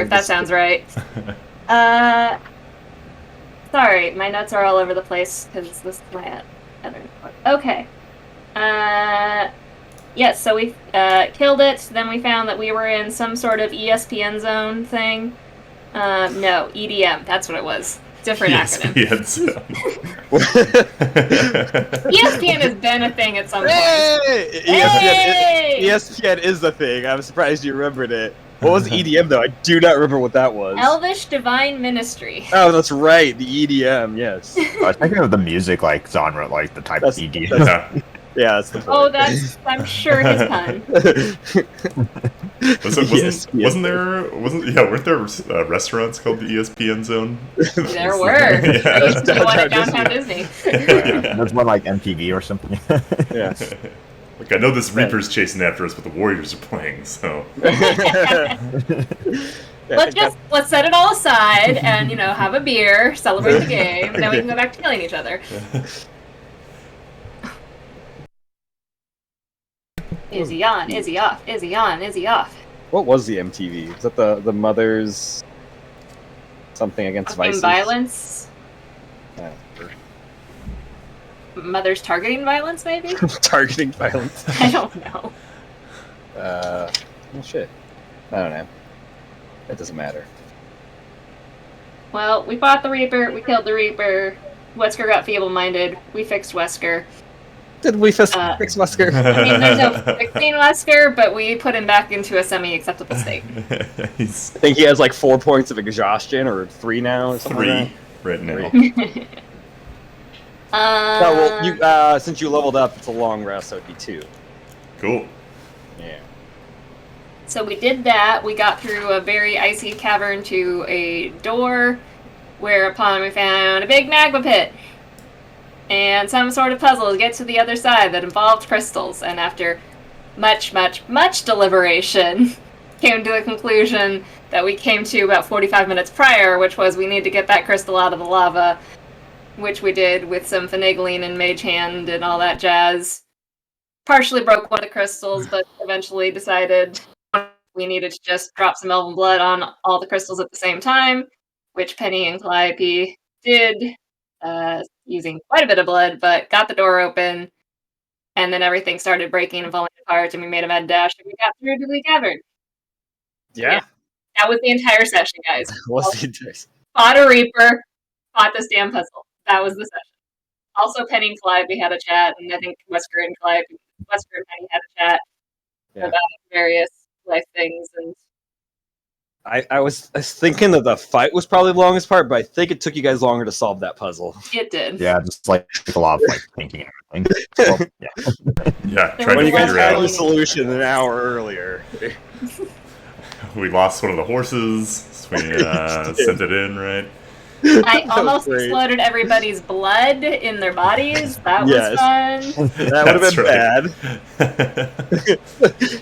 if that sounds right. Sorry, my notes are all over the place because this is my other notebook. Okay. Yes, so we killed it. Then we found that we were in some sort of ESPN zone thing. No, EDM. That's what it was. Different acronym. ESPN zone. ESPN has been a thing at some point. Hey! ESPN is the thing. I'm surprised you remembered it. What was EDM though? I do not remember what that was. Elvish Divine Ministry. Oh, that's right. The EDM. Yes. I was thinking of the music like genre, like the type of EDM. Yeah, that's the point. Oh, that's I'm sure his pun. Weren't there restaurants called the ESPN Zone? There were. Yeah. I used to go on at Downtown Disney. There's one like MTV or something. Yeah. Like I know this Reaper's chasing after us, but the Warriors are playing, so. Let's set it all aside and have a beer, celebrate the game, and then we can go back to killing each other. Is he on? Is he off? Is he on? Is he off? What was the MTV? Was that the mother's something against vices? Violence? Mother's targeting violence, maybe? Targeting violence. I don't know. Well, shit. I don't know. It doesn't matter. Well, we fought the Reaper, we killed the Reaper, Wesker got feeble-minded, we fixed Wesker. Did we fix Wesker? I mean, there's no fixing Wesker, but we put him back into a semi-acceptable state. I think he has like 4 points of exhaustion, or 3 now, or something like that. Right now. Well, since you leveled up, it's a long rest, so it'd be 2. Cool. Yeah. So we did that. We got through a very icy cavern to a door, whereupon we found a big magma pit and some sort of puzzle to get to the other side that involved crystals. And after much, much, much deliberation, came to the conclusion that we came to about 45 minutes prior, which was we need to get that crystal out of the lava, which we did with some finagling and mage hand and all that jazz. Partially broke one of the crystals, but eventually decided we needed to just drop some elven blood on all the crystals at the same time, which Penny and Calliope did, using quite a bit of blood, but got the door open, and then everything started breaking and falling apart, and we made a mad dash, and we got through to the cavern. Yeah. That was the entire session, guys. Fought a Reaper, fought this damn puzzle. That was the session. Also, Penny and Calliope had a chat, and I think Wesker and Penny had a chat about various life things. And I was thinking that the fight was probably the longest part, but I think it took you guys longer to solve that puzzle. It did. Yeah, just like a lot of like thinking and everything. So, Yeah, when you guys had the solution an hour earlier. We lost one of the horses, so we sent it in, right? I almost exploded everybody's blood in their bodies. That was fun. That would have been bad.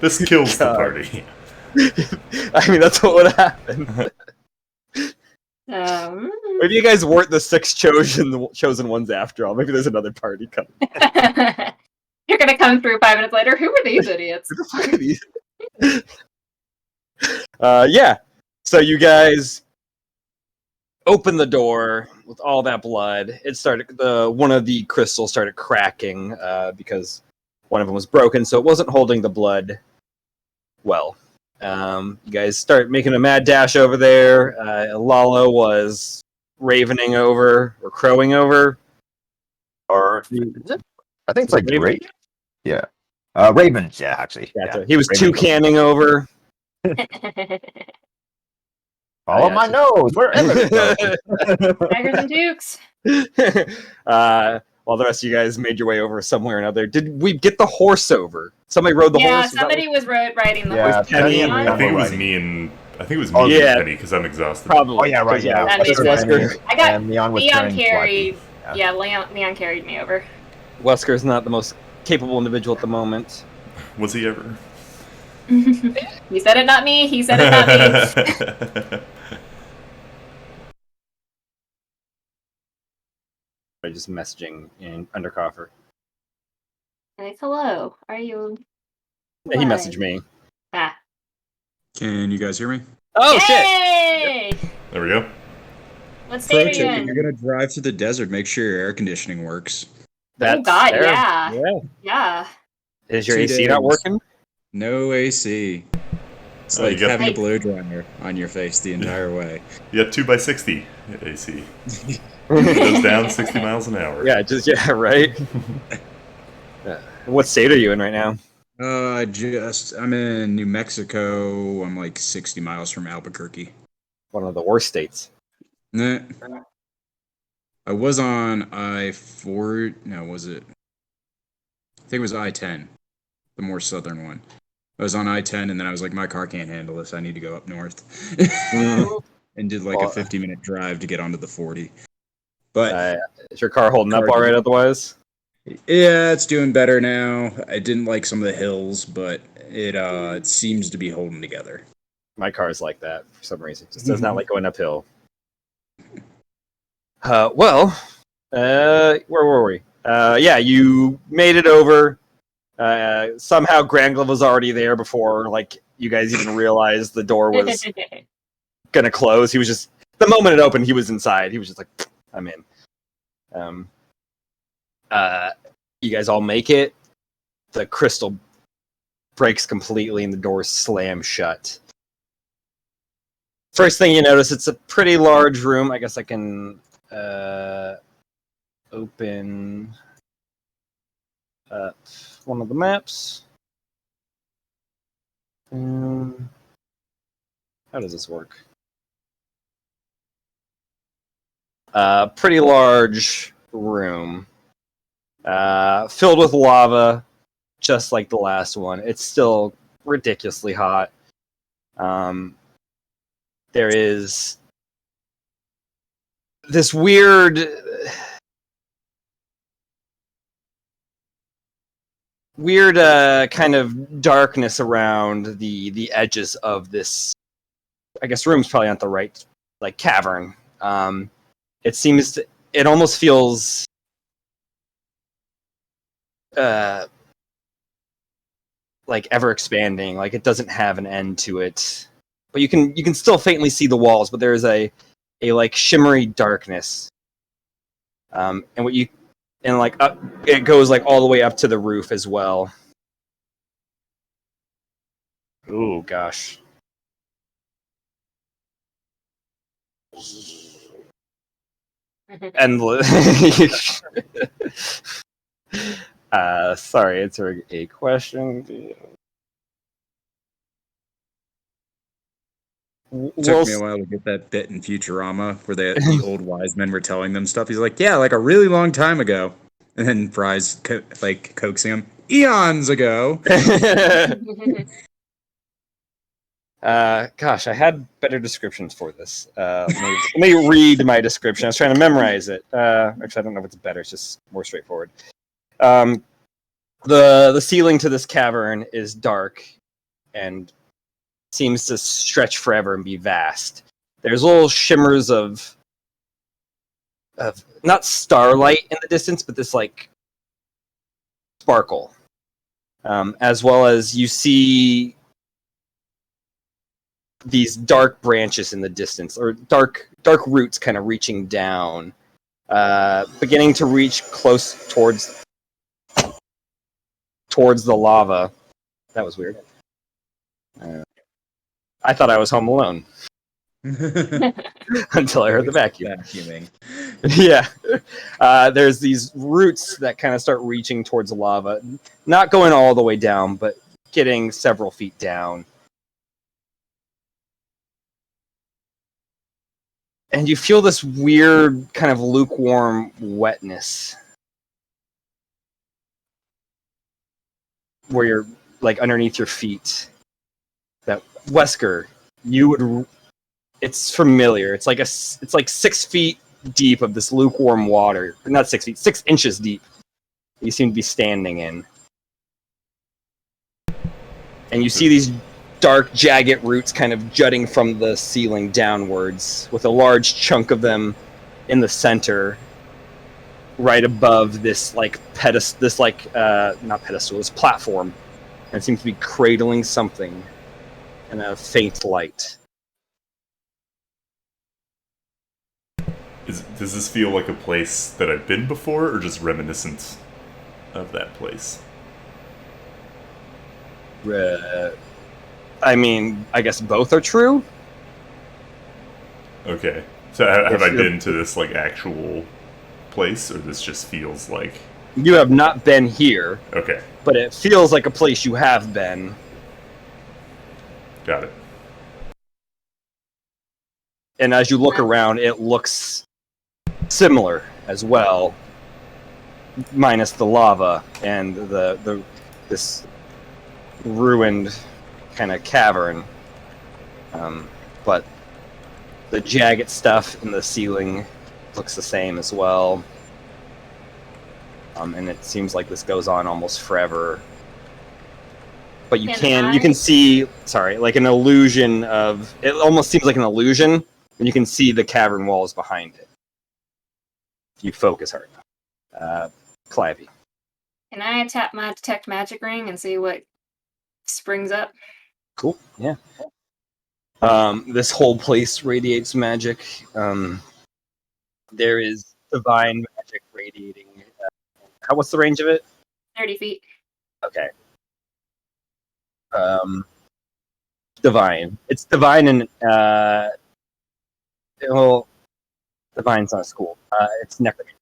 This kills the party. I mean, that's what would happen. Maybe you guys weren't the 6 chosen ones after all. Maybe there's another party coming. You're gonna come through 5 minutes later. Who are these idiots? Who the fuck are these? Yeah. So you guys open the door with all that blood. It started. One of the crystals started cracking because one of them was broken, so it wasn't holding the blood well. You guys start making a mad dash over there. Lalo was ravening over or crowing over, or I think it's like Raven. Yeah, Ravens. Yeah, actually. Yeah. He was toucaning over. Follow my nose, wherever it goes. Tigers and dukes. While the rest of you guys made your way over somewhere or another, did we get the horse over? Somebody rode the horse? Yeah, somebody was riding the horse. Penny and I think it was me and and Penny because I'm exhausted. Probably. Oh yeah, right. Yeah. I got Leon carried. Yeah, Leon carried me over. Wesker is not the most capable individual at the moment. Was he ever? He said it, not me. He said it, not me. I'm just messaging in Undercoffer. Nice hello. Are you? Yeah, he messaged me. Ah. Can you guys hear me? Oh shit! Yay! There we go. What state Pro are you tip: if in? you're gonna drive through the desert, make sure your air conditioning works. That's Oh God, fair. yeah. Yeah. Yeah. Is your 2 AC not days. working? No AC. It's You like got- having a Nice. blow dryer on your face the entire way. You got 2x60 AC. Goes down 60 miles an hour. Yeah, right. What state are you in right now? I'm in New Mexico. I'm like 60 miles from Albuquerque. One of the worst states. Nah. I was on I-4. No, was it? I think it was I-10, the more southern one. I was on I-10, and then I was like, my car can't handle this. I need to go up north. And did like a Well, 50-minute drive to get onto the 40. But is your car holding up Car- all right otherwise? yeah, it's doing better now. I didn't like some of the hills, but it seems to be holding together. My car's like that for some reason. It just does not like going uphill. Where were we? Yeah, you made it over. Somehow Granglove was already there before like you guys even realized the door was gonna close. He was just the moment it opened, he was inside. He was just like, I'm in. You guys all make it. The crystal breaks completely and the doors slam shut. First thing you notice, it's a pretty large room. I guess I can open up one of the maps. How does this work? Pretty large room. Filled with lava, just like the last one. It's still ridiculously hot. There is this weird kind of darkness around the edges of this. I guess room's probably not the right like cavern. It seems it almost feels like ever expanding, like it doesn't have an end to it. But you can still faintly see the walls, but there's a like shimmery darkness. And like up, it goes like all the way up to the roof as well. Oh gosh. And sorry, answering a question. It took me a while to get that bit in Futurama where the old wise men were telling them stuff. He's like, yeah, like a really long time ago. And then Fry's like coaxing him, eons ago. Gosh, I had better descriptions for this. Let me read my description. I was trying to memorize it. Actually, I don't know if it's better. It's just more straightforward. The ceiling to this cavern is dark and seems to stretch forever and be vast. There's little shimmers of not starlight in the distance, but this like sparkle, as well as you see these dark branches in the distance, or dark roots kind of reaching down, beginning to reach close towards the lava. That was weird. I thought I was home alone until I heard the vacuum. Vacuuming. Yeah. There's these roots that kind of start reaching towards the lava, not going all the way down, but getting several feet down. And you feel this weird kind of lukewarm wetness where you're like underneath your feet. That Wesker, you would. It's familiar. It's like 6 feet deep of this lukewarm water. Not 6 feet, 6 inches deep. You seem to be standing in, and you see these dark, jagged roots kind of jutting from the ceiling downwards, with a large chunk of them in the center, right above this like pedestal, this like not pedestal, this platform, and it seems to be cradling something in a faint light. Does this feel like a place that I've been before, or just reminiscent of that place? I mean, I guess both are true. Okay. So have If I you're- been to this like actual place, or this just feels like? You have not been here, Okay, but it feels like a place you have been. got it. And as you look around, it looks similar as well, minus the lava and this ruined kind of cavern. But the jagged stuff in the ceiling looks the same as well. And it seems like this goes on almost forever. But you can see, like an illusion of, it almost seems like an illusion, and you can see the cavern walls behind it. If you focus hard enough. Clivey. Can I tap my detect magic ring and see what springs up? Cool, yeah. This whole place radiates magic. There is divine magic radiating. What's the range of it? 30 feet. Okay. Divine. It's divine and well, divine's not a school. It's necromancy.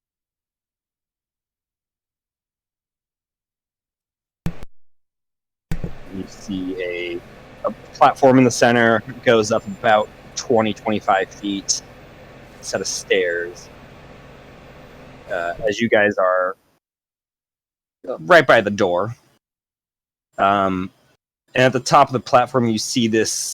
You see a platform in the center, goes up about 20-25 feet, a set of stairs. As you guys are right by the door. And at the top of the platform, you see this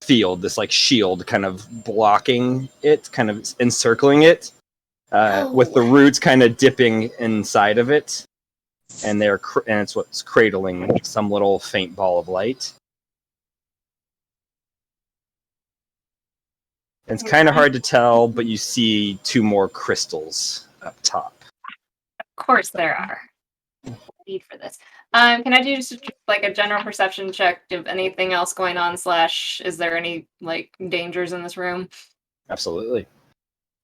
field, this like shield kind of blocking it, kind of encircling it, with the roots kind of dipping inside of it. And and it's what's cradling some little faint ball of light. It's kind of hard to tell, but you see two more crystals up top. Of course there are. Need for this. Can I do just like a general perception check of anything else going on? / is there any like dangers in this room? Absolutely.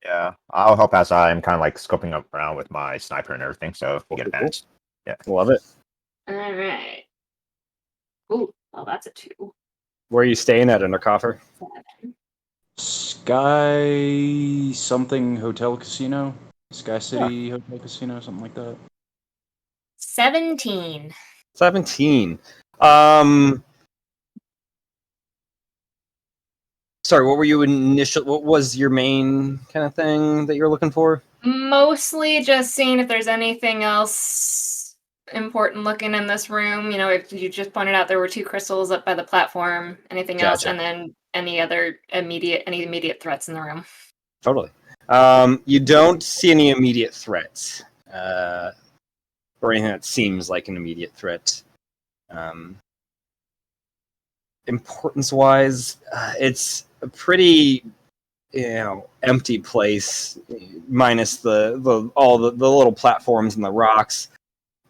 Yeah, I'll help as I'm kind of like scoping up around with my sniper and everything, so we'll get advantage. Yeah, Love it. All right. Ooh, well, that's a 2. Where are you staying at, Undercoffer? 7. Sky something hotel casino, Sky City Hotel Casino, something like that. 17. 17. Sorry, what were you what was your main kind of thing that you're looking for? Mostly just seeing if there's anything else important looking in this room. You know, if you just pointed out there were 2 crystals up by the platform, anything else, Gotcha. and then any immediate threats in the room. Totally. You don't see any immediate threats, or anything that seems like an immediate threat. Importance-wise, it's a pretty, empty place, minus the little platforms and the rocks.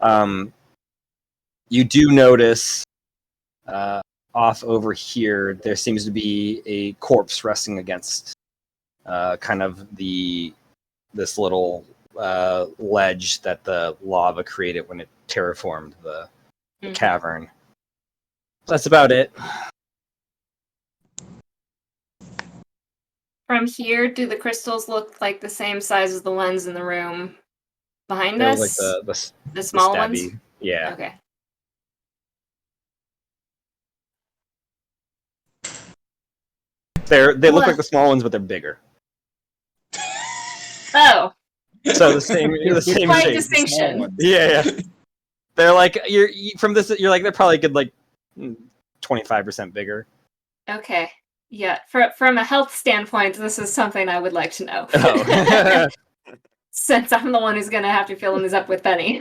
You do notice off over here there seems to be a corpse resting against kind of this little ledge that the lava created when it terraformed the cavern. That's about it. From here, do the crystals look like the same size as the ones in the room behind us? Like the small stabby. ones? Yeah. Okay. They look like the small ones, but they're bigger. Oh. So the same Slight shape. distinction. Yeah. They're like you're like they're probably good like 25% bigger. Okay. Yeah. From a health standpoint, this is something I would like to know. Oh. Since I'm the one who's gonna have to fill these up with Penny.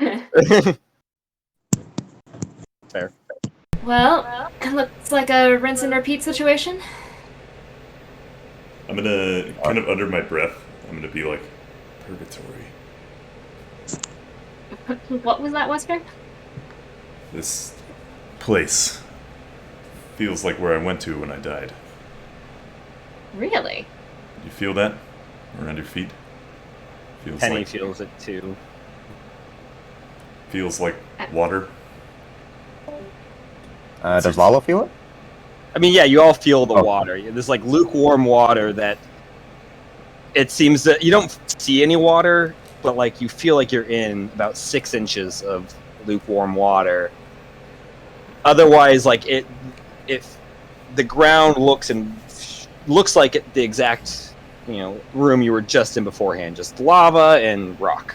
Fair. Well, it looks like a rinse and repeat situation. I'm gonna kind of under my breath. I'm gonna be like, purgatory. What was that, Wesper? This place feels like where I went to when I died. Really? You feel that around your feet? Feels Penny like feels it too. feels like water. Does Lalo feel it? I mean, yeah, you all feel the Oh. water. This like lukewarm water that it seems that you don't see any water, but like you feel like you're in about 6 inches of lukewarm water. Otherwise, like if the ground looks like the exact room you were just in beforehand, just lava and rock.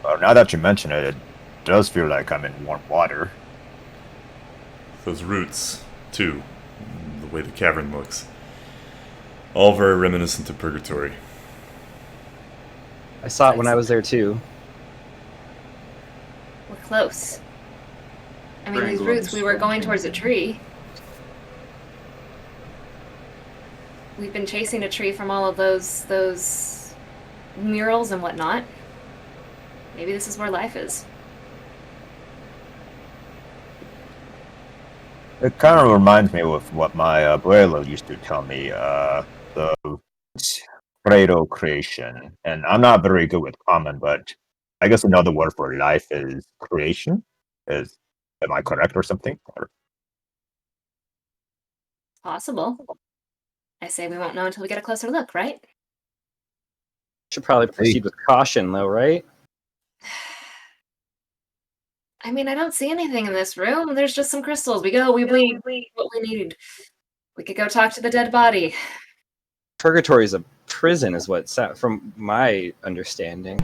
Well, now that you mention it, it does feel like I'm in warm water. Those roots, too. The way the cavern looks. All very reminiscent of Purgatory. I saw it when I was there too. We're close. I mean, these Triangle of roots, the we were Storm going towards a Kingdom. tree. We've been chasing a tree from all of those murals and whatnot. Maybe this is where life is. It kind of reminds me of what my abuelo used to tell me, the cradle creation. And I'm not very good with common, but I guess another word for life is creation. Am I correct or something? Possible. I say we won't know until we get a closer look, right? Should probably proceed with caution, though, right? I mean, I don't see anything in this room. There's just some crystals. We bleed what we need. We could go talk to the dead body. Purgatory is a prison, is what from my understanding.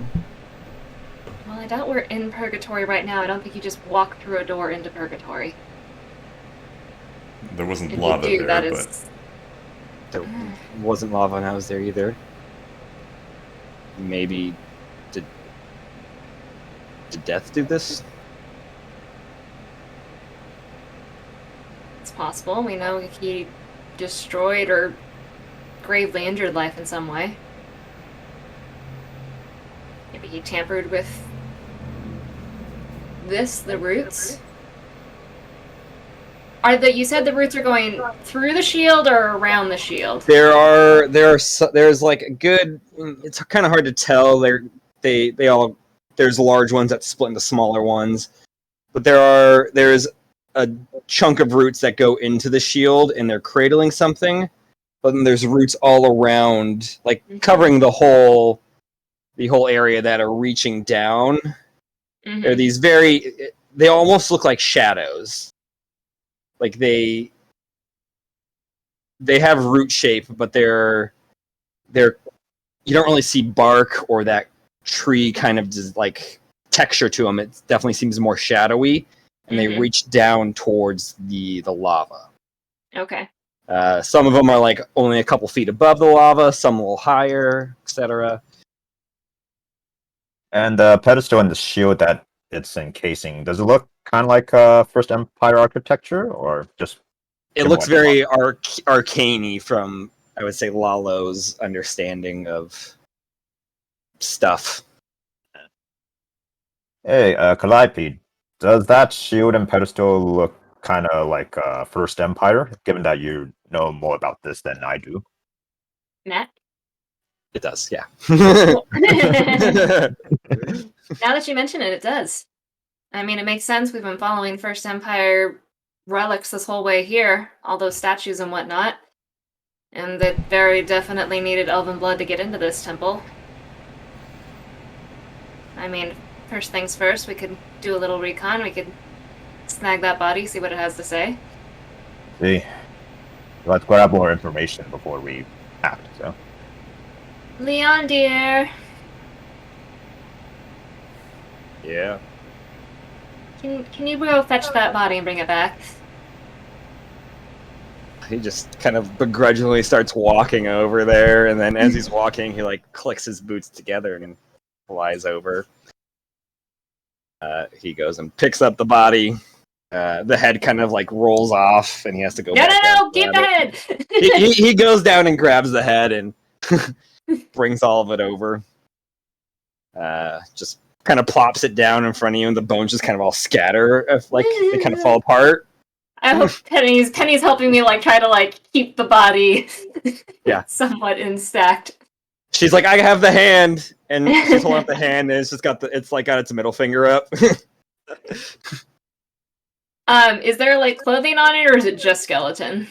Well, I doubt we're in purgatory right now. I don't think you just walk through a door into purgatory. There wasn't If lava you do, there, that but is... There wasn't lava when I was there either. Maybe did Death do this? It's possible. We know he destroyed or gravely injured life in some way. Maybe he tampered with the roots. You said the roots are going through the shield or around the shield? There's like a good. It's kind of hard to tell. There's large ones that split into smaller ones, but there's a chunk of roots that go into the shield and they're cradling something. But then there's roots all around, like covering the whole area that are reaching down. Mm-hmm. They're these they almost look like shadows. Like they have root shape, but they're you don't really see bark or that tree kind of just like texture to them. It definitely seems more shadowy, and they reach down towards the lava. Okay. Some of them are like only a couple feet above the lava, some a little higher, etc. And the pedestal and the shield that it's encasing, does it look kind of like First Empire architecture, or just? It looks very arcane-y from, I would say, Lalo's understanding of stuff. Hey, Calliope, does that shield and pedestal look kind of like First Empire, given that you know more about this than I do? Matt? It does, yeah. Now that you mention it, it does. I mean, it makes sense. We've been following First Empire relics this whole way here, all those statues and whatnot. And that very definitely needed elven blood to get into this temple. I mean, first things first, we could do a little recon. We could snag that body, see what it has to say. See, let's grab more information before we act. So, Leon, dear. Yeah. Can you go fetch that body and bring it back? He just kind of begrudgingly starts walking over there, and then as he's walking, he like clicks his boots together and flies over. He goes and picks up the body. The head kind of like rolls off, and he has to go. No! Keep the head. He goes down and grabs the head and brings all of it over. Just kind of plops it down in front of you, and the bones just kind of all scatter, like they kind of fall apart. I hope Penny's helping me like try to like keep the body Yeah. somewhat intact. She's like, I have the hand, and she's holding up the hand, and it's just got it's like got its middle finger up. Is there like clothing on it or is it just skeleton?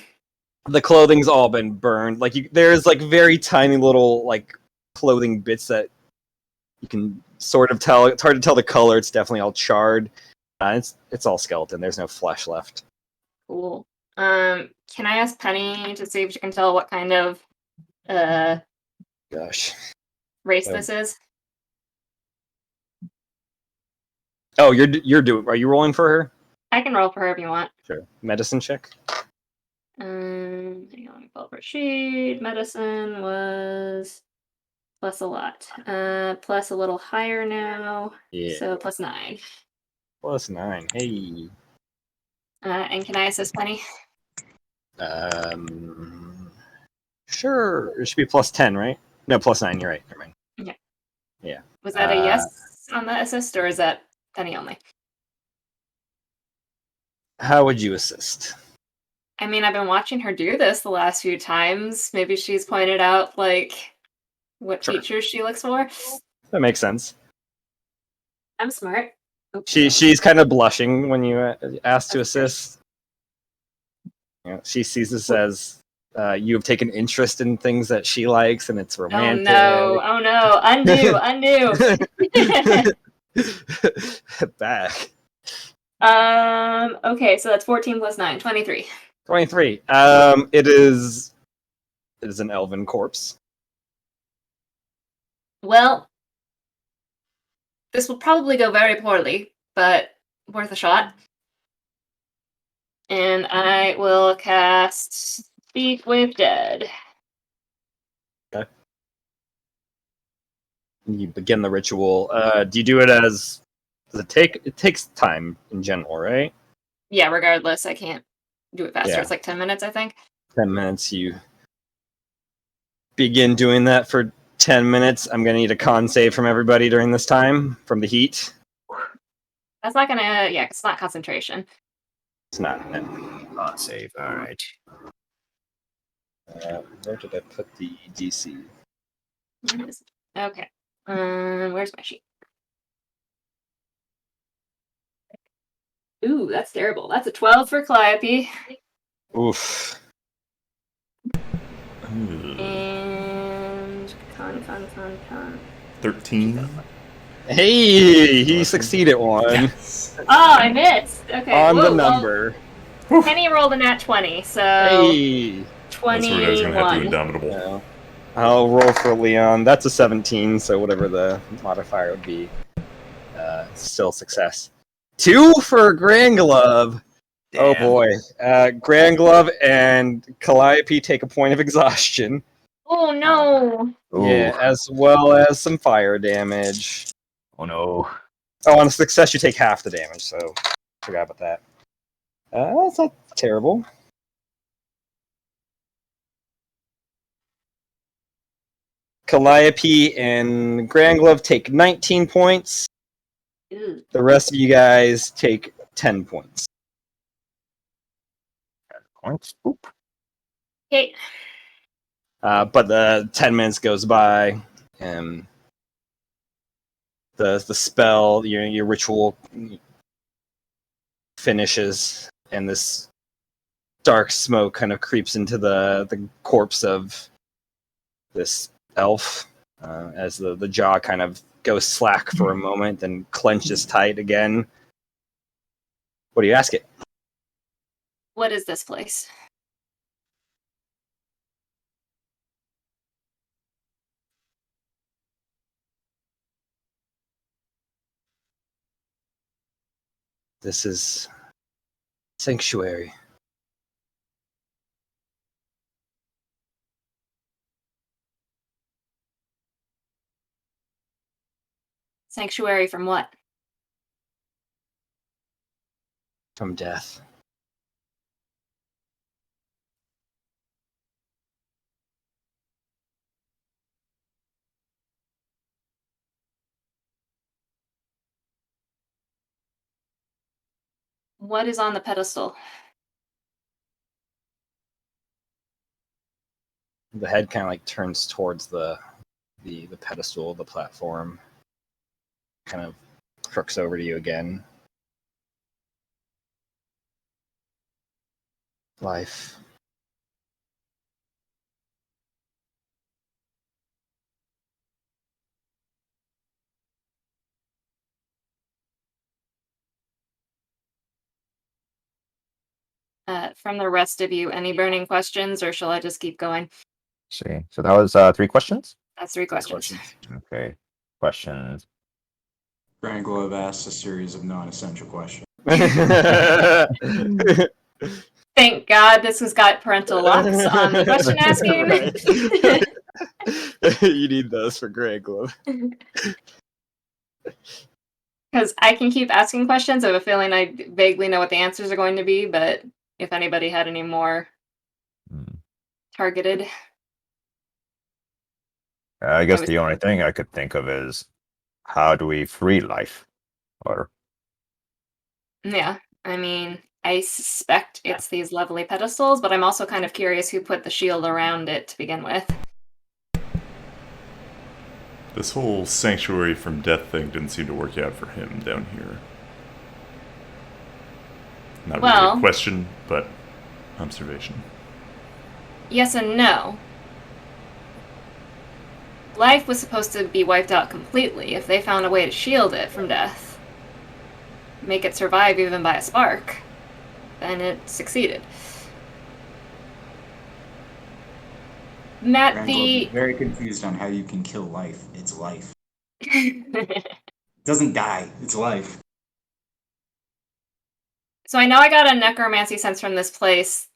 The clothing's all been burned. Like there's like very tiny little like clothing bits that you can sort of tell. It's hard to tell the color. It's definitely all charred. It's all skeleton. There's no flesh left. Cool. Can I ask Penny to see if she can tell what kind of Gosh. race this is? Oh, you're doing. Are you rolling for her? I can roll for her if you want. Sure. Medicine check. Hang on, let me pull up her sheet. Medicine was plus a lot. Plus a little higher now. Yeah. So plus 9. +9. Hey. And can I assist Penny? Sure. It should be +10, right? No, +9. You're right. Never mind. Okay. Yeah. Was that a yes on the assist, or is that Penny only? How would you assist? I mean, I've been watching her do this the last few times. Maybe she's pointed out like what Sure. features she looks for. That makes sense. I'm smart. Oops. She's kind of blushing when you ask to assist. She sees this as you have taken interest in things that she likes, and it's romantic. Oh no! Undo! Back. Okay, so that's 14 plus 9, 23. 23. It is an elven corpse. Well, this will probably go very poorly, but worth a shot. And I will cast Speak with Dead. Okay. You begin the ritual. Do you do it as? Does it take? It takes time in general, right? Yeah, regardless, I can't do it faster. Yeah. It's like 10 minutes, I think. 10 minutes. You begin doing that for 10 minutes. I'm gonna need a con save from everybody during this time from the heat. That's not gonna, yeah, it's not concentration. It's not. No. Not save. All right. Where did I put the DC? Okay. Where's my sheet? Ooh, that's terrible. That's a 12 for Calliope. Oof. And con. 13. Hey, he succeeded one Yes. Oh, I missed. Okay. on the whoa, number. Well, Penny rolled a nat 20, so Hey. That's where I was going to have to 21. Indomitable. Yeah. I'll roll for Leon. That's a 17, so whatever the modifier would be, still success. 2 for Grand Glove. Oh Damn. boy. Grand Glove and Calliope take a point of exhaustion. Oh no! Ooh. Yeah, as well as some fire damage. Oh no. Oh, on a success, you take half the damage, so forgot about that. That's not terrible. Calliope and Grand Glove take 19 points. Ew. The rest of you guys take 10 points. Points. Oop. Okay. But the 10 minutes goes by, and the spell, your ritual finishes, and this dark smoke kind of creeps into the corpse of this elf, as the jaw kind of goes slack for a moment and clenches tight again. What do you ask it? What is this place? This is sanctuary. Sanctuary from what? From death. What is on the pedestal? The head kind of like turns towards the pedestal, the platform. Kind of crooks over to you again. Life. From the rest of you, any burning questions, or shall I just keep going? See. So that was 3 questions? That's 3 questions. Okay. Questions. Grand Globe asks a series of non-essential questions. Thank God this has got parental locks on the question asking. You need those for Grey Globe. Because I can keep asking questions. I have a feeling I vaguely know what the answers are going to be, but if anybody had any more targeted. I guess the only thing I could think of is how do we free life? Or Yeah, I mean, I suspect it's these lovely pedestals, but I'm also kind of curious who put the shield around it to begin with. This whole sanctuary from death thing didn't seem to work out for him down here. Not really a question, but observation. Yes and no. Life was supposed to be wiped out completely if they found a way to shield it from death. Make it survive even by a spark. Then it succeeded. Matt, Grand Globe is very confused on how you can kill life. It's life. It doesn't die. It's life. So I know I got a necromancy sense from this place.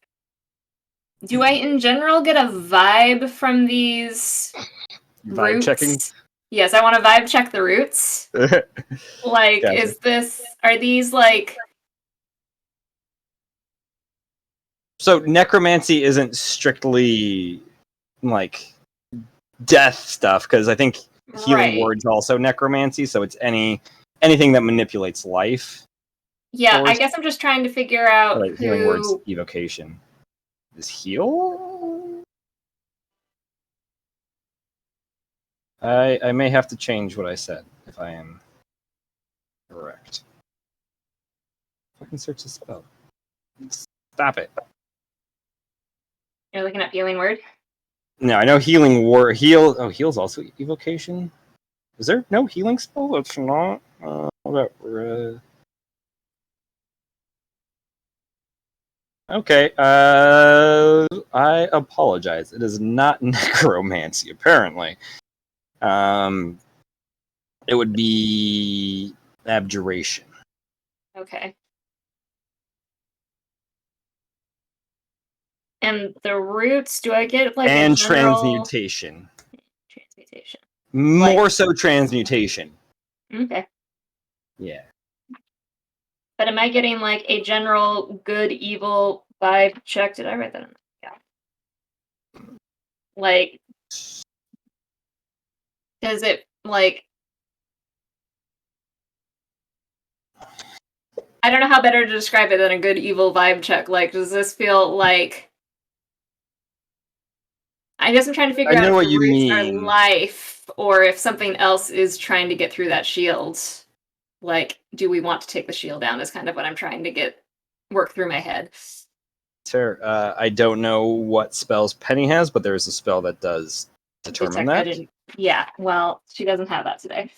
Do I, in general, get a vibe from these Vibe roots? checking? Yes, I want to vibe check the roots. Like, Gotcha. are these like... So necromancy isn't strictly like death stuff, because I think healing word's also necromancy, so it's anything that manipulates life. Yeah, I guess I'm just trying to figure out who... Healing word's evocation. Is heal? I may have to change what I said if I am correct. I can search the spell. Stop it. You're looking at healing word? No, I know healing word. Heal's also evocation. Is there no healing spell that's not? Okay. I apologize. It is not necromancy, apparently. It would be abjuration. Okay. And the roots, do I get like and a general... transmutation. Transmutation. More so transmutation. Okay. Yeah. But am I getting like a general good evil vibe check? Did I write that in? Yeah. Like, does it like... I don't know how better to describe it than a good evil vibe check. Like, does this feel like... I guess I'm trying to figure out if the roots are life, or if something else is trying to get through that shield. Like, do we want to take the shield down is kind of what I'm trying to work through my head. Sure. I don't know what spells Penny has, but there is a spell that does determine that. Yeah, well, she doesn't have that today.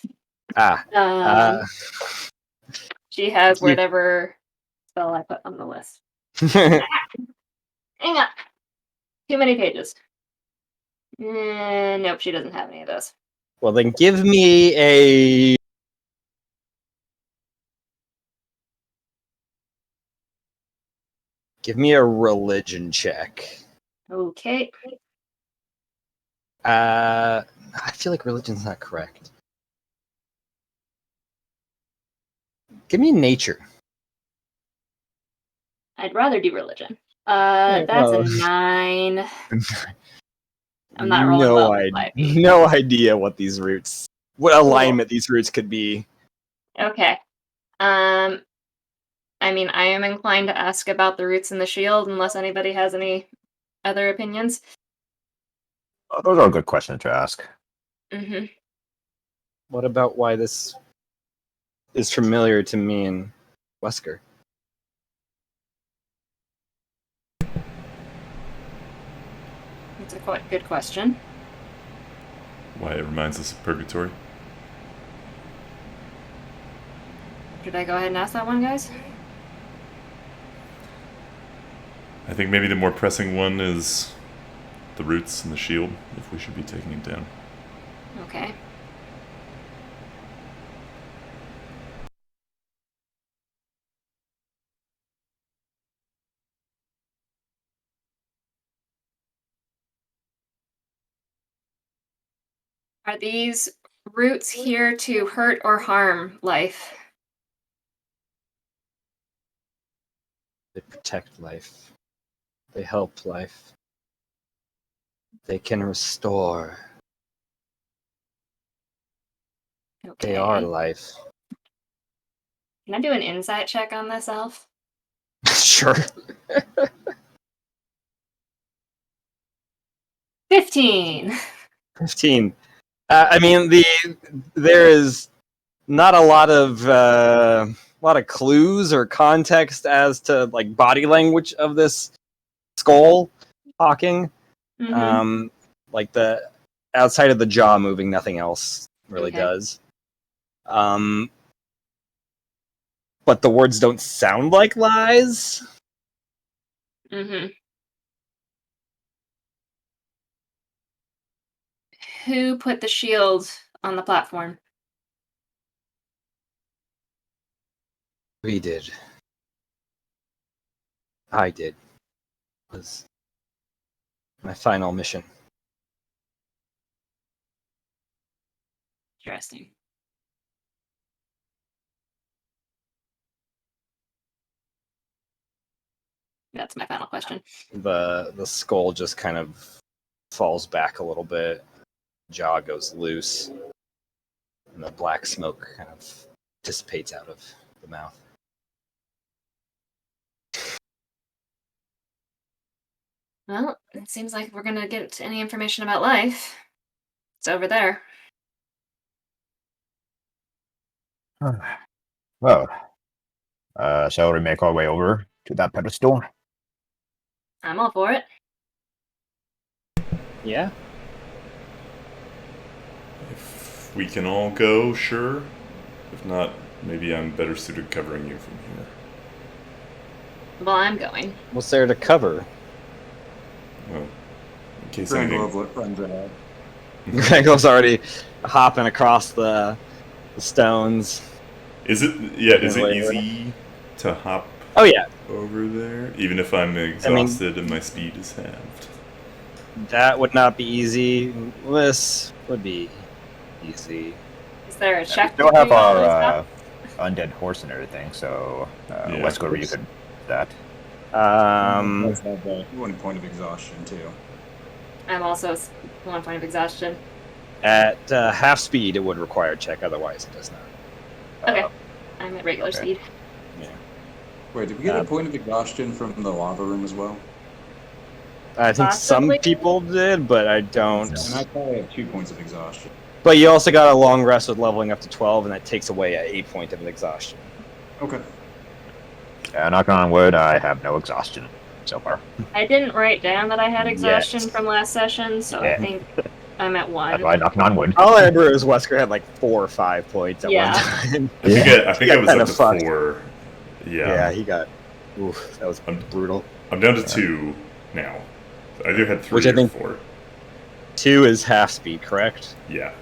She has whatever spell I put on the list. Hang on. Too many pages. Nope, she doesn't have any of those. Well, then give me a... Give me a religion check. Okay. I feel like religion's not correct. Give me nature. I'd rather do religion. That's a 9. I'm not rolling well with 5e. No idea what alignment these roots could be. Okay. I mean, I am inclined to ask about the roots in the shield, unless anybody has any other opinions. Those are good questions to ask. Mm-hmm. What about why this is familiar to me and Wesker? That's a quite good question. Why it reminds us of purgatory. Should I go ahead and ask that one, guys? I think maybe the more pressing one is the roots and the shield, if we should be taking it down. Okay. Are these roots here to hurt or harm life? They protect life. They help life. They can restore. Okay. They are life. Can I do an insight check on this elf? Sure. 15. 15. I mean, there is not a lot of clues or context as to like body language of this skull talking. Mm-hmm. Like the outside of the jaw moving, nothing else really Okay. does. But the words don't sound like lies. Mm-hmm. Who put the shield on the platform? We did. I did. It was my final mission. Interesting. That's my final question. The skull just kind of falls back a little bit. Jaw goes loose. And the black smoke kind of dissipates out of the mouth. Well, it seems like we're gonna get any information about life. It's over there. Well, shall we make our way over to that pedestal? I'm all for it. Yeah? If we can all go, sure. If not, maybe I'm better suited covering you from here. Well, I'm going. What's there to cover? Well, in case Grand anything... Glove runs ahead. Gregor's already hopping across the stones. Is it easy to hop Oh yeah, over there? Even if I'm exhausted and my speed is halved? that would not be easy. This would be easy. Is there a We check? still to have do on this our stuff? undead horse and everything, so Yeah. Wesker, you could do that. Let's have that 1 point of exhaustion too. I'm also 1 point of exhaustion. At half speed, it would require a check. Otherwise, it does not. Okay. I'm at regular okay. speed. Yeah. Wait, did we get a point of exhaustion from the lava room as well? I think Possibly. some people did, but I don't. And I probably have 2 points of exhaustion. But you also got a long rest with leveling up to 12, and that takes away an 8 point of exhaustion. Okay. Yeah, knock on wood, I have no exhaustion so far. I didn't write down that I had exhaustion Yes. from last session, so Yeah. I think I'm at 1. That's why knocking on wood. All I remember is Wesker had like 4 or 5 points at Yeah. one time. I think I was kinda up to fucked. 4. Yeah, he got. Oof, that was brutal. I'm down to 2 now. I either had 3 Which I or think- 4. 2 is half speed, correct? Yeah.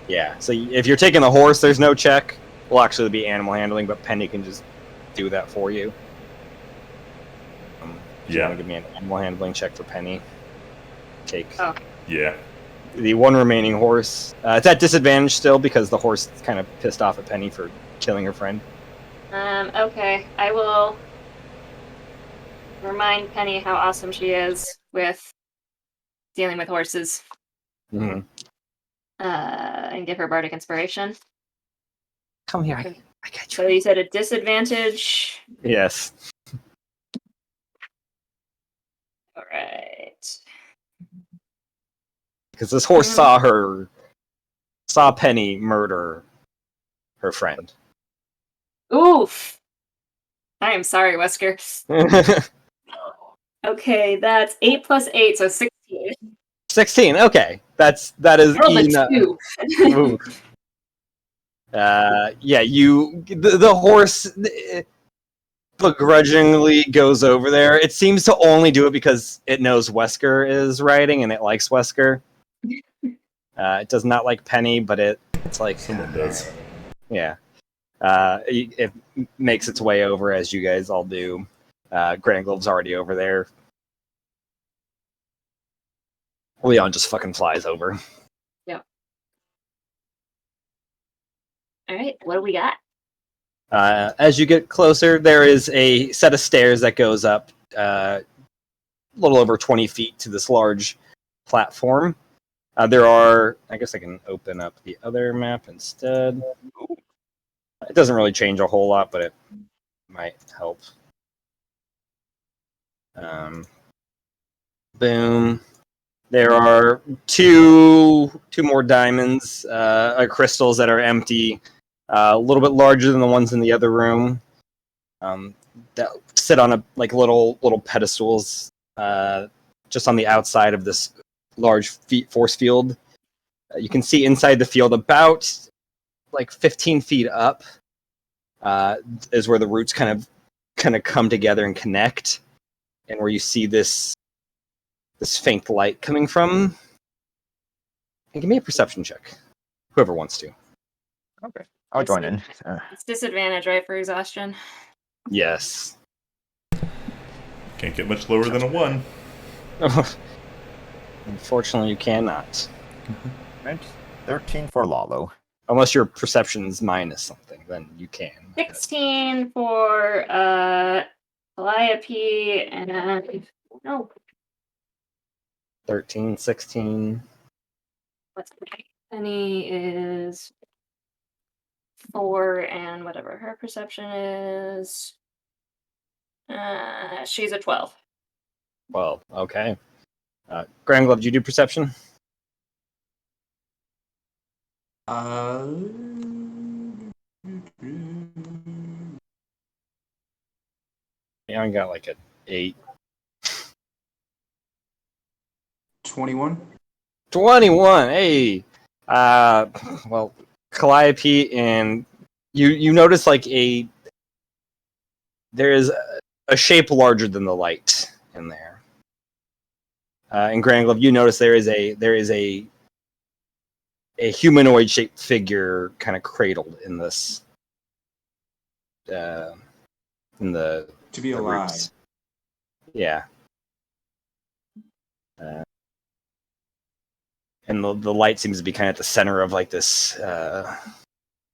Yeah. So if you're taking the horse, there's no check. Will actually be animal handling, but Penny can just do that for you. Do you Yeah. want to give me an animal handling check for Penny? Take Oh. Yeah. the one remaining horse. It's at disadvantage still because the horse is kind of pissed off at Penny for killing her friend. Okay. I will remind Penny how awesome she is with dealing with horses, Mm-hmm. and give her bardic inspiration. Come here, I got So you said a disadvantage. Yes. All right. because this horse saw Penny murder her friend. Oof. I am sorry, Wesker. Okay, that's 8 plus 8, so 16. 16. Okay, that is I rolled a enough. 2. Ooh. Yeah, the horse begrudgingly goes over there. It seems to only do it because it knows Wesker is riding and it likes Wesker. It does not like Penny, but it's like Someone does. yeah. It makes its way over as you guys all do. Granglove's already over there. Leon just fucking flies over. Yep. All right, what do we got? As you get closer, there is a set of stairs that goes up a little over 20 feet to this large platform. There are, I guess I can open up the other map instead. It doesn't really change a whole lot, but it might help. Boom. There are two more diamonds, crystals that are empty, a little bit larger than the ones in the other room. That sit on a little pedestals, just on the outside of this large force field. You can see inside the field about 15 feet up is where the roots kind of come together and connect, and where you see this faint light coming from. And give me a perception check, whoever wants to. Okay, I'll join in. It's disadvantage, right, for exhaustion? Yes. Can't get much lower than a 1. Unfortunately, you cannot. Right? 13 for Lalo. Unless your perception's minus something, then you can. 16 for Calliope and no. 13, 16. What's Penny is 4 and whatever her perception is. She's a 12. Well, okay. Granglove, did you do perception? Yeah, I got an 8. 21. 21. Hey. Well, Calliope, and you notice there is a shape larger than the light in there. And Granglove, you notice there is a humanoid shaped figure kind of cradled in this in the To be the alive. roots. Yeah. And the light seems to be kind of at the center of this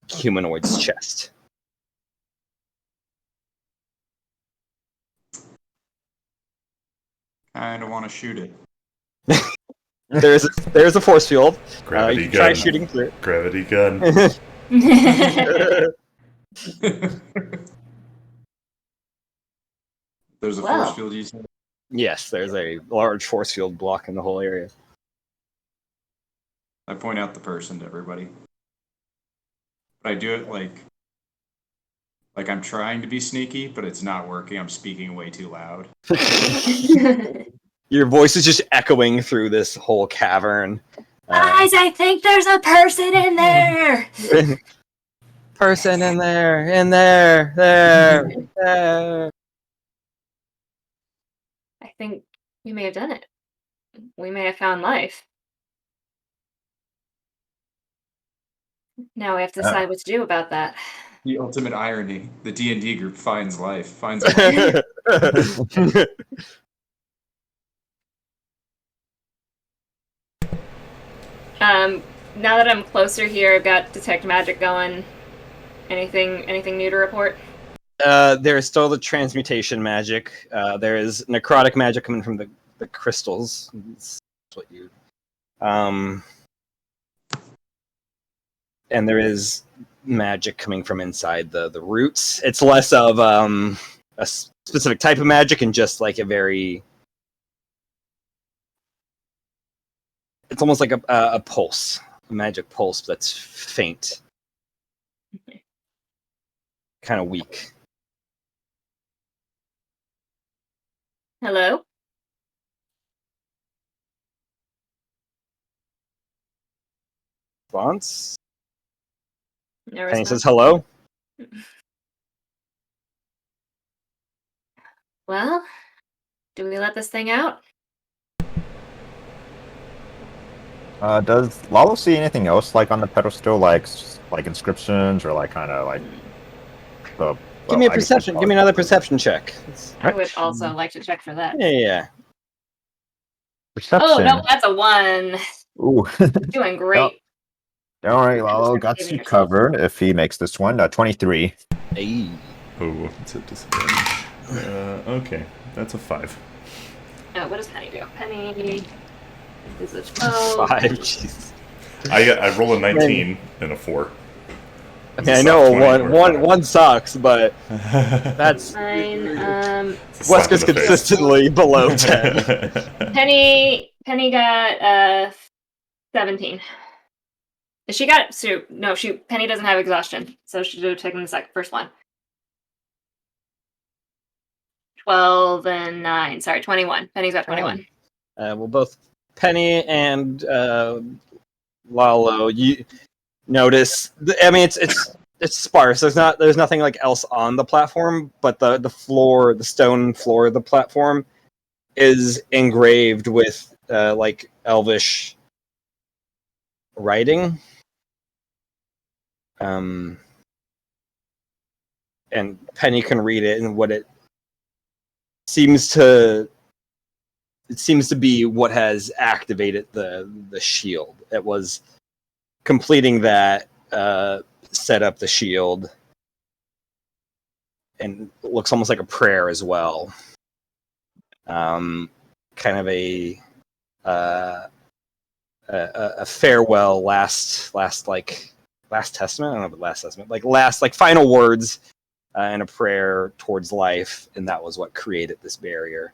humanoid's chest. I don't want to shoot it. There's a force field. Gravity you can gun. try shooting through Gravity gun. it. There's a Wow. force field, you said? Yes, there's a large force field blocking the whole area. I point out the person to everybody. But I do it like I'm trying to be sneaky, but it's not working. I'm speaking way too loud. Your voice is just echoing through this whole cavern. Guys, I think there's a person in there. Person in there, there. I think we may have done it. We may have found life. Now we have to decide what to do about that. The ultimate irony. The D&D group finds life. Finds life. Now that I'm closer here, I've got detect magic going. Anything new to report? There is still the transmutation magic. There is necrotic magic coming from the crystals. That's what you. And there is magic coming from inside the roots. It's less of a specific type of magic and just a very. It's almost like a pulse, a magic pulse that's faint, kind of weak. Hello? Response. No Penny response? says hello. Well, do we let this thing out? Does Lalo see anything else like on the pedestal, like inscriptions or like kind of like the? Give me a I guess perception. I'd Give me call another it- perception check. I would also like to check for that. Yeah. Perception. Oh, no, that's a 1. Ooh. Doing great. Don't worry, Lalo Percent got saving you yourself. covered if he makes this one. 23. Hey. Oh, it's a disadvantage. Okay, that's a 5. Oh, what does Penny do? Penny is a 12. 5. Jeez. I roll a 19 and a 4. I It's mean, a I soft know 20 or a 5. one sucks, but that's 9. It's a slap Wesker's in the face. consistently below 10. Penny got 17. She got no. Penny doesn't have exhaustion, so she should have taken the first one. 12 and 9. Sorry, 21. Penny's got 21. Well, both Penny and Lalo, you notice. I mean, it's sparse. There's nothing like else on the platform, but the floor, the stone floor of the platform, is engraved with like Elvish writing. And Penny can read it, and what it seems to be what has activated the shield. It was completing that set up the shield, and it looks almost like a prayer as well. Kind of a farewell, last testament. I don't know, but last testament, like final words, and a prayer towards life, and that was what created this barrier.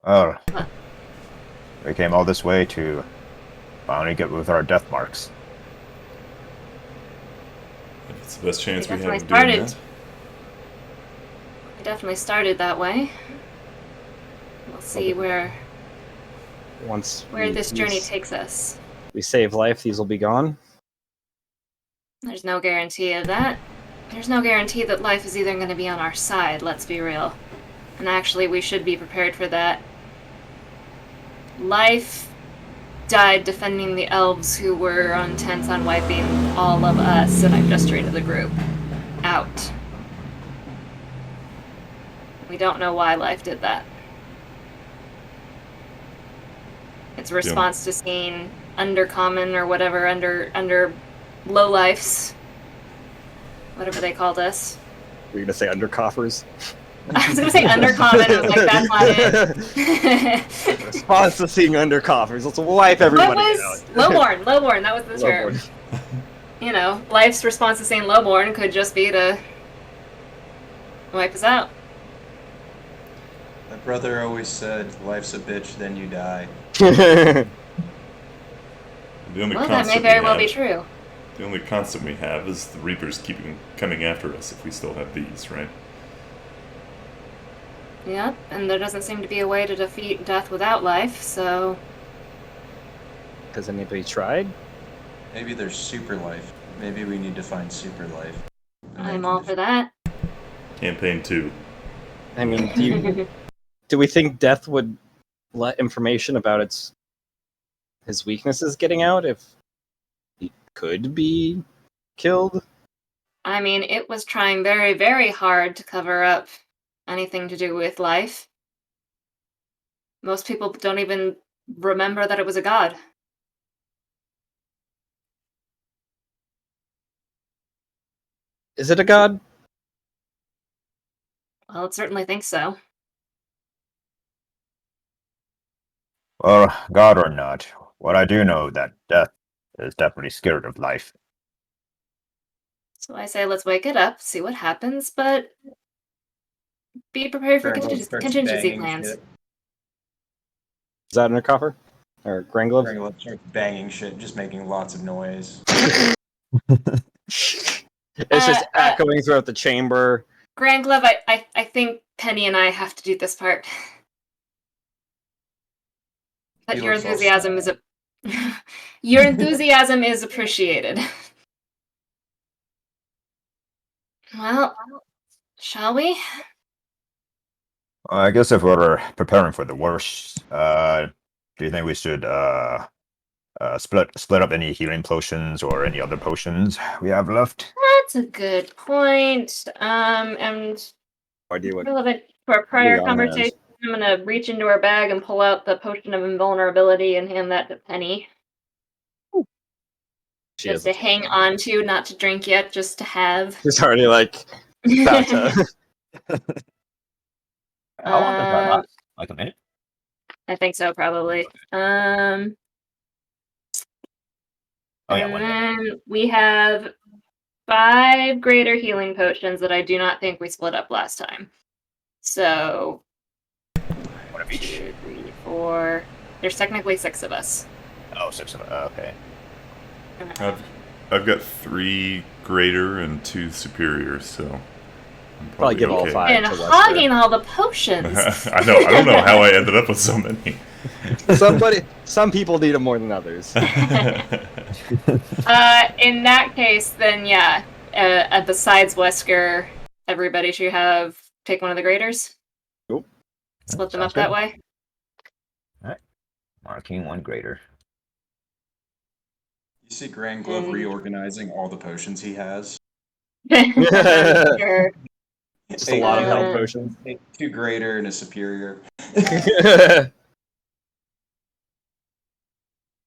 Oh, we came all this way to finally get with our death marks. If it's the best chance we have definitely of doing started. that. We definitely started that way. We'll see where this journey takes us. We save life, these will be gone. There's no guarantee of that. There's no guarantee that life is even going to be on our side, let's be real. And actually, we should be prepared for that. Life died defending the elves who were intent on wiping all of us, and I've just rated the group out. We don't know why Life did that. It's a response to seeing undercommon or whatever, under low lifes, whatever they called us. Were you gonna say undercoffers? I was gonna say undercommon. I was like, that's not it. Response to seeing undercoffers. Let's wipe everybody What was lowborn? Lowborn. That was the term. You know, Life's response to saying lowborn could just be to wipe us out. My brother always said, "Life's a bitch, then you die." The only Well, that may constant very we well have- be true. The only constant we have is the Reapers coming after us if we still have these, right? Yep, and there doesn't seem to be a way to defeat death without life, so... Has anybody tried? Maybe there's super life. Maybe we need to find super life. And I'm then all for that. Campaign 2. I mean, do we think Death would let information about his weaknesses getting out if he could be killed? I mean, it was trying very, very hard to cover up anything to do with life. Most people don't even remember that it was a god. Is it a god? Well, it certainly thinks so. Well, God or not, what I do know that death is definitely scared of life. So I say let's wake it up, see what happens, but be prepared for Granglove starts contingency banging plans. shit. Is that undercover? Or Granglove? Granglove starts banging shit, just making lots of noise. It's just echoing throughout the chamber. Grand Glove, I think Penny and I have to do this part. But He your looks all enthusiasm is your enthusiasm is appreciated. Well, shall we? I guess if we're preparing for the worst, do you think we should split up any healing potions or any other potions we have left? That's a good point. And No idea what. relevant to our prior Leon conversation, has. I'm gonna reach into our bag and pull out the potion of invulnerability and hand that to Penny. She Just has to hang on to, not to drink yet, just to have. She's already like about to. How long does that Um, last? Like a minute? I think so, probably. Oh yeah, And 1 minute. then we have 5 greater healing potions that I do not think we split up last time. So, One of each. 2, 3, 4. There's technically 6 of us. Oh, 6 of them. Okay. I've got 3 greater and 2 superior, so I'm Probably give all okay. 5 And to Lester. hogging all the potions. I know. I don't know how I ended up with so many. Some people need them more than others. In that case, then yeah. Besides Wesker, everybody should take one of the graders. Nope. Split them Sounds up that good. way. Marking 1 greater. You see Granglove Mm. reorganizing all the potions he has. Sure. Just a lot of health Uh, potions. 2 greater and a superior.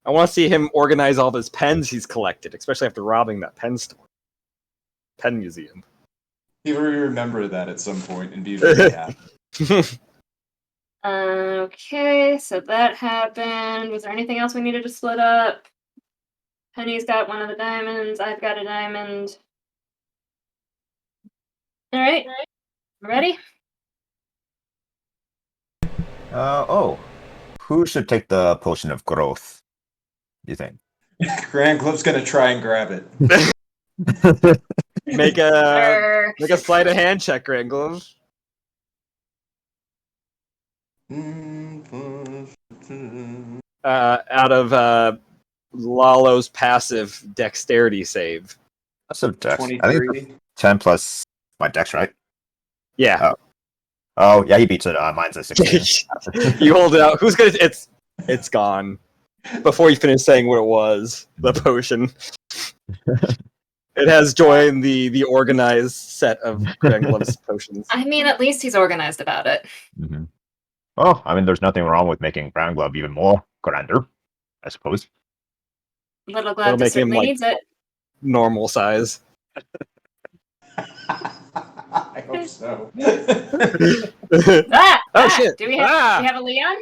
I want to see him organize all of his pens he's collected, especially after robbing that pen store, pen museum. He will remember that at some point and be very happy. Okay, so that happened. Was there anything else we needed to split up? Penny's got one of the diamonds. I've got a diamond. All right, ready? Oh. Who should take the potion of growth? Do you think? Granglove's gonna try and grab it. Make a sleight of hand check, Granglove. Out of Lalo's passive dexterity save. That's a dex. I think it's 23. 10 plus my dex, right? Yeah. Oh, yeah, he beats it. Mine's a 16. You hold it out. Who's gonna? It's gone. Before you finish saying what it was, the potion. It has joined the organized set of Granglove's potions. I mean, at least he's organized about it. Mm-hmm. Well, I mean, there's nothing wrong with making Brown Glove even more grander, I suppose. Little It'll Glove make him, certainly like, needs it. Normal size. I hope so. Ah! Oh, shit. Do we Ah! have a Leon?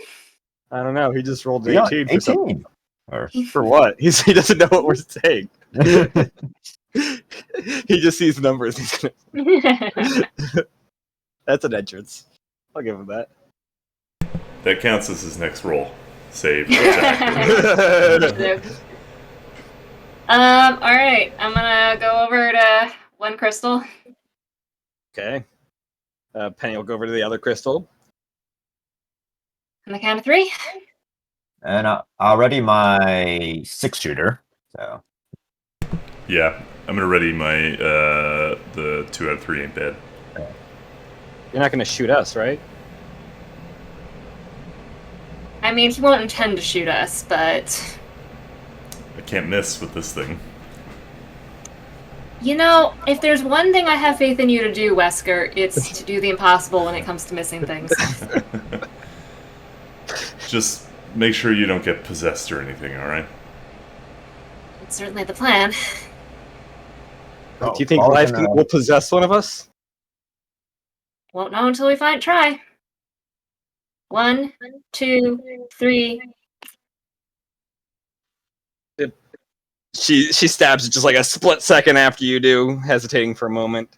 I don't know. He just rolled an Yeah, 18 for something. Or, For what? He doesn't know what we're saying. He just sees numbers. That's an entrance. I'll give him that. That counts as his next roll. Save. All right. I'm gonna go over to one crystal. Okay. Penny will go over to the other crystal. On the count of 3. and already my 6-shooter. So Yeah, I'm gonna ready my the 2 out of 3 ain't bad. You're not going to shoot us, right? I mean, he won't intend to shoot us, but I can't miss with this thing. you know, if there's one thing I have faith in you to do, Wesker, it's to do the impossible when it comes to missing things. Just make sure you don't get possessed or anything, alright? It's certainly the plan. Do you think life will possess one of us? Won't know until we try. 1, 2, 3. She stabs just like a split second after you do, hesitating for a moment.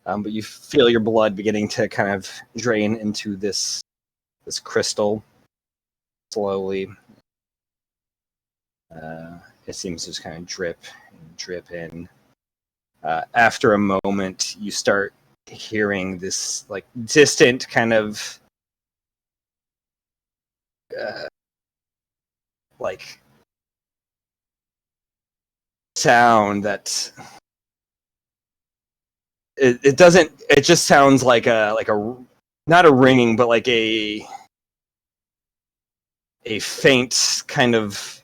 But you feel your blood beginning to kind of drain into this crystal slowly. It seems to just kind of drip in. After a moment, you start hearing this like distant kind of like sound that it doesn't. It just sounds like a not a ringing, but like a faint kind of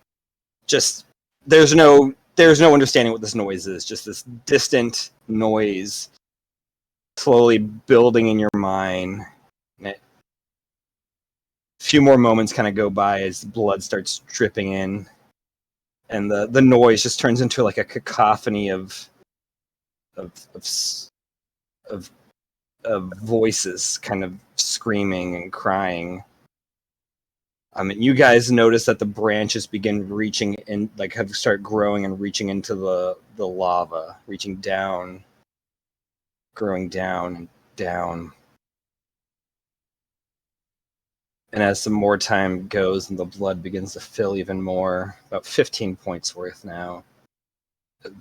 just. There's no understanding what this noise is. Just this distant noise, slowly building in your mind. A few more moments kind of go by as blood starts dripping in, and the noise just turns into like a cacophony of voices kind of screaming and crying. And you guys notice that the branches begin reaching in, like have start growing and reaching into the lava, reaching down, growing down and down. And as some more time goes and the blood begins to fill even more, about 15 points worth now,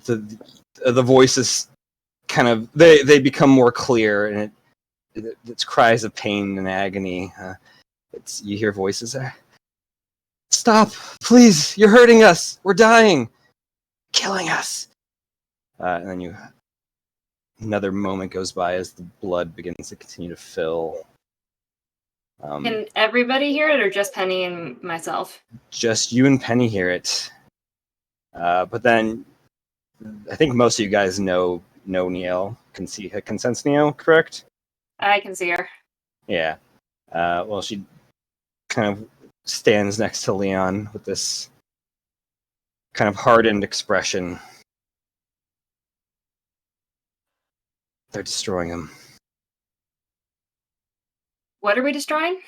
the voices kind of they become more clear, and it's cries of pain and agony. You hear voices there. Stop, please! You're hurting us. We're dying, killing us. And then another moment goes by as the blood begins to continue to fill. Can everybody hear it, or just Penny and myself? Just you and Penny hear it. But then I think most of you guys know Neil. Can sense Neil, correct? I can see her. Yeah. Well, she kind of stands next to Leon with this kind of hardened expression. They're destroying him. What are we destroying?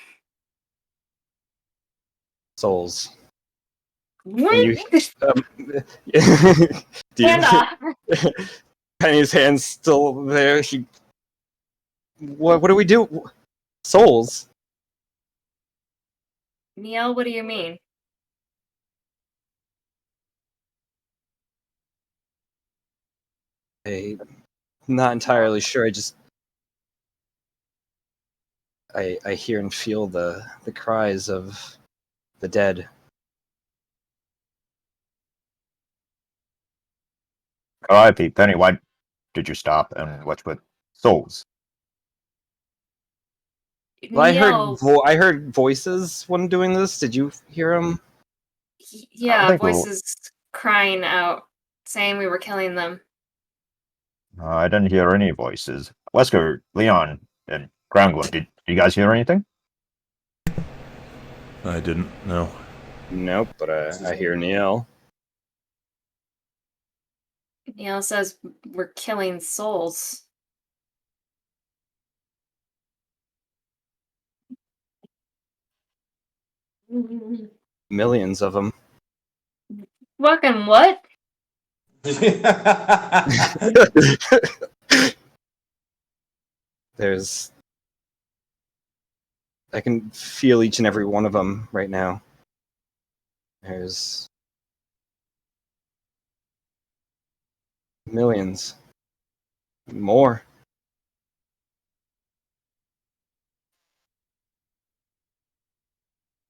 Souls. What? And Hand off. Penny's hand's still there. What do we do? Souls? Neil, what do you mean? I'm not entirely sure. I hear and feel the cries of the dead. R.I.P. Penny, why did you stop and what's with souls? Well, Neil, I heard voices when doing this. Did you hear them? yeah, think we'll- voices crying out, saying we were killing them. I didn't hear any voices. Wesker, Leon, and Groundwood, did you guys hear anything? I didn't. No. Nope, but I hear Neil. Neil says we're killing souls. Millions of them. Fucking what? I can feel each and every one of them right now. There's millions. More.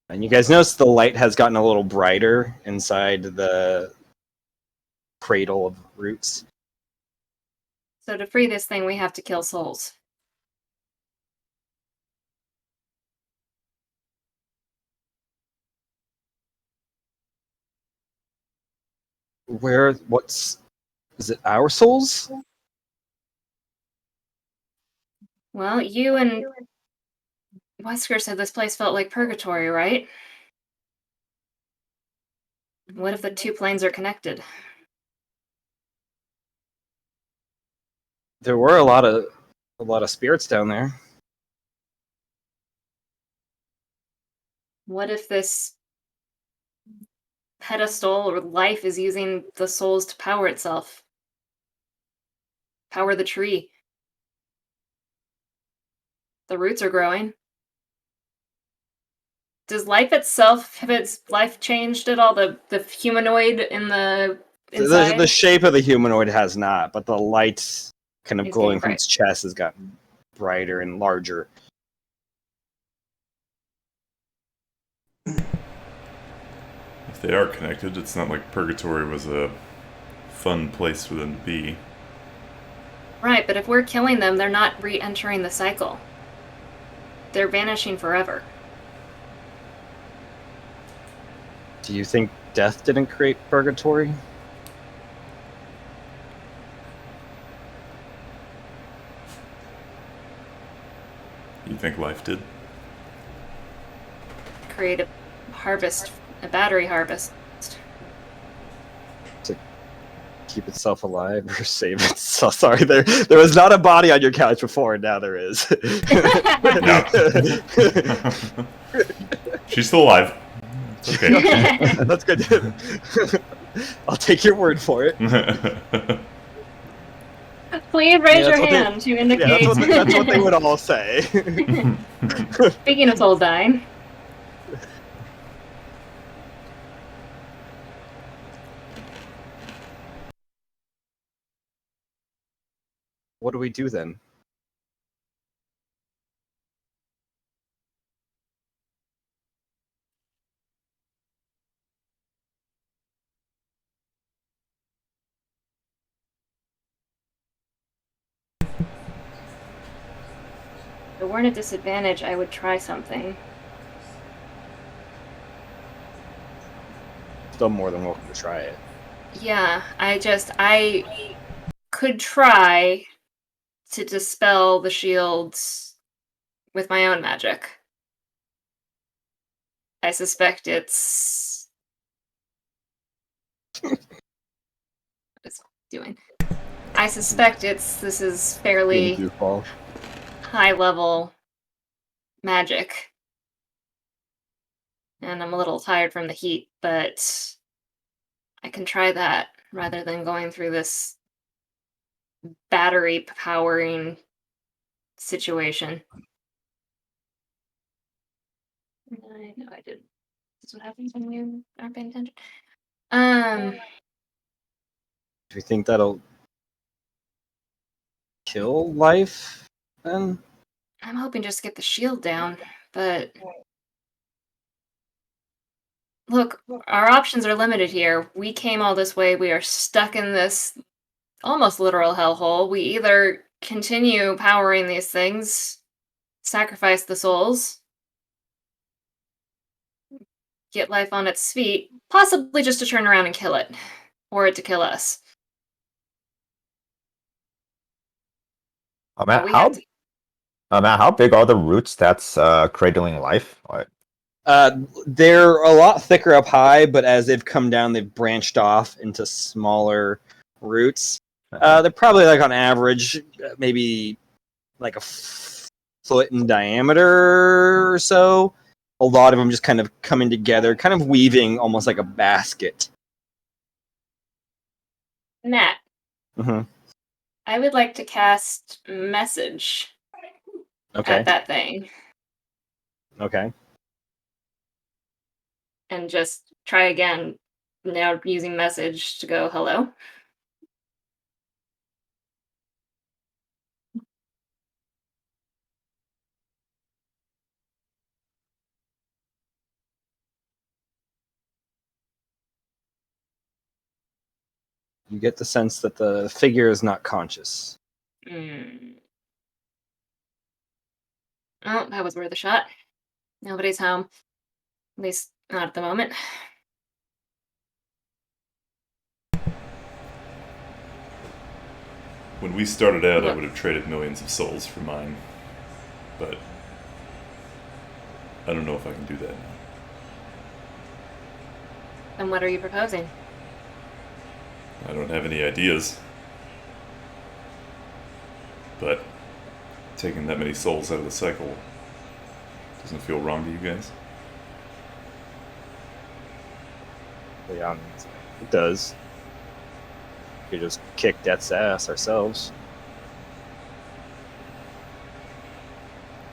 And you guys notice the light has gotten a little brighter inside the cradle of roots. So to free this thing, we have to kill souls. Is it our souls? Well, you and Wesker said this place felt like purgatory, right? What if the two planes are connected? There were a lot of spirits down there. What if this pedestal or life is using the souls to power itself. Power the tree. The roots are growing. Does life itself, have its life changed at all? The humanoid in the inside? The shape of the humanoid has not, but the light kind of It's glowing getting from bright. its chest has gotten brighter and larger. If they are connected, it's not like Purgatory was a fun place for them to be. Right, but if we're killing them, they're not re-entering the cycle. They're vanishing forever. Do you think death didn't create purgatory? You think life did? Create a harvest, a battery harvest. To keep itself alive or save itself? Sorry, there was not a body on your couch before, and now there is. No. She's still alive. It's okay. That's good. I'll take your word for it. Please raise Yeah, your that's what they- hand to Yeah, indicate. that's what they would all say. Speaking of souls dying, What do we do then? if it weren't a disadvantage, I would try something. Still more than welcome to try it. Yeah, I could try to dispel the shields with my own magic. I suspect it's... what is it doing? I suspect this is Being fairly goofball. high level magic. And I'm a little tired from the heat, but I can try that rather than going through this battery powering situation. I know I did. This is what happens when you aren't paying attention. Do you think that'll kill life then? I'm hoping just to get the shield down, but look, our options are limited here. We came all this way. We are stuck in this almost literal hellhole. We either continue powering these things, sacrifice the souls, get life on its feet, possibly just to turn around and kill it, or it to kill us. Matt, we how have to- Matt, how big are the roots that's cradling life? They're a lot thicker up high, but as they've come down, they've branched off into smaller roots. They're probably like on average, maybe like a foot in diameter or so. A lot of them just kind of coming together, kind of weaving almost like a basket. Matt, Mm-hmm. I would like to cast message Okay. at that thing Okay. and just try again. Now using message to go hello. You get the sense that the figure is not conscious. Mm. Oh, that was worth a shot. Nobody's home. At least not at the moment. When we started out, I Look. would have traded millions of souls for mine. But I don't know if I can do that now. Then what are you proposing? I don't have any ideas. But taking that many souls out of the cycle doesn't feel wrong to you guys? Yeah, it does. We just kick Death's ass ourselves.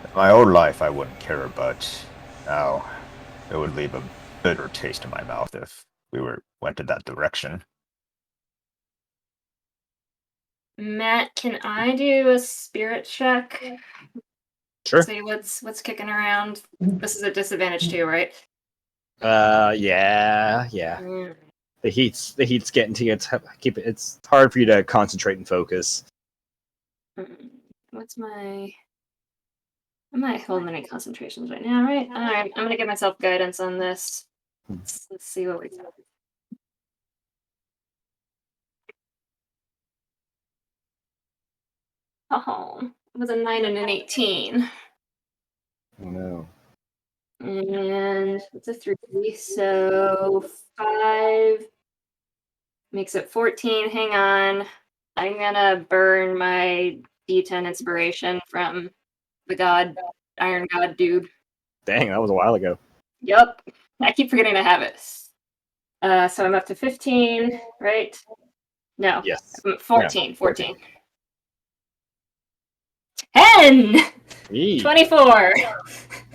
In my old life, I wouldn't care, but now it would leave a bitter taste in my mouth if we went in that direction. Matt, can I do a spirit check? Sure. See what's kicking around. This is a disadvantage too, right? Yeah. Mm. The heat's getting to you. It's hard for you to concentrate and focus. What's my... I'm not holding any concentrations right now, right? Alright, I'm gonna give myself guidance on this. Let's see what we got. Oh, it was a 9 and an 18. Oh no. And it's a 3, so 5 makes it 14. Hang on. I'm gonna burn my D10 inspiration from the Iron God dude. Dang, that was a while ago. Yep. I keep forgetting to have it. So I'm up to 15, right? No. Yes. 14. 14. 10! Eee. 24.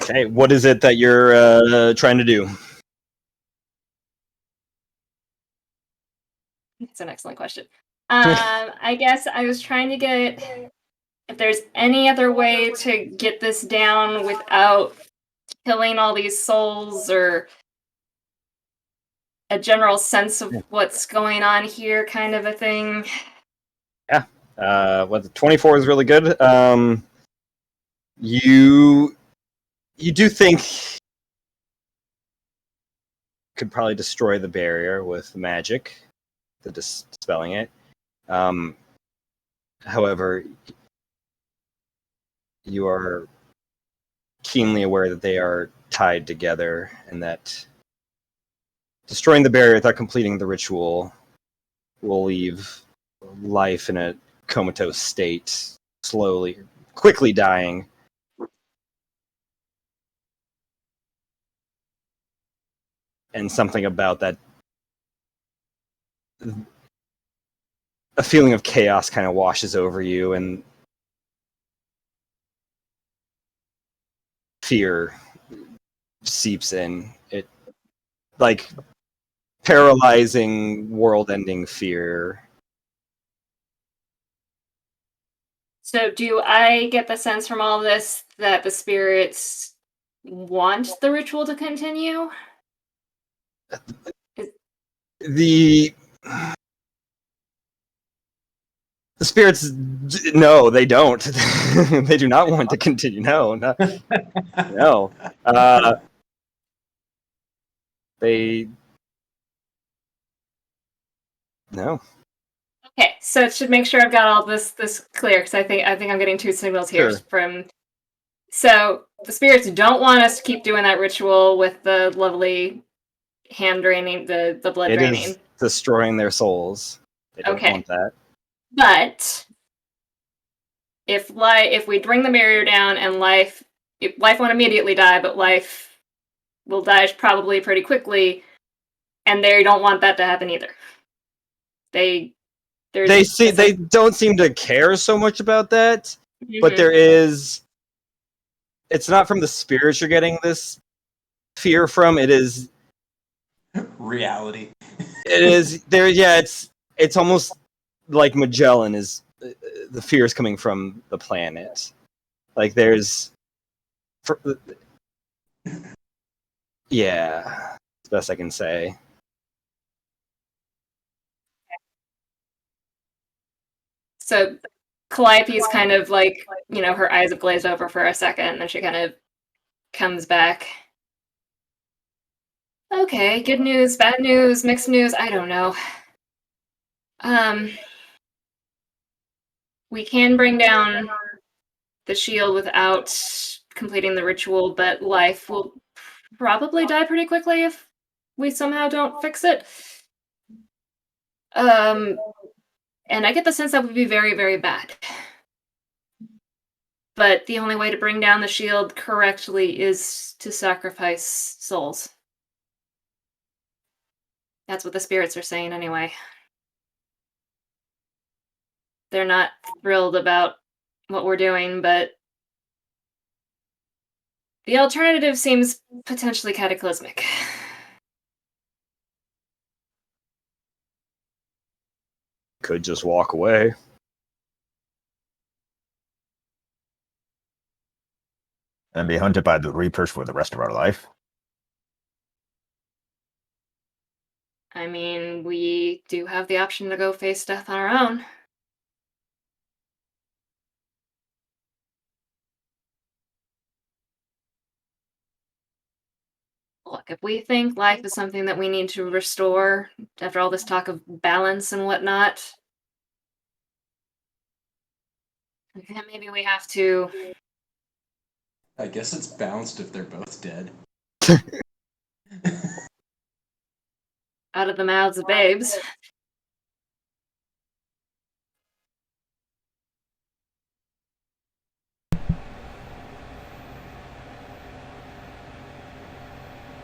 Okay, what is it that you're trying to do? That's an excellent question. I guess I was trying to get if there's any other way to get this down without killing all these souls, or a general sense of what's going on here, kind of a thing. Yeah. The 24 is really good. You do think could probably destroy the barrier with magic, the dispelling it. However, you are keenly aware that they are tied together, and that destroying the barrier without completing the ritual will leave life in a comatose state, quickly dying. And something about that, a feeling of chaos kind of washes over you, and fear seeps in. It, like, paralyzing, world-ending fear. So do I get the sense from all this that the spirits want the ritual to continue? The spirits, no, they don't. They do not want to continue. No. They no. Okay, so should make sure I've got all this clear, because I think I'm getting two signals here Sure. from. So the spirits don't want us to keep doing that ritual with the lovely hand draining, the blood It draining. is destroying their souls. They don't Okay. want that. But if we bring the barrier down and life won't immediately die, but life will die probably pretty quickly, and they don't want that to happen either. They don't seem to care so much about that, but Mhm. there is. It's not from the spirits you're getting this fear from. It is Reality. It is there. Yeah, it's almost like Magellan is the fear is coming from the planet. Like there's, yeah, it's the best I can say. So Calliope's kind of like, her eyes have glazed over for a second, and then she kind of comes back. Okay, good news, bad news, mixed news, I don't know. We can bring down the shield without completing the ritual, but life will probably die pretty quickly if we somehow don't fix it. And I get the sense that would be very, very bad. But the only way to bring down the shield correctly is to sacrifice souls. That's what the spirits are saying anyway. They're not thrilled about what we're doing, but the alternative seems potentially cataclysmic. Could just walk away. And be hunted by the Reapers for the rest of our life. I mean, we do have the option to go face death on our own. Look, if we think life is something that we need to restore after all this talk of balance and whatnot, then maybe we have to. I guess it's balanced if they're both dead. Out of the mouths of babes.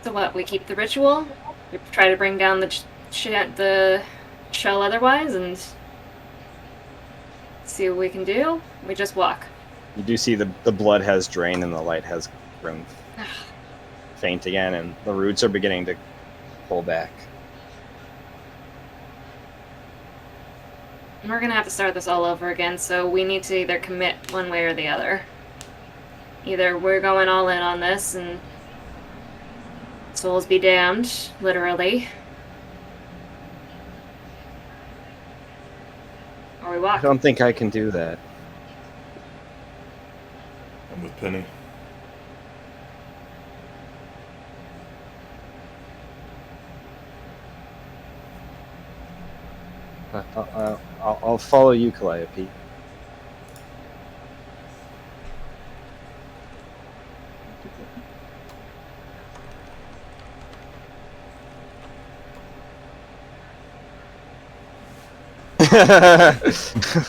So what? We keep the ritual. We try to bring down the the shell otherwise, and see what we can do. We just walk. You do see the blood has drained and the light has grown faint again, and the roots are beginning to pull back. We're gonna have to start this all over again, so we need to either commit one way or the other. Either we're going all in on this and souls be damned, literally. Or we I walk. don't think I can do that. I'm with Penny. I'll follow you, Calliope.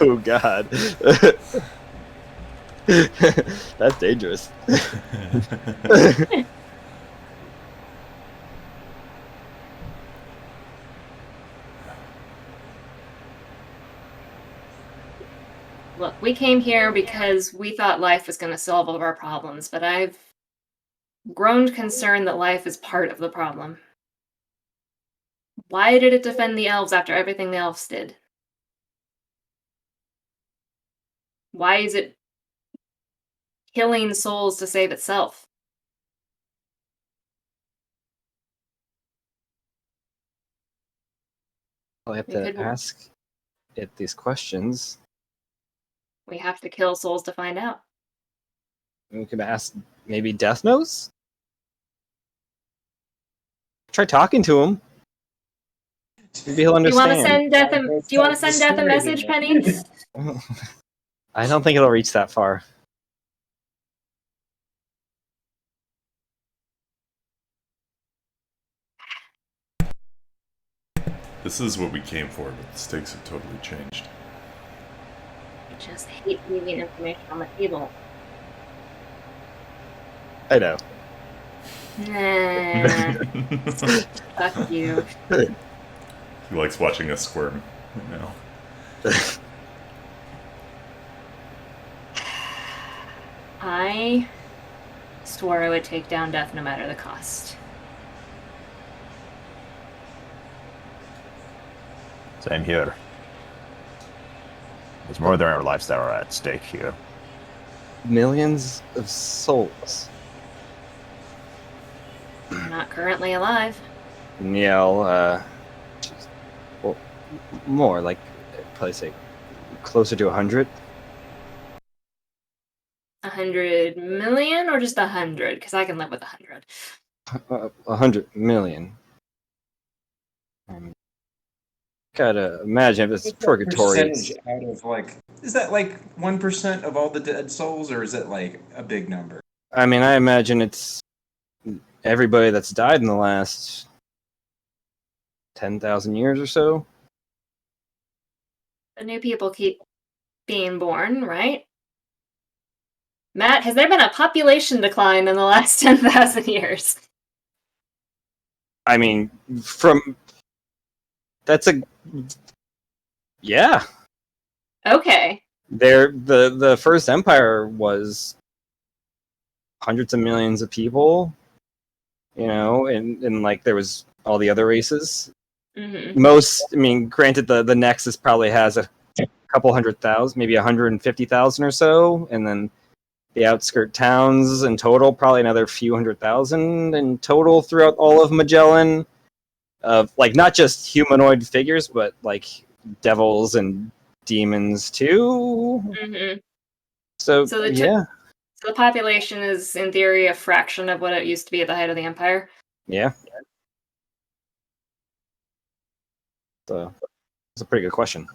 Oh God, that's dangerous. Look, we came here because we thought life was going to solve all of our problems, but I've grown concerned that life is part of the problem. Why did it defend the elves after everything the elves did? Why is it killing souls to save itself? I'll have We to could- ask it these questions. We have to kill souls to find out. We could ask maybe Death knows. Try talking to him. Maybe he'll Do you want to understand. send Death? Do you want to send Death a message, Penny? I don't think it'll reach that far. This is what we came for, but the stakes have totally changed. I just hate leaving information on the table. I know. Nah, fuck you. He likes watching us squirm right now. I swore I would take down Death no matter the cost. Same here. There's more than our lives that are at stake here. Millions of souls. Not currently alive. Well, more like probably say closer to 100. 100 million or just 100? Because I can live with 100. 100 million. Gotta imagine if it's purgatory. Percentage out of like, is that like 1% of all the dead souls, or is it like a big number? I mean, I imagine it's everybody that's died in the last 10,000 years or so. The new people keep being born, right? Matt, has there been a population decline in the last 10,000 years? I mean, from That's a yeah. Okay. The first empire was hundreds of millions of people, and like there was all the other races. Most, I mean, granted, the Nexus probably has a couple 100,000, maybe 150,000 or so, and then the outskirt towns in total probably another few 100,000 in total throughout all of Magellan. Of like not just humanoid figures, but like devils and demons too. So So yeah, so the population is in theory a fraction of what it used to be at the height of the empire. yeah. So it's a pretty good question.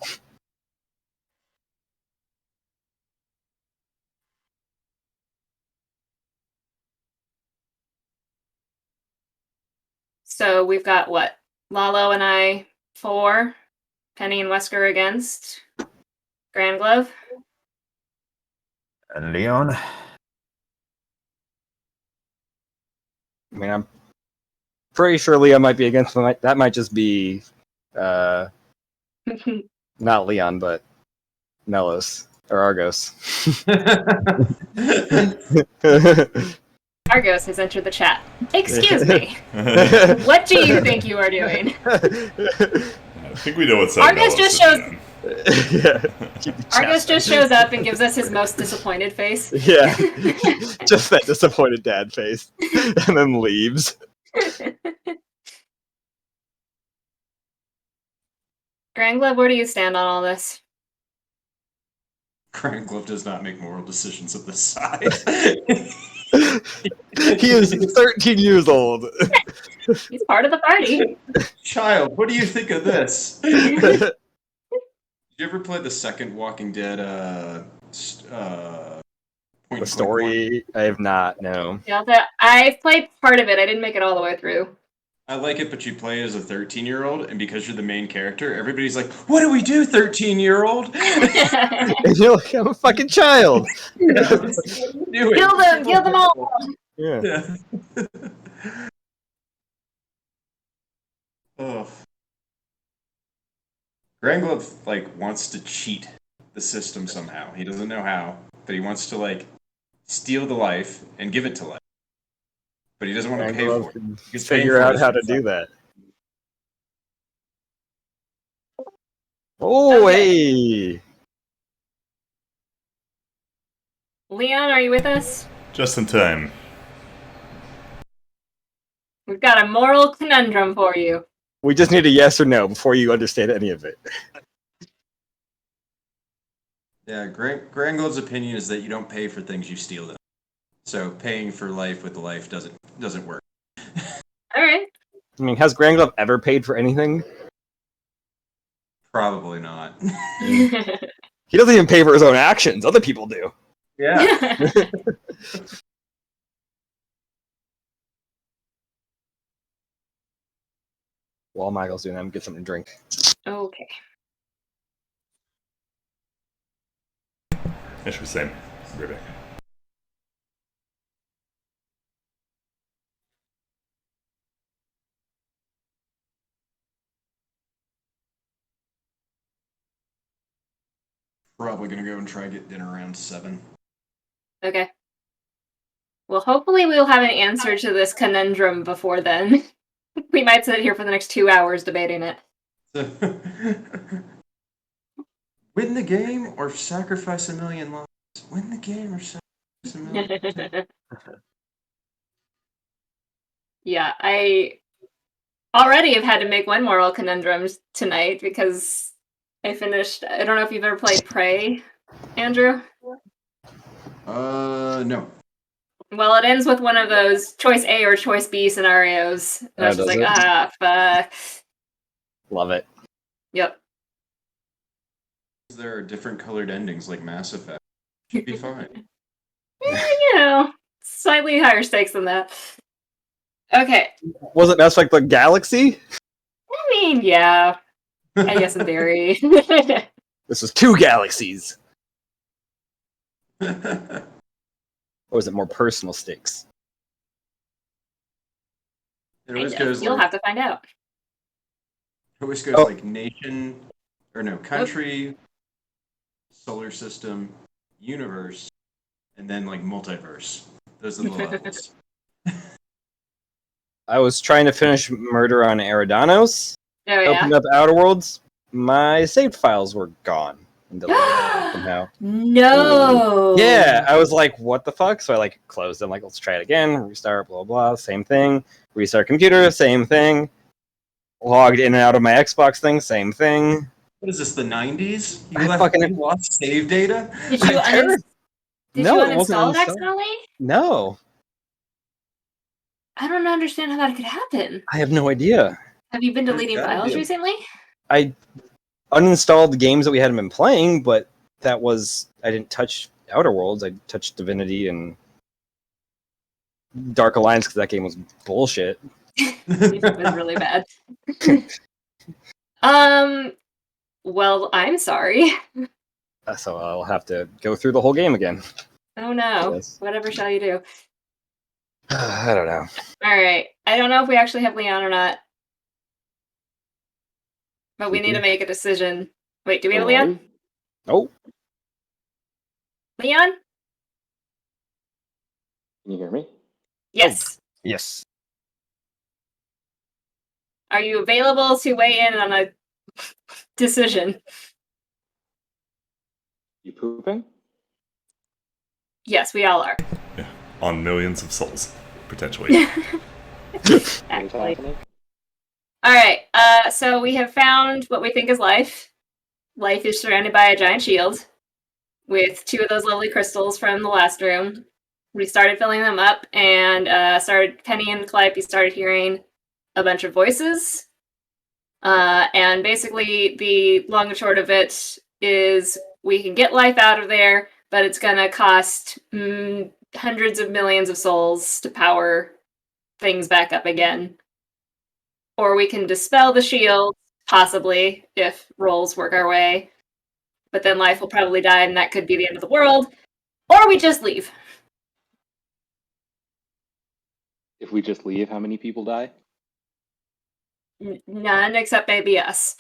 So we've got what? Lalo and I 4, Penny and Wesker against Grand Glove. And Leon? I mean, I'm pretty sure Leon might be against them. That might just be not Leon, but Melos or Argos. Argos has entered the chat. Excuse me. What do you think you are doing? I think we know what's up. Argos just shows. Yeah. Argos just shows up and gives us his most disappointed face. Yeah. Just that disappointed dad face. And then leaves. Grand Glove, where do you stand on all this? Grand Glove does not make moral decisions of this size. He is 13 years old. He's part of the party. Child, what do you think of this? Did you ever play the second Walking Dead The story, I have not, no. Yeah, I've played part of it. I didn't make it all the way through. I like it, but you play as a 13-year-old, and because you're the main character, everybody's like, "What do we do, 13-year-old?" And you're like, I'm a fucking child. Kill them all. Yeah. Ugh. Grand Glove wants to cheat the system somehow. He doesn't know how, but he wants to steal the life and give it to life. But he doesn't want to pay for it. He's figure out how to do that. Oh, Okay. hey. Leon, are you with us? Just in time. We've got a moral conundrum for you. We just need a yes or no before you understand any of it. Yeah, Grand Glove's opinion is that you don't pay for things, you steal them. So paying for life with life doesn't work. All right. I mean, has Grand Glove ever paid for anything? Probably not. He doesn't even pay for his own actions. Other people do. Yeah. While Michael's doing that, I'm get something to drink. Okay. It should be the same. Be right back. Probably gonna go and try to get dinner around 7. Okay. Well, hopefully we'll have an answer to this conundrum before then. We might sit here for the next 2 hours debating it. Win the game or sacrifice a million lives? Win the game or sacrifice a million lives? Yeah, I already have had to make one moral conundrum tonight because I finished. I don't know if you've ever played Prey, Andrew. No. Well, it ends with one of those choice A or choice B scenarios. And I was just like, fuck. Love it. Yep. There are different colored endings like Mass Effect. Should be fine. Slightly higher stakes than that. Okay. Was it Mass Effect the Galaxy? I mean, yeah. I guess in theory. This was 2 galaxies. Or was it more personal stakes? It always goes You'll have to find out. It always goes Oh. like nation, or no, country, solar system, universe, and then like multiverse. Those are the levels. I was trying to finish Murder on Eridanos. Oh yeah. Opened up Outer Worlds. My saved files were gone and deleted somehow. No. Yeah, I was like, what the fuck? So I like closed them, like, let's try it again, restart, blah, blah, same thing. Restart computer, same thing. Logged in and out of my Xbox thing, same thing. What is this, the 90s? You I left fucking- you lost save data? Did you No, it wasn't uninstall it uninstalled. accidentally? No, I don't understand how that could happen. I have no idea. Have you been There's deleting gotta files be a- recently? I uninstalled the games that we hadn't been playing, but that was, I didn't touch Outer Worlds. I touched Divinity and Dark Alliance because that game was bullshit. It was really bad. Well, I'm sorry. So I'll have to go through the whole game again. Oh no. Yes. Whatever shall you do? I don't know. Alright. I don't know if we actually have Leon or not. But we need to make a decision. Wait, do we have Leon? Oh, Leon? Can you hear me? Yes. yes. Are you available to weigh in on a decision? You pooping? Yes, we all are. On millions of souls, potentially. What is Actually. happening? Alright, so we have found what we think is life. Life is surrounded by a giant shield with 2 of those lovely crystals from the last room. We started filling them up and Penny and Calliope started hearing a bunch of voices. And basically the long and short of it is we can get life out of there, but it's gonna cost hundreds of millions of souls to power things back up again. Or we can dispel the shield, possibly, if rolls work our way. But then life will probably die, and that could be the end of the world. Or we just leave. If we just leave, how many people die? None, except maybe us.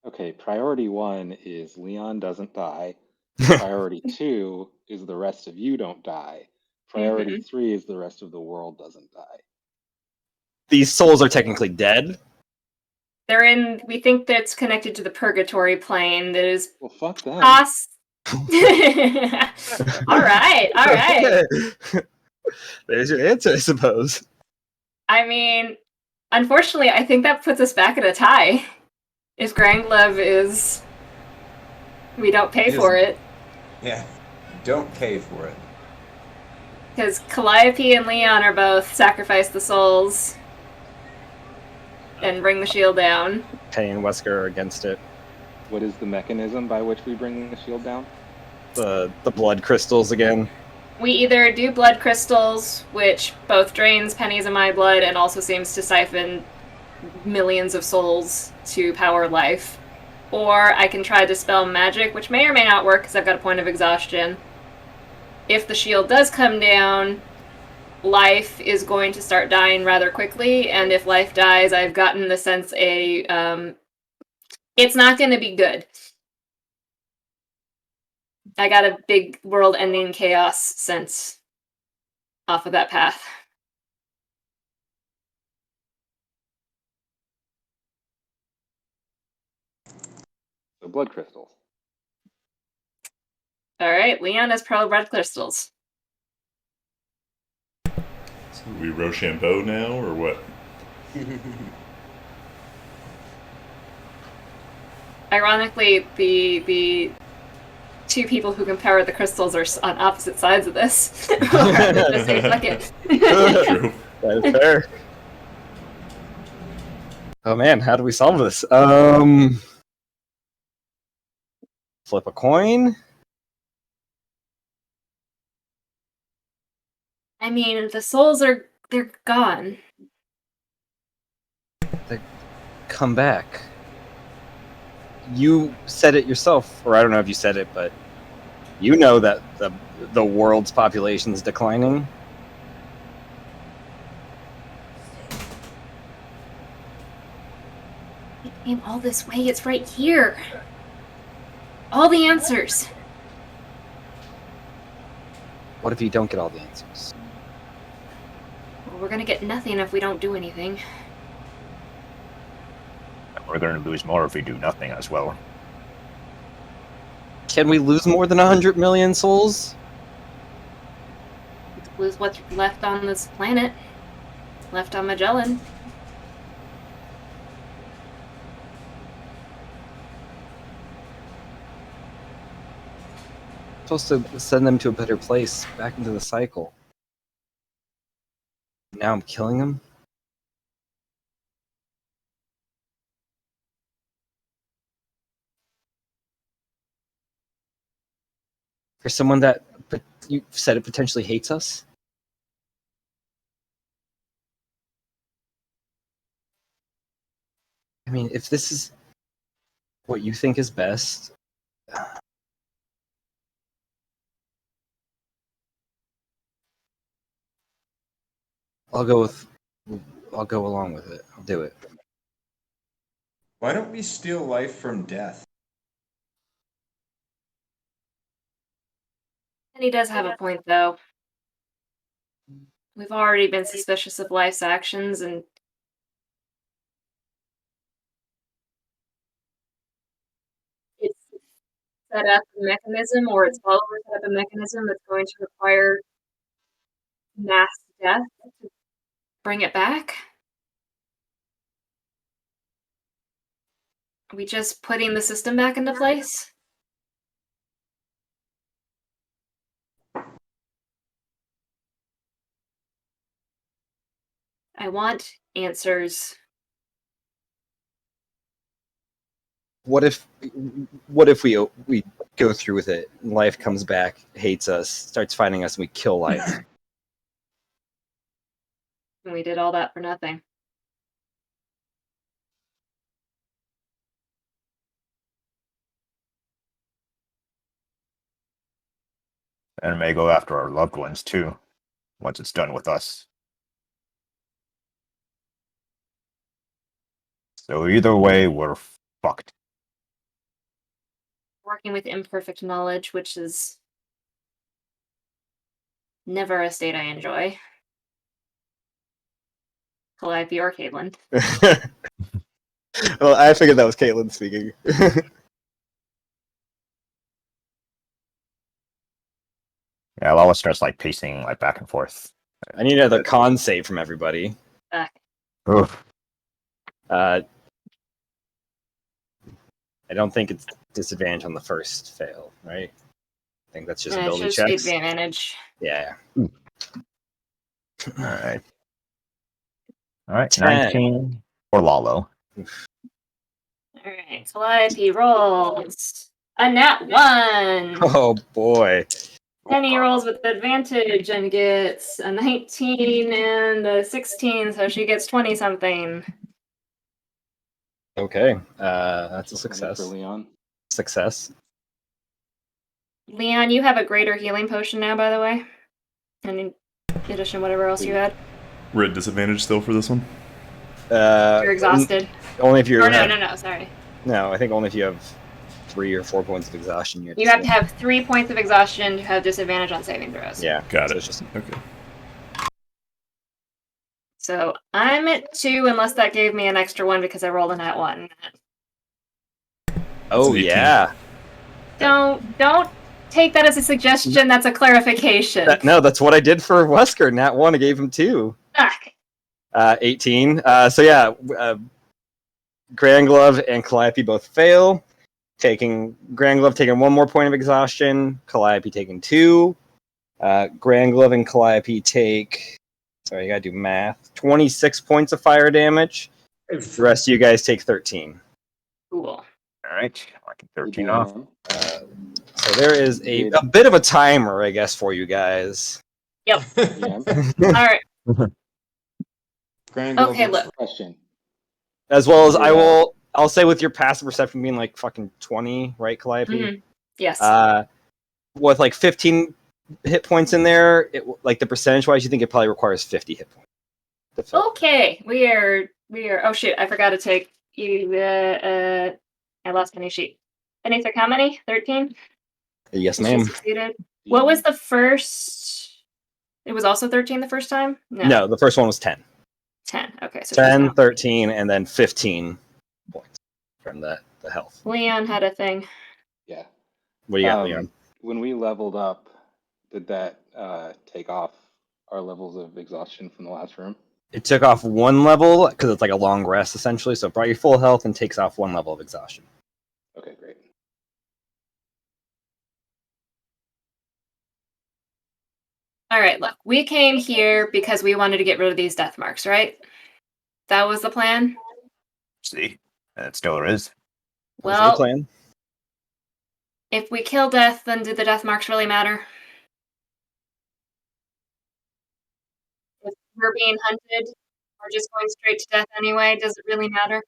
Okay, priority 1 is Leon doesn't die. Priority 2 is the rest of you don't die. Priority 3 is the rest of the world doesn't die. These souls are technically dead. They're in, we think that's connected to the purgatory plane that is Well, fuck them. Alright. There's your answer, I suppose. I mean, unfortunately, I think that puts us back at a tie. If Granglev is... we don't pay for it. Yeah. Don't pay for it. Because Calliope and Leon are both sacrifice the souls and bring the shield down. Penny and Wesker are against it. What is the mechanism by which we bring the shield down? The blood crystals again. We either do blood crystals, which both drains Penny's and my blood and also seems to siphon millions of souls to power life. Or I can try dispel magic, which may or may not work because I've got a point of exhaustion. If the shield does come down, life is going to start dying rather quickly, and if life dies, I've gotten the sense it's not going to be good. I got a big world-ending chaos sense off of that path. So blood crystals. Alright, Leon has pearl blood crystals. So we Rochambeau now, or what? Ironically, the 2 people who can power the crystals are on opposite sides of this. Or the same bucket. True. That is fair. Oh man, how do we solve this? Flip a coin? I mean, the souls they're gone. Come back. You said it yourself, or I don't know if you said it, but you know that the world's population is declining. Came all this way. It's right here. All the answers. What if you don't get all the answers? Well, we're gonna get nothing if we don't do anything. We're going to lose more if we do nothing as well. Can we lose more than 100 million souls? Lose what's left on this planet. Left on Magellan. Supposed to send them to a better place, back into the cycle. Now I'm killing them? For someone that you said it potentially hates us? I mean, if this is what you think is best, I'll go along with it. I'll do it. Why don't we steal life from death? And he does have a point, though. We've already been suspicious of life's actions, and it's set up a mechanism, or its followers set up a mechanism that's going to require mass death to bring it back. Are we just putting the system back into place? I want answers. What if we go through with it, and life comes back, hates us, starts fighting us, and we kill life? And we did all that for nothing. And it may go after our loved ones too, once it's done with us. So either way, we're fucked. Working with imperfect knowledge, which is never a state I enjoy. Calliope or Caitlin. Well, I figured that was Caitlin speaking. Yeah, Lala starts like pacing like back and forth. I need another con save from everybody. Oof. I don't think it's disadvantage on the first fail, right? I think that's just ability It's checks. advantage. Yeah. All right. All right. 10. 19 for Lalo. Alright, Calliope rolls a nat 1. Oh boy. Penny rolls with advantage and gets a 19 and a 16, so she gets 20 something. Okay. That's a 20 success. for Leon. Success. Leon, you have a greater healing potion now, by the way. And in addition to whatever else you had. We're at disadvantage still for this one? You're exhausted. Only if you're. Or no, sorry. No, I think only if you have 3 or 4 points of exhaustion. You have to have 3 points of exhaustion to have disadvantage on saving throws. Yeah. Got so it. it's just... Okay. So I'm at 2 unless that gave me an extra 1 because I rolled a nat 1. Oh, It's an 18. yeah. Don't take that as a suggestion, that's a clarification. No, that's what I did for Wesker. Nat 1, I gave him 2. Fuck. 18. So yeah, Grand Glove and Calliope both fail. Grand Glove taking 1 more point of exhaustion. Calliope taking 2. Grand Glove and Calliope take... Sorry, you gotta do math. 26 points of fire damage. The rest of you guys take 13. Cool. All right. Marking 13 Yeah. off. So there is a bit of a timer, I guess, for you guys. Yeah. Alright. Grand Okay, Global look. question. As well as Yeah. I'll say with your passive perception being like fucking 20, right, Calliope? Mhm. Yes. With like 15 hit points in there, like the percentage wise, you think it probably requires 50 hit points. Okay, we are. Oh shit! I forgot to take I lost my new sheet. Beneath how many? 13? Yes, She ma'am. succeeded. What was the first? It was also 13 the first time? No, the first one was 10. 10. Okay, so 10, 13, and then 15 points from the health. Leon had a thing. Yeah. What do you got, Leon? When we leveled up, did that take off our levels of exhaustion from the last room? It took off one level because it's like a long rest essentially. So brought you full health and takes off one level of exhaustion. Okay, great. All right, look, we came here because we wanted to get rid of these death marks, right? That was the plan? See, it still is. Was the Well, plan? if we kill death, then do the death marks really matter? If we're being hunted, we're just going straight to death anyway. Does it really matter?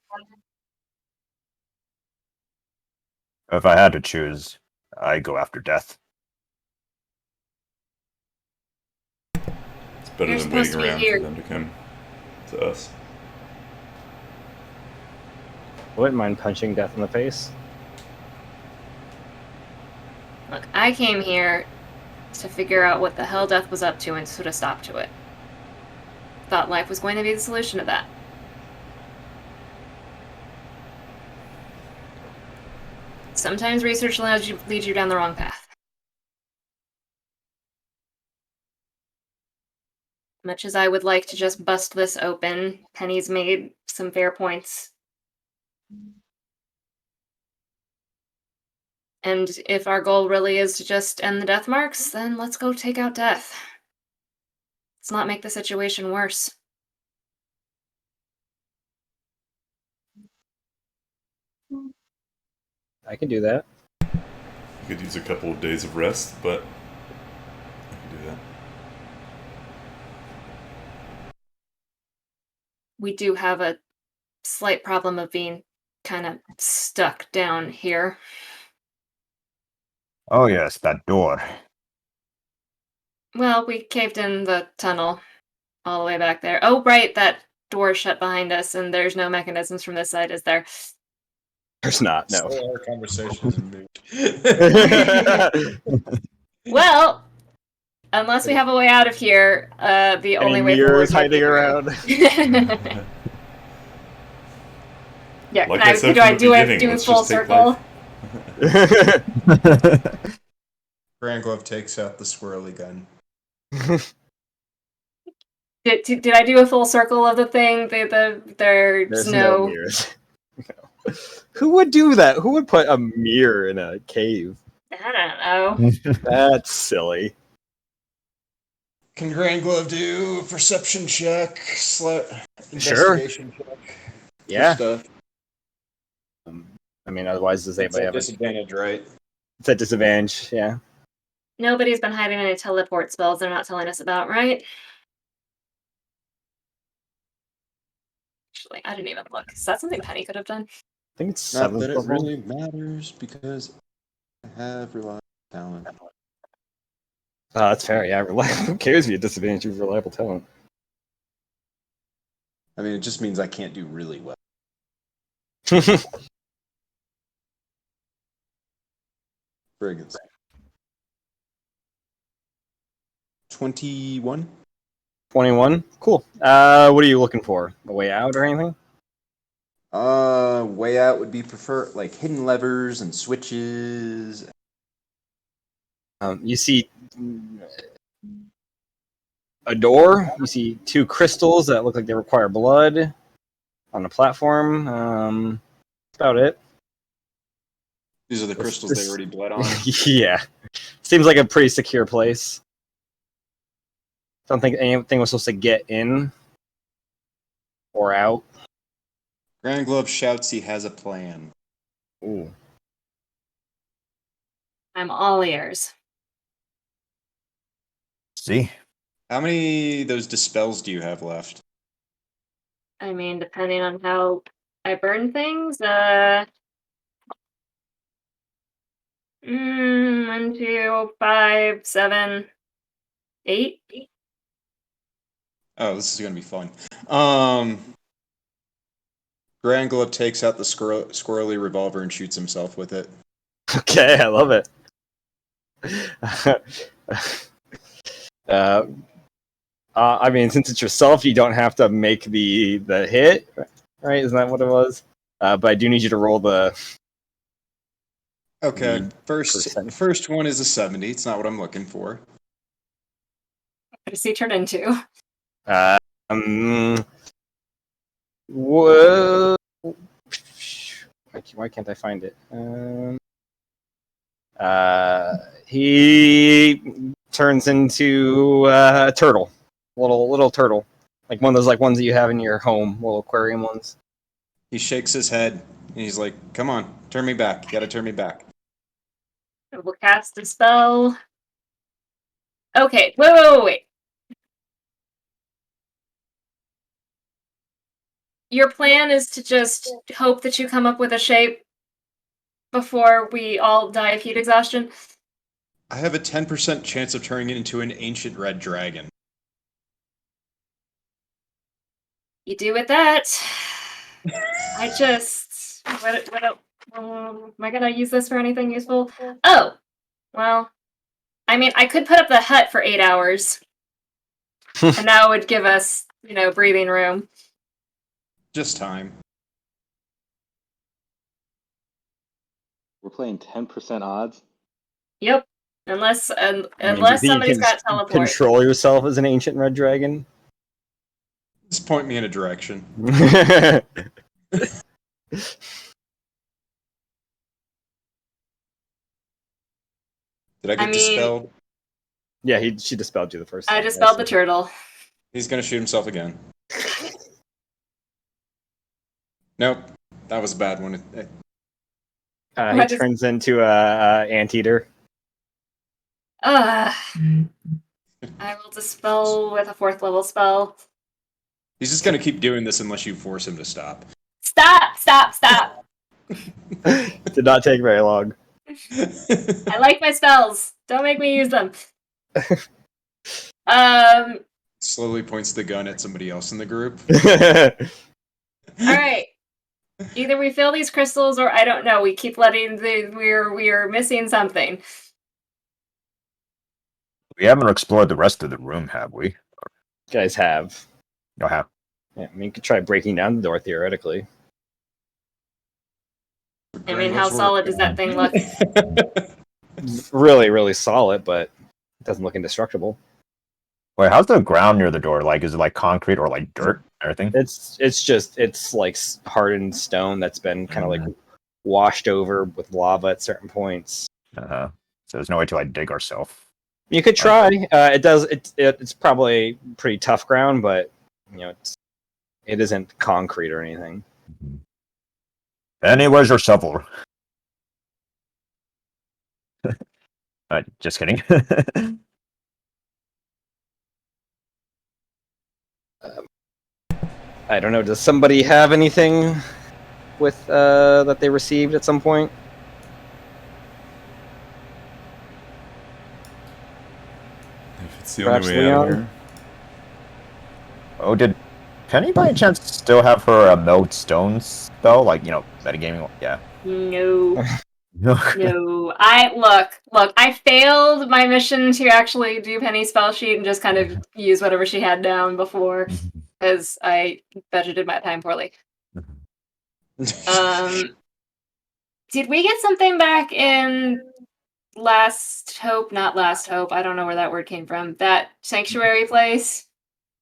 If I had to choose, I'd go after death. It's better You're than supposed waiting to be around here. for them to come to us. I wouldn't mind punching death in the face. Look, I came here to figure out what the hell death was up to and put a stop to it. Thought life was going to be the solution to that. Sometimes research leads you down the wrong path. Much as I would like to just bust this open, Penny's made some fair points. And if our goal really is to just end the death marks, then let's go take out death. Let's not make the situation worse. I can do that. You could use a couple of days of rest, but I can do that. We do have a slight problem of being kind of stuck down here. Oh yes, that door. Well, we caved in the tunnel all the way back there. Oh, right, that door shut behind us, and there's no mechanisms from this side, is there? There's not, no. So our conversation is moot. Well, unless we have a way out of here, the only way mirrors forward might be hiding through. around. Yeah, Like can I said do from I the do beginning, it do a let's full just take circle? life. Grand Glove takes out the swirly gun. Did I do a full circle of the thing? There's There's no mirrors. No. Who would do that? Who would put a mirror in a cave? I don't know. That's silly. Can Grand Glove do a perception check? Sure. Investigation check? Yeah. Stuff. I mean, otherwise, does It's anybody a have a... disadvantage, right? It's a disadvantage, yeah. Nobody's been hiding any teleport spells they're not telling us about, right? Actually, I didn't even look. Is that something Penny could have done? I think it's Not 7th that it level. really matters because I have reliable talent. Oh, that's fair, yeah. Who cares if you have disadvantage with reliable talent? I mean, it just means I can't do really well. Brigands. 21? 21? Cool. What are you looking for? A way out or anything? Way out would be prefer like hidden levers and switches. You see a door. You see 2 crystals that look like they require blood on a platform. That's about it. These are the crystals they already bled on. Yeah. Seems like a pretty secure place. Don't think anything was supposed to get in or out. Grand Glove shouts he has a plan. Ooh. I'm all ears. See, How many of those dispels do you have left? I mean, depending on how I burn things, 1, 2, 5, 7, 8. Oh, this is gonna be fun. Grangla takes out the squirrely revolver and shoots himself with it. Okay, I love it. I mean, since it's yourself, you don't have to make the hit, right? Isn't that what it was? But I do need you to roll the. Okay, The first one is a 70. It's not what I'm looking for. What does he turn into? Whoa. Why can't I find it? He turns into a turtle, little turtle, like one of those ones that you have in your home, little aquarium ones. He shakes his head and he's like, "Come on, turn me back. You gotta turn me back." We'll cast a spell. Okay, wait. Your plan is to just hope that you come up with a shape before we all die of heat exhaustion? I have a 10% chance of turning it into an ancient red dragon. You do with that. I just... am I gonna use this for anything useful? Oh! Well, I mean, I could put up the hut for 8 hours. And that would give us, breathing room. Just time. We're playing 10% odds. Yep. Unless I mean, somebody's got teleport. Control yourself as an ancient red dragon. Just point me in a direction. Did Did I get dispelled? Yeah, she dispelled you the first time. I dispelled the turtle. He's gonna shoot himself again. Nope. That was a bad one. He turns into a anteater. I will dispel with a 4th level spell. He's just gonna keep doing this unless you force him to stop. Stop! Did not take very long. I like my spells. Don't make me use them. Slowly points the gun at somebody else in the group. Alright. Either we fill these crystals or I don't know. We keep letting we're missing something. We haven't explored the rest of the room, have we? You guys have. No, have. Yeah, I mean, you could try breaking down the door theoretically. I mean, how solid does that thing look? Really, really solid, but it doesn't look indestructible. Wait, how's the ground near the door? Is it like concrete or like dirt and everything? It's like hardened stone that's been kind of like washed over with lava at certain points. So there's no way to dig ourselves. You could try. It's probably pretty tough ground, but it isn't concrete or anything. Penny, where's your shovel? Just kidding. I don't know. Does somebody have anything with that they received at some point? If it's the Perhaps only way out of Leon? here. Oh, did Penny by chance still have her melt stones spell? Metagaming? Yeah. No. No. I failed my mission to actually do Penny's spell sheet and just kind of use whatever she had down before, because I budgeted my time poorly. Did we get something back in Last Hope? Not Last Hope. I don't know where that word came from. That sanctuary place?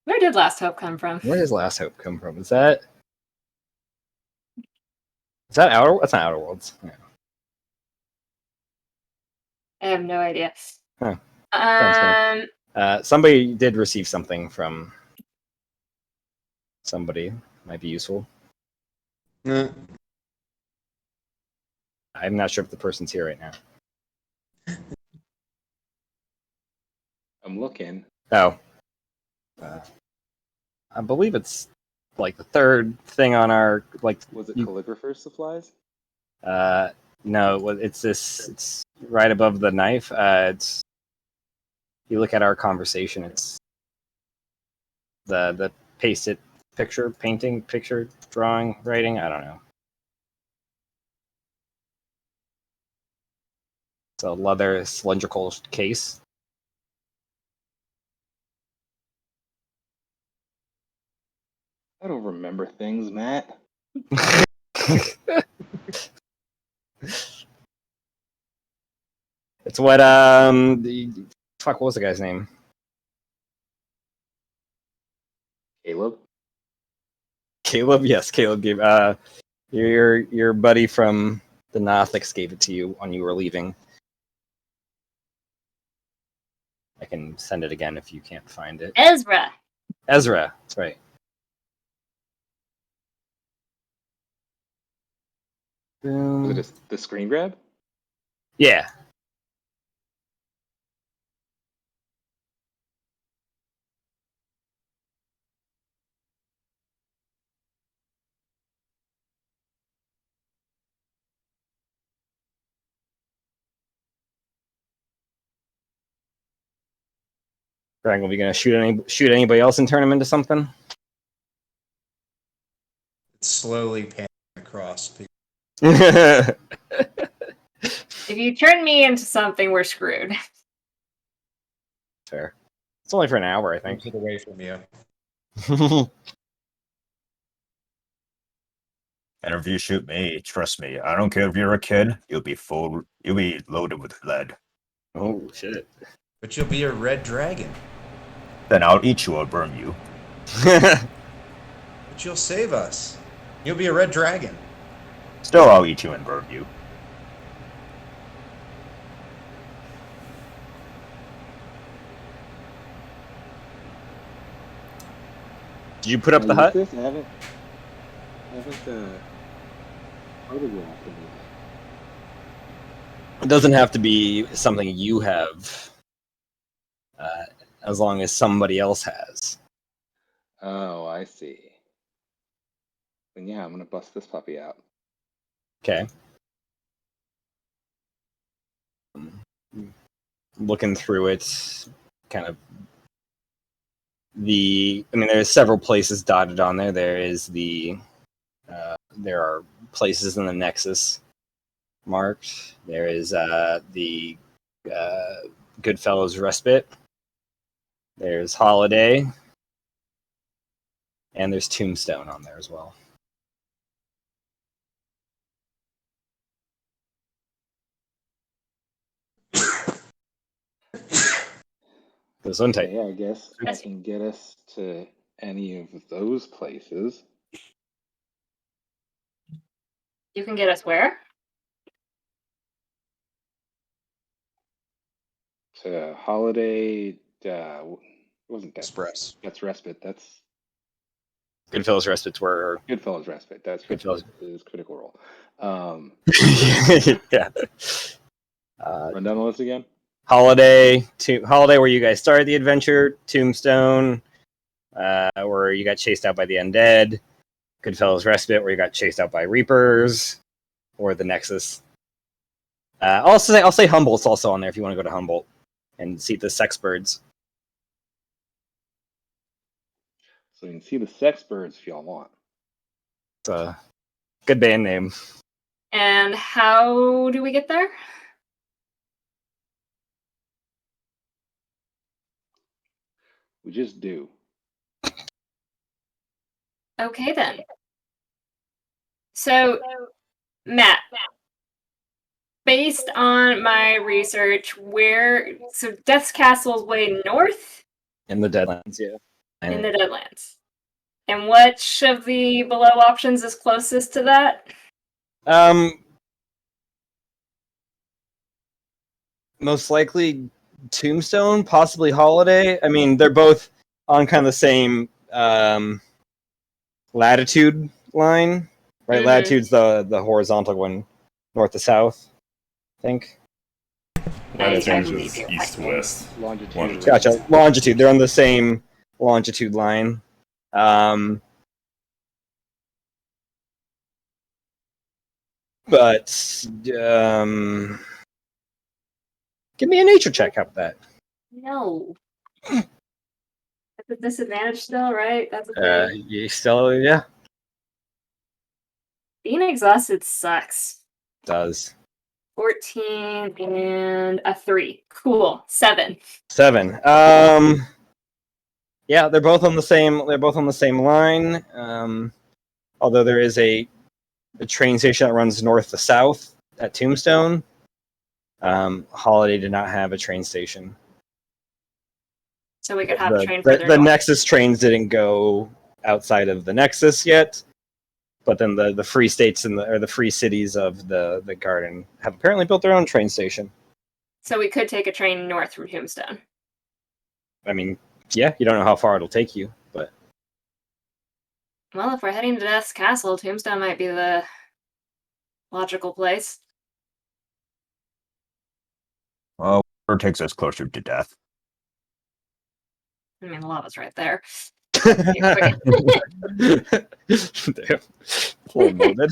Where did Last Hope come from? Where does Last Hope come from? Is that Outer? That's not Outer Worlds. Yeah. I have no idea. Huh. Somebody did receive something from somebody. Might be useful. I'm not sure if the person's here right now. I'm looking. Oh. I believe it's like the third thing on our Was it calligrapher's supplies? No, it's right above the knife. It's you look at our conversation. It's the pasted picture, painting, picture, drawing, writing. I don't know. It's a leather cylindrical case. I don't remember things, Matt. It's what fuck, what was the guy's name? Caleb? Caleb? Yes, Caleb gave your buddy from the Nothics gave it to you when you were leaving. I can send it again if you can't find it. Ezra. Ezra, that's right. Was Boom. it the screen grab? Yeah. Greg, are we gonna shoot anybody else and turn him into something? It's slowly panning across. If you turn me into something, we're screwed. Fair. It's only for an hour, I think. Keep it away from you. And if you shoot me, trust me, I don't care if you're a kid, you'll be loaded with lead. Oh shit. But you'll be a red dragon. Then I'll eat you or burn you. But you'll save us. You'll be a red dragon. Still, I'll eat you and burn you. Did you put up Can the I use hut? This? I haven't photographed anything. It doesn't have to be something you have, as long as somebody else has. Oh, I see. Then yeah, I'm gonna bust this puppy out. Okay. Looking through it, kind of there's several places dotted on there. There are places in the Nexus marked. There is the Goodfellows Respite. There's Holiday. And there's Tombstone on there as well. Gesundheit. Okay, I guess I can get us to any of those places. You can get us where? To Holiday. It wasn't that? Express. That's Respite. That's Goodfellows Respite's where. Goodfellas Respite. That's Goodfellas. is Critical Role. Yeah. Run down the list again. Holiday where you guys started the adventure. Tombstone, where you got chased out by the undead. Goodfellas Respite, where you got chased out by Reapers, or the Nexus. I'll say Humboldt's also on there if you want to go to Humboldt and see the sex birds. So you can see the sex birds if y'all want. It's a good band name. And how do we get there? We just do. Okay, then. So, Matt, based on my research, so Death's Castle is way north In the Deadlands, yeah. in the Deadlands. And which of the below options is closest to that? Most likely Tombstone, possibly Holiday. I mean, they're both on kind of the same latitude line, right? Mhm. Latitude's the horizontal one, north to south, I think. Latitude is east to west. Longitude. Gotcha. Longitude. They're on the same longitude line. But give me a nature check. How about that? No. The disadvantage still, right? That's the thing. You still, yeah, Being exhausted sucks. does. 14 and a 3. Cool. 7. 7. Yeah, they're both on the same. They're both on the same line. Although there is a train station that runs north to south at Tombstone. Holiday did not have a train station. So we could have a train further The north. Nexus trains didn't go outside of the Nexus yet, but then the free states or the free cities of the Garden have apparently built their own train station. So we could take a train north from Tombstone. I mean, yeah, you don't know how far it'll take you, but Well, if we're heading to Death's Castle, Tombstone might be the logical place. Well, whatever takes us closer to death. I mean, the lava's right there. damn, a little morbid.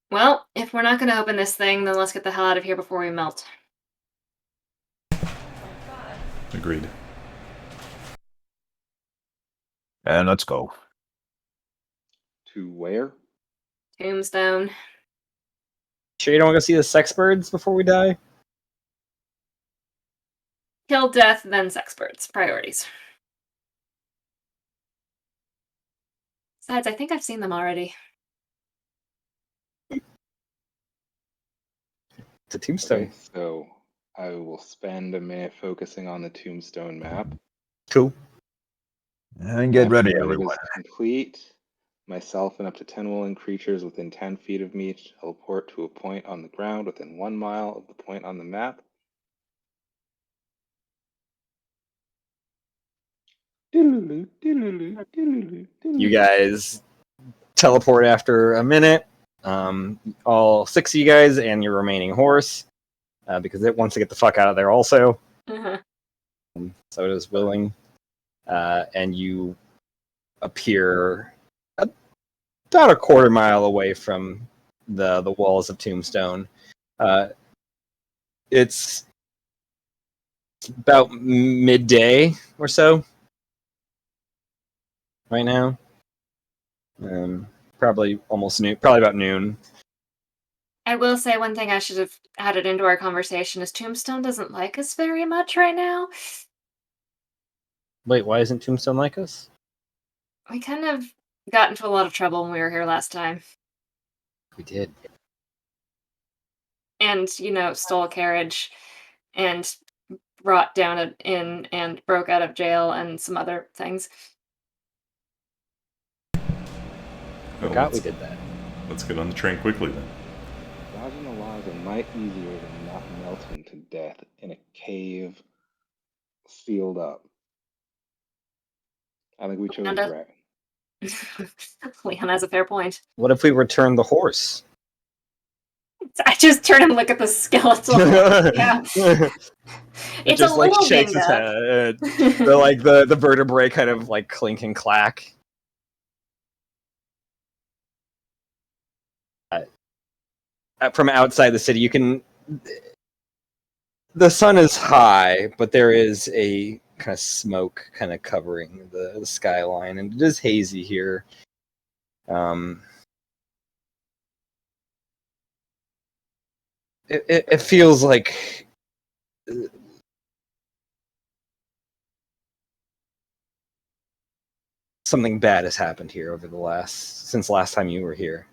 Well, if we're not going to open this thing, then let's get the hell out of here before we melt. Agreed. And let's go. To where? Tombstone. Sure you don't want to see the sex birds before we die? Kill death, then sex birds. Priorities. Besides, I think I've seen them already. To Tombstone. Okay, so I will spend a minute focusing on the Tombstone map. Cool. And get After ready, it everyone. is complete, myself and up to 10 willing creatures within 10 feet of me teleport to a point on the ground within 1 mile of the point on the map. You guys teleport after a minute. All 6 of you guys and your remaining horse, because it wants to get the fuck out of there also. Uh-huh. So does Willing. And you appear about a quarter mile away from the walls of Tombstone. It's about midday or so right now. Probably almost noon. Probably about noon. I will say one thing I should have added into our conversation is Tombstone doesn't like us very much right now. Wait, why isn't Tombstone like us? We kind of got into a lot of trouble when we were here last time. We did. And, stole a carriage and brought down an inn and broke out of jail and some other things. Forgot we did that. Let's get on the train quickly then. Dodging the laws are might easier than not melting to death in a cave sealed up. I think we chose Amanda? right. Leon has a fair point. What if we return the horse? I just turn and look at the skeletal. Yeah. It's just a little shakes dinged his up. head. The vertebrae kind of clink and clack. From outside the city, you can. The sun is high, but there is a kind of smoke kind of covering the skyline, and it is hazy here. It feels like something bad has happened here since last time you were here.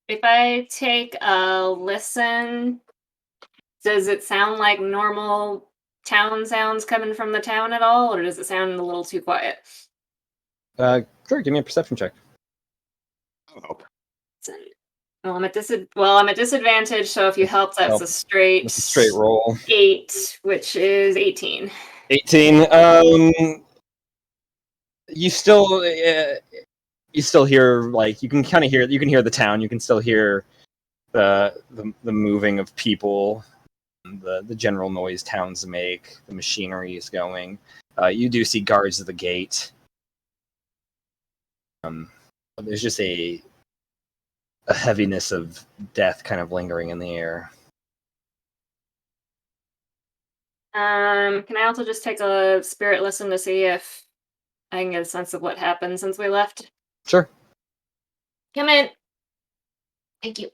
If I take a listen, does it sound like normal town sounds coming from the town at all, or does it sound a little too quiet? Sure, give me a perception check. Well, I'm at disadvantage, so if you help, that's a straight roll. 8, which is 18. 18. You still hear, you can kind of hear. You can hear the town. You can still hear the moving of people, the general noise towns make. The machinery is going. You do see guards at the gate. There's just a a heaviness of death kind of lingering in the air. Can I also just take a spirit listen to see if I can get a sense of what happened since we left? Sure. Come in. Thank you.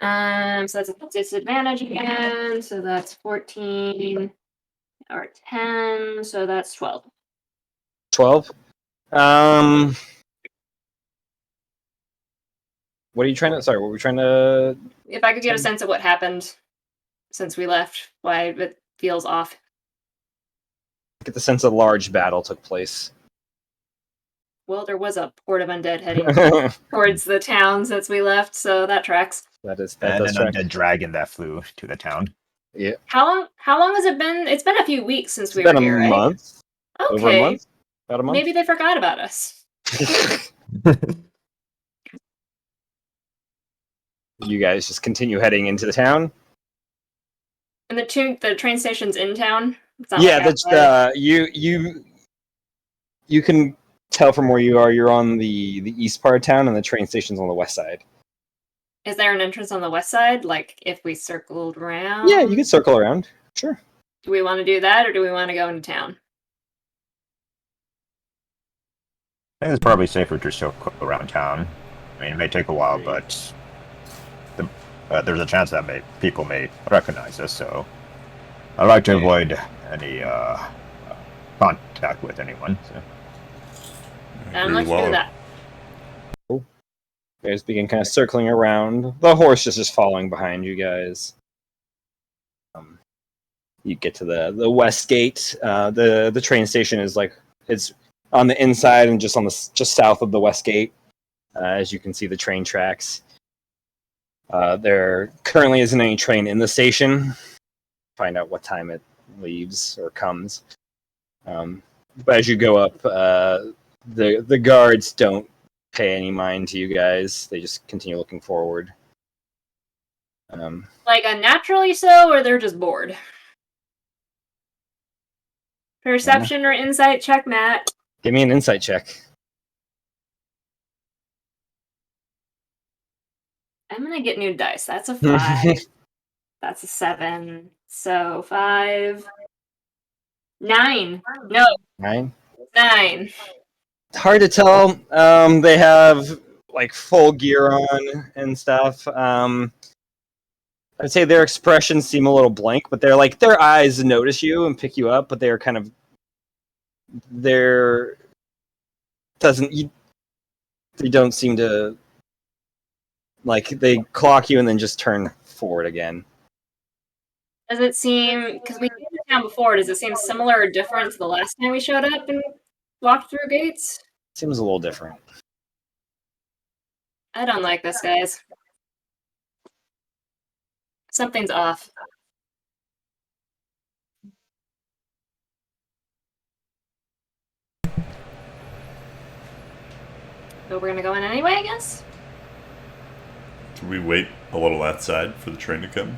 So that's a disadvantage again. So that's 14 or 10. So that's 12. 12. What are you trying to? Sorry, what were we trying to? If I could get a sense of what happened since we left, why it feels off. Get the sense a large battle took place. Well, there was a horde of undead heading towards the town since we left, so that tracks. That And does an track. undead dragon that flew to the town. Yeah. How long has it been? It's been a few weeks since It's we been were a here, right? month. Okay. Over a month. About a month. Maybe they forgot about us. You guys just continue heading into the town. And the train station's in town. It's not Yeah, like that's outside. you can tell from where you are. You're on the east part of town, and the train station's on the west side. Is there an entrance on the west side? Like if we circled around? Yeah, you can circle around. Sure. Do we want to do that, or do we want to go into town? I think it's probably safer to circle around town. I mean, it may take a while, but there's a chance that people may recognize us, so I like to avoid any contact with anyone. So. And let's do that. You guys begin kind of circling around. The horse is just following behind you guys. You get to the west gate. The train station is it's on the inside and just south of the west gate. As you can see, the train tracks. There currently isn't any train in the station. Find out what time it leaves or comes. But as you go up, the guards don't pay any mind to you guys. They just continue looking forward. Like unnaturally so, or they're just bored? Perception or insight check, Matt. Give me an insight check. I'm gonna get new dice. That's a 5. That's a 7. So 5. 9. No, 9. 9. It's hard to tell. They have like full gear on and stuff. I'd say their expressions seem a little blank, but they're like their eyes notice you and pick you up, but they're kind of they don't seem to like they clock you and then just turn forward again. Does it seem, because we did the town before, does it seem similar or different to the last time we showed up and walked through gates? Seems a little different. I don't like this, guys. Something's off. So we're gonna go in anyway, I guess? Can we wait a little outside for the train to come?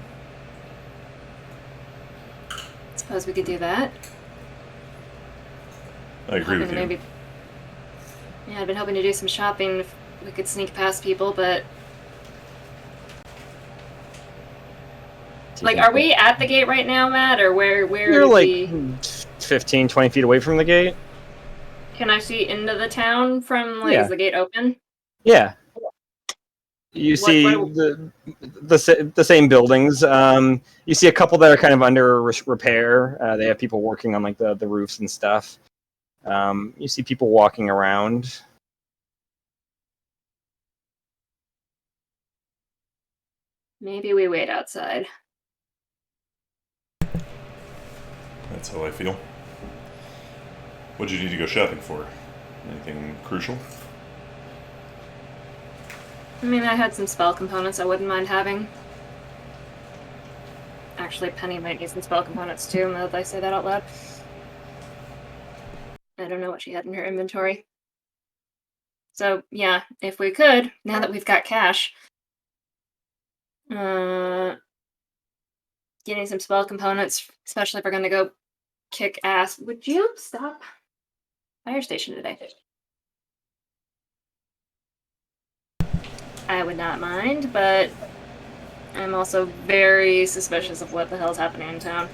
Suppose we could do that. I agree with you. Yeah, I've been hoping to do some shopping if we could sneak past people, but... Like, are we at the gate right now, Matt, or where You're like we... 15, 20 feet away from the gate. Can I see into the town from, like, Yeah. is the gate open? Yeah. You see the same buildings. You see a couple that are kind of under repair. They have people working on like the roofs and stuff. You see people walking around. Maybe we wait outside. That's how I feel. What do you need to go shopping for? Anything crucial? I mean, I had some spell components I wouldn't mind having. Actually, Penny might need some spell components too, now that I say that out loud. I don't know what she had in her inventory. So, yeah, if we could, now that we've got cash, getting some spell components, especially if we're gonna go kick ass. Would you stop? Fire station today. I would not mind, but I'm also very suspicious of what the hell's happening in town.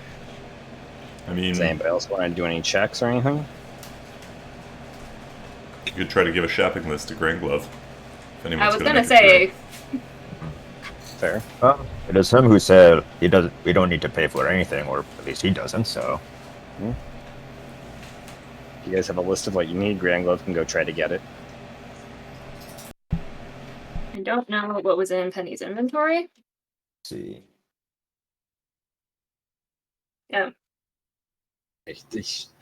I mean, Does anybody else want to do any checks or anything? you could try to give a shopping list to Grand Glove. If anyone's I was gonna gonna make it say, Fair. Well, it is him who said he doesn't. We don't need to pay for anything, or at least he doesn't. So You guys have a list of what you need. Grand Glove can go try to get it. I don't know what was in Penny's inventory. let's see. Yeah.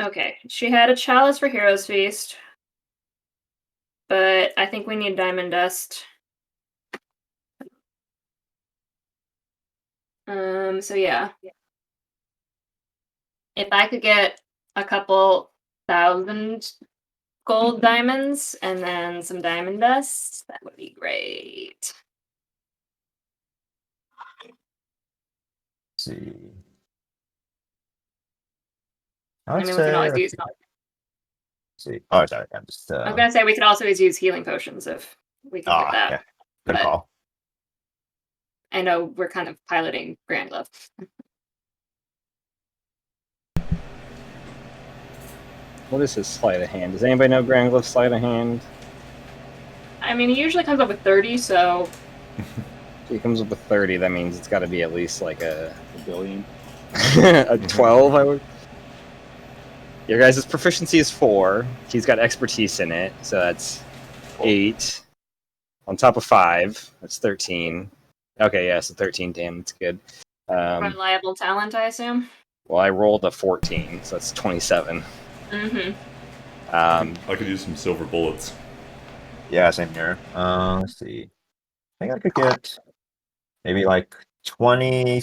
Okay, she had a chalice for Heroes Feast, but I think we need diamond dust. So yeah. If I could get a couple thousand gold diamonds and then some diamond dust, that would be great. Let's see. I mean, we can always use. See. Oh, sorry. I'm just. I was gonna say we could also use healing potions if we can get that. Yeah. Good but call. I know we're kind of piloting Grand Glove. What is his sleight of hand? Does anybody know Grand Glove's sleight of hand? I mean, he usually comes up with 30, so If he comes up with 30, that means it's got to be at least like a billion. a 12, I would. Your guys' proficiency is 4. He's got expertise in it, so that's 8. On top of 5, that's 13. Okay, yeah, so 13. Damn, that's good. reliable talent, I assume. Well, I rolled a 14, so that's 27. Mm-hmm. Um, I could use some silver bullets. Yeah, same here. Let's see. I think I could get maybe like 20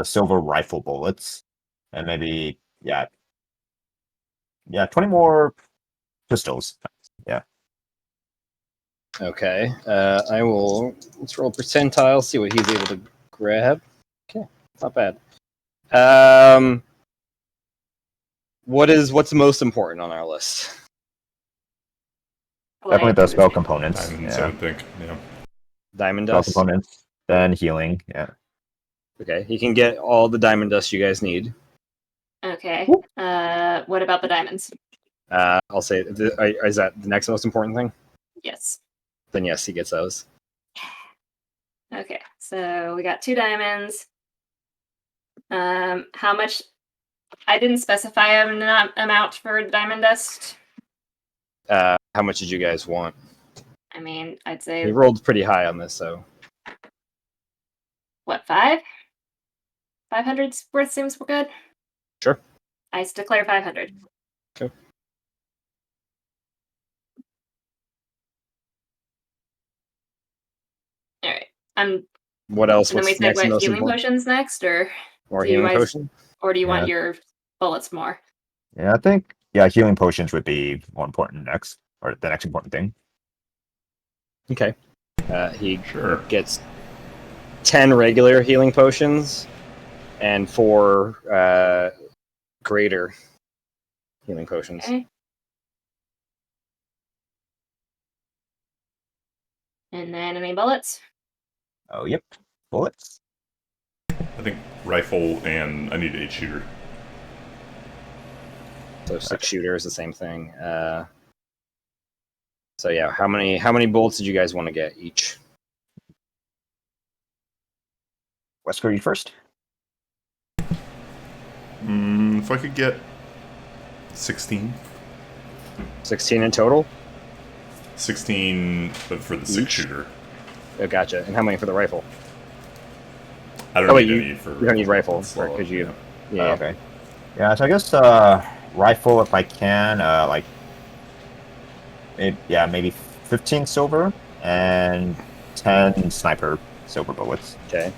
silver rifle bullets, and maybe 20 more pistols. Yeah. okay, let's roll percentile, see what he's able to grab. Okay, not bad. What's most important on our list? Definitely the spell components. Diamonds, I Yeah. would think. Yeah. Diamond Spell dust. components, then healing. Yeah. Okay, he can get all the diamond dust you guys need. Okay. What about the diamonds? I'll say, is that the next most important thing? Yes. Then yes, he gets those. Okay, so we got 2 diamonds. How much? I didn't specify an amount for diamond dust. How much did you guys want? I mean, I'd He say rolled pretty high on this, so what, 5? 500's worth seems good. sure. I declare 500. Okay. All right. What else? And then we What's next? segue Most healing important? potions next, or More do you healing guys- potion. or do you want Yeah. your bullets more? Yeah, I think healing potions would be more important next, or the next important thing. Okay. He Sure. gets 10 regular healing potions and 4 greater healing potions. Okay. And then any bullets? Oh, yep. Bullets. I think rifle and I need 8 shooter. So 6 shooter is the same thing. So yeah, how many bullets did you guys want to get each? Wesker, you first. If I could get 16. 16 in total? 16 but for the 6 Each? shooter. Oh, gotcha. And how many for the rifle? I don't Oh, wait, need you- any for. You don't need rifle Slow. because you. Yeah. Yeah. Okay. Yeah, so I guess rifle if I can, maybe 15 silver and 10 sniper silver bullets. Okay.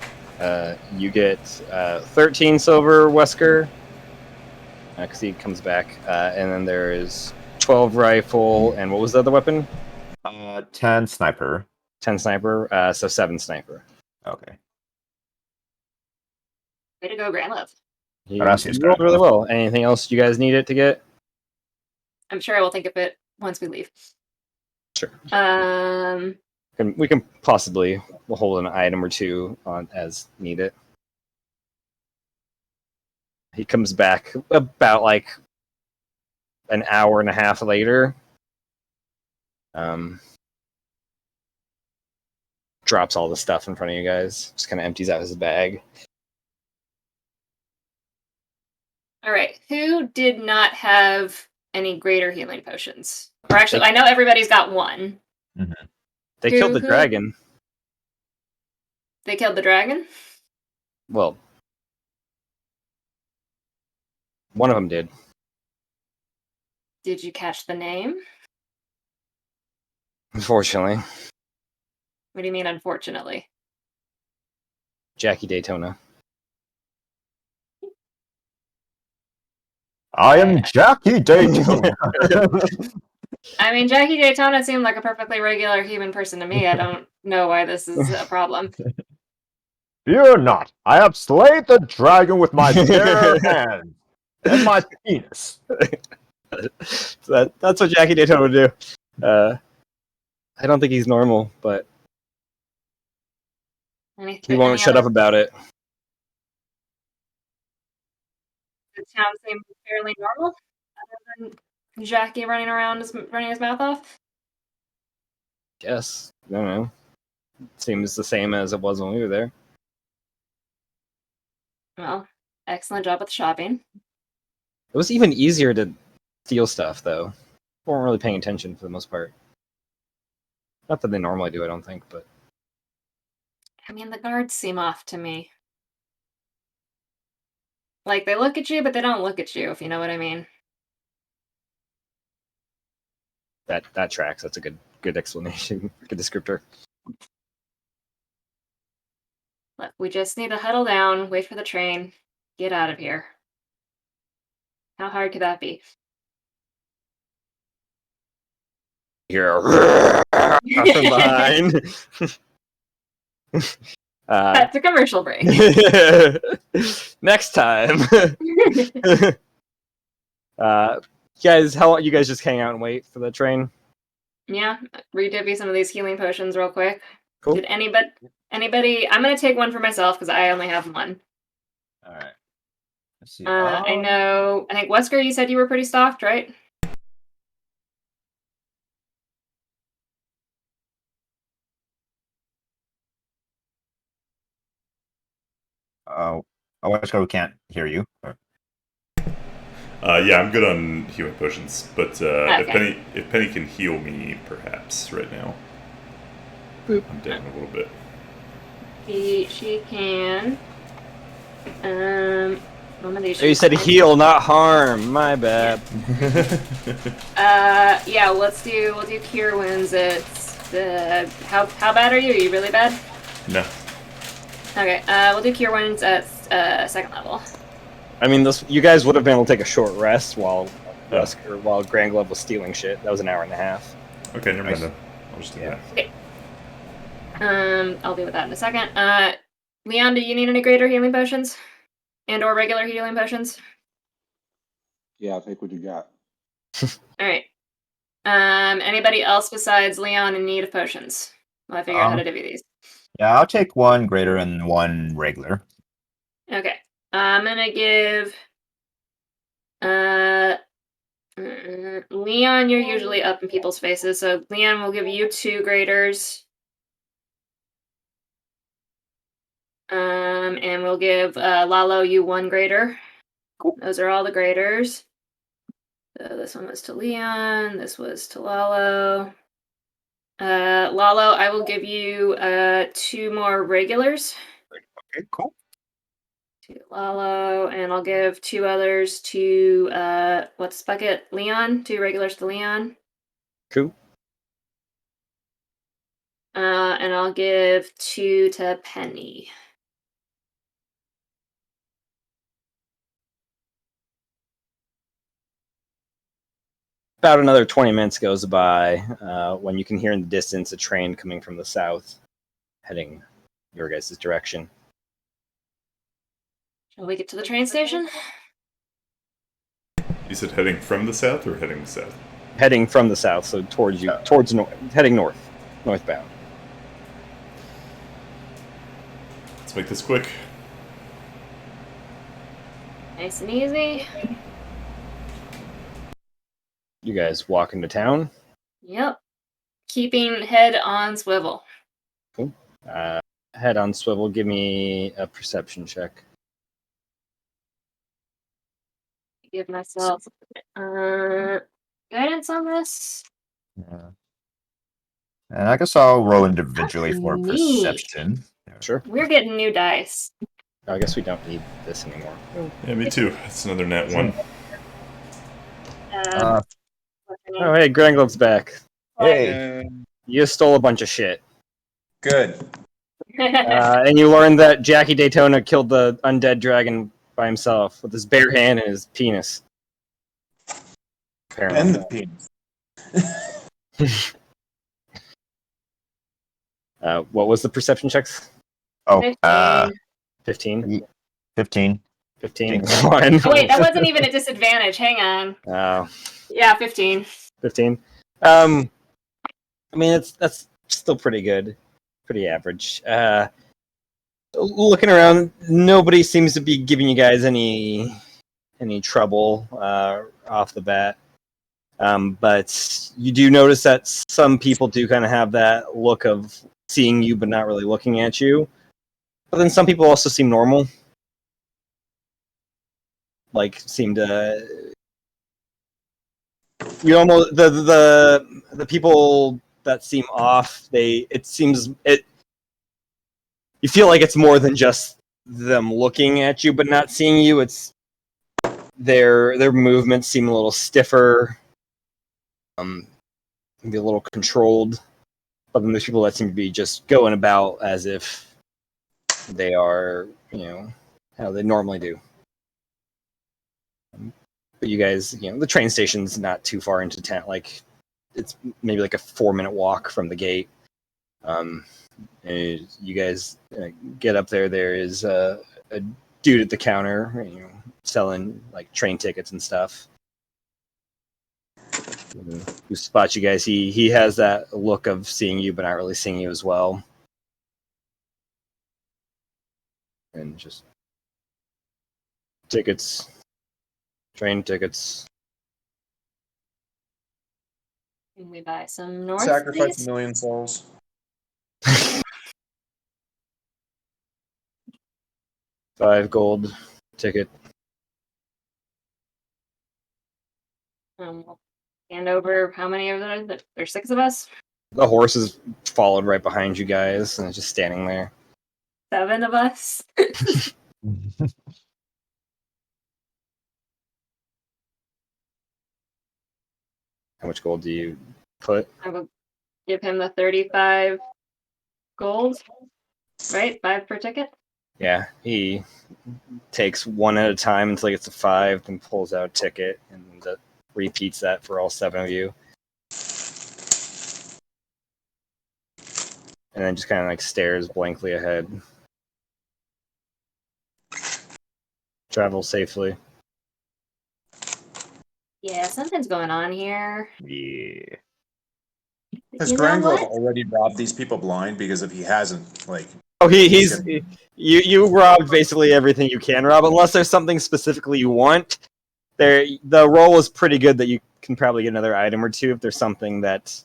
You get 13 silver, Wesker, because he comes back, and then there is 12 rifle, and what was the other weapon? 10 sniper. 10 sniper, so 7 sniper. Okay. Way to go, Grand Love. You, Gracias, you rolled Grand really Love. well. Anything else you guys needed to get? I'm sure I will think of it once we leave. Sure. Um, We can possibly hold an item or two on as needed. He comes back about like an hour and a half later. Drops all the stuff in front of you guys. Just kind of empties out his bag. All right. Who did not have any greater healing potions? Or actually, I know everybody's got one. Mm-hmm. They killed the dragon. They killed the dragon? Well, one of them did. Did you catch the name? Unfortunately. What do you mean, unfortunately? Jackie Daytona. I am Jackie Daytona. I mean, Jackie Daytona seemed like a perfectly regular human person to me. I don't know why this is a problem. Fear not. I have slayed the dragon with my bare hands and my penis. That's what Jackie Daytona would do. I don't think he's normal, but he won't shut up about it. The town seems fairly normal, other than Jackie running his mouth off. Guess. I don't know. Seems the same as it was when we were there. Well, excellent job with the shopping. It was even easier to steal stuff, though. We weren't really paying attention for the most part. Not that they normally do, I don't think, but... I mean, the guards seem off to me. Like, they look at you, but they don't look at you, if you know what I mean. That tracks. That's a good explanation. Good descriptor. Look, we just need to huddle down, wait for the train, get out of here. How hard could that be? Here, from behind. That's a commercial break. Next time. Guys, how long you guys just hang out and wait for the train? Yeah, redivvy some of these healing potions real quick. Cool. Did anybody? I'm gonna take one for myself because I only have one. All right. Let's see. I know. I think Wesker, you said you were pretty stocked, right? Wesker, we can't hear you. Yeah, I'm good on healing potions, but Okay. if Penny can heal me, perhaps right now. Boop. I'm down a little bit. She can. One of these. You said heal, not harm. My bad. Yeah. We'll do cure wounds. It's how bad are you? Are you really bad? No. Okay. We'll do cure wounds at second level. I mean, you guys would have been able to take a short rest while Grand Glove was stealing shit. That was an hour and a half. Okay, never mind then. I'll just do that. Okay. I'll deal with that in a second. Leon, do you need any greater healing potions? And/or regular healing potions? Yeah, I'll take what you got. Alright. Anybody else besides Leon in need of potions? Well, I figure out how to divvy these. Yeah, I'll take one greater and one regular. Okay. I'm gonna give Leon, you're usually up in people's faces, so Leon will give you 2 graders. And we'll give Lalo you 1 grader. Cool. Those are all the graders. So this one was to Leon, this was to Lalo. Lalo, I will give you 2 more regulars. Okay, cool. To Lalo, and I'll give 2 others to what's bucket? Leon. 2 regulars to Leon. Cool. And I'll give 2 to Penny. About another 20 minutes goes by when you can hear in the distance a train coming from the south, heading your guys' direction. Shall we get to the train station? You said heading from the south or heading south? Heading from the south, so towards you, heading northbound. Let's make this quick. Nice and easy. You guys walk into town. Yep. Keeping head on swivel. Cool. Head on swivel. Give me a perception check. Give myself guidance on this. Yeah. And I guess I'll roll individually That's for neat. perception. Sure. We're getting new dice. I guess we don't need this anymore. Yeah, me too. It's another nat 1. What's her name? Oh, hey, Granglov's back. Hey, You stole a bunch of shit. Good. And you learned that Jackie Daytona killed the undead dragon by himself with his bare hand and his penis. Apparently. And the penis. What was the perception checks? oh, 15. 15? 15. 15? One. Oh, wait, that wasn't even a disadvantage. Hang on. Oh, Yeah, 15. 15. I mean, that's still pretty good. Pretty average. Looking around, nobody seems to be giving you guys any trouble off the bat. But you do notice that some people do kind of have that look of seeing you but not really looking at you. But then some people also seem normal. Like seem to you almost the people that seem off, you feel like it's more than just them looking at you but not seeing you. It's their movements seem a little stiffer, maybe a little controlled. But then there's people that seem to be just going about as if they are, how they normally do. But you guys, the train station's not too far into town. Like, it's maybe like a 4-minute walk from the gate. And you guys get up there. There is a dude at the counter, selling like train tickets and stuff. Who spots you guys? He has that look of seeing you, but not really seeing you as well. And just tickets, train tickets. Can we buy some North, Sacrifice please? a million souls. $5 gold ticket. We'll hand over how many of them? There's 6 of us? The horse is followed right behind you guys and it's just standing there. 7 of us? How much gold do you put? I will give him the 35 gold. Right? 5 per ticket? Yeah, he takes one at a time until he gets to 5, then pulls out a ticket and repeats that for all 7 of you. And then just kind of like stares blankly ahead. Travel safely. Yeah, something's going on here. Yeah. Has You know Granville what? already robbed these people blind? Because if he hasn't, like, Oh, you robbed basically everything you can rob, unless there's something specifically you want. The roll is pretty good that you can probably get another item or two if there's something that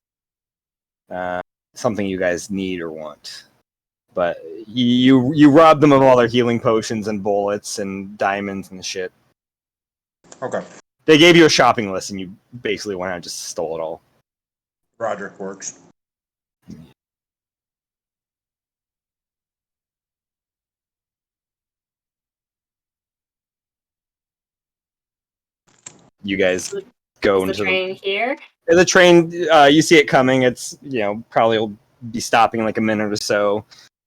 something you guys need or want. But you robbed them of all their healing potions and bullets and diamonds and shit. okay, They gave you a shopping list and you basically went out and just stole it all. Roderick works. You guys go Is the into train here? the train. You see it coming. It's probably will be stopping in like a minute or so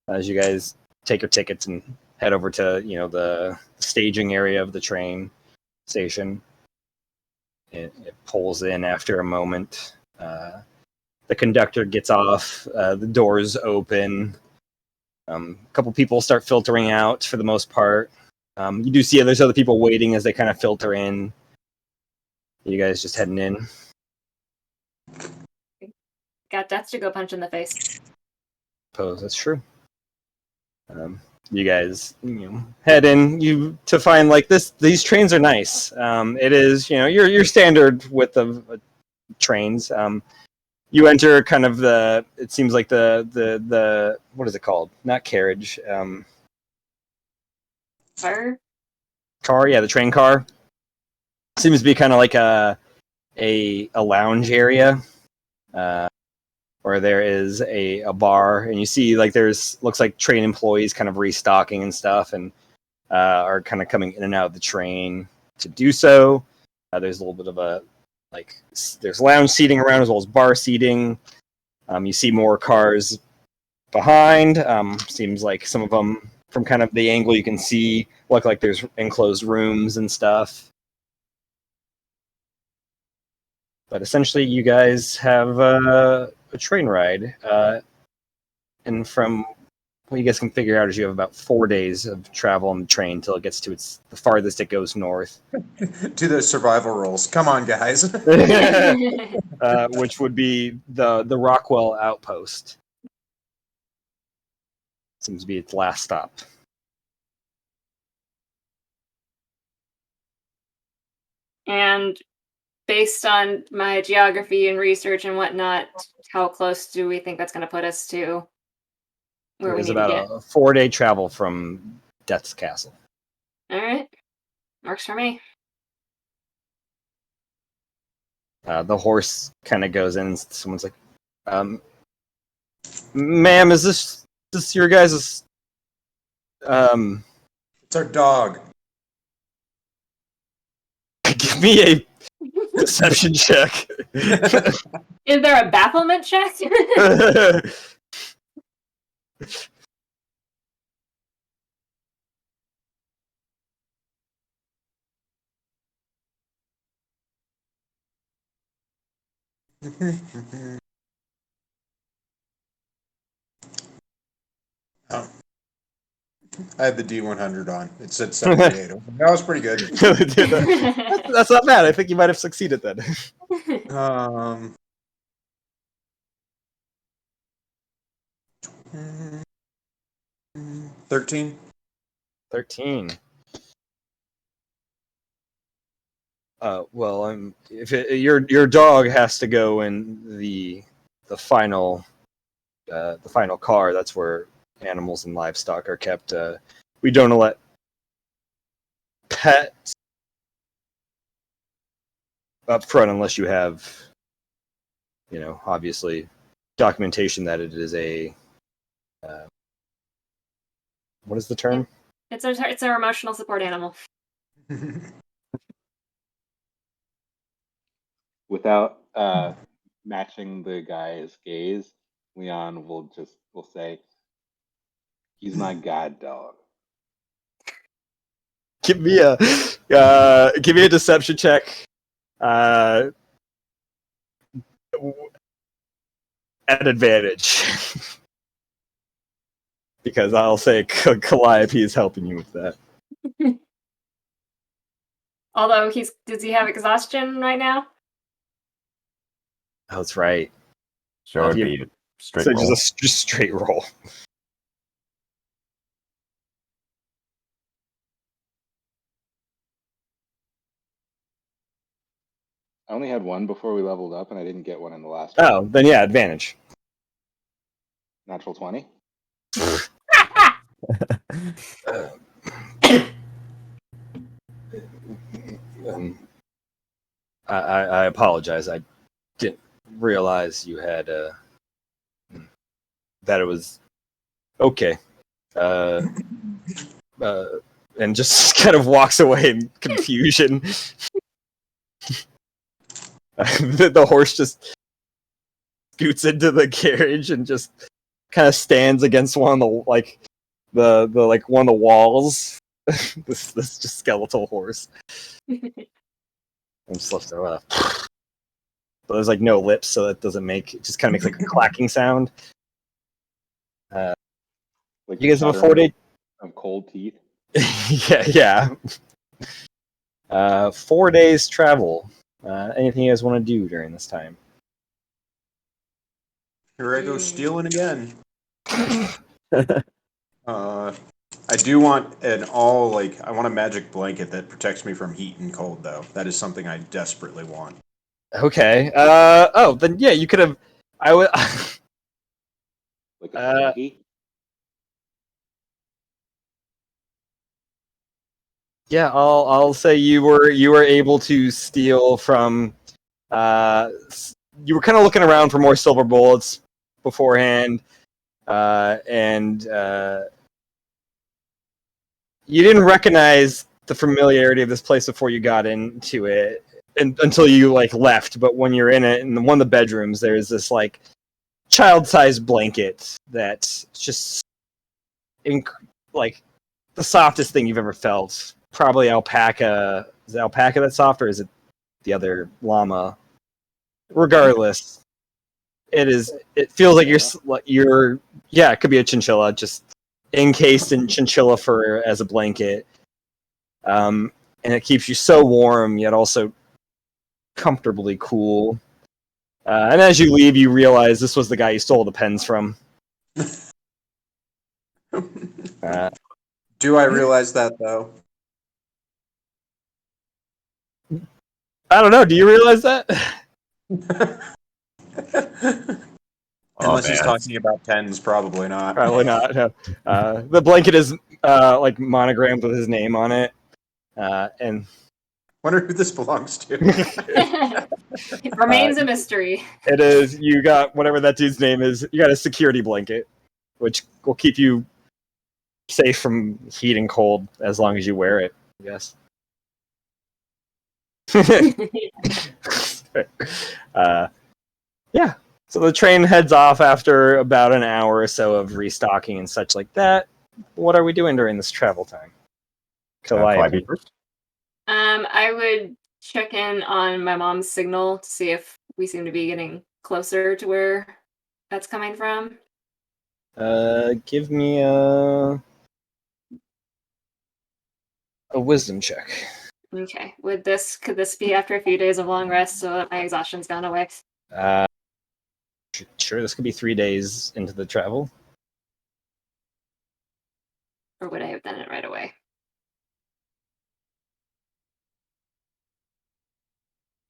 as you guys take your tickets and head over to the staging area of the train station. It pulls in after a moment. The conductor gets off. The doors open. A couple people start filtering out for the most part. You do see there's other people waiting as they kind of filter in. You guys just heading in? Got death to go punch in the face. Suppose that's true. you guys head in to find like this. These trains are nice. It is your standard width of trains. You enter kind of it seems like the what is it called? Not carriage. Car. Yeah, the train car. Seems to be kind of like a lounge area. Where there is a bar, and you see like looks like train employees kind of restocking and stuff, and are kind of coming in and out of the train to do so. There's a little bit of there's lounge seating around as well as bar seating. You see more cars behind. Seems like some of them, from kind of the angle you can see, look like there's enclosed rooms and stuff. But essentially, you guys have a train ride. And from what you guys can figure out is you have about 4 days of travel on the train until it gets to the farthest it goes north. Do those survival rolls. Come on, guys. Which would be the Rockwell outpost. Seems to be its last stop. And based on my geography and research and whatnot, how close do we think that's going to put us to where we It's need to about get? a 4-day travel from Death's Castle. All right. Works for me. The horse kind of goes in. Someone's like, "Ma'am, is this your guys'?" It's our dog. Give me a deception check. Is there a bafflement check? Oh. I had the D100 on. It said 78. That was pretty good. That's not bad. I think you might have succeeded then. 13. 13. Well, if your dog has to go in the final car, that's where animals and livestock are kept. We don't let pets up front unless you have, obviously documentation that it is a what is the term? It's our emotional support animal. Without matching the guy's gaze, Leon will say, "He's my guide dog." Give me a deception check. At advantage. Because I'll say Calliope is helping you with that. Although does he have exhaustion right now? Oh, that's right. So it'd be straight So roll. just straight roll. I only had one before we leveled up, and I didn't get one in the last one. Oh, then yeah, advantage. Natural 20. I apologize. I didn't realize you had that it was okay. And just kind of walks away in confusion. The horse just scoots into the carriage and just kind of stands against one of the one of the walls. this just skeletal horse. I'm just left there. But there's like no lips, so it just kind of makes like a clacking sound. Like You guys have a 4-day of cold teeth. yeah. 4 days travel. Anything you guys want to do during this time? Here I go stealing again. I do want I want a magic blanket that protects me from heat and cold, though. That is something I desperately want. Okay. Then yeah, you could have. I would. Like a Snuggie? Yeah, I'll say you were able to steal from. You were kind of looking around for more silver bullets beforehand, and you didn't recognize the familiarity of this place before you got into it, until you like left. But when you're in it, in one of the bedrooms, there's this like child-sized blanket that's just like the softest thing you've ever felt. Probably alpaca. Is it alpaca that's soft, or is it the other llama? Regardless, it is. It feels like you're. Yeah, it could be a chinchilla, just encased in chinchilla fur as a blanket. And it keeps you so warm, yet also comfortably cool. And as you leave, you realize this was the guy you stole the pens from. Do I realize that, though? I don't know. Do you realize that? Unless he's man. talking about pens, probably not. Probably not. No. The blanket is like monogrammed with his name on it, and Wonder who this belongs to. It remains a mystery. it is. You got whatever that dude's name is. You got a security blanket, which will keep you safe from heat and cold as long as you wear it. I guess. Yeah. So the train heads off after about an hour or so of restocking and such like that. What are we doing during this travel time? Calliope first? I would check in on my mom's signal to see if we seem to be getting closer to where that's coming from. Give me a wisdom check. Okay. Could this be after a few days of long rest so that my exhaustion's gone away? Sure, this could be 3 days into the travel. Or would I have done it right away?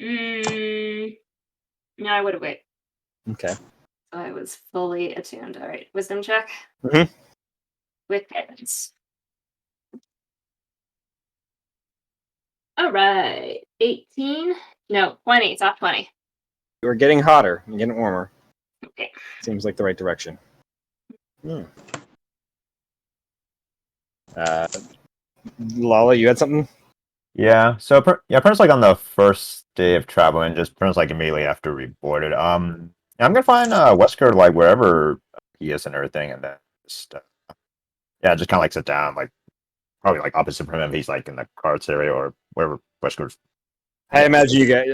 No, I would have waited. Okay. So I was fully attuned. All right. Wisdom check. Mhm. With guidance. All right. 18. No, 20. It's off 20. You're getting hotter. You're getting warmer. Okay. Seems like the right direction. Lala, you had something? Yeah. So pretty much like on the first day of traveling, just pretty much like immediately after we boarded. I'm gonna find Wesker like wherever he is and everything, and then just just kind of like sit down, like probably like opposite from him. He's like in the carts area or wherever Wesker's. I imagine you guys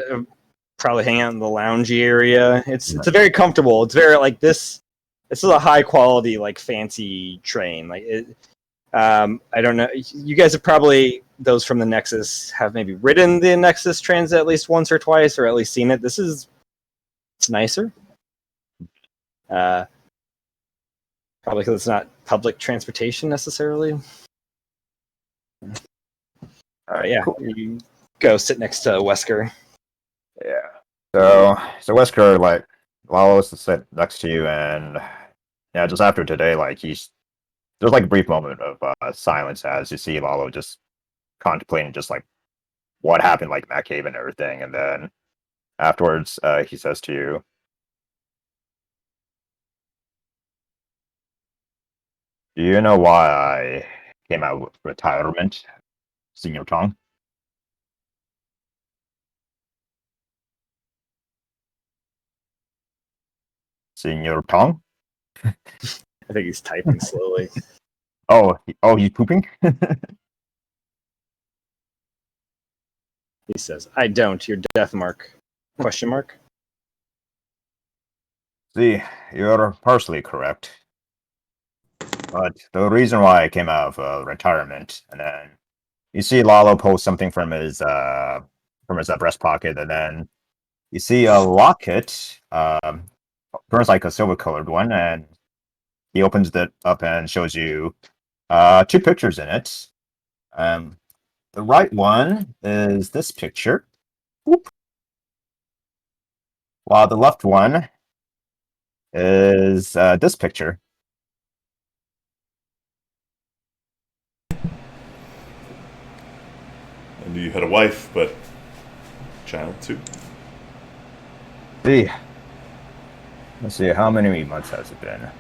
probably hang out in the lounge area. It's a very comfortable. It's very like this. This is a high quality, like fancy train. Like it, I don't know. You guys have probably, those from the Nexus have maybe ridden the Nexus transit at least once or twice, or at least seen it. It's nicer. Probably because it's not public transportation necessarily. All right, yeah. Cool. You go sit next to Wesker. Yeah. So Wesker, like Lalo is to sit next to you, and yeah, just after today, like there's like a brief moment of silence as you see Lalo just contemplating just like what happened, like in that cave and everything, and then afterwards, he says to you, "Do you know why I came out with retirement, Senior Tong?" Senior Tong? I think he's typing slowly. He's pooping? He says, "I don't. Your death mark?" Question mark. See, you're partially correct. But the reason why I came out of retirement, and then you see Lalo post something from his breast pocket, and then you see a locket, burns like a silver colored one, and he opens it up and shows you Two pictures in it. The right one is this picture. Whoop. While the left one is this picture. And you had a wife, but child too. See, let's see, how many months has it been?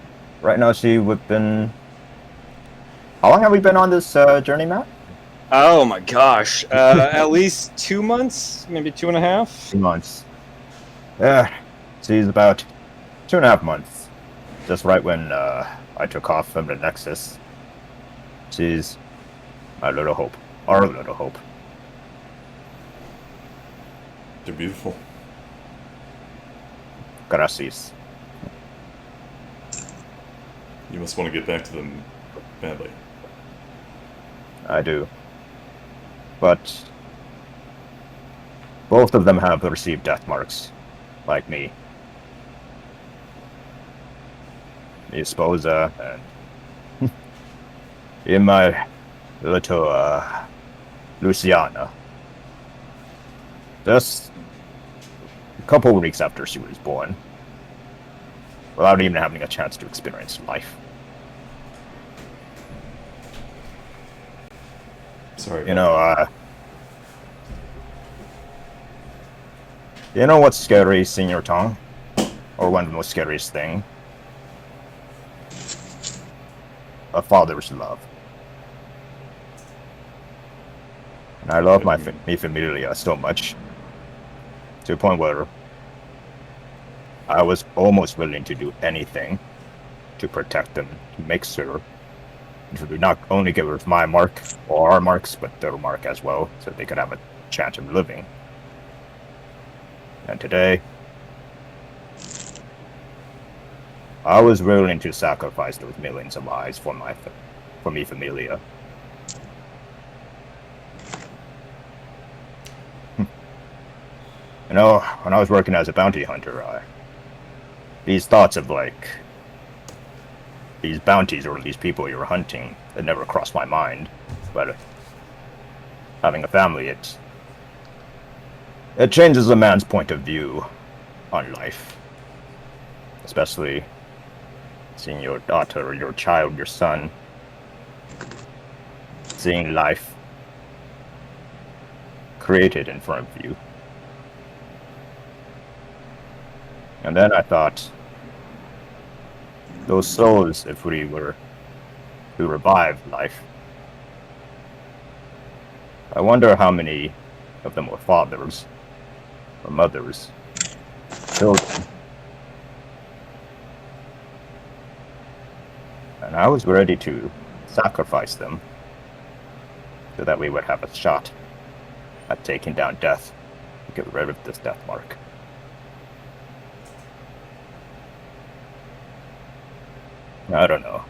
Right now, we've been. How long have we been on this journey, Matt? Oh my gosh. At least 2 months, maybe 2.5. 2 months. Yeah, she's about 2.5 months. Just right when I took off from the Nexus. She's my little hope. Our little hope. They're beautiful. Gracias. You must want to get back to them badly. I do. But both of them have received death marks, like me. Mi esposa and in my little Luciana. Just a couple of weeks after she was born, without even having a chance to experience life. Sorry. You know what's scary, Senior Tong? Or one of the most scariest thing? A father's love. And I love mi familia so much, to a point where I was almost willing to do anything to protect them, to make sure to not only get rid of my mark or our marks, but their mark as well, so they could have a chance of living. And today, I was willing to sacrifice those millions of lives for mi familia. You know, when I was working as a bounty hunter, these thoughts of like these bounties or these people you're hunting, it never crossed my mind. But having a family, it changes a man's point of view on life, especially seeing your daughter, your child, your son, seeing life created in front of you. And then I thought, those souls, if we were to revive life, I wonder how many of them were fathers, or mothers, children. And I was ready to sacrifice them so that we would have a shot at taking down death, to get rid of this death mark. I don't know.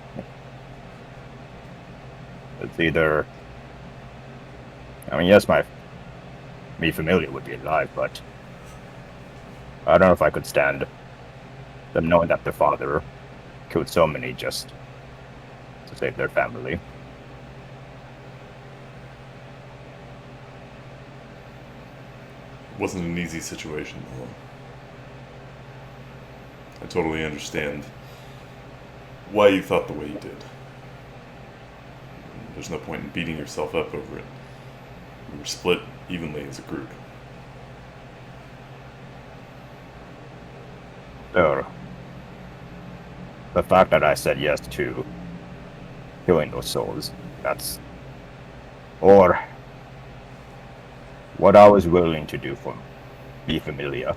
It's either... I mean, yes, mi familia would be alive, but I don't know if I could stand them knowing that their father killed so many just to save their family. It wasn't an easy situation, though. I totally understand why you thought the way you did. There's no point in beating yourself up over it. We were split evenly as a group. So, the fact that I said yes to killing those souls, that's... Or what I was willing to do for mi familia.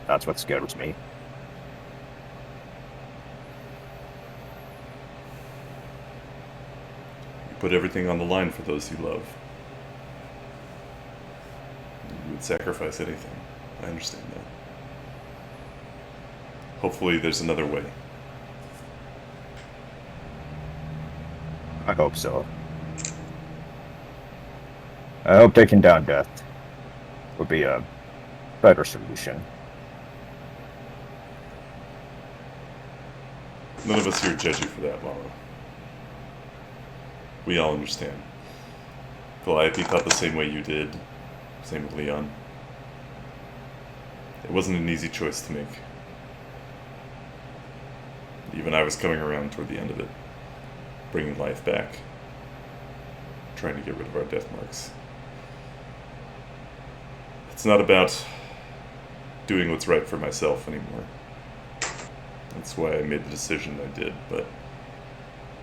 That's what scares me. You put everything on the line for those you love. You would sacrifice anything. I understand that. Hopefully there's another way. I hope so. I hope taking down death would be a better solution. None of us here judge you for that, Laura. We all understand. Calliope thought the same way you did. Same with Leon. It wasn't an easy choice to make. Even I was coming around toward the end of it. Bringing life back. Trying to get rid of our death marks. It's not about doing what's right for myself anymore. That's why I made the decision I did, but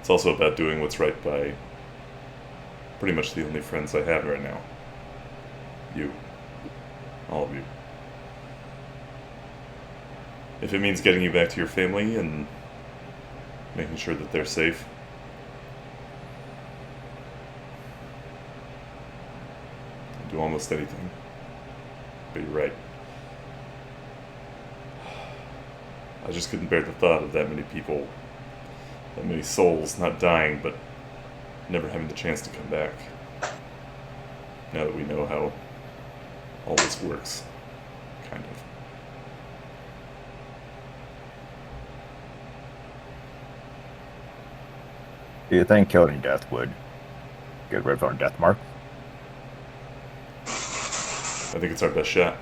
it's also about doing what's right by pretty much the only friends I have right now. You. All of you. If it means getting you back to your family and making sure that they're safe, I'll do almost anything. But you're right. I just couldn't bear the thought of that many people, that many souls not dying, but never having the chance to come back. Now that we know how all this works, kind of. Do you think killing death would get rid of our death mark? I think it's our best shot.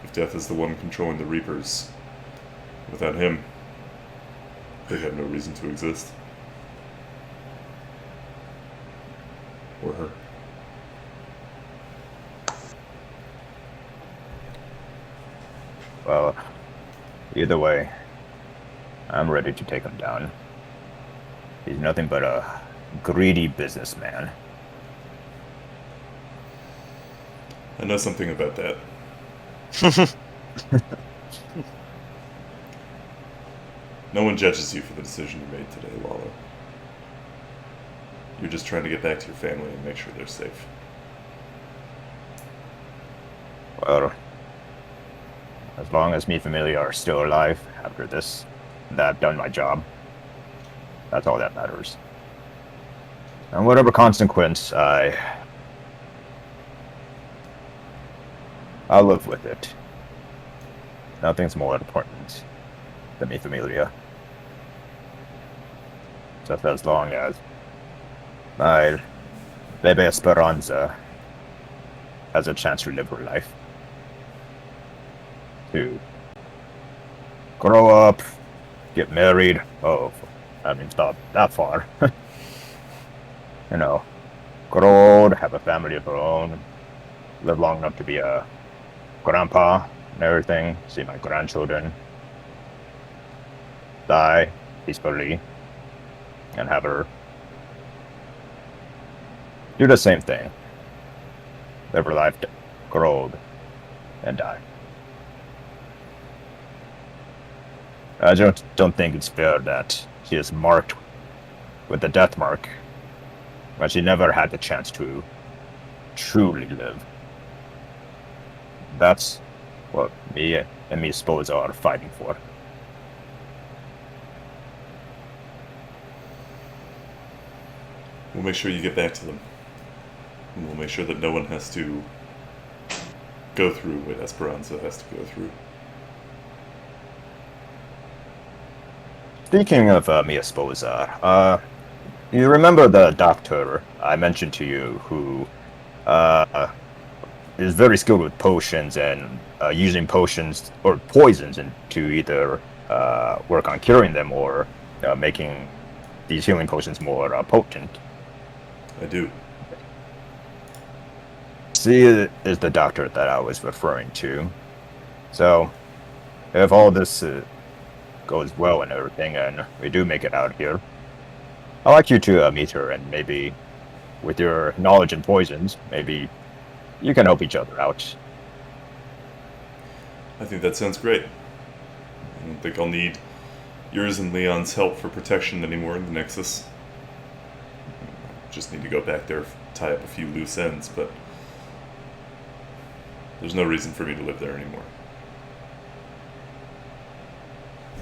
If Death is the one controlling the Reapers, without him, they have no reason to exist. Or her. Well, either way, I'm ready to take him down. He's nothing but a greedy businessman. I know something about that. No one judges you for the decision you made today, Lalo. You're just trying to get back to your family and make sure they're safe. Well, as long as me family are still alive after this, and that I've done my job, that's all that matters. And whatever consequence I'll live with it. Nothing's more important than mi familia. Just as long as my Bebe Esperanza has a chance to live her life. To grow up, get married. Oh, I mean, it's not that far. You know, grow old, have a family of her own, live long enough to be a grandpa and everything, see my grandchildren, die peacefully, and have her do the same thing. Live her life, grow old, and die. I don't think it's fair that she is marked with the death mark, but she never had the chance to truly live. That's what me and me Sposa are fighting for. We'll make sure you get back to them. And we'll make sure that no one has to go through what Esperanza has to go through. Speaking of Mia Sposa, you remember the doctor I mentioned to you who is very skilled with potions and using potions or poisons to either work on curing them or making these healing potions more potent? I do. She is the doctor that I was referring to. So, if all this goes well and everything, and we do make it out here, I'd like you to meet her, and maybe, with your knowledge in poisons, maybe you can help each other out. I think that sounds great. I don't think I'll need yours and Leon's help for protection anymore in the Nexus. Just need to go back there, tie up a few loose ends, but there's no reason for me to live there anymore.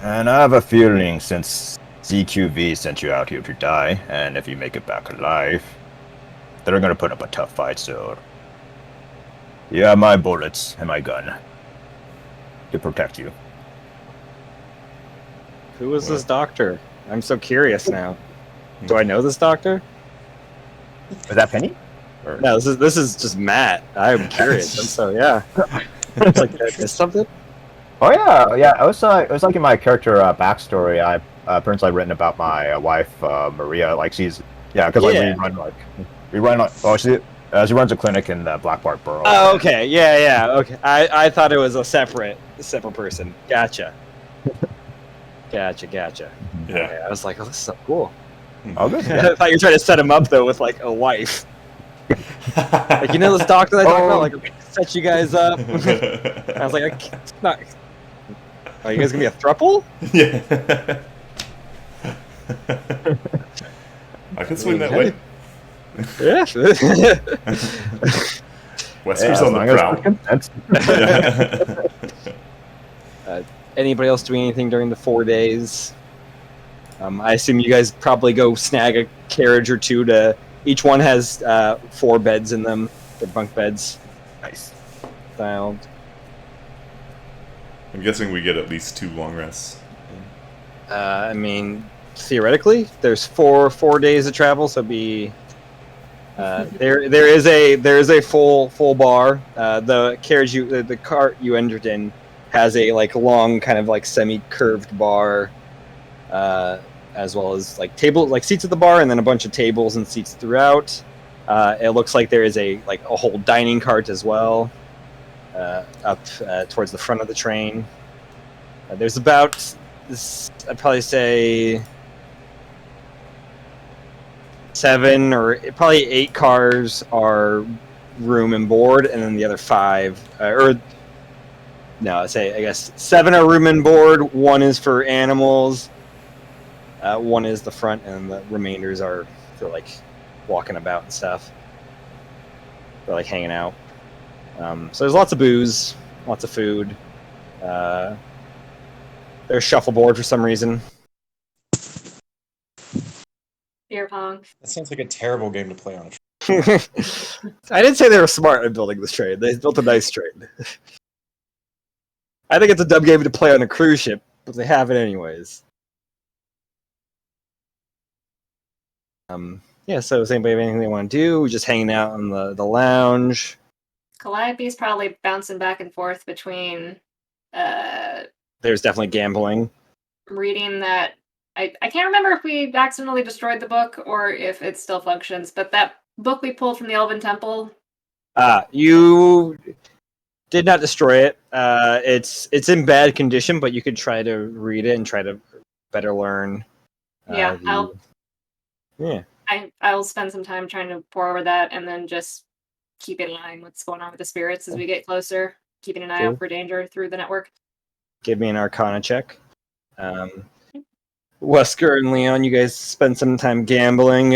And I have a feeling since ZQV sent you out here to die, and if you make it back alive, they're gonna put up a tough fight, so you have my bullets and my gun to protect you. Who was this doctor? I'm so curious now. Do I know this doctor? Was that Penny? Or... No, this is just Matt. I'm curious. I'm so yeah. It's like, did I miss something? Oh yeah. It was like in my character backstory. I apparently written about my wife Maria. Like she's because like we run she runs a clinic in the Black Bart Borough. Oh, okay. Yeah. Okay. I thought it was a separate person. Gotcha. Gotcha. Yeah. Okay, I was like, oh, this is so cool. Oh, good. I thought you were trying to set him up though with like a wife. Like, you know this doctor that I talked about? Like, set you guys up. I was like, it's not. Are you guys gonna be a throuple? Yeah. I can swing that way. Yeah. Wesker's on the prowl. Anybody else doing anything during the 4 days? I assume you guys probably go snag a carriage or two to. Each one has 4 beds in them. They're bunk beds. Nice. Styled. I'm guessing we get at least 2 long rests. I mean, theoretically, there's 4 days of travel, so it'd be. There is a full bar. The carriage the cart you entered in has a like long kind of like semi-curved bar, as well as like seats at the bar, and then a bunch of tables and seats throughout. It looks like there is a whole dining cart as well, up towards the front of the train. There's about I'd probably say 7 or probably 8 cars are room and board, and then the other 5 I guess 7 are room and board. 1 is for animals. 1 is the front, and the remainders are for like walking about and stuff. For like hanging out. So there's lots of booze, lots of food. There's shuffleboard for some reason. Beer pong. That sounds like a terrible game to play on. I didn't say they were smart at building this train. They built a nice train. I think it's a dumb game to play on a cruise ship, but they have it anyways. So does anybody have anything they want to do? We're just hanging out in the lounge. Calliope's probably bouncing back and forth between There's definitely gambling. reading that. I can't remember if we accidentally destroyed the book or if it still functions, but that book we pulled from the Elven Temple. You did not destroy it. It's in bad condition, but you could try to read it and try to better learn. I'll spend some time trying to pour over that and then just keep in line what's going on with the spirits as we get closer, keeping an eye out for danger through the network. Give me an Arcana check. Wesker and Leon, you guys spend some time gambling.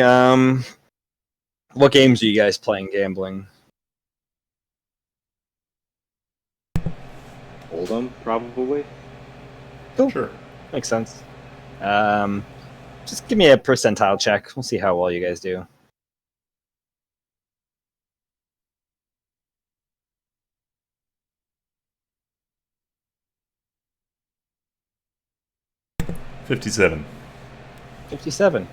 What games are you guys playing gambling? Hold'em, probably. Cool. Sure. Makes sense. Just give me a percentile check. We'll see how well you guys do. $57. 57.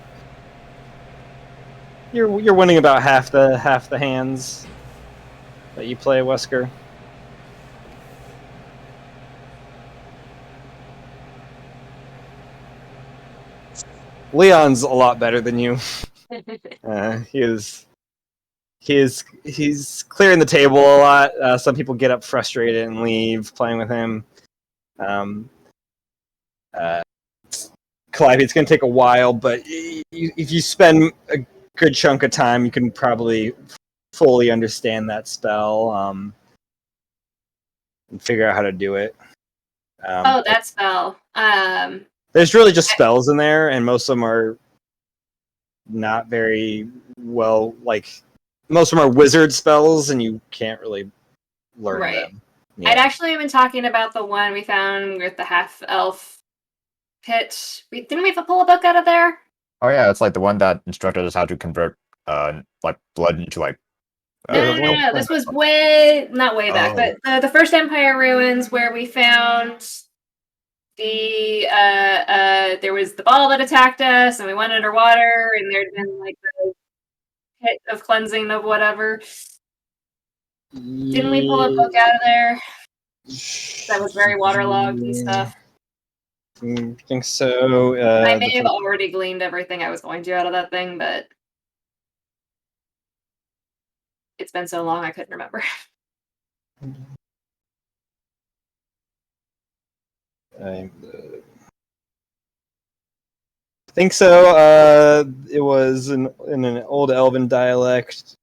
You're winning about half the hands that you play, Wesker. Leon's a lot better than you. He's clearing the table a lot. Some people get up frustrated and leave playing with him. Clive, it's going to take a while, but if you spend a good chunk of time, you can probably fully understand that spell and figure out how to do it. That spell. There's really just spells in there, and most of them are not very well, most of them are wizard spells, and you can't really learn them. Yeah. I'd actually been talking about the one we found with the half-elf pit. Didn't we pull a book out of there? Oh yeah, it's like the one that instructed us how to convert blood into No. This was not way back, but the first Empire ruins where we found there was the ball that attacked us, and we went underwater, and there'd been like the hit of cleansing of whatever. Didn't we pull a book out of there that was very waterlogged and stuff? I think so. I may have already gleaned everything I was going to out of that thing, but it's been so long I couldn't remember. I think so. It was in an old Elven dialect.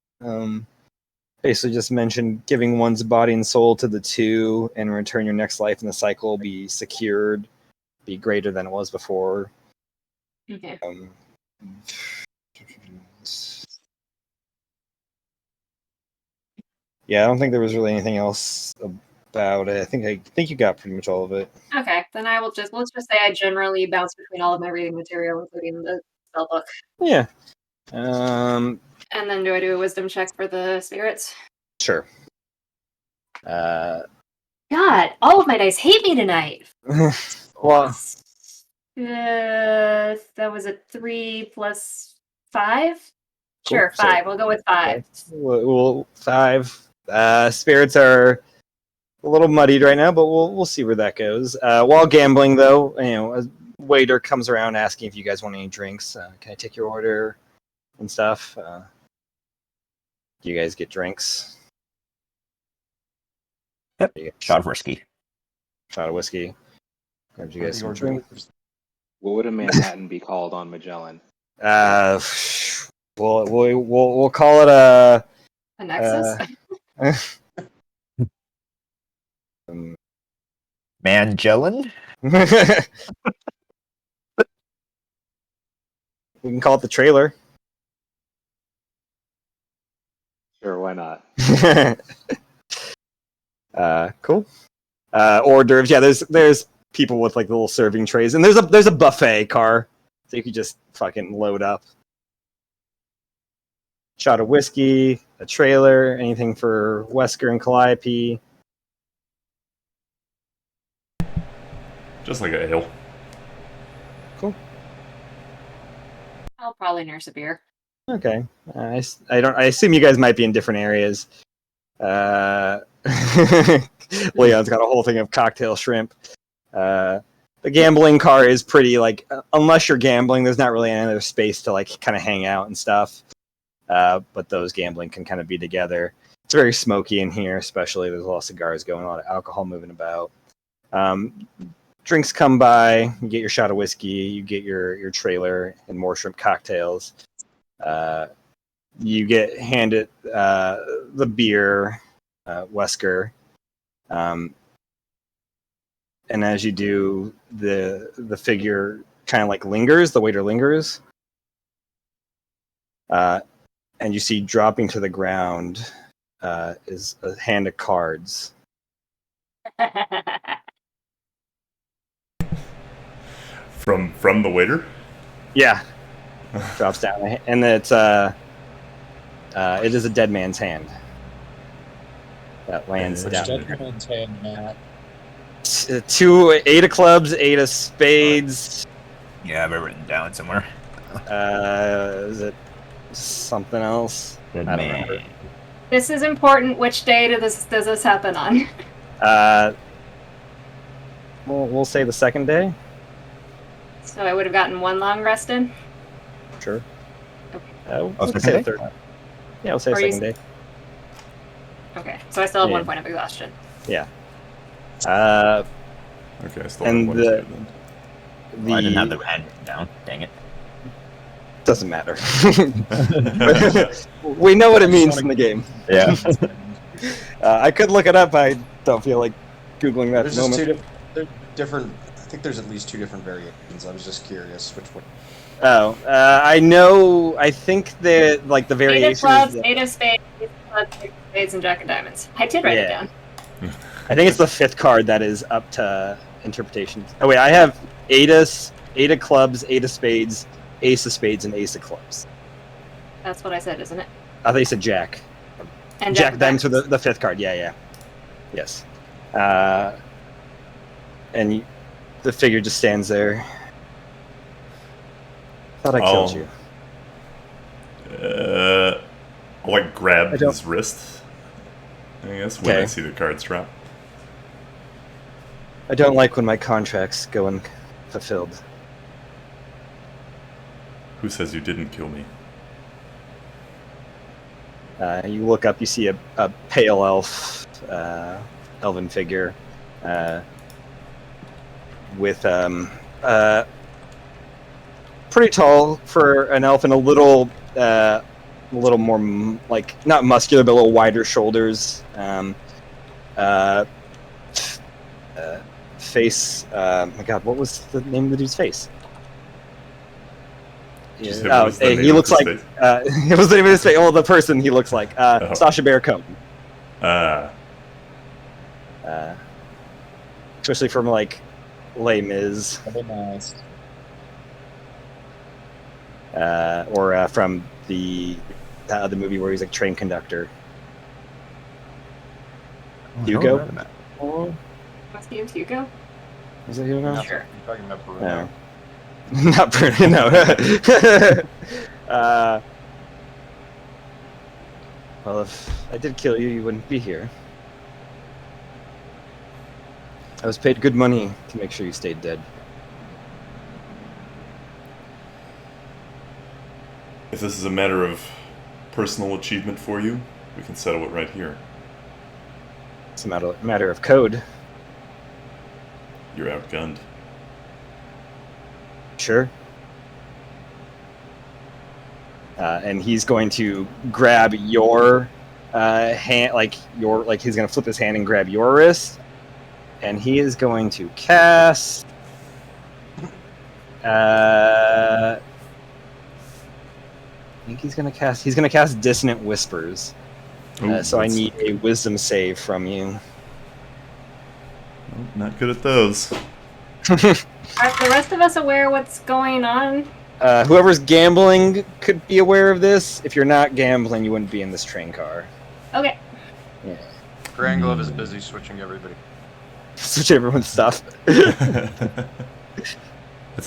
Basically just mentioned giving one's body and soul to the two, and in return your next life in the cycle will be secured, be greater than it was before. Okay. Yeah, I don't think there was really anything else about it. I think you got pretty much all of it. Okay, then let's just say I generally bounce between all of my reading material, including the spell book. Yeah. And then do I do a wisdom check for the spirits? Sure. God, all of my dice hate me tonight. Well, that was a 3 plus 5? Cool. Sure, 5. We'll go with 5. Well, 5. Spirits are a little muddied right now, but we'll see where that goes. While gambling, though, a waiter comes around asking if you guys want any drinks. Can I take your order and stuff? Do you guys get drinks? Yep. Shot of whiskey. Shot of whiskey. Grab you guys some drinks. What would a Manhattan be called on Magellan? We'll call it a Nexus. Mangellan? We can call it the trailer. Sure, why not? Cool. Hors d'oeuvres. Yeah, there's people with like little serving trays, and there's a buffet car, so you could just fucking load up. Shot of whiskey, a trailer, anything for Wesker and Calliope. Just like a ale. Cool. I'll probably nurse a beer. Okay. I assume you guys might be in different areas. Leon's got a whole thing of cocktail shrimp. The gambling car is pretty like, unless you're gambling, there's not really any other space to like kind of hang out and stuff. But those gambling can kind of be together. It's very smoky in here, especially. There's a lot of cigars going, a lot of alcohol moving about. Drinks come by. You get your shot of whiskey. You get your trailer and more shrimp cocktails. You get handed the beer, Wesker. And as you do, the figure kind of like lingers. The waiter lingers. And you see dropping to the ground is a hand of cards. From the waiter? Yeah. Drops down. And it is a dead man's hand. That lands down. Dead man's hand, Matt. 2 8 of clubs, 8 of spades. Yeah, I have it written down somewhere. Is it something else? Good I don't man. remember. This is important. Which day does this happen on? We'll say the second day. So I would have gotten 1 long rest in? Sure. Okay. We'll second say the day? third. Yeah, we'll say Or you second day. Okay, so I still have Yeah. 1 point of exhaustion. Yeah. Okay, I still And have one the- too then. Well, I didn't have the hand written down. Dang it. Doesn't matter. We know what it means in the game. Yeah. I could look it up. I don't feel like googling that at There's the just moment. two different. I think there's at least 2 different variations. I was just curious which one. Oh, I know. I think that like the 8 of variation. clubs, Is 8 of spades, 8 of clubs, 8 of spades, and jack of diamonds. I did write it Yeah. down. I think it's the 5th card that is up to interpretation. Oh wait, I have 8 of clubs, 8 of spades, ace of spades, and ace of clubs. That's what I said, isn't it? I thought you said jack. And Jack of diamonds for diamonds. the 5th card. Yeah. Yes. And the figure just stands there. Thought I killed you. I'll like grab I don't- his wrist, I guess, when I Okay. see the cards drop. I don't like when my contracts go unfulfilled. Who says you didn't kill me? You look up, you see a pale elf, elven figure, with pretty tall for an elf, and a little more like not muscular, but a little wider shoulders. Face. My God, what was the name of the dude's face? Just say, what was the name He of looks his like. face? It was the name of his face. Oh, the person he looks like. Sacha Baron Cohen. Especially from like Les Mis. Very nice. Or from the other movie where he's like train conductor. Hugo? What's the Hugo? Is it Hugo? Sure. You're talking about Bruno. No. Not Bruno, no. Well, if I did kill you, you wouldn't be here. I was paid good money to make sure you stayed dead. If this is a matter of personal achievement for you, we can settle it right here. It's a matter of code. You're outgunned. Sure. And he's going to grab your hand, he's going to flip his hand and grab your wrist, and he is going to cast. I think he's going to cast. He's going to cast Dissonant Whispers. Ooh, So I that's- need a Wisdom save from you. Oh, not good at those. Are the rest of us aware what's going on? Whoever's gambling could be aware of this. If you're not gambling, you wouldn't be in this train car. Okay. Yeah. Grand Glove is busy switching everybody. Switch everyone's stuff. That's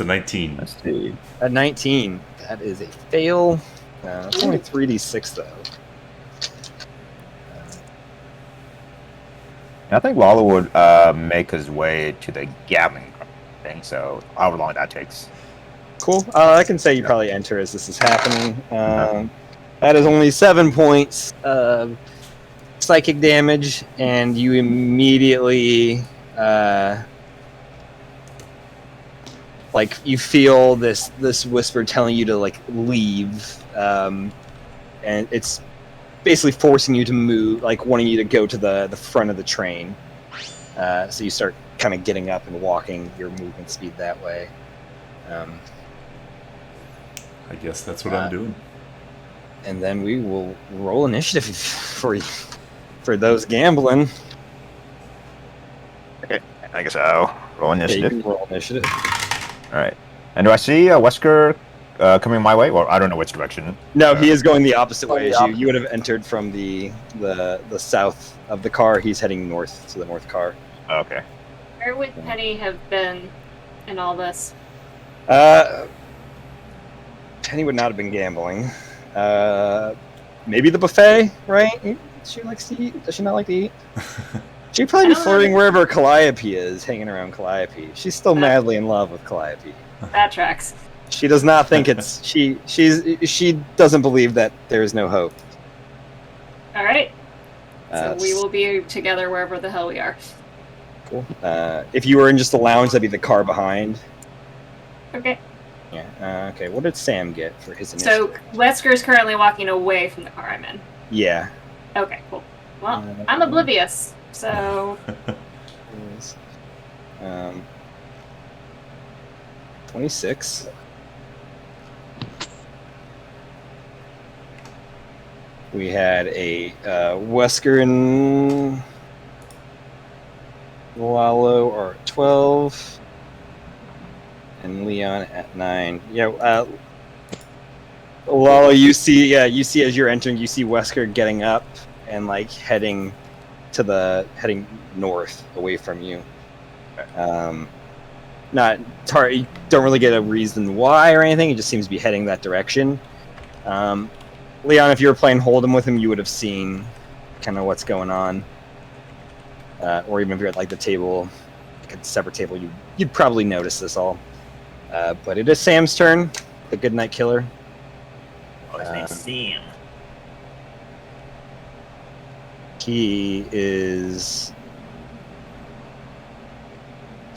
a 19. Let's see. A 19. That is a fail. It's only 3d6 though. I think Lalo would make his way to the gambling thing, so however long that takes. Cool. I can say you probably enter as this is happening. That is only 7 points of psychic damage, and you immediately you feel this whisper telling you to leave, and it's basically forcing you to move, wanting you to go to the front of the train. So you start kind of getting up and walking your movement speed that way. I guess that's what I'm doing. And then we will roll initiative for you, for those gambling. Okay, I guess I'll roll Yeah, you initiative. can roll initiative. All right. And do I see Wesker coming my way? Well, I don't know which direction. No, he is going the opposite way as you. You would have entered from the south of the car. He's heading north to the north car. Okay. Where would Penny have been in all this? Penny would not have been gambling. Maybe the buffet, right? She likes to eat. Does she not like to eat? She'd probably be I don't flirting know. wherever Calliope is, hanging around Calliope. She's still madly in love with Calliope. That tracks. She does not think it's she doesn't believe that there is no hope. All right. So Uh, we will be together wherever the hell we are. Cool. If you were in just the lounge, that'd be the car behind. Okay. Yeah. Okay. What did Sam get for his initiative? So Wesker's currently walking away from the car I'm in. Yeah. Okay, cool. Well, I'm oblivious, so 26. We had a Wesker and Lalo are at 12. And Leon at 9. Yeah, Lalo, you see as you're entering, you see Wesker getting up and heading north away from you. You don't really get a reason why or anything. He just seems to be heading that direction. Leon, if you were playing Hold'em with him, you would have seen kind of what's going on. Or even if you're at like the table, like a separate table, you'd probably notice this all. But it is Sam's turn, the Goodnight Killer. Oh, his name's Sam.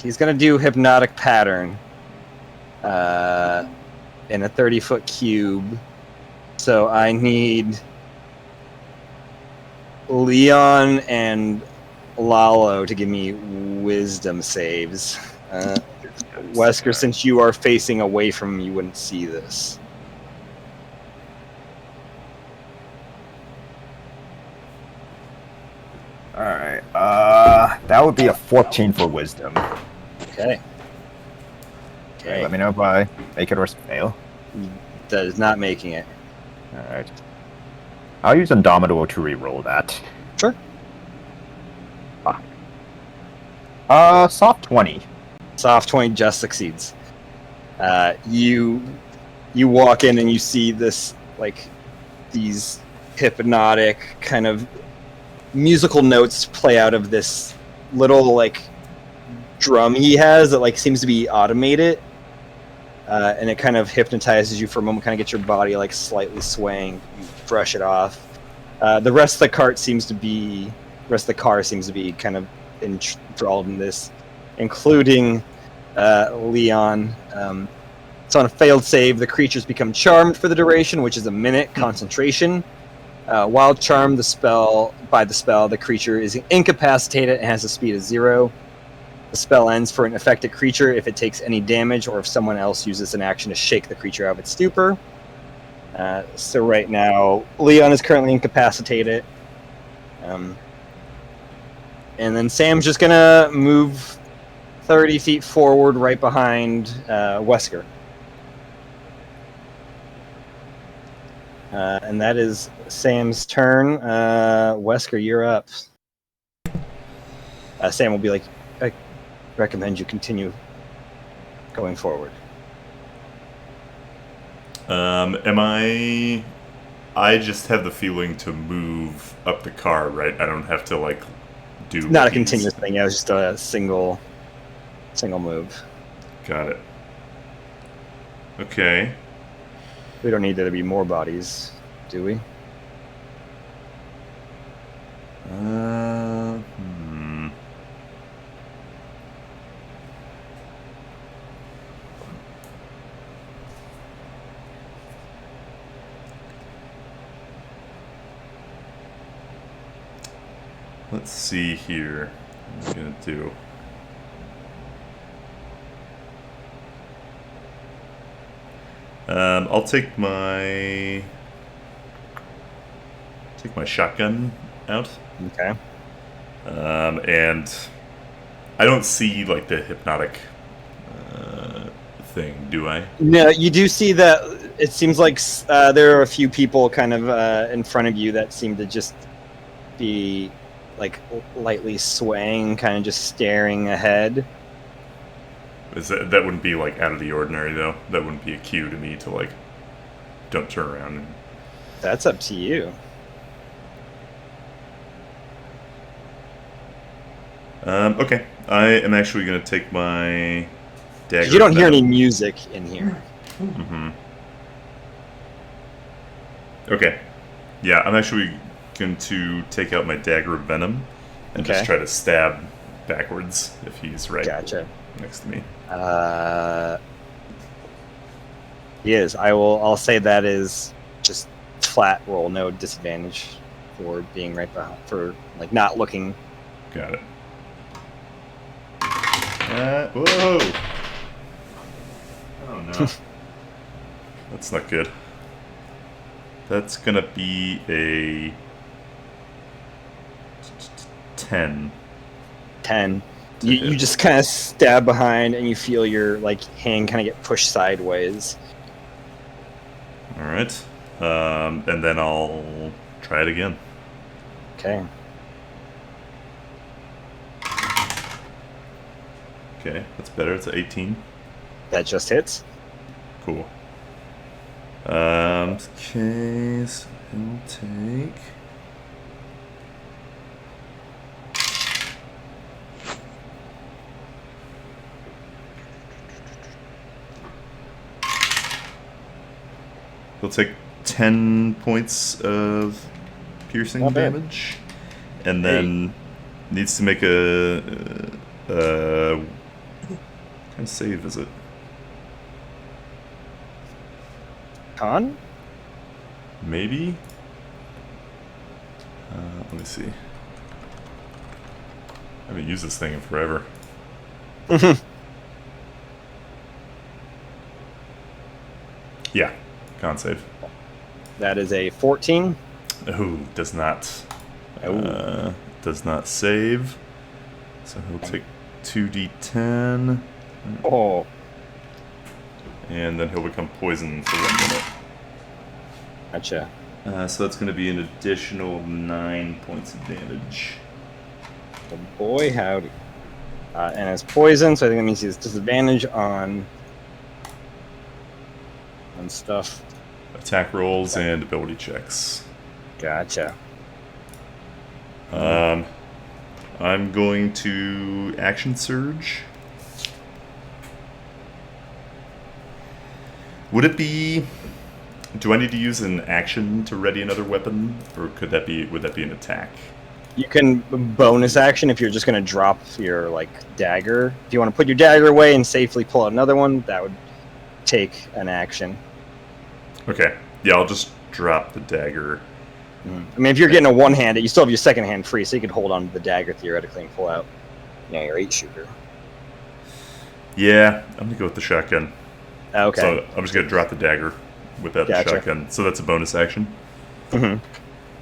He's gonna do Hypnotic Pattern in a 30-foot cube. So I need Leon and Lalo to give me wisdom saves. Wesker, since you are facing away from him, you wouldn't see this. All right. That would be a 14 for wisdom. Okay. Okay. Let me know if I make it or fail. That is not making it. All right. I'll use Indomitable to re-roll that. Sure. Soft 20. Soft 20 just succeeds. You walk in and you see this, like, these hypnotic kind of musical notes play out of this little, like, drum he has that, like, seems to be automated. And it kind of hypnotizes you for a moment, kind of gets your body, like, slightly swaying. You brush it off. The rest of the car seems to be kind of enthralled in this, including Leon. So on a failed save, the creatures become charmed for the duration, which is a minute concentration. While charmed by the spell, the creature is incapacitated and has a speed of 0. The spell ends for an affected creature if it takes any damage or if someone else uses an action to shake the creature out of its stupor. So right now, Leon is currently incapacitated. And then Sam's just going to move 30 feet forward right behind Wesker. And that is Sam's turn. Wesker, you're up. Sam will be like, I recommend you continue going forward. I just have the feeling to move up the car, right? I don't have to, like, do... It's not a continuous thing. Yeah, it was just a single move. Got it. Okay. We don't need there to be more bodies, do we? Let's see here. What am I gonna do? I'll take my shotgun out. Okay. And I don't see, like, the hypnotic thing, do I? No, you do see that it seems like there are a few people kind of in front of you that seem to just be, like, lightly swaying, kind of just staring ahead. That wouldn't be, like, out of the ordinary, though? That wouldn't be a cue to me to, like, don't turn around? That's up to you. Okay. I am actually going to take my dagger. You don't hear any music in here. Mm-hmm. Okay. Yeah, I'm actually going to take out my dagger of venom and just try to stab backwards if he's right next to me. He is. I'll say that is just flat roll, no disadvantage for being right behind, for, like, not looking. Got it. Whoa! Oh no. That's not good. That's gonna be a 10. 10. You just kind of stab behind and you feel your, like, hand kind of get pushed sideways. Alright. And then I'll try it again. Okay. Okay, that's better. It's an 18. That just hits. Cool. Okay, so he'll take. He'll take 10 points of piercing Not bad. damage, and then needs to make a what kind of save is it? Con? Maybe. Let me see. I haven't used this thing in forever. Yeah, con save. That is a 14. Oh, does not. Oh. Does not save. So he'll take 2d10, Oh. and then he'll become poisoned for 1 minute. Gotcha. So that's going to be an additional 9 points of damage. Oh boy, howdy. And it's poison, so I think that means he has disadvantage on stuff. Attack rolls and ability checks. Gotcha. I'm going to action surge. Would it be? Do I need to use an action to ready another weapon, or would that be an attack? You can bonus action if you're just going to drop your dagger. If you want to put your dagger away and safely pull out another one, that would take an action. Okay. Yeah, I'll just drop the dagger. I mean, if you're getting a one-handed, you still have your second hand free, so you could hold on to the dagger theoretically and pull out, your 8-shooter. Yeah, I'm gonna go with the shotgun. Okay. So I'm just gonna drop the dagger with that Gotcha. shotgun. So that's a bonus action. Mm-hmm.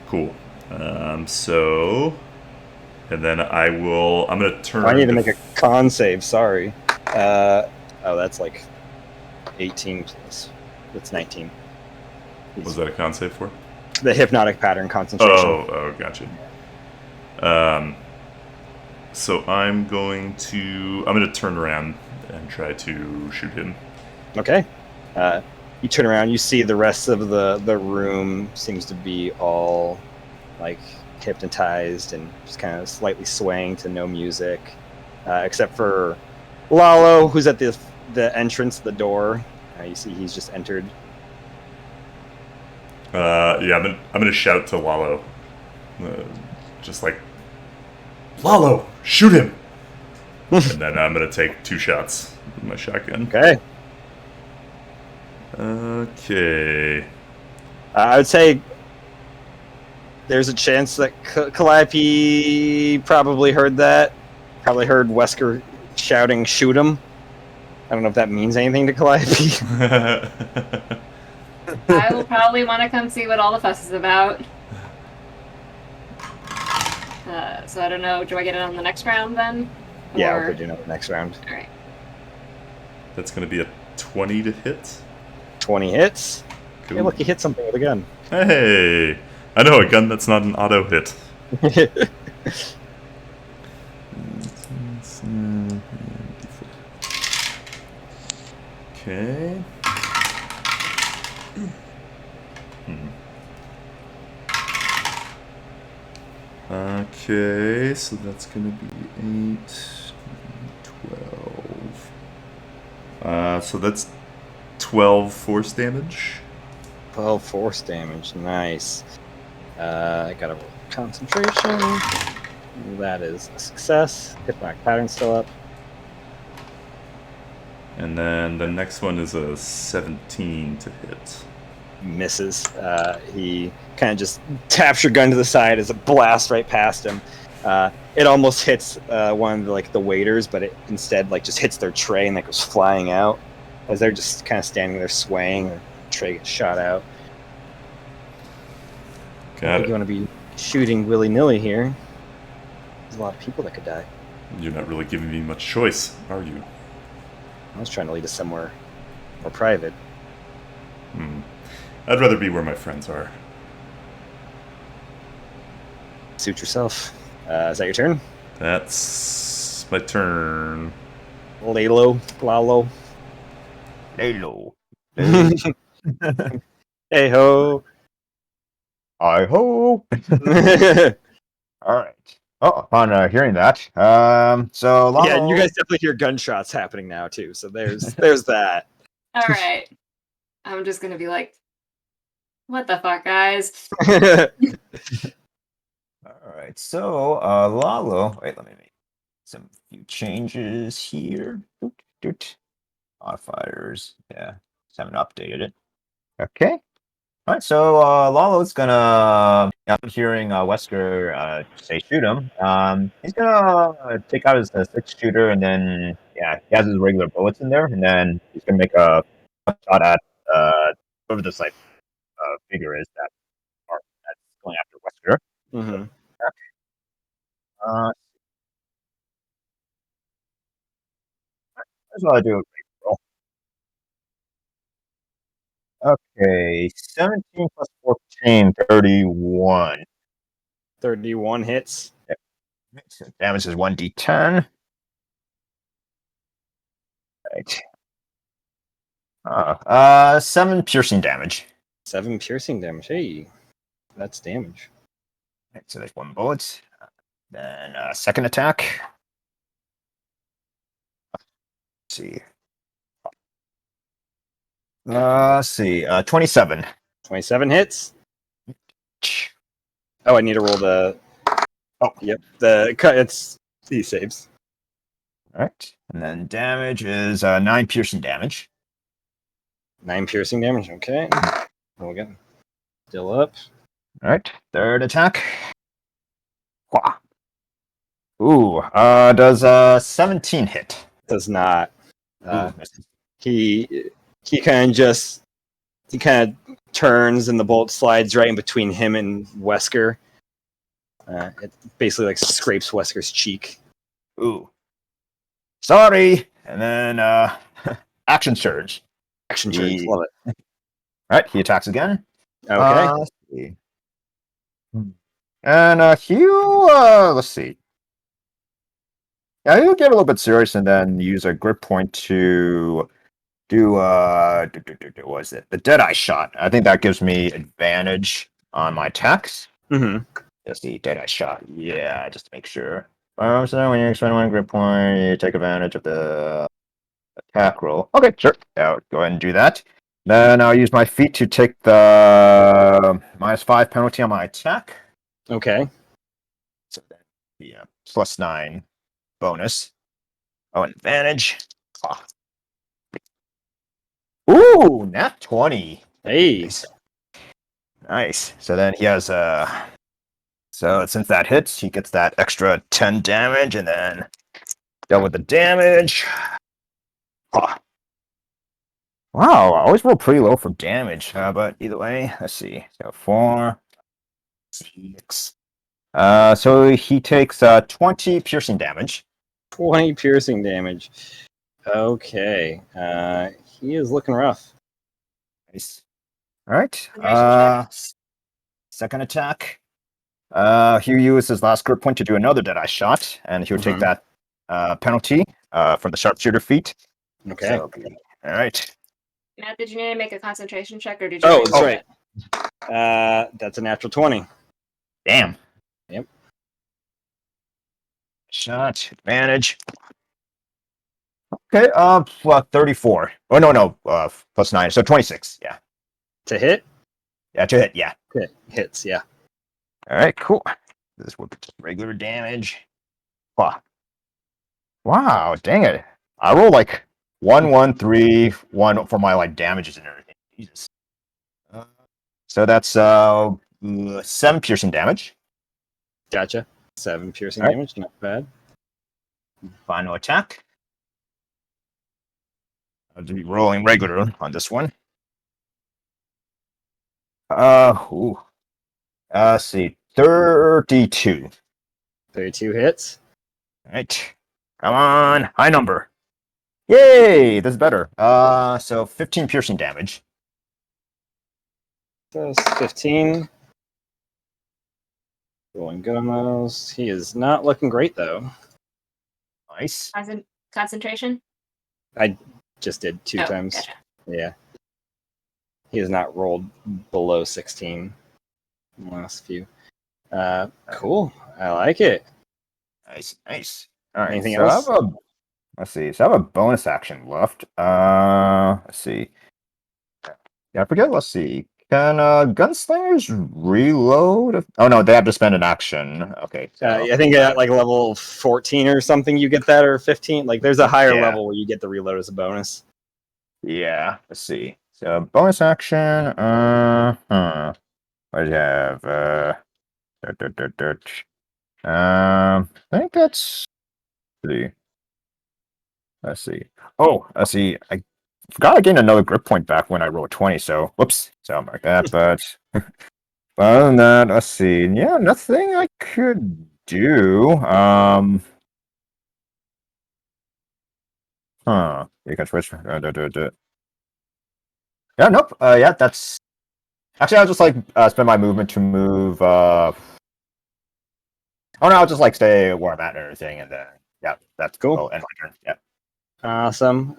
Cool. And then I'm gonna turn. I need to make a con save. Sorry. That's 18 plus. That's 19. Was that a con save for? The hypnotic pattern concentration. Oh, gotcha. So I'm gonna turn around and try to shoot him. Okay. You turn around, you see the rest of the room seems to be all hypnotized and just kind of slightly swaying to no music, except for Lalo, who's at the entrance, the door. You see he's just entered. I'm gonna shout to Lalo, just Lalo, shoot him! And then I'm gonna take 2 shots with my shotgun. Okay. Okay. I would say there's a chance that Calliope probably heard that. Probably heard Wesker shouting, "Shoot him!" I don't know if that means anything to Calliope. I will probably want to come see what all the fuss is about. So I don't know. Do I get it on the next round then? Yeah, Or- we'll put you in the next round. All right. That's gonna be a 20 to hit. 20 hits. Cool. Hey, look, you hit something with a gun. Hey, I know a gun that's not an auto hit. Okay. Okay, so that's gonna be 8, 12. So that's 12 force damage. 12 force damage. Nice. I got a roll concentration. That is a success. Hypnotic pattern still up. And then the next one is a 17 to hit. Misses. He kind of just taps your gun to the side as it blasts right past him. It almost hits one of the waiters, but it instead just hits their tray and goes flying out as they're just kind of standing there swaying. The tray gets shot out. Got You it. want to be shooting willy-nilly here. There's a lot of people that could die. You're not really giving me much choice, are you? I was trying to lead us somewhere more private. I'd rather be where my friends are. Suit yourself. Is that your turn? That's my turn. Lalo. Lalo. Hey ho. Hi ho. All right. Oh, upon hearing that, so Lalo. Yeah, and you guys definitely hear gunshots happening now too. So there's that. All right. I'm just gonna be like, what the fuck, guys? All right. So Lalo. Wait, let me make some few changes here. Modifiers. Yeah, just haven't updated it. Okay. All right, so Lalo's gonna. I'm hearing Wesker say shoot him. He's gonna take out his 6-shooter, and then he has his regular bullets in there, and then he's gonna make a shot at whoever this figure is that's going after Wesker. Mm-hmm. Uh, that's what I do. Roll. Okay, 17 plus 14, 31. 31 hits. So damage is 1d10. Right. 7 piercing damage. 7 piercing damage. Hey, that's damage. Right, so there's 1 bullet. Then second attack. Let's see. Let's see. 27. 27 hits. Oh, I need to roll the. Oh, yep. It's he saves. All right. And then damage is 9 piercing damage. 9 piercing damage. Okay. Roll again. Still up. All right. Third attack. Wah. Ooh. Does 17 hit? Does not. Ooh, He kind of turns and the bolt slides right in between him and Wesker. It basically like scrapes Wesker's cheek. Ooh. Sorry. And then action surge. Action surge. Love it. All right. He attacks again. Okay. Let's see. And Hugh, let's see. Yeah, he'll get a little bit serious and then use a grip point to do what is it? The Deadeye shot. I think that gives me advantage on my attacks. Mm-hmm. Just the Deadeye shot. Yeah, just to make sure. So when you expend 1 grip point, you take advantage of the attack roll. Okay, sure. Yeah, go ahead and do that. Then I'll use my feet to take the -5 penalty on my attack. Okay. So then the +9 bonus. Oh, and advantage. Oh. Ooh, nat 20. Hey. Nice. So then he has so since that hits, he gets that extra 10 damage and then dealt with the damage. Oh. Wow, I always roll pretty low for damage, but either way, let's see. So 4, 6. So he takes 20 piercing damage. 20 piercing damage. Okay. He is looking rough. Nice. All right. Second attack. He'll use his last grip point to do another Deadeye shot, and he'll take that penalty for the sharpshooter feat. Okay. So, all right. Matt, did you need to make a concentration check, or did you? Oh, that's right. That's a natural 20. Damn. Yep. Shot advantage. Okay. 34. Oh no. +9, so 26. Yeah. To hit? Yeah, to hit. Yeah. Hits. Yeah. All right. Cool. This would be regular damage. Wow. Dang it. I roll like 1, 1, 3, 1 for my damages and everything. Jesus. So that's 7 piercing damage. Gotcha. 7 piercing All right. damage. Not bad. Final attack. I'll be rolling regular on this one. Let's see. 32. 32 hits. All right. Come on. High number. Yay! That's better. So 15 piercing damage. That's 15. Rolling good on those. He is not looking great though. Nice. Concentration. I just did 2 Oh, times. gotcha. Yeah. He has not rolled below 16 in the last few. Cool. I like it. Nice, nice. All right, Anything so else? let's see. So I have a bonus action left. Let's see. Yeah, I forget. Let's see. Can gunslingers reload? Oh no, they have to spend an action. Okay, so I think at like level 14 or something, you get that, or 15. Like, there's a higher Yeah. level where you get the reload as a bonus. Yeah, let's see. So bonus action. What do you have? Dirt, dirt, dirt, dirt. I think that's. Let's see. Oh, let's see. I forgot I gained another grip point back when I rolled 20. So whoops. So I'm like that. But other than that, let's see. Yeah, nothing I could do. You can switch. Yeah, nope. Yeah, that's actually I'll just like spend my movement to move. Oh no, I'll just like stay where I'm at and everything, and then yeah, that's Cool. Oh, end my turn. Yeah. Awesome.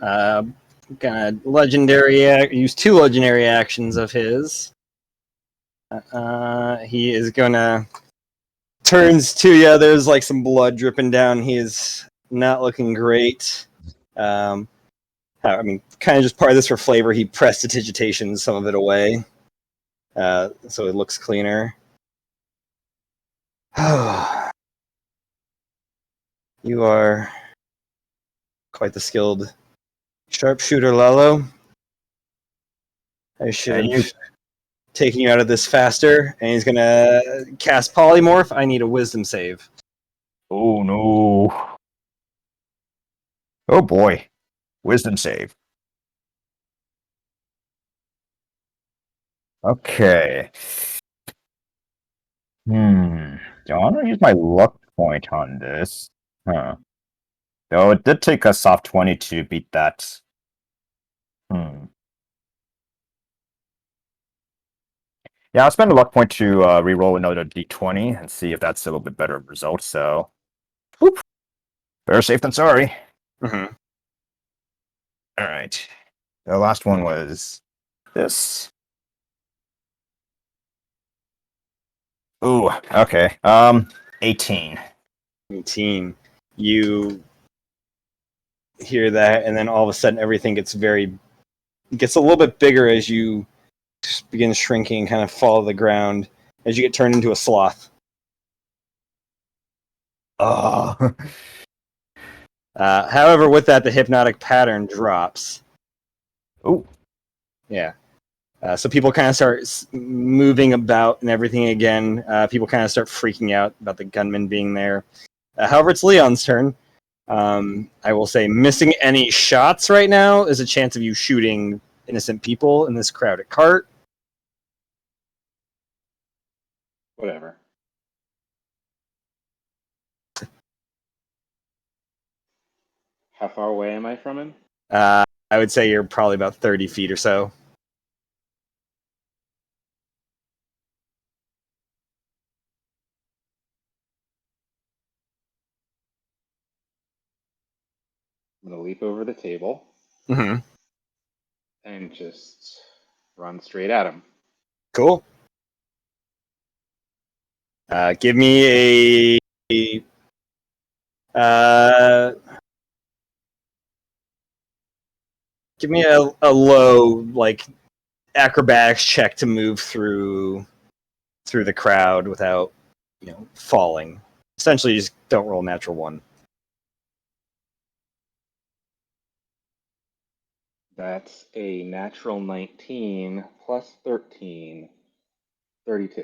Gonna use 2 legendary actions of his. He is gonna turns to you. There's like some blood dripping down. He is not looking great. I mean, kind of just part of this for flavor. He prestidigitations some of it away, so it looks cleaner. You are quite the skilled sharpshooter, Lalo. I should And you. have taken you out of this faster. And he's gonna cast polymorph. I need a wisdom save. Oh no. Oh boy. Wisdom save. Okay. Do I want to use my luck point on this? Huh. Though it did take a soft 20 to beat that. Yeah, I'll spend a luck point to re-roll another d20 and see if that's a little bit better result. So, whoop. Better safe than sorry. Mm-hmm. All right. The last one was this. Ooh, okay. 18. 18. You hear that, and then all of a sudden, everything gets a little bit bigger as you begin shrinking and kind of fall to the ground as you get turned into a sloth. Oh. However, with that, the hypnotic pattern drops. Oh. Yeah. So people kind of start moving about and everything again. People kind of start freaking out about the gunman being there. However, it's Leon's turn. I will say missing any shots right now is a chance of you shooting innocent people in this crowded cart. Whatever. How far away am I from him? I would say you're probably about 30 feet or so. I'm gonna leap over the table Mm-hmm. and just run straight at him. Cool. Give me uh, a low like acrobatics check to move through the crowd without falling. Essentially, just don't roll a natural 1. That's a natural 19 plus 13, 32.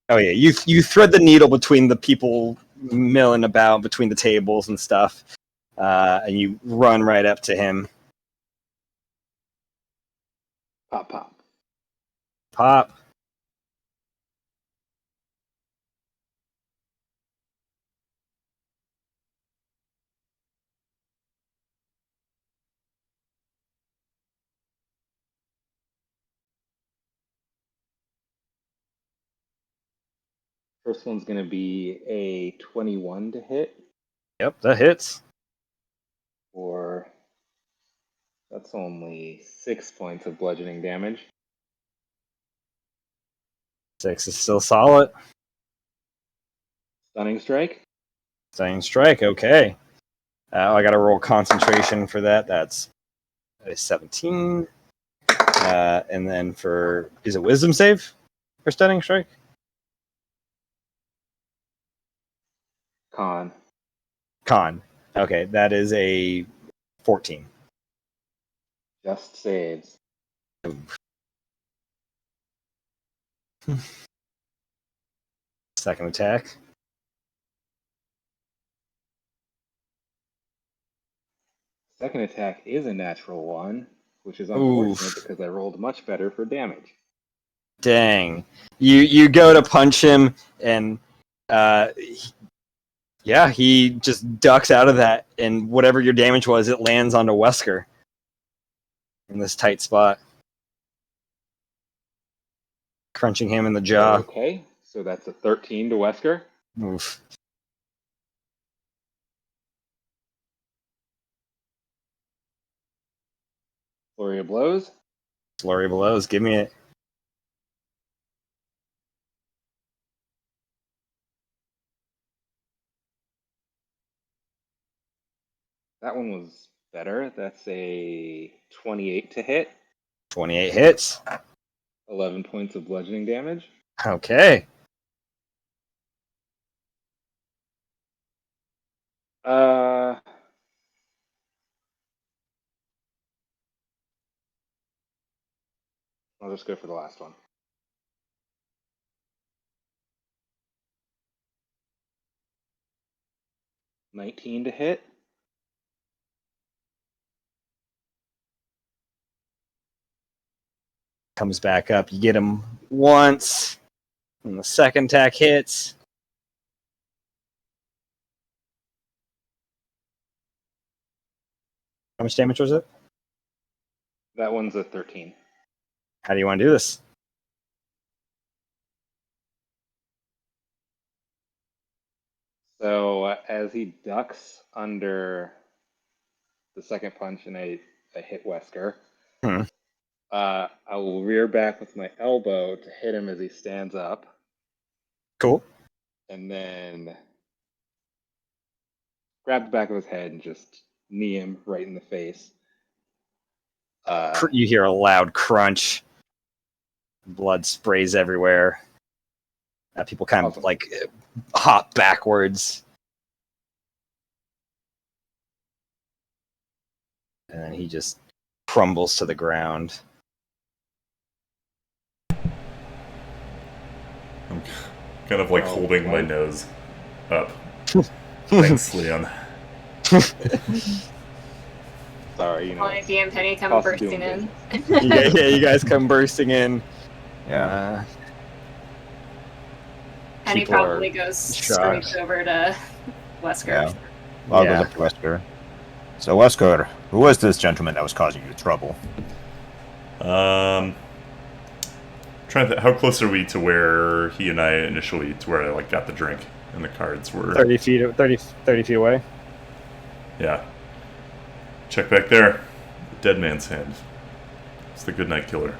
Oh yeah, you thread the needle between the people milling about between the tables and stuff, and you run right up to him. Pop, pop. Pop. First one's gonna be a 21 to hit Yep, that hits. for That's only 6 points of bludgeoning damage. 6 is still solid. Stunning strike. Stunning strike. Okay. I got to roll concentration for that. That's a 17. And then is it wisdom save for stunning strike? Con. Con. Okay, that is a 14. Just saves. Second attack. Second attack is a natural one, which is unfortunate because I rolled much better for damage. Dang. You go to punch him, and he just ducks out of that, and whatever your damage was, it lands onto Wesker in this tight spot, crunching him in the jaw. Okay, so that's a 13 to Wesker. Oof. Flurry of blows. Flurry of blows. Give me it. That one was better. That's a 28 to hit. 28 hits. 11 points of bludgeoning damage. Okay. I'll just go for the last one. $19 to hit. Comes back up. You get him once, and the second attack hits. How much damage was it? That one's a 13. How do you want to do this? So as he ducks under the second punch and I hit Wesker, I will rear back with my elbow to hit him as he stands up. Cool. And then grab the back of his head and just knee him right in the face. You hear a loud crunch. Blood sprays everywhere. People kind of like hop backwards. And then he just crumbles to the ground. I'm kind of like holding my nose up. Thanks, Leon. Sorry, Only and Penny come bursting in. You guys come bursting in. Yeah. Penny probably goes straight over to Wesker. Yeah. I'll go up to Wesker. So, Wesker, who was this gentleman that was causing you trouble? Trying to how close are we to where he and I initially, to where I like got the drink and the cards were? 30 feet away. Yeah. Check back there. The dead man's hand. It's the Goodnight Killer.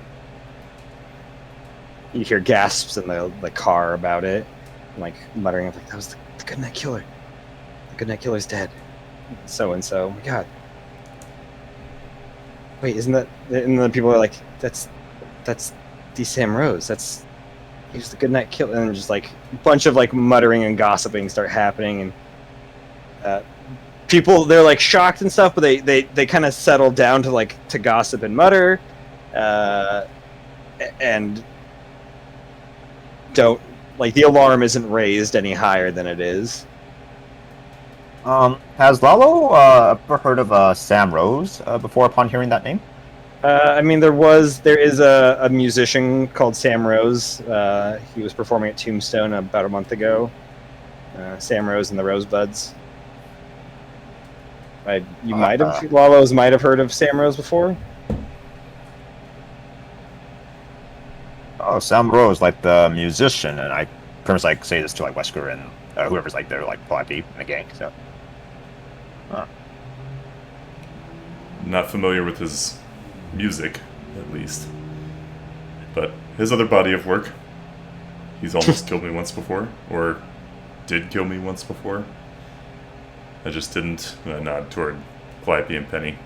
You hear gasps in the car about it, like muttering, like, that was the Goodnight Killer. The Goodnight Killer's dead. So and so. Oh my God. Wait, isn't that? And then people are like, that's D. Sam Rose. He was the Goodnight Killer. And just like a bunch of like muttering and gossiping start happening, and people, they're like shocked and stuff, but they kind of settle down to gossip and mutter, and don't, like, the alarm isn't raised any higher than it is. Has Lalo ever heard of Sam Rose before upon hearing that name? I mean, there is a musician called Sam Rose. He was performing at Tombstone about a month ago. Sam Rose and the Rosebuds. Lalo's might have heard of Sam Rose before. Oh, Sam Rose, like the musician, and I pretty much like say this to like Wesker and whoever's like their like party in the gang. So, not familiar with his music, at least. But his other body of work, he's almost killed me once before, or did kill me once before. I just didn't nod toward Calliope and Penny.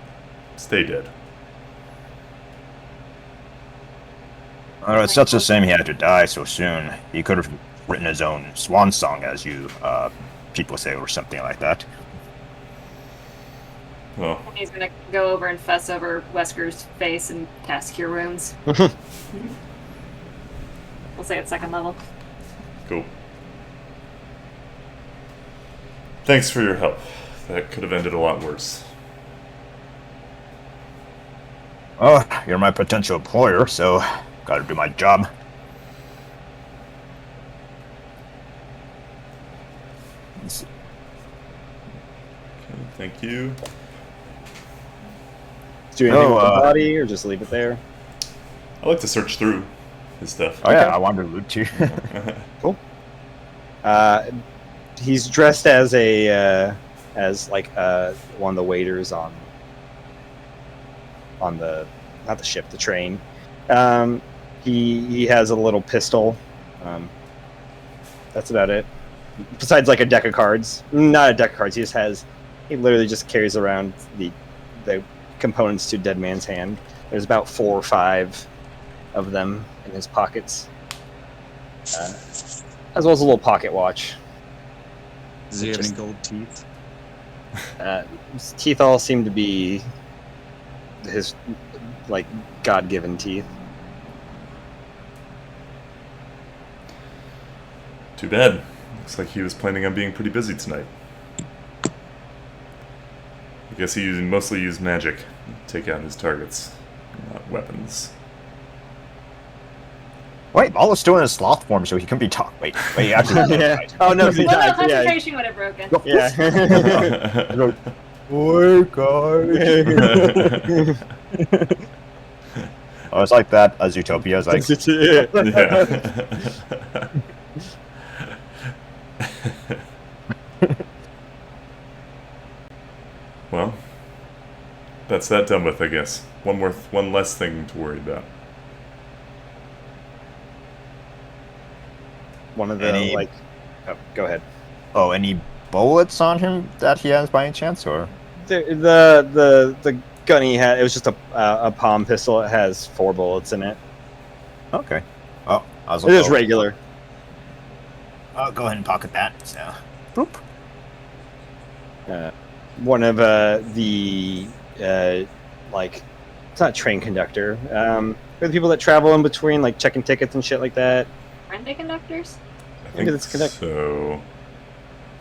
Stay dead. It's such a shame he had to die so soon. He could have written his own swan song, as you people say, or something like that. Well, He's gonna go over and fuss over Wesker's face and cast Cure Wounds. We'll say it's second level. cool. Thanks for your help. That could have ended a lot worse. Oh, you're my potential employer, so gotta do my job. Okay, thank you. Do anything with the Oh, body, or just leave it there? I like to search through his stuff. Oh yeah, I wanted to loot too. Cool. He's dressed as a one of the waiters on the not the ship, the train. He has a little pistol. That's about it. Besides like a deck of cards, not a deck of cards. He literally just carries around the components to Dead Man's Hand. There's about 4 or 5 of them in his pockets, as well as a little pocket watch. Does he have any gold teeth? His teeth all seem to be his like God-given teeth. Too bad. Looks like he was planning on being pretty busy tonight. I guess he mostly used magic to take out his targets, not weapons. Wait, Maul is still in his sloth form, so he can be talked. Wait, actually. Yeah. Oh no, he Well, no, died. Yeah. concentration would have broken. Yeah. Oh, God. Oh, it's like that as Utopia is like. Yeah. Well, that's that done with, I guess. One less thing to worry about. One of the Any- Oh, go ahead. Oh, any bullets on him that he has by any chance, or? The gun he had, it was just a palm pistol. It has 4 bullets in it. Okay. Oh, I was It is regular. I'll go ahead and pocket that. So, boop. One of the it's not train conductor. For the people that travel in between, like checking tickets and shit like that. Aren't they conductors? I Maybe think that's connect- so.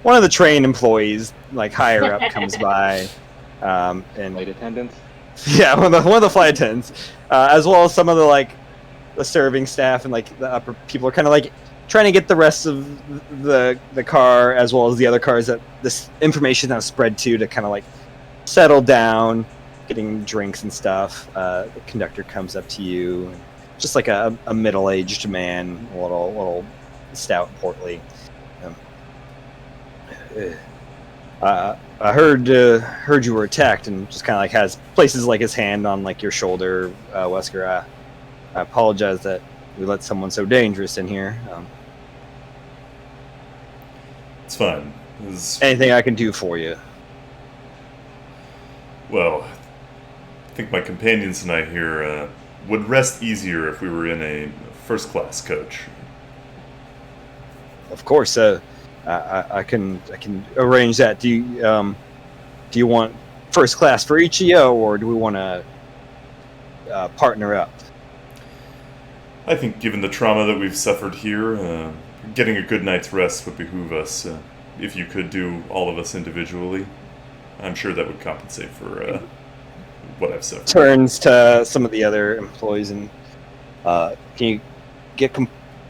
One of the train employees, like higher up, comes by, and Flight attendants. yeah, one of the flight attendants, as well as some of the serving staff and like the upper people are kind of like trying to get the rest of the car as well as the other cars that this information has spread to kind of like settle down, getting drinks and stuff. The conductor comes up to you, just like a middle-aged man, a little stout and portly. I heard you were attacked, and just kind of like places like his hand on like your shoulder, Wesker. I apologize that we let someone so dangerous in here. It's fine. Anything I can do for you? Well, I think my companions and I here would rest easier if we were in a first-class coach. Of course, I can arrange that. Do you want first class for each of you, or do we want to partner up? I think given the trauma that we've suffered here, getting a good night's rest would behoove us. If you could do all of us individually, I'm sure that would compensate for what I've suffered. Turns to some of the other employees and can you get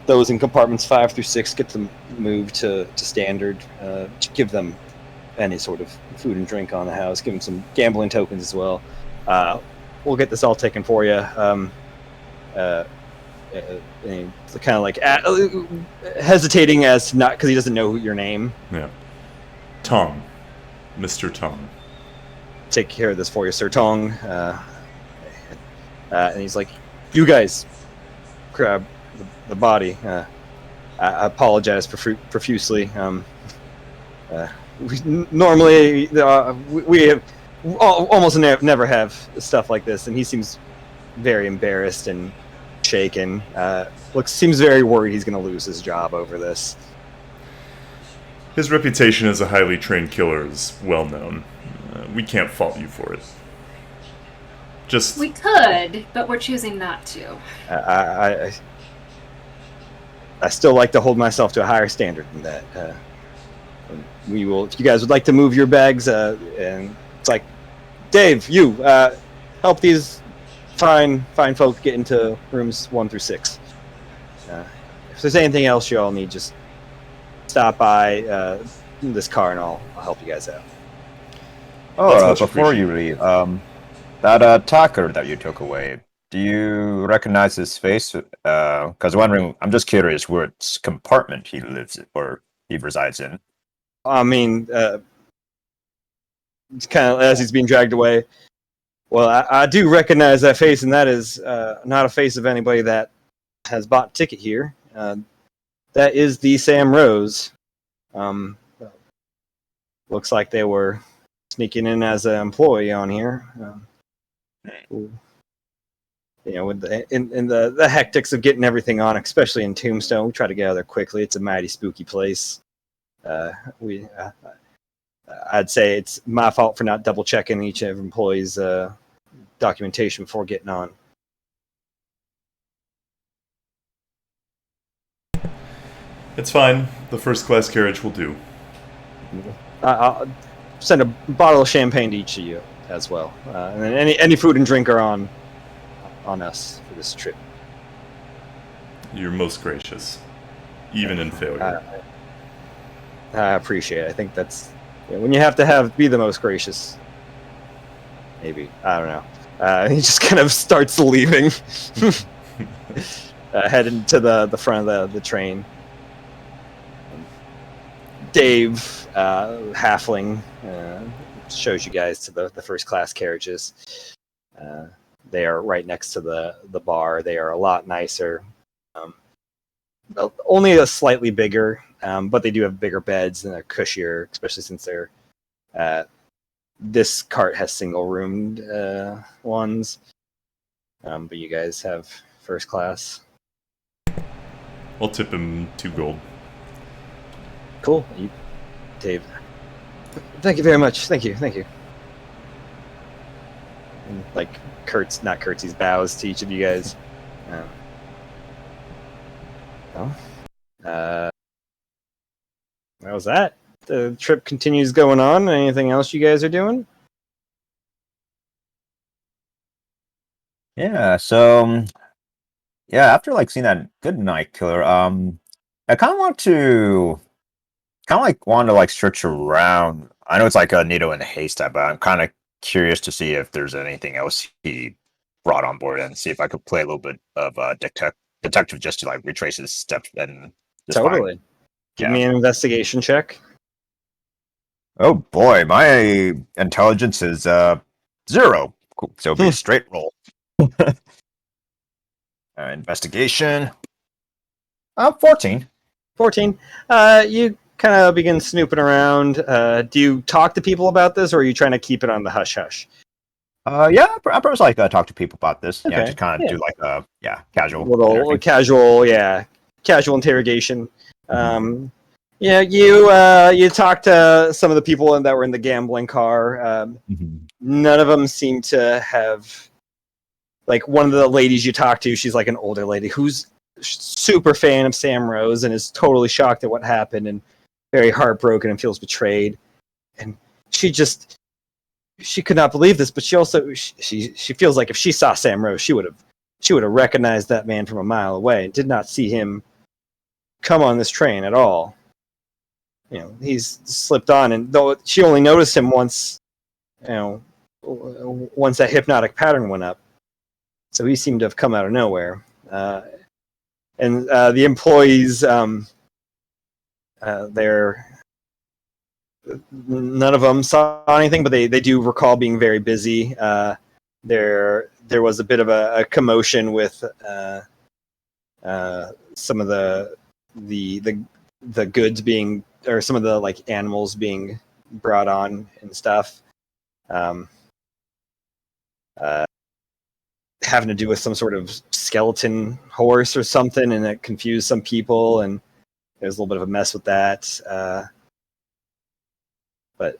those in compartments 5 through 6, get them moved to standard. Give them any sort of food and drink on the house. Give them some gambling tokens as well. We'll get this all taken for you. Kind of like hesitating as to not because he doesn't know your name. Yeah. Tom. Mr. Tom. take care of this for you, Sir Tong. And he's like, you guys, grab the body. I apologize profusely. Normally, we have almost never have stuff like this, and he seems very embarrassed and shaken. Seems very worried he's going to lose his job over this. His reputation as a highly trained killer is well known. We can't fault you for it. We could, but we're choosing not to. I still like to hold myself to a higher standard than that. We will, if you guys would like to move your bags, and it's like, Dave, you help these fine folk get into rooms 1 through 6. If there's anything else you all need, just stop by this car and I'll help you guys out. Oh, before you leave, that attacker that you took away, do you recognize his face? Because I'm just curious which compartment he lives in, or he resides in. I mean, it's kind of as he's being dragged away. Well, I do recognize that face, and that is not a face of anybody that has bought a ticket here. That is the Sam Rose. Looks like they were sneaking in as an employee on here. With the hectics of getting everything on, especially in Tombstone, we try to get out of there quickly. It's a mighty spooky place. I'd say it's my fault for not double checking each of employees' documentation before getting on. It's fine. The first class carriage will do. I'll send a bottle of champagne to each of you as well, and then any food and drink are on us for this trip. You're most gracious, even in failure. I appreciate it. I think that's when you have to be the most gracious. Maybe, I don't know. He just kind of starts leaving, heading to the front of the train. Dave, halfling, shows you guys to the first class carriages. They are right next to the bar. They are a lot nicer. Only a slightly bigger, but they do have bigger beds and they're cushier, especially since they're this cart has single-roomed ones. But you guys have first class. I'll tip him 2 gold. Cool. Dave. Thank you very much. Thank you. And, like, not curtsies, bows to each of you guys. That was that. The trip continues going on. Anything else you guys are doing? Yeah, so after seeing that good night killer, I kind of want to search around. I know it's like a needle in a haystack, but I'm kind of curious to see if there's anything else he brought on board and see if I could play a little bit of detective just to retrace his steps and just totally. Give me an investigation check. Oh boy, my intelligence is 0. Cool. So it'll be a straight roll. Investigation. 14. 14. You kind of begin snooping around. Do you talk to people about this, or are you trying to keep it on the hush hush? Yeah, I probably talk to people about this. Okay. Yeah, just kind of do casual. Casual interrogation. You talk to some of the people that were in the gambling car. None of them seem to have, one of the ladies you talk to, she's like an older lady who's super fan of Sam Rose and is totally shocked at what happened and very heartbroken and feels betrayed. And she could not believe this, but she also she feels like if she saw Sam Rose, she would have recognized that man from a mile away and did not see him come on this train at all. He's slipped on, and though she only noticed him once, once that hypnotic pattern went up, so he seemed to have come out of nowhere. And the employees, they're none of them saw anything, but they do recall being very busy. There was a bit of a commotion with some of the goods being, or some of the like animals being brought on and stuff. Having to do with some sort of skeleton horse or something, and it confused some people, and there's a little bit of a mess with that. But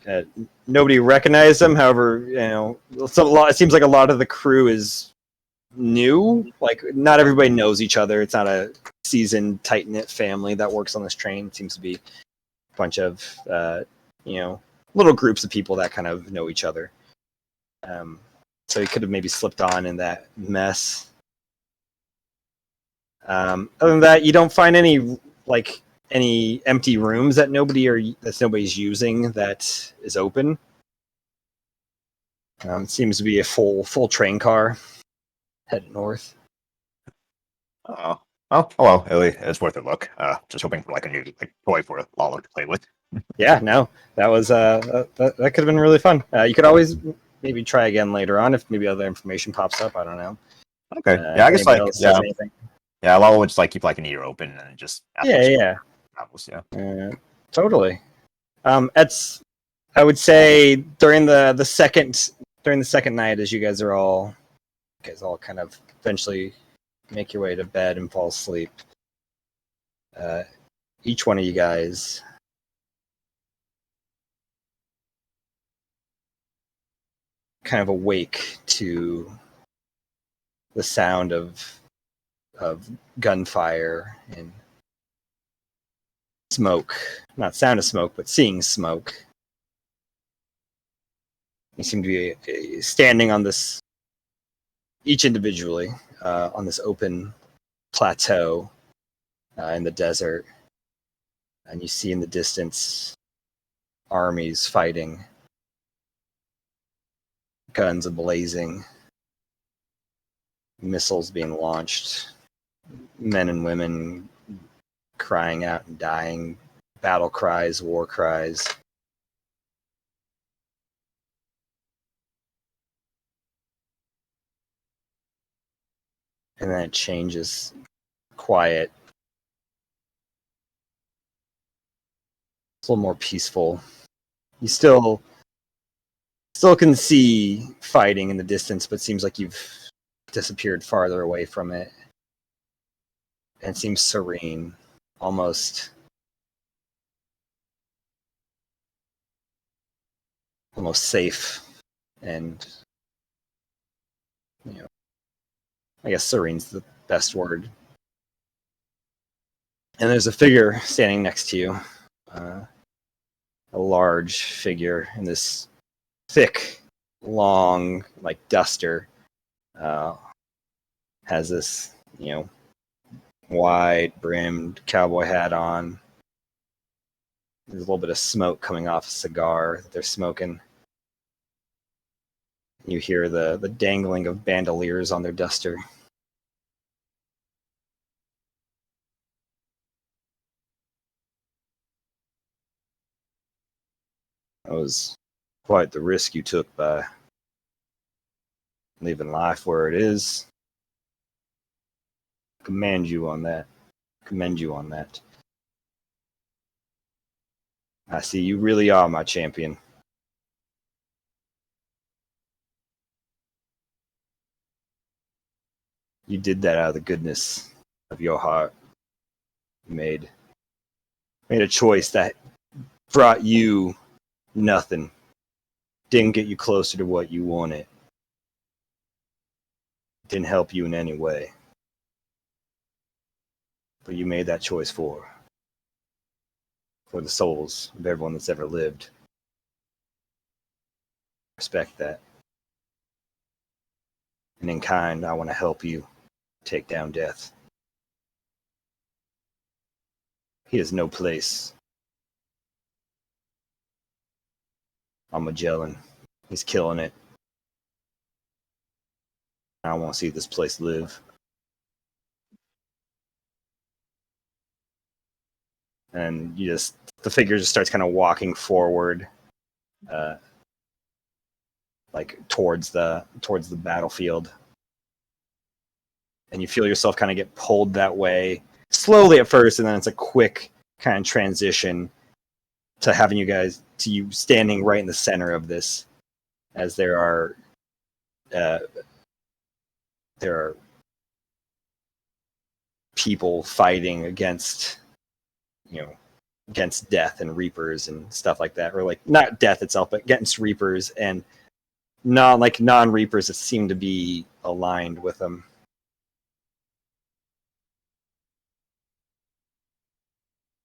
nobody recognized them. However, it seems like a lot of the crew is new. Like, not everybody knows each other. It's not a seasoned, tight knit family that works on this train. It seems to be a bunch of little groups of people that kind of know each other. So he could have maybe slipped on in that mess. Other than that, you don't find any empty rooms that nobody's using that is open. It seems to be a full train car heading north. Oh, well, it's worth a look. Just hoping for like a new toy for Lalo to play with. Yeah, no, that was that could have been really fun. You could always maybe try again later on if maybe other information pops up. I don't know. Okay, yeah, I guess anything. Yeah, Lalo would just keep like an ear open and just yeah. Apples, yeah. Totally. I would say during the second night, as you guys all kind of eventually make your way to bed and fall asleep. Each one of you guys kind of awake to the sound of gunfire and smoke. Not sound of smoke, but seeing smoke. You seem to be standing on this, each individually, on this open plateau in the desert. And you see in the distance armies fighting, guns blazing, missiles being launched, men and women crying out and dying, battle cries, war cries. And then it changes, quiet. It's a little more peaceful. You still can see fighting in the distance, but it seems like you've disappeared farther away from it. And it seems serene, almost safe, and I guess serene's the best word. And there's a figure standing next to you, a large figure in this thick, long, like duster. Has this, wide-brimmed cowboy hat on. There's a little bit of smoke coming off a cigar that they're smoking. You hear the dangling of bandoliers on their duster. That was quite the risk you took by leaving life where it is. Commend you on that. I see you really are my champion. You did that out of the goodness of your heart. You made a choice that brought you nothing. Didn't get you closer to what you wanted. Didn't help you in any way. But you made that choice for the souls of everyone that's ever lived. Respect that. And in kind, I want to help you take down death. He has no place on Magellan. He's killing it. I want to see this place live. and the figure just starts kind of walking forward, like towards the battlefield, and you feel yourself kind of get pulled that way slowly at first, and then it's a quick kind of transition to you standing right in the center of this, as there are people fighting against death and reapers and stuff like that, or like not death itself, but against reapers and non-reapers that seem to be aligned with them.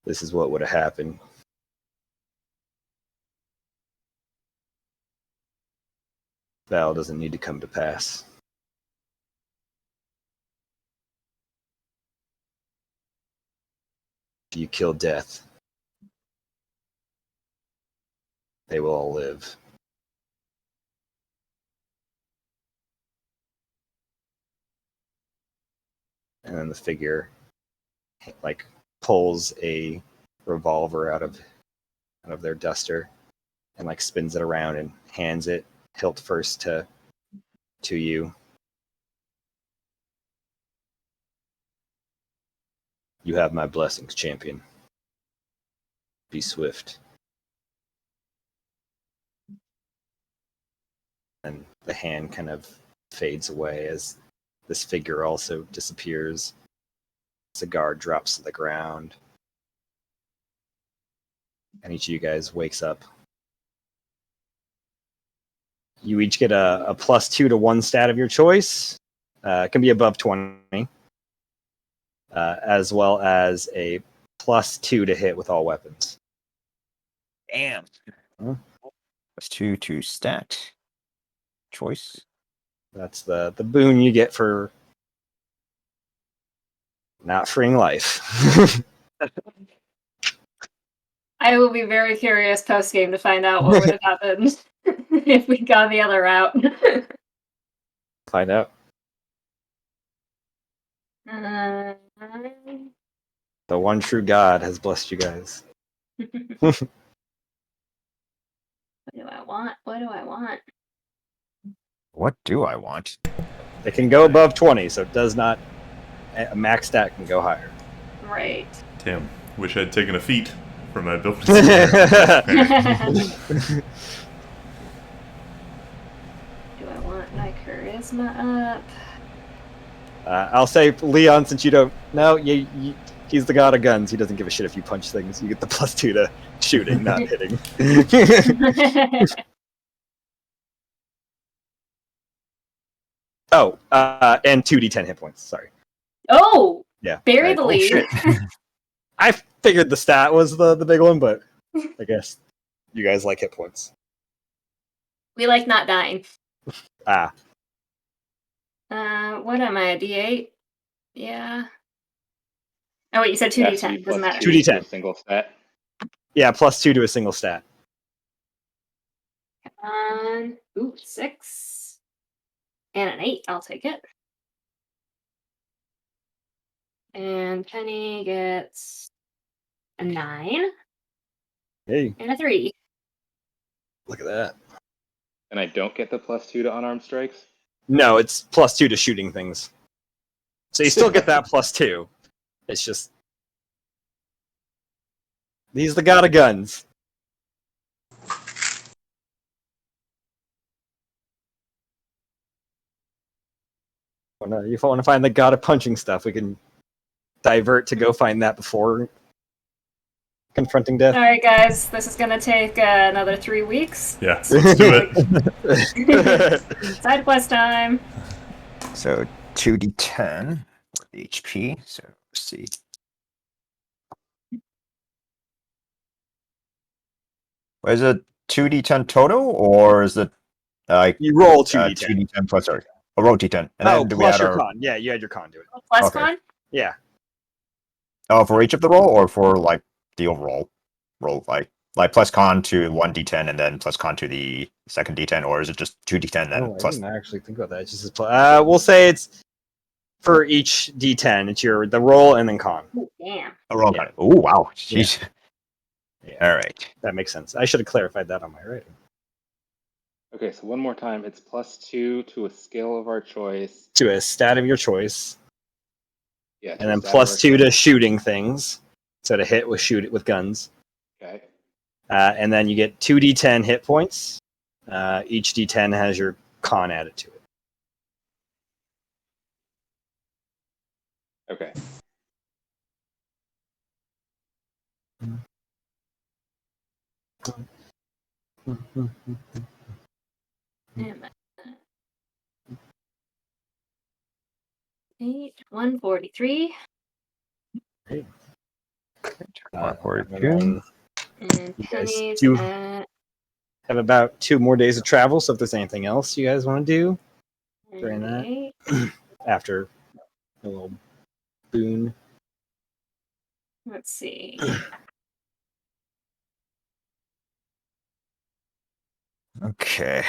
This is what would have happened. Battle doesn't need to come to pass. If you kill death, they will all live. And then the figure like pulls a revolver out of their duster and like spins it around and hands it hilt first to you. You have my blessings, champion. Be swift. And the hand kind of fades away as this figure also disappears. Cigar drops to the ground. And each of you guys wakes up. You each get a +2 to one stat of your choice. It can be above 20. As well as a +2 to hit with all weapons. Damn. +2 to stat. Choice. That's the boon you get for not freeing life. I will be very curious post game to find out what would have happened if we gone the other route. Find out. The one true God has blessed you guys. What do I want? What do I want? What do I want? It can go above 20, so it does not. A max stat can go higher. Right. Damn. Wish I'd taken a feat for my abilities. Do I want my charisma up? I'll say, Leon, since you don't know, he's the god of guns. He doesn't give a shit if you punch things. You get the +2 to shooting, not hitting. Oh, and 2d10 hit points. Sorry. Oh! Yeah. Bury the lead. Shit. I figured the stat was the big one, but I guess you guys like hit points. We like not dying. Ah. What am I, a D8? Yeah. Oh, wait, you said 2d10. Doesn't matter. 2d10. Single stat. Yeah, +2 to a single stat. 6. And an 8. I'll take it. And Penny gets a 9. Hey, And a 3. look at that. And I don't get the +2 to unarmed strikes? No, it's +2 to shooting things. So you still get that +2. It's just... He's the god of guns. If I want to find the god of punching stuff, we can divert to go find that before confronting death. Alright, guys, this is gonna take another 3 weeks. Yeah, so let's do it. Side quest time. So 2d10 HP. So let's see. Is it 2d10 total, or is it like You roll 2d10. 2d10 plus? Sorry, a roll d10. And Oh, then do we plus add your our con. Yeah, you had your con to it. Plus Okay. con? Yeah. for each of the roll, or for like the overall roll, like plus con to 1d10 and then plus con to the second d10, or is it just 2d10 then Oh, I plus? didn't actually think about that. It's just we'll say it's For each D10, it's the roll and then con. Oh, damn. Oh, roll Yeah. con. Oh, wow. Jeez. All right. That makes sense. I should have clarified that on my writing. Okay, so one more time. It's +2 to a skill of our choice. To a stat of your choice, Yeah, to and a then stat of our +2 to choice. shooting things. So to hit with guns. Okay. And then you get 2d10 hit points. Each d10 has your con added to it. Okay. Damn it. 8, 143. And 142. then And you guys pennies do at have about 2 more days of travel, so if there's anything else you guys want to do during that, 98. after a little boon. Let's see. Okay.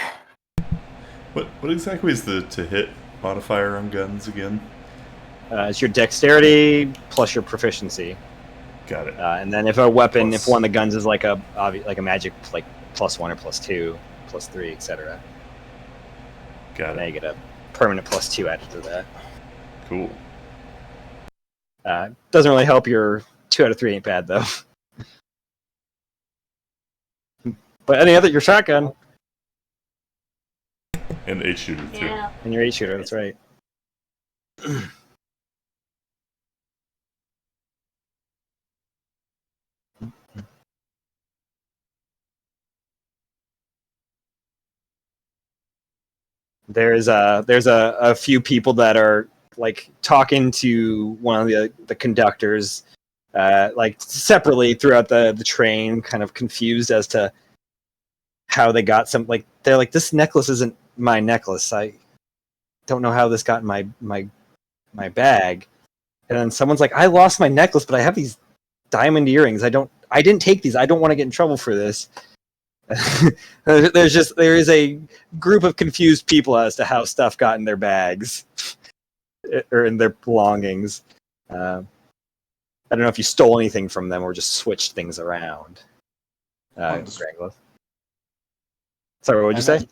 What exactly is the to hit modifier on guns again? It's your dexterity plus your proficiency. Got it. And then if a weapon, Plus- if one of the guns is like a magic, like +1 or +2, +3, etc., Got now it. you get a permanent +2 added to that. Cool. Doesn't really help your 2 out of 3 ain't bad though. But any other, your shotgun And 8-shooter too. Yeah. and your 8-shooter, that's right. There's a few people that are like talking to one of the conductors, like separately throughout the train, kind of confused as to how they got some. Like they're like, this necklace isn't my necklace. I don't know how this got in my bag. And then someone's like, I lost my necklace, but I have these diamond earrings. I didn't take these. I don't want to get in trouble for this. There is a group of confused people as to how stuff got in their bags or in their belongings. I don't know if you stole anything from them or just switched things around. Granglos. Sorry, what would you say?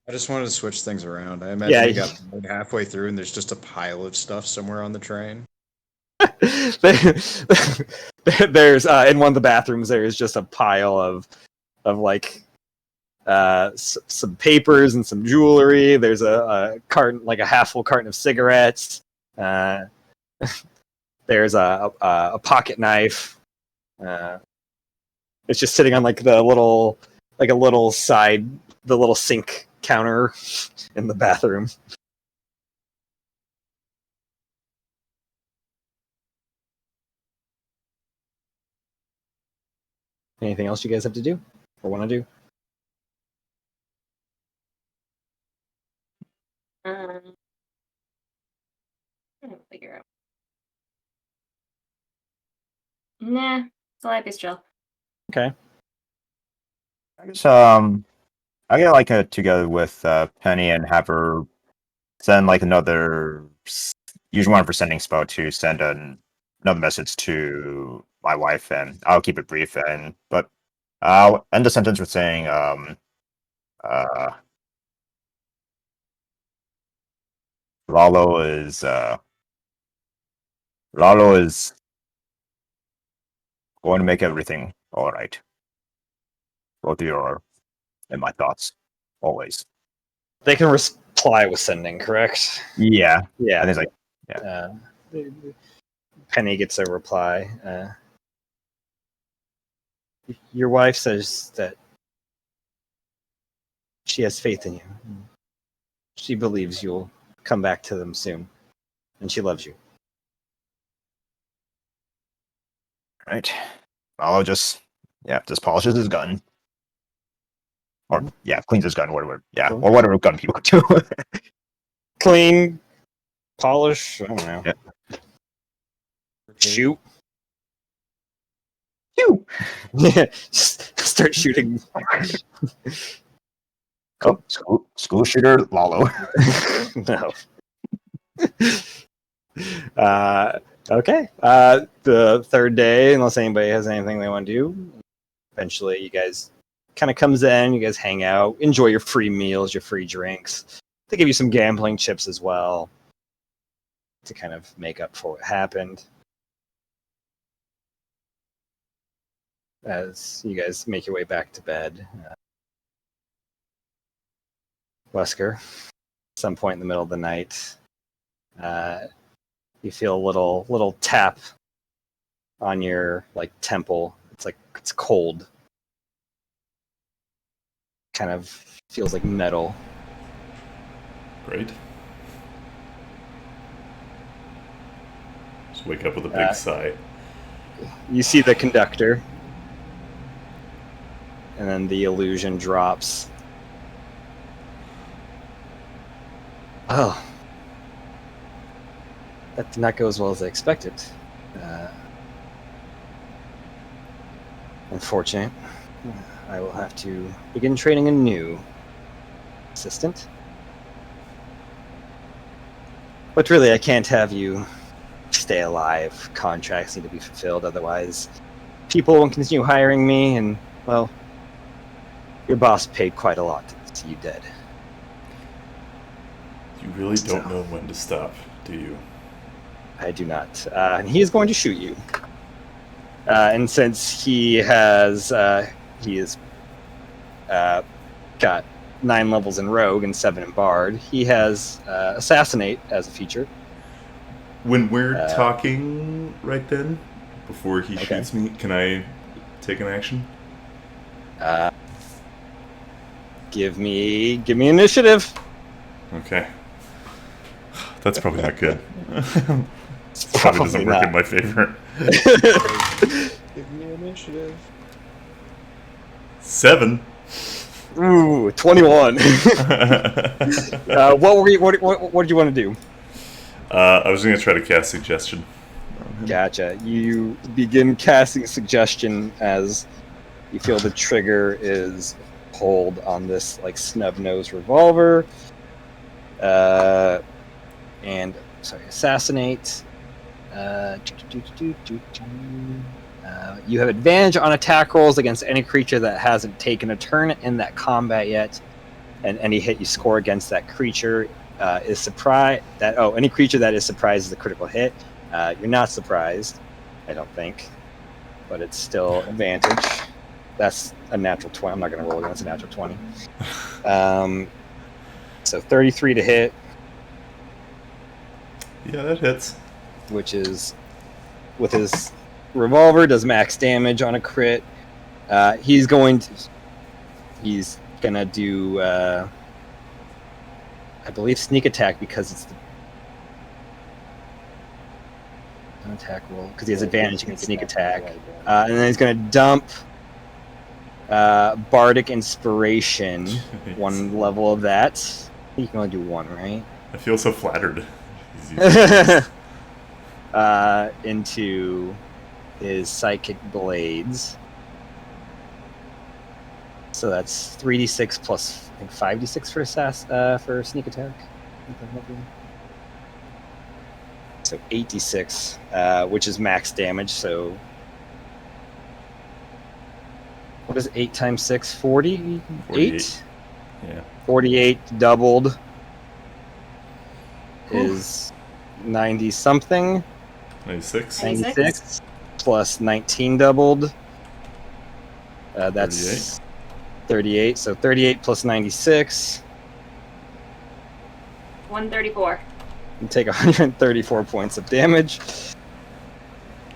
I just wanted to switch things around. I imagine Yeah, we got halfway through and there's just a pile of stuff somewhere on the train. There's in one of the bathrooms there is just a pile of like some papers and some jewelry. There's a carton, like a half full carton of cigarettes. There's a pocket knife. It's just sitting on like a little side, the little sink counter in the bathroom. Anything else you guys have to do or want to do? I'll figure out. Nah, it's a life is chill. Okay. I guess I get like together with Penny and have her send like another use one for sending spell to send another message to my wife, and I'll keep it brief. But I'll end the sentence with saying Lalo is going to make everything all right. Both of you are in my thoughts always. They can reply with sending, correct? Yeah, Yeah. and it's like Penny gets a reply. Your wife says that she has faith in you. She believes you'll come back to them soon, and she loves you. right. Lalo just polishes his gun. Or cleans his gun, whatever. Yeah, Cool. or whatever gun people do. Clean, polish. I don't know. Yeah. Shoot. Phew! Just start shooting. Oh, school shooter Lalo. No. Okay. The third day, unless anybody has anything they want to do, eventually you guys kind of comes in. You guys hang out, enjoy your free meals, your free drinks. They give you some gambling chips as well to kind of make up for what happened. As you guys make your way back to bed, Wesker, at some point in the middle of the night, you feel a little tap on your temple. It's cold. Kind of feels like metal. Great. Just wake up with a big sigh. You see the conductor, and then the illusion drops. Oh. That did not go as well as I expected. Unfortunate. I will have to begin training a new assistant. But really, I can't have you stay alive. Contracts need to be fulfilled, otherwise people won't continue hiring me, and, well, your boss paid quite a lot to see you dead. You really don't know when to stop, do you? I do not. And he is going to shoot you. And since he has got 9 levels in Rogue and 7 in Bard, he has Assassinate as a feature. When we're talking right then, before he Okay. shoots me, can I take an action? Give me initiative. Okay. That's probably not good. It's Probably doesn't work not. in my favor. Give me initiative. 7. Ooh, 21. What did you want to do? I was going to try to cast Suggestion. Gotcha. You begin casting Suggestion as you feel the trigger is pulled on this snub-nosed revolver. And Assassinate. You have advantage on attack rolls against any creature that hasn't taken a turn in that combat yet, and any hit you score against that creature is surprised. Any creature that is surprised is a critical hit. You're not surprised, I don't think, but it's still advantage. That's a natural 20. I'm not going to roll against a natural 20. So 33 to hit. Yeah, that hits. Which is, with his revolver, does max damage on a crit. He's gonna do, I believe, sneak attack because it's an attack roll because he has advantage against sneak attack. And then he's gonna dump Bardic Inspiration, 1 level of that. You can only do 1, right? I feel so flattered. Into his Psychic Blades. So that's 3d6 plus, I think, 5d6 for sneak attack. So 8d6, which is max damage. So what is 8 times 6? 40? 48. Yeah. 48 doubled is 90 something. 96. 96 plus 19 doubled. That's 38. So 38 plus 96. 134. You take 134 points of damage.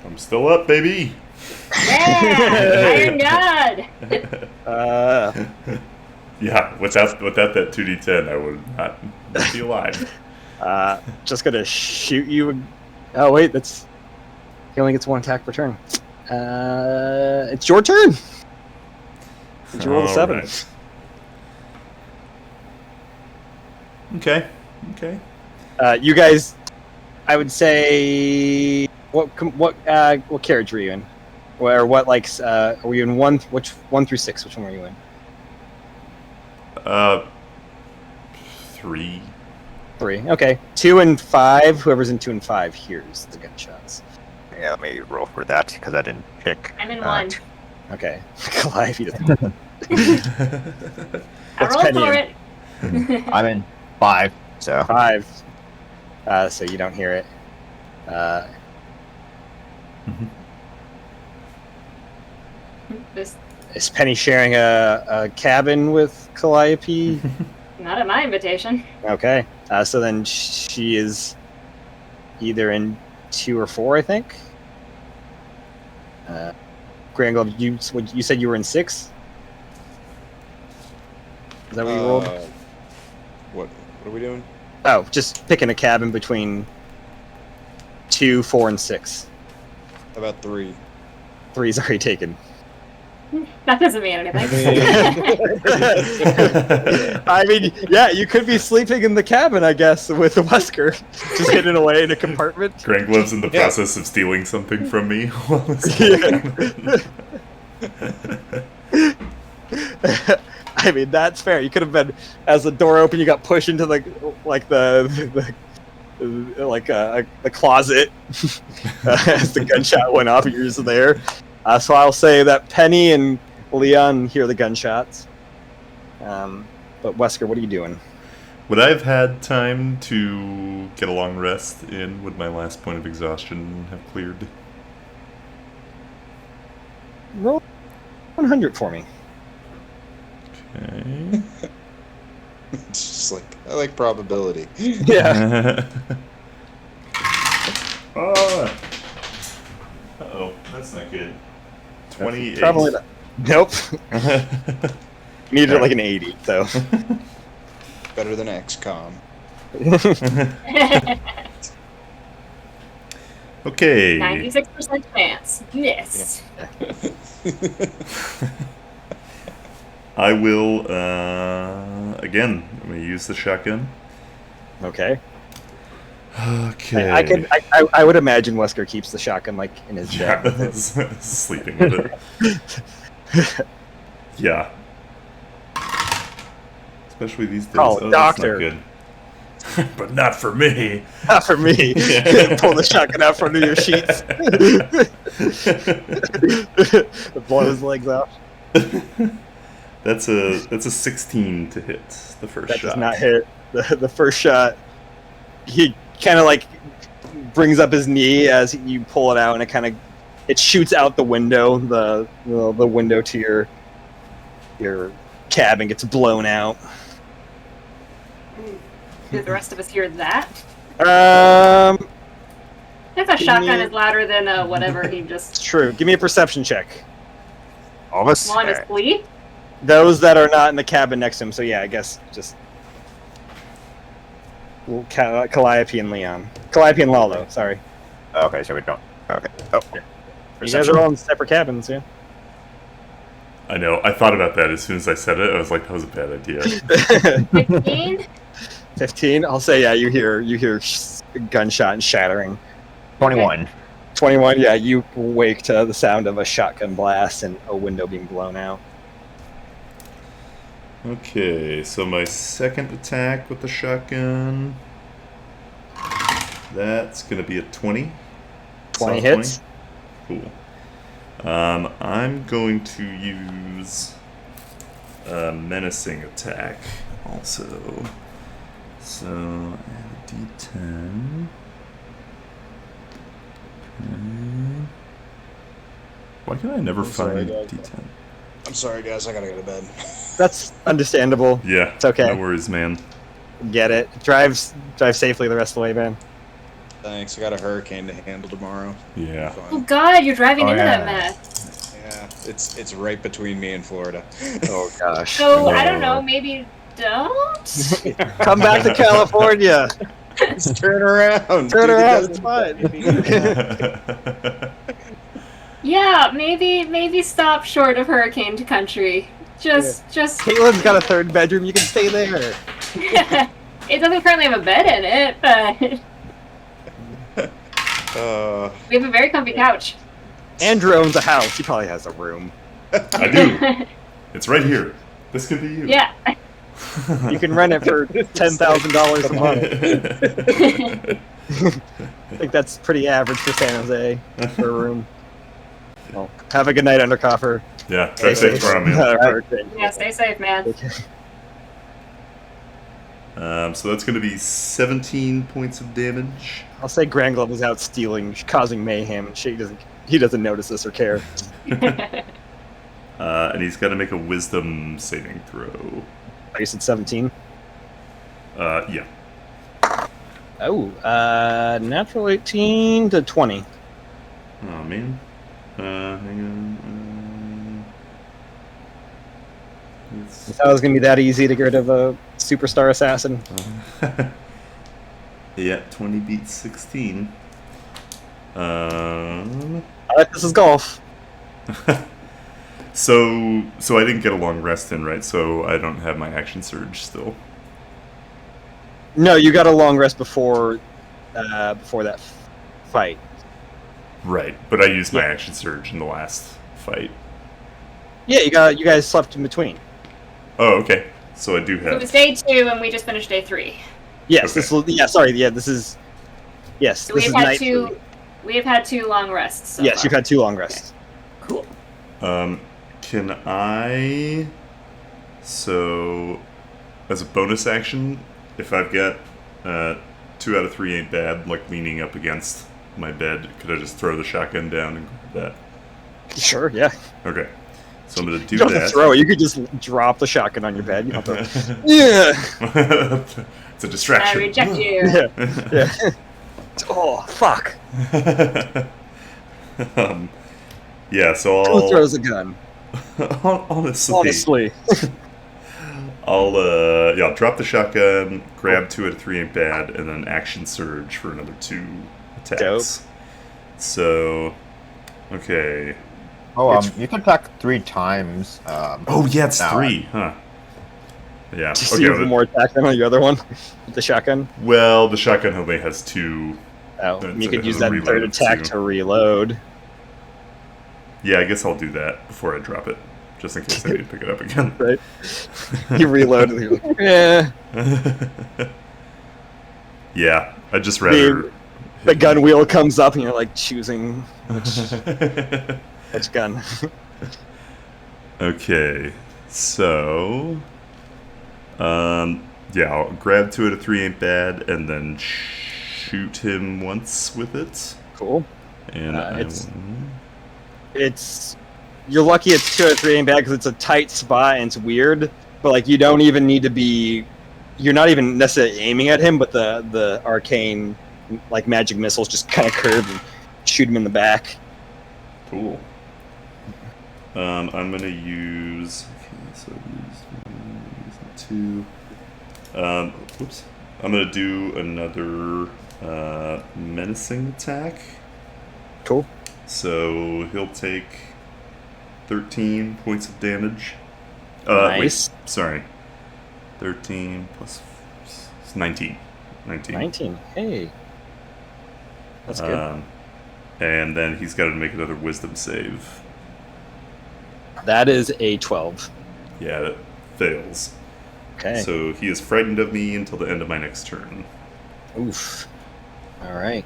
I'm still up, baby. Yeah! Iron God! Yeah, without that 2d10, I would not be alive. Just gonna shoot you. Oh wait, he only gets 1 attack per turn. It's your turn. Did you roll a 7? Right. Okay. You guys, I would say, what carriage were you in? Or what were you in 1 through 6? Which one were you in? 3. 3. Okay. 2 and 5. Whoever's in 2 and 5 hears the gunshots. Yeah, let me roll for that because I didn't pick. I'm in 1. Okay. Calliope doesn't. I rolled Penny for in? it. I'm in 5, so 5. So you don't hear it. This, Is Penny sharing a cabin with Calliope? not at my invitation. Okay. So then she is either in 2 or 4, I think. Grangle, you said you were in 6? Is that what you rolled? What are we doing? Oh, just picking a cabin between 2, 4, and 6. How about 3? 3's already taken. That doesn't mean anything. I mean, yeah, you could be sleeping in the cabin, I guess, with the Wesker, just hidden away in a compartment. Granglove's in the Yeah. process of stealing something from me. I mean, that's fair. You could have been, as the door opened, you got pushed into the closet as the gunshot went off. And you're just there. So I'll say that Penny and Leon hear the gunshots. But Wesker, what are you doing? Would I have had time to get a long rest in? Would my last point of exhaustion have cleared? Roll 100 for me. Okay. It's just like I like probability. Yeah. Oh. Uh-oh, that's not good. 28. Probably not. Nope. Needed like an 80, so. Better than XCOM. Okay. 96% chance. Yes. I will, again, I'm going to use the shotgun. Okay. Okay. I would imagine Wesker keeps the shotgun like in his Yeah, bed. sleeping with it. Yeah. Especially these days. Oh, that's doctor. not good. But not for me. Not for me. Pull the shotgun out from under your sheets. Blow his legs off. That's a 16 to hit the first That shot. does not hit. The first shot, he kind of like brings up his knee as you pull it out, and it shoots out the window. The window to your cabin gets blown out. Did the rest of us hear that? If a shotgun is louder than whatever he just. It's true. Give me a perception check. all of us. While I'm asleep? Those that are not in the cabin next to him. So yeah, I guess just Calliope and Leon. Calliope and Lalo. Sorry. Okay, so we don't. Okay. Oh, You guys are all in separate cabins, yeah. I know. I thought about that as soon as I said it. I was like, that was a bad idea. 15? 15. I'll say yeah. You hear gunshot and shattering. 21. 21. Yeah, you wake to the sound of a shotgun blast and a window being blown out. Okay, so my second attack with the shotgun. That's going to be a 20. 20 Soft hits. 20. Cool. I'm going to use a menacing attack also. So, add a d10. Okay. Why can I never find d10? I'm sorry, guys. I gotta go to bed. That's understandable. Yeah, It's okay. No worries, man. Get it. Drive safely the rest of the way, man. Thanks. I got a hurricane to handle tomorrow. Yeah. Oh Fine. god, you're driving Oh, into yeah. that mess. Yeah, it's right between me and Florida. Oh gosh. So, I don't know, maybe don't? Come back to California. Just turn around. Turn dude, it around. doesn't- It's fine. Yeah, maybe stop short of hurricane country. Just Caitlin's got a third bedroom. You can stay there. it doesn't currently have a bed in it, but we have a very comfy couch. Andrew owns a house. He probably has a room. I do. It's right here. This could be you. Yeah. You can rent it for $10,000 a month. I think that's pretty average for San Jose for a room. Well, have a good night, Undercoffer. Yeah, drive safe tomorrow, man. Yeah, stay safe, man. So that's going to be 17 points of damage. I'll say Grand Glove is out stealing, causing mayhem. He doesn't notice this or care. And he's got to make a Wisdom saving throw. You said 17? Yeah. Oh, natural 18 to 20. Oh, man. Hang on. I thought it was going to be that easy to get rid of a superstar assassin. Yeah, 20 beats 16. I like this is golf. So I didn't get a long rest in, right? So I don't have my action surge still. No, you got a long rest before that fight. Right, but I used my action surge in the last fight. Yeah, you guys slept in between. Oh, okay. So I do It have. was day 2, and we just finished day 3. Yes, Okay. this is. Yes, So this we've is had night 2. three. We have had 2 long rests. So Yes, far. you've had 2 long rests. Cool. Can I? So, as a bonus action, if I've got 2 out of 3 ain't bad, like leaning up against my bed, could I just throw the shotgun down and grab that? Sure, yeah. Okay. So I'm gonna do You don't have that. to throw it. You could just drop the shotgun on your bed. You don't have to. Yeah. It's a I distraction. reject you. Yeah. Oh fuck! Yeah. So Who I'll throws a gun? honestly, I'll drop the shotgun, grab 2 out of 3 ain't bad, and then action surge for another 2 attacks. Dope. So, okay. Oh, you can attack 3 times. Oh yeah, it's now. 3, huh? Yeah. Just Okay. use more attack than on the other one with the shotgun. Well, the shotgun only has 2. Oh, That's you a could use that reload third attack too. to reload. Yeah, I guess I'll do that before I drop it, just in case I need to pick it up again. Right? You reload and you're like, yeah. Yeah, I'd just rather. The gun wheel comes up and you're like choosing which gun. Okay, so. Yeah, I'll grab 2 out of 3 ain't bad, and then shoot him once with it. Cool. And you're lucky it's 2 out of 3 ain't bad because it's a tight spot and it's weird. But like you don't even need to be. You're not even necessarily aiming at him, but the arcane like magic missiles just kind of curve and shoot him in the back. Cool. I'm gonna use. Okay, so use 2. Oops. I'm gonna do another menacing attack. Cool. So he'll take 13 points of damage. Nice. Wait, sorry. 13 plus 19. 19. Hey. That's good. And then he's got to make another wisdom save. That is a 12. Yeah, that fails. Okay. So he is frightened of me until the end of my next turn. Oof. All right.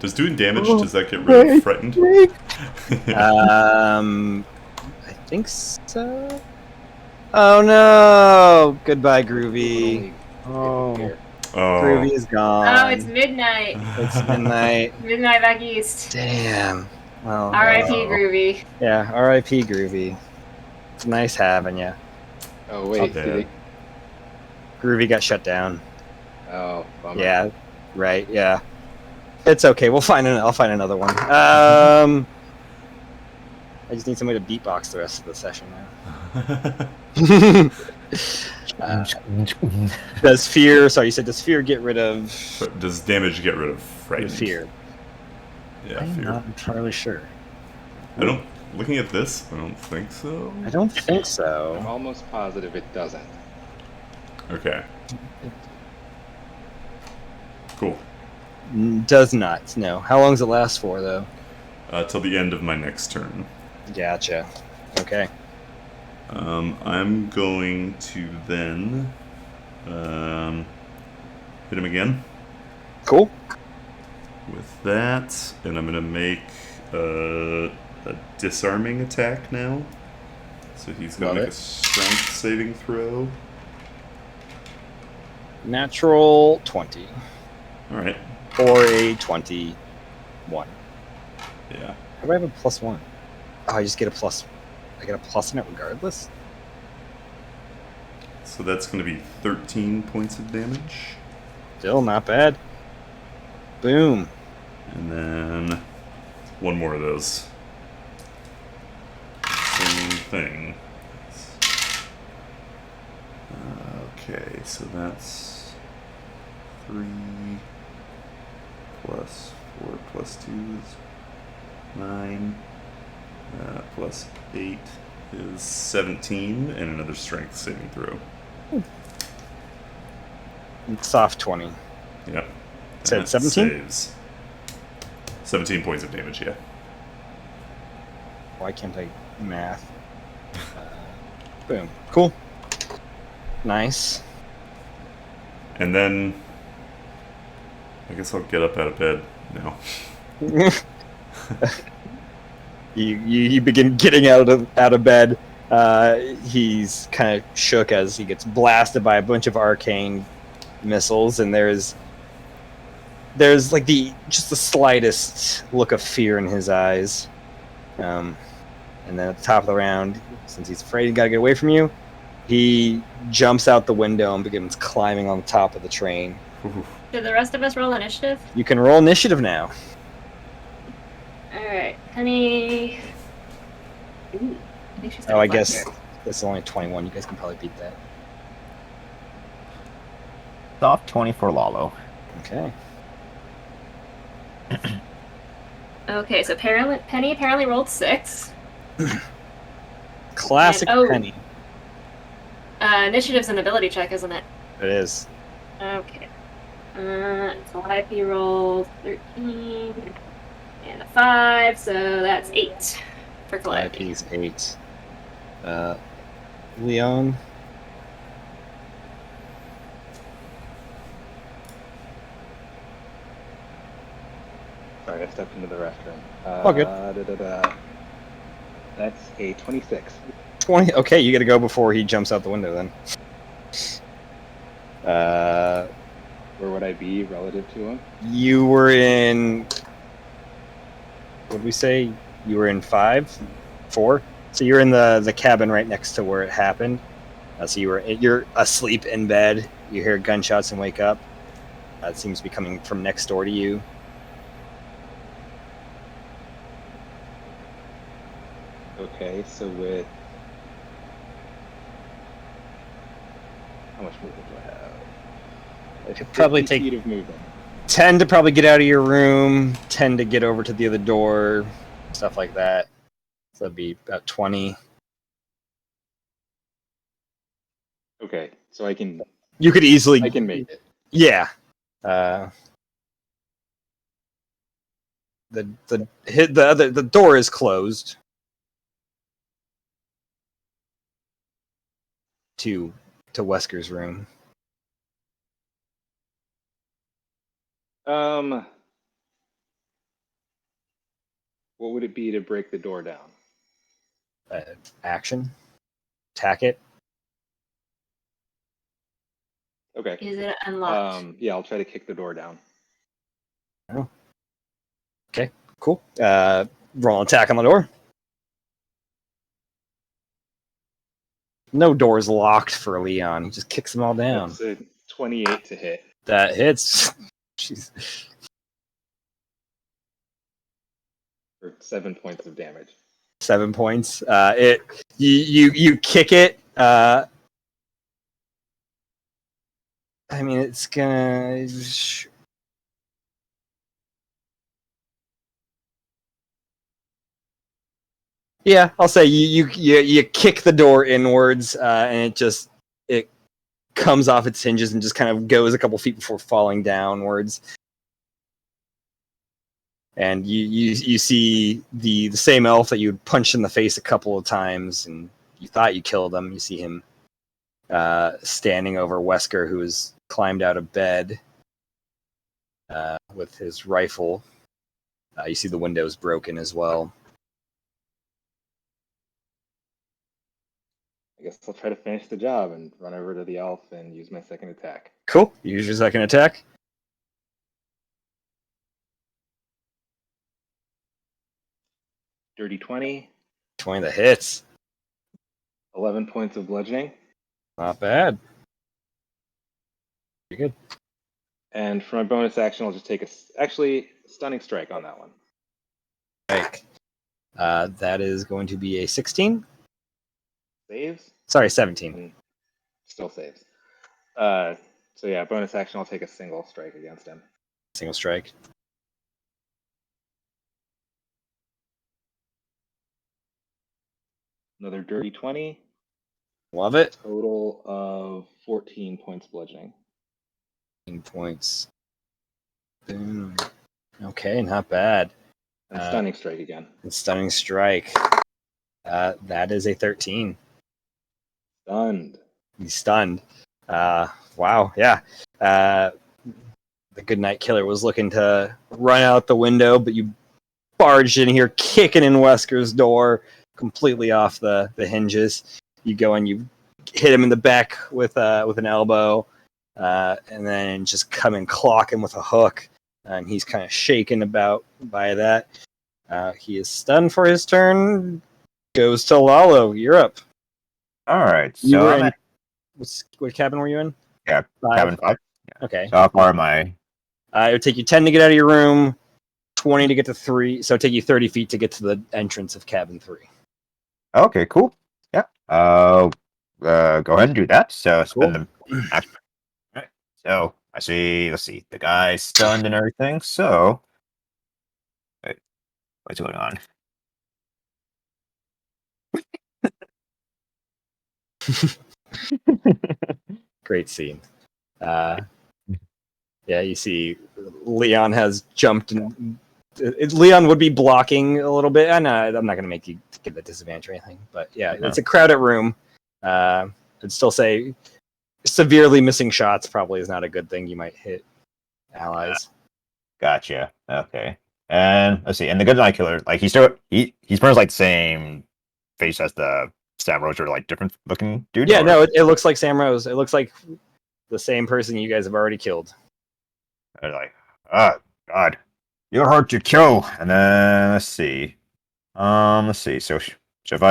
Does doing damage, does that get rid of frightened? I think so. Oh no! Goodbye, Groovy. Oh. Oh, Groovy is gone. Oh, it's midnight. It's midnight. Midnight back east. Damn. Well, R.I.P. Groovy. yeah, R.I.P. Groovy. It's nice having you. Oh wait, bad. did he? Groovy got shut down. Oh, bummer. Yeah, right. Yeah, it's okay. I'll find another one. I just need somebody to beatbox the rest of the session now. Does fear? Sorry, you said does fear get rid of does damage get rid of frightened? fear? Yeah, I'm fear. not entirely sure. I don't. Looking at this, I don't think so. I don't think I'm so. almost positive it doesn't. Okay. Cool. Does not. No. How long does it last for, though? Till the end of my next turn. Gotcha. Okay. I'm going to then hit him again Cool. with that, and I'm going to make a disarming attack now. So he's going Love to make it. a strength saving throw. Natural 20. All right. Or a 21. Yeah. How do I have a +1? Oh, I just get a plus. I get a plus in it regardless? So that's going to be 13 points of damage. Still not bad. Boom. And then one more of those. Same thing. Okay, so that's 3 plus 4 plus 2 is 9. Plus 8 is 17, and another strength saving throw. Soft 20. Yep. Said That 17? Saves. 17 points of damage, yeah. Why can't I math? Boom. Cool. Nice. And then I guess I'll get up out of bed now. You begin getting out of bed. He's kind of shook as he gets blasted by a bunch of arcane missiles, and there's like just the slightest look of fear in his eyes. And then at the top of the round, since he's afraid he got to get away from you, he jumps out the window and begins climbing on the top of the train. Did the rest of us roll initiative? You can roll initiative now. Alright, Penny. Ooh, I think she's got Oh, a I flat guess here. this is only 21. You guys can probably beat that. Soft 20 for Lalo. Okay. Okay, so Penny apparently rolled 6. Classic And- oh. Penny. Initiative's an ability check, isn't it? It is. Okay. So IP rolled 13 and a 5, so that's 8 for Calliope. IP's 8. Leon. Sorry, I stepped into the restroom. All good. That's a 26. 20. Okay, you got to go before he jumps out the window then. Where would I be relative to him? You were in. What did we say? You were in 5, 4. So you're in the cabin right next to where it happened. So you're asleep in bed. You hear gunshots and wake up. It seems to be coming from next door to you. Okay, so with how much movement do I have? I Could probably 50 take- feet of movement. 10 to probably get out of your room. 10 to get over to the other door. Stuff like that. So that'd be about 20. Okay, so I can You could easily. make it. Yeah. The door is closed to Wesker's room. What would it be to break the door down? Action. Attack it. Okay. Is it unlocked? Yeah, I'll try to kick the door down. Okay. Cool. Roll an attack on the door. No door's locked for Leon. He just kicks them all down. That's a 28 to hit. That hits. Jeez. For 7 points of damage. 7 points. You kick it. I mean, it's gonna. Yeah, I'll say you kick the door inwards, and it comes off its hinges and just kind of goes a couple feet before falling downwards. And you see the same elf that you punched in the face a couple of times, and you thought you killed him. You see him standing over Wesker, who has climbed out of bed with his rifle. You see the windows broken as well. I guess I'll try to finish the job and run over to the elf and use my second attack. Cool. You use your second attack. Dirty 20. 20 that hits. 11 points of bludgeoning. Not bad. Pretty good. And for my bonus action, I'll just take actually stunning strike on that one. Strike. That is going to be a 16. Saves? Sorry, 17. And still saves. So yeah, bonus action, I'll take a single strike against him. Single strike. Another dirty 20. Love it. Total of 14 points bludgeoning. 15 points. Boom. Okay, not bad. And stunning strike again. And stunning strike. That is a 13. Stunned. He's stunned. Wow, yeah. The Goodnight Killer was looking to run out the window, but you barged in here, kicking in Wesker's door, completely off the hinges. You go and you hit him in the back with an elbow, and then just come and clock him with a hook. And he's kind of shaken about by that. He is stunned for his turn. Goes to Lalo. You're up. All right. You So were I'm in. at What cabin were you in? Yeah, 5? cabin 5. Okay. So how far am I? It would take you 10 to get out of your room, 20 to get to 3. So it would take you 30 feet to get to the entrance of cabin 3. Okay, cool. Yeah. Go ahead and do that. So spend the action. All right. So I see. Let's see. The guy's stunned and everything. So wait, what's going on? Great scene. Yeah, you see Leon has jumped and Leon would be blocking a little bit. I'm not going to make you give a disadvantage or anything, but yeah, it's a crowded room. I'd still say severely missing shots probably is not a good thing. You might hit allies. Gotcha. Okay. And let's see. And the Goodnight Killer, like he's pretty much like the same face as the Sam Rose, or like different looking dude. Yeah, or? no, it looks like Sam Rose. It looks like the same person you guys have already killed. They're like, oh God, you're hard to kill. And then let's see. So if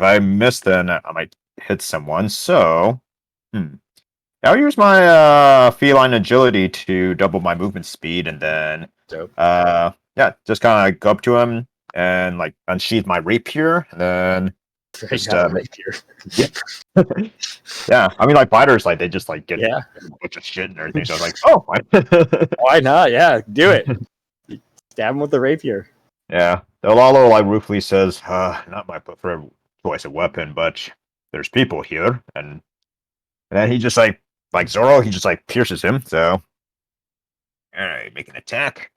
I miss, then I might hit someone. So, I'll use my feline agility to double my movement speed, and then Dope. yeah, just kind of go up to him and like unsheath my rapier, and then just rapier. yeah. I mean, like fighters, like they just like get Yeah. a bunch of shit and everything. So I was like, oh, Why not? Yeah, do it. Stab him with the rapier. yeah. Lalo like ruefully says, not my preferred choice of weapon, but there's people here, and then he just like Zoro, he just like pierces him. So, all right, make an attack.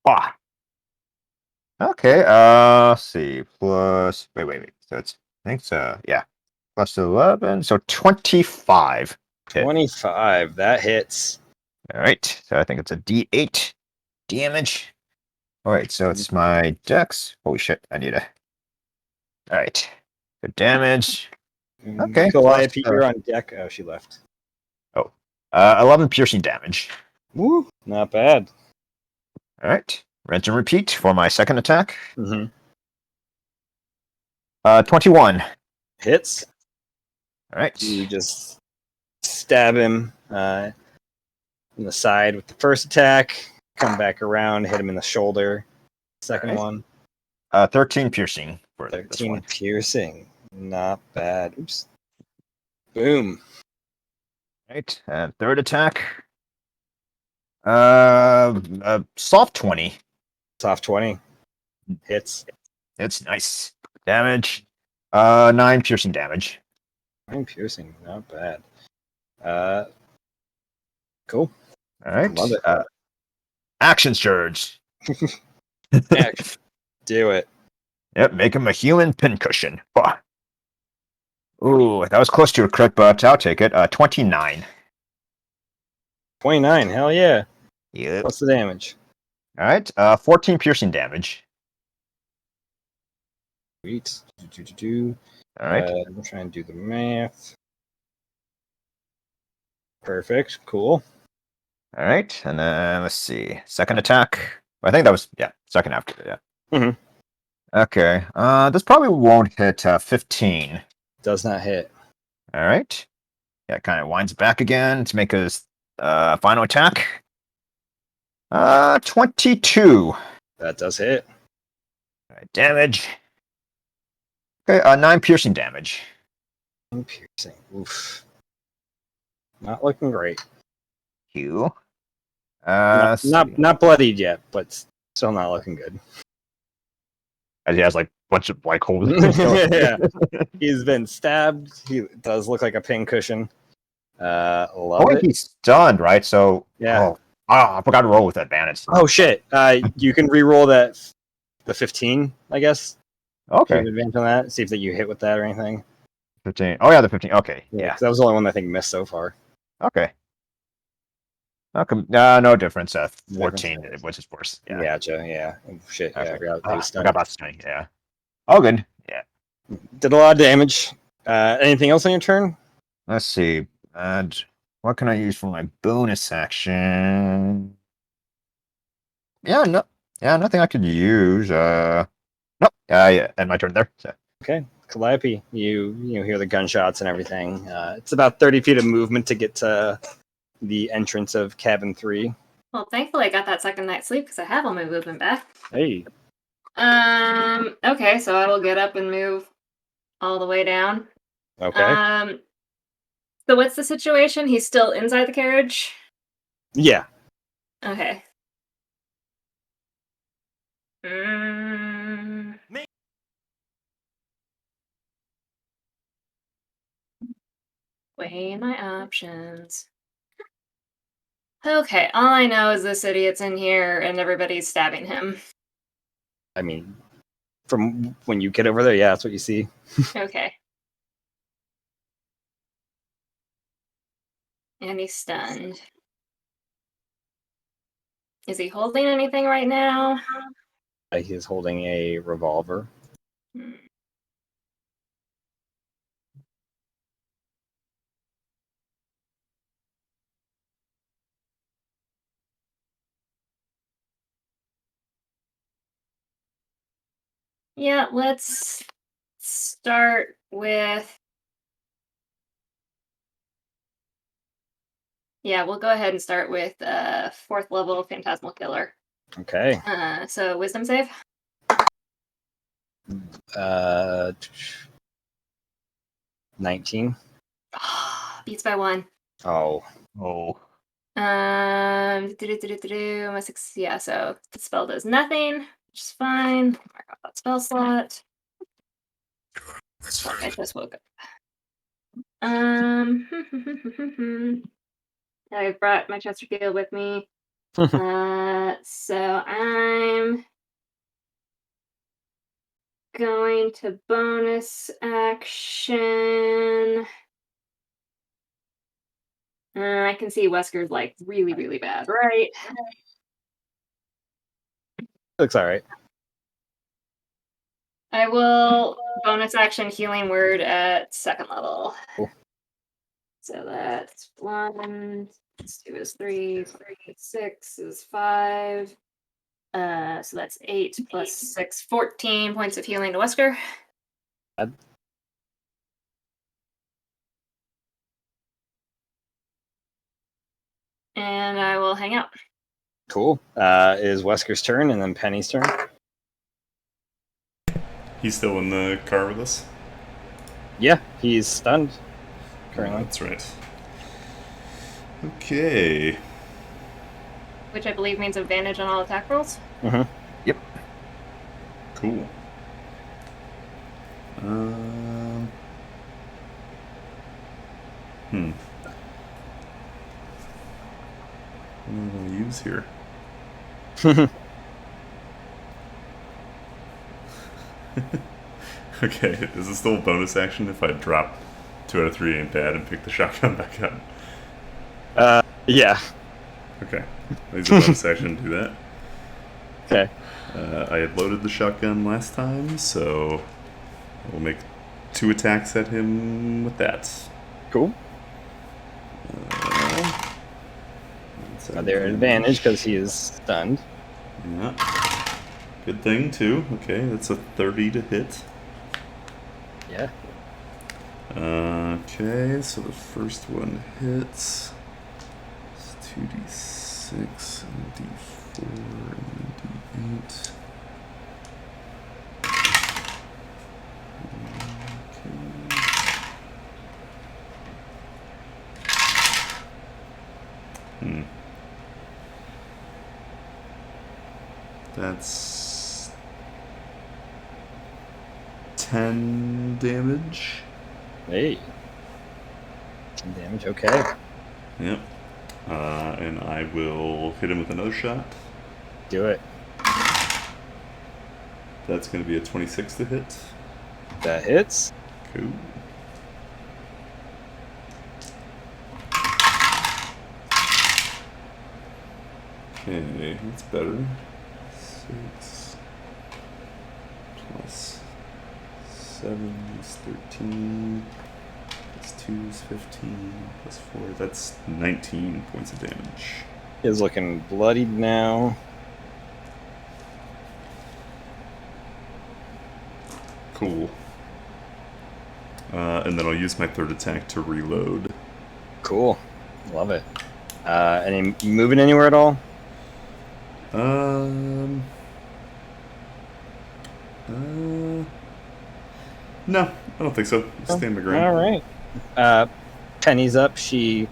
Ah. Okay. Let's see. Plus, wait. So it's I think so. Yeah. Plus 11, so 25. Hit. 25. That hits. All right. So I think it's a D8 damage. All right. So it's my dex. Holy shit! I need a. All right. Good damage. Okay. Calliope, you're on deck. Oh, she left. 11 piercing damage. Woo. Not bad. All right. Rinse and repeat for my second attack. Mm-hmm. 21. Hits. All right. You just stab him in the side with the first attack. Come back around, hit him in the shoulder. Second one. 13 piercing for this 13 one. piercing. Not bad. Oops. Boom. Right. And third attack. Soft 20. Soft 20. Hits. It's nice. Damage. 9 piercing damage. 9 piercing. Not bad. Cool. All right. Love it. Action surge. Action. Do it. Yep. Make him a healing pincushion. Bah. Ooh, that was close to a crit, but I'll take it. 29. 29. Hell yeah. Yep. What's the damage? All right. 14 piercing damage. Sweet. All right. I'm trying to do the math. Perfect. Cool. All right. And then let's see. Second attack. I think that was second after. Yeah. Mhm. Okay. This probably won't hit 15. Does not hit. All right. Yeah, kind of winds back again to make his final attack. 22. That does hit. All right, damage. Okay, 9 piercing damage. Piercing. Oof. Not looking great. Q. Not bloodied yet, but still not looking good. As he has like bunch of like holes. Yeah. He's been stabbed. He does look like a pincushion. Love Oh, it. he's stunned, right? So Yeah. I forgot to roll with advantage. Oh shit. You can re-roll the 15, I guess. If you Okay. have advantage on that. See if that you hit with that or anything. 15. Oh yeah, the 15. Okay. Yeah. 'Cause that was the only one I think missed so far. Okay. Okay. No difference. 14, which is worse. Yeah. Gotcha. Yeah. Oh, shit. Yeah. Okay. I forgot. I He was forgot stunned. about stunning. Yeah. Oh, good. Yeah. Did a lot of damage. Anything else on your turn? Let's see. And what can I use for my bonus action? Yeah. No. Yeah. Nothing I could use. Nope. Yeah. And my turn there. So. Okay. Calliope, you hear the gunshots and everything. It's about 30 feet of movement to get to the entrance of cabin 3. Well, thankfully I got that second night's sleep because I have all my movement back. Hey. Okay, so I will get up and move all the way down. Okay. So what's the situation? He's still inside the carriage? Yeah. Okay. Weighing my options. Okay, all I know is this idiot's in here and everybody's stabbing him. I mean, from when you get over there, yeah, that's what you see. Okay. And he's stunned. Is he holding anything right now? He is holding a revolver. Yeah, let's start with... Yeah, we'll go ahead and start with 4th level Phantasmal Killer. Okay. So Wisdom save? 19. Beats by 1. Oh. My 6, yeah, so the spell does nothing, which is fine. Mark off that spell slot. I just woke up. I've brought my Chesterfield with me. So I'm going to bonus action. I can see Wesker's like really, really bad, right? Looks all right. I will bonus action healing word at 2nd level. Cool. So that's 1, 2 is 3, 6 is 5. So that's 8 plus 6, 14 points of healing to Wesker. And I will hang out. Cool. Is Wesker's turn and then Penny's turn. He's still in the car with us? Yeah, he's stunned Oh, currently. that's right. Okay. Which I believe means advantage on all attack rolls. Mm-hmm. Yep. Cool. What am I going to use here? Okay, is this still a bonus action if I drop 2 out of 3 ain't bad and pick the shotgun back up? Yeah. Okay. Use a bonus action to do that. Okay. I had loaded the shotgun last time, so we'll make 2 attacks at him with that. Cool. Their advantage because he is stunned. Yeah. Good thing, too. Okay, that's a 30 to hit. Yeah. Okay, so the first one hits. It's 2d6 and d4 and d8. Okay. That's 10 damage. Hey. 10 damage, okay. Yep. And I will hit him with another shot. Do it. That's going to be a 26 to hit. That hits. Cool. Okay, that's better. 6 plus 7 is 13. Plus 2 is 15. Plus 4, that's 19 points of damage. He's looking bloodied now. Cool. And then I'll use my third attack to reload. Cool. Love it. Any moving anywhere at all? No, I don't think so. Stand my ground. All right. Penny's up. She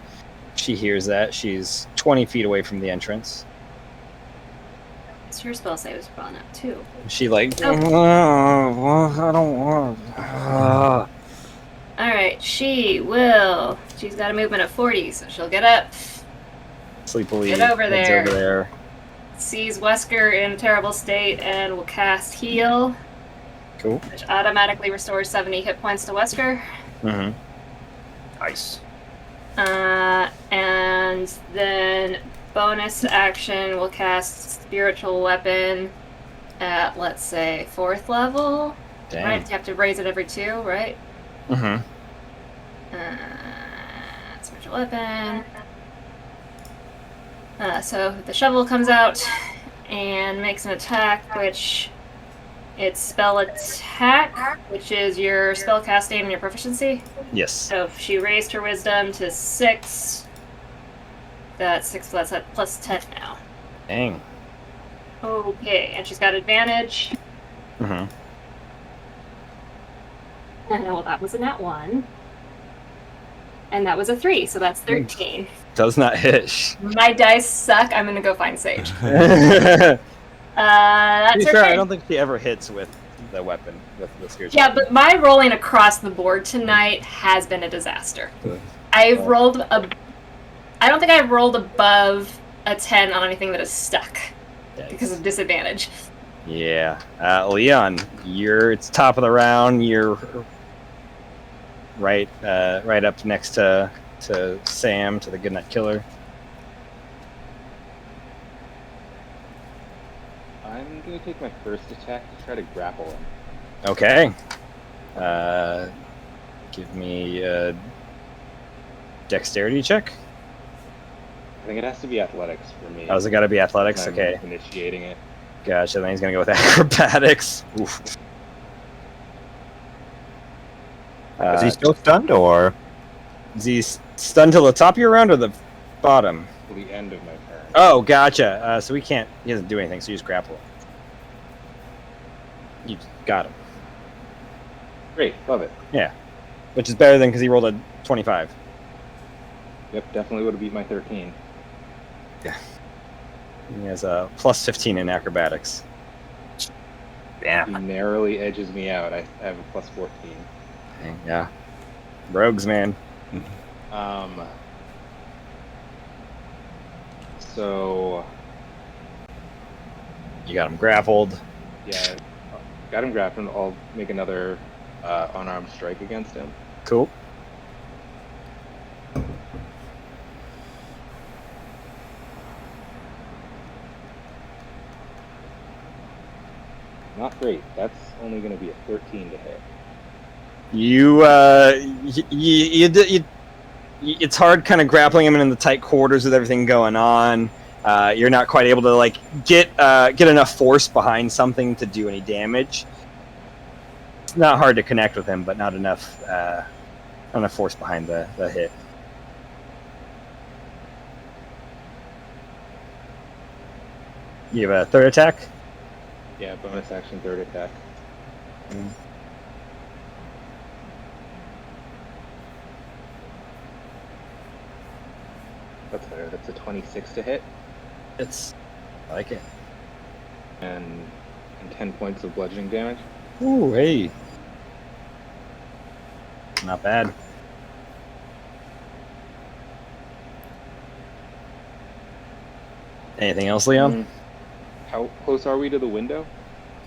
hears that. She's 20 feet away from the entrance. So your spell save is gone up too. She like, Oh. I don't want. Alright, she's got a movement of 40, so she'll get up, Sleepily Get over heads there. over there. sees Wesker in a terrible state, and will cast Heal, Cool. which automatically restores 70 hit points to Wesker. Mm-hmm. Nice. And then bonus action will cast Spiritual Weapon at, let's say, 4th level. Damn. Right? You have to raise it every 2, right? Mm-hmm. Spiritual Weapon. So the shovel comes out and makes an attack, which it's spell attack, which is your spell casting and your proficiency. Yes. So if she raised her wisdom to 6, that's 6, so that's at plus 10 now. Dang. Okay, and she's got advantage. Mm-hmm. Well, that was a nat 1. And that was a 3, so that's 13. Does not hit. My dice suck. I'm gonna go find Sage. To That's be her fair, turn. I don't think she ever hits with the weapon, with the spiritual. Yeah, but my rolling across the board tonight has been a disaster. Good. I don't think I've rolled above a 10 on anything that is stuck because of disadvantage. Yeah. Leon, it's top of the round. You're right up next to Sam, to the Goodnight Killer. I'm gonna take my first attack to try to grapple him. Okay. Give me a dexterity check. I think it has to be athletics for me. Oh, has it got to be athletics? I'm Okay. Initiating it. Gotcha. Then he's gonna go with acrobatics. Oof. Is he still stunned, or? Is he stunned till the top of your round or the bottom? Till the end of my turn. Oh, gotcha. So he doesn't do anything, so you just grapple him. You got him. Great, love it. Yeah. Which is better than because he rolled a 25. Yep, definitely would have beat my 13. He has a plus 15 in acrobatics. He Damn. narrowly edges me out. I have a plus 14. Yeah. Rogues, man. So You got him grappled. yeah, got him grappled. I'll make another unarmed strike against him. Cool. Not great. That's only going to be a 13 to hit. It's hard kind of grappling him in the tight quarters with everything going on. You're not quite able to like get enough force behind something to do any damage. It's not hard to connect with him, but not enough force behind the hit. You have a third attack? Yeah, bonus action, third attack. That's better. That's a 26 to hit. I like it. And 10 points of bludgeoning damage. Ooh, hey. Not bad. Anything else, Leon? How close are we to the window?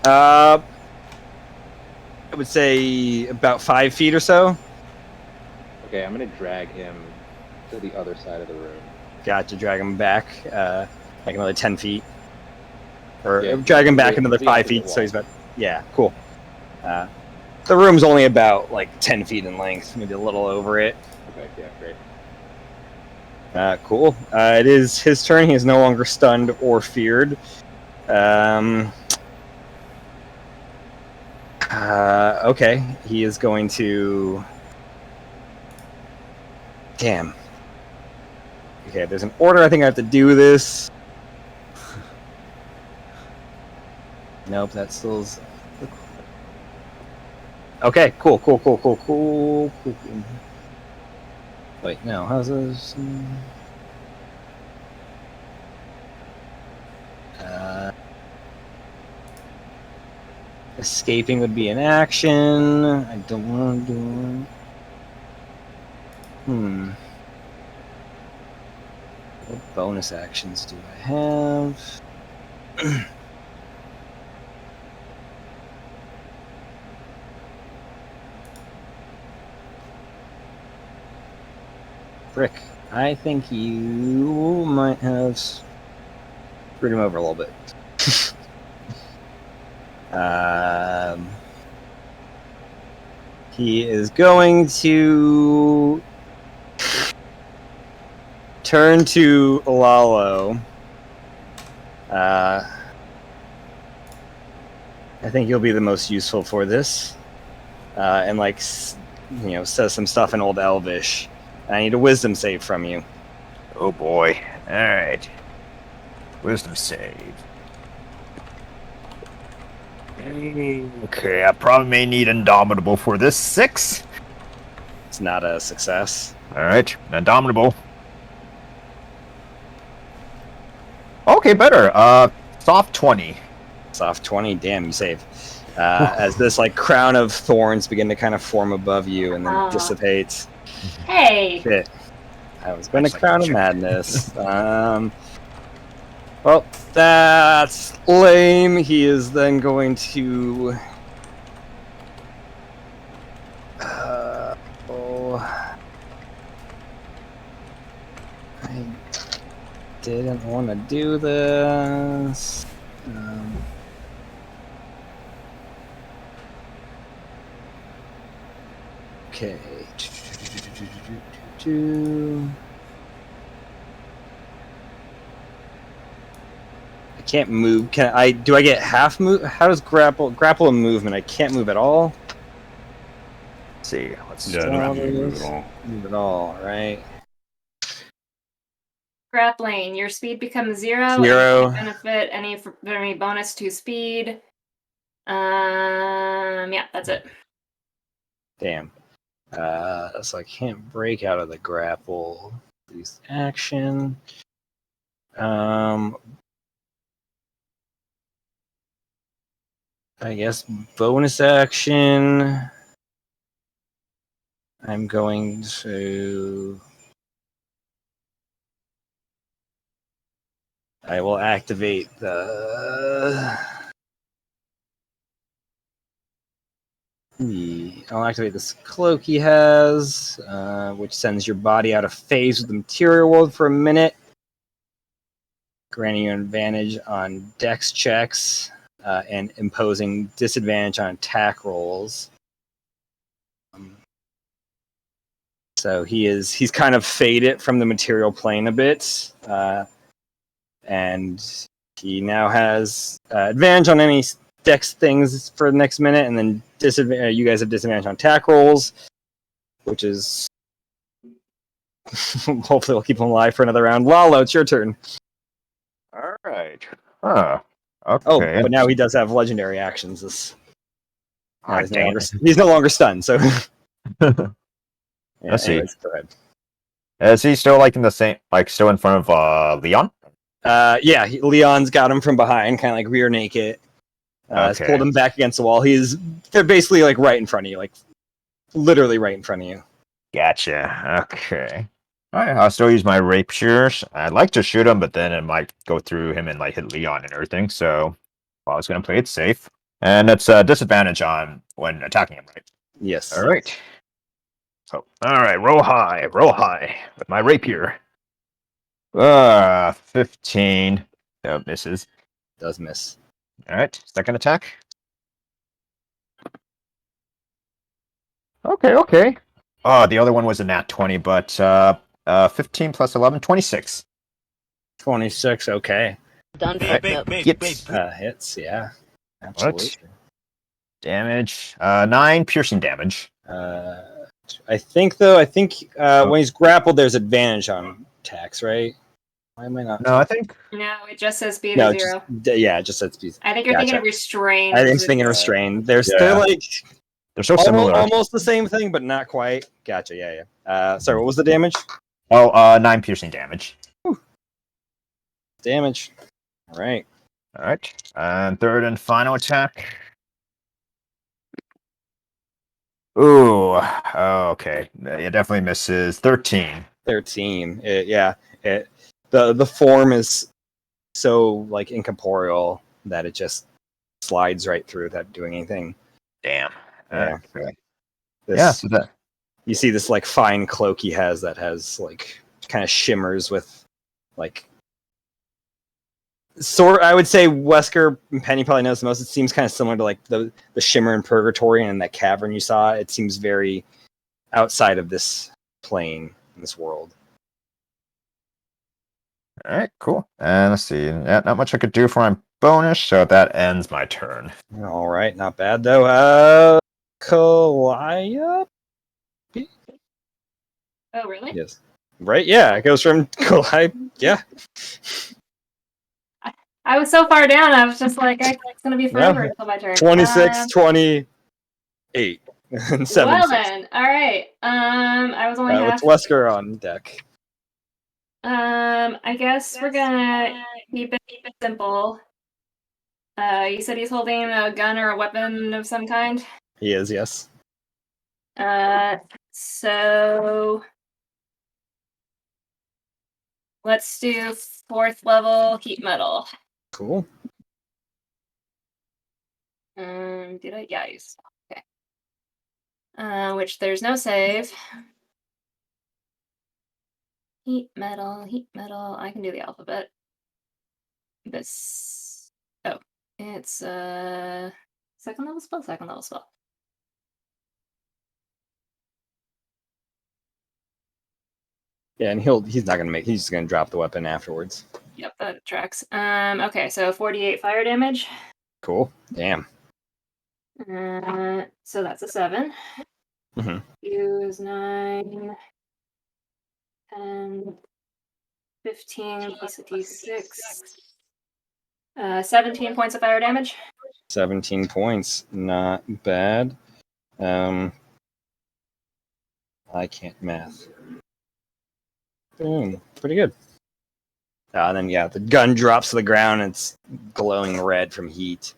I would say about 5 feet or so. Okay, I'm going to drag him to the other side of the room. Got to drag him back, like another 10 feet. Or Yeah, drag him back the- another the 5 opposite feet, wall. so he's about... Yeah, cool. The room's only about, like, 10 feet in length, maybe a little over it. Okay, yeah, great. Cool. It is his turn. He is no longer stunned or feared. Okay, he is going to... Damn. Okay, there's an order I think I have to do this. Nope, that still's... Okay, cool. Wait, no, how's this? Escaping would be an action. I don't want to do it. What bonus actions do I have? Frick. I think you might have screwed him over a little bit. He is going to turn to Lalo. I think you'll be the most useful for this. And like, says some stuff in Old Elvish. I need a wisdom save from you. Oh boy. Alright. Wisdom save. Okay, I probably may need Indomitable for this. 6. It's not a success. Alright, Indomitable. Okay, better. Soft 20. Soft 20. Damn, you save. As this like crown of thorns begin to kind of form above you and then dissipate. Hey! Shit. I was going to That's like crown of chicken. madness. Well, that's lame. He is then going to... I didn't want to do this. Okay. I can't move. Do I get half move? How does grapple and movement? I can't move at all. Let's see. Yeah, I don't think you can move at all. Move at all, right? Grappling. Your speed becomes 0. 0. And you benefit any bonus to speed. Yeah, that's it. Damn. So I can't break out of the grapple. Use action. I guess bonus action. I'm going to... I will activate the... I'll activate this cloak he has, which sends your body out of phase with the material world for a minute, granting you an advantage on dex checks and imposing disadvantage on attack rolls. So he's kind of faded from the material plane a bit, and he now has advantage on any dex things for the next minute, and then you guys have disadvantage on attack rolls, which is hopefully we'll keep him alive for another round. Lalo, it's your turn. All right. Huh. Oh, Okay. but now he does have legendary actions. Ah, dang it. He's no longer stunned. So Let's see. anyways, go ahead. Is he still like in the same, like still in front of Leon? Yeah, Leon's got him from behind, kind of like rear naked. Has pulled him back against the wall. They're basically like right in front of you, like literally right in front of you. Gotcha. Okay. All right. I'll still use my rapiers. I'd like to shoot him, but then it might go through him and like hit Leon and everything. So I was gonna play it safe, and it's a disadvantage on when attacking him, right? Yes. All right. So all right, roll high with my rapier. 15. That misses. Does miss. All right, second attack. Okay. Oh, the other one was a nat 20, but 15 plus 11, 26. 26. Okay. Done Right. fucked up. Hits. Yeah. Absolutely. Damage. 9 piercing damage. I think when he's grappled, there's advantage on attacks, right? Why am I not? No, I think. No, it just says speed No, of 0. it just says speed. I think you're thinking of restrained. I think I'm thinking restrained. They're like They're so similar. almost the same thing, but not quite. Gotcha. Yeah. Sorry, what was the damage? Oh, 9 piercing damage. Damage. All right. And third and final attack. Ooh. Okay. It definitely misses. 13. 13. The form is so like incorporeal that it just slides right through without doing anything. Damn. Yeah. Okay. So that. You see this like fine cloak he has that has like kind of shimmers with like I would say Wesker and Penny probably knows the most. It seems kind of similar to like the shimmer in Purgatory and in that cavern you saw. It seems very outside of this plane in this world. All right, cool. And let's see. Yeah, not much I could do for my bonus, so that ends my turn. All right, not bad though. Calliope? Oh, really? Yes. Right? Yeah, it goes from Calliope. Yeah. I was so far down, I was just like, it's going to be forever until my turn. 26, 28, and 7. Well then, all right. I was only half. With Wesker on deck. I guess we're gonna keep it simple. You said he's holding a gun or a weapon of some kind? He is, yes. So let's do 4th level heat metal. Cool. Did I? Yeah, I used okay. Which there's no save. Heat metal. I can do the alphabet. This. Oh, it's second level spell. Yeah, and he's not gonna he's just gonna drop the weapon afterwards. Yep, that tracks. Okay, so 48 fire damage. Cool. Damn. So that's a 7. Mm-hmm. Use 9, 10, 15 plus a d6. 17 points of fire damage. 17 points. Not bad. I can't math. Boom. Pretty good. And then, yeah, the gun drops to the ground and it's glowing red from heat.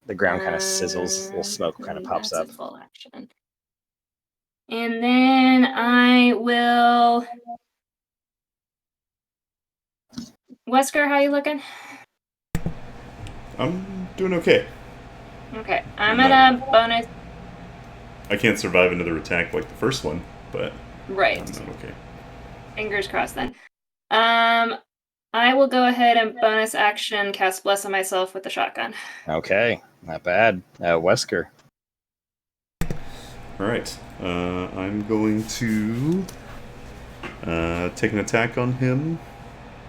The ground kind of sizzles. A little smoke kind of pops up. Full action. And then I will... Wesker, how you looking? I'm doing okay. Okay, I'm gonna bonus. I can't survive another attack like the first one, but Right. I'm okay. Fingers crossed then. I will go ahead and bonus action cast Bless on myself with the shotgun. Okay, not bad. Wesker. All right. I'm going to take an attack on him.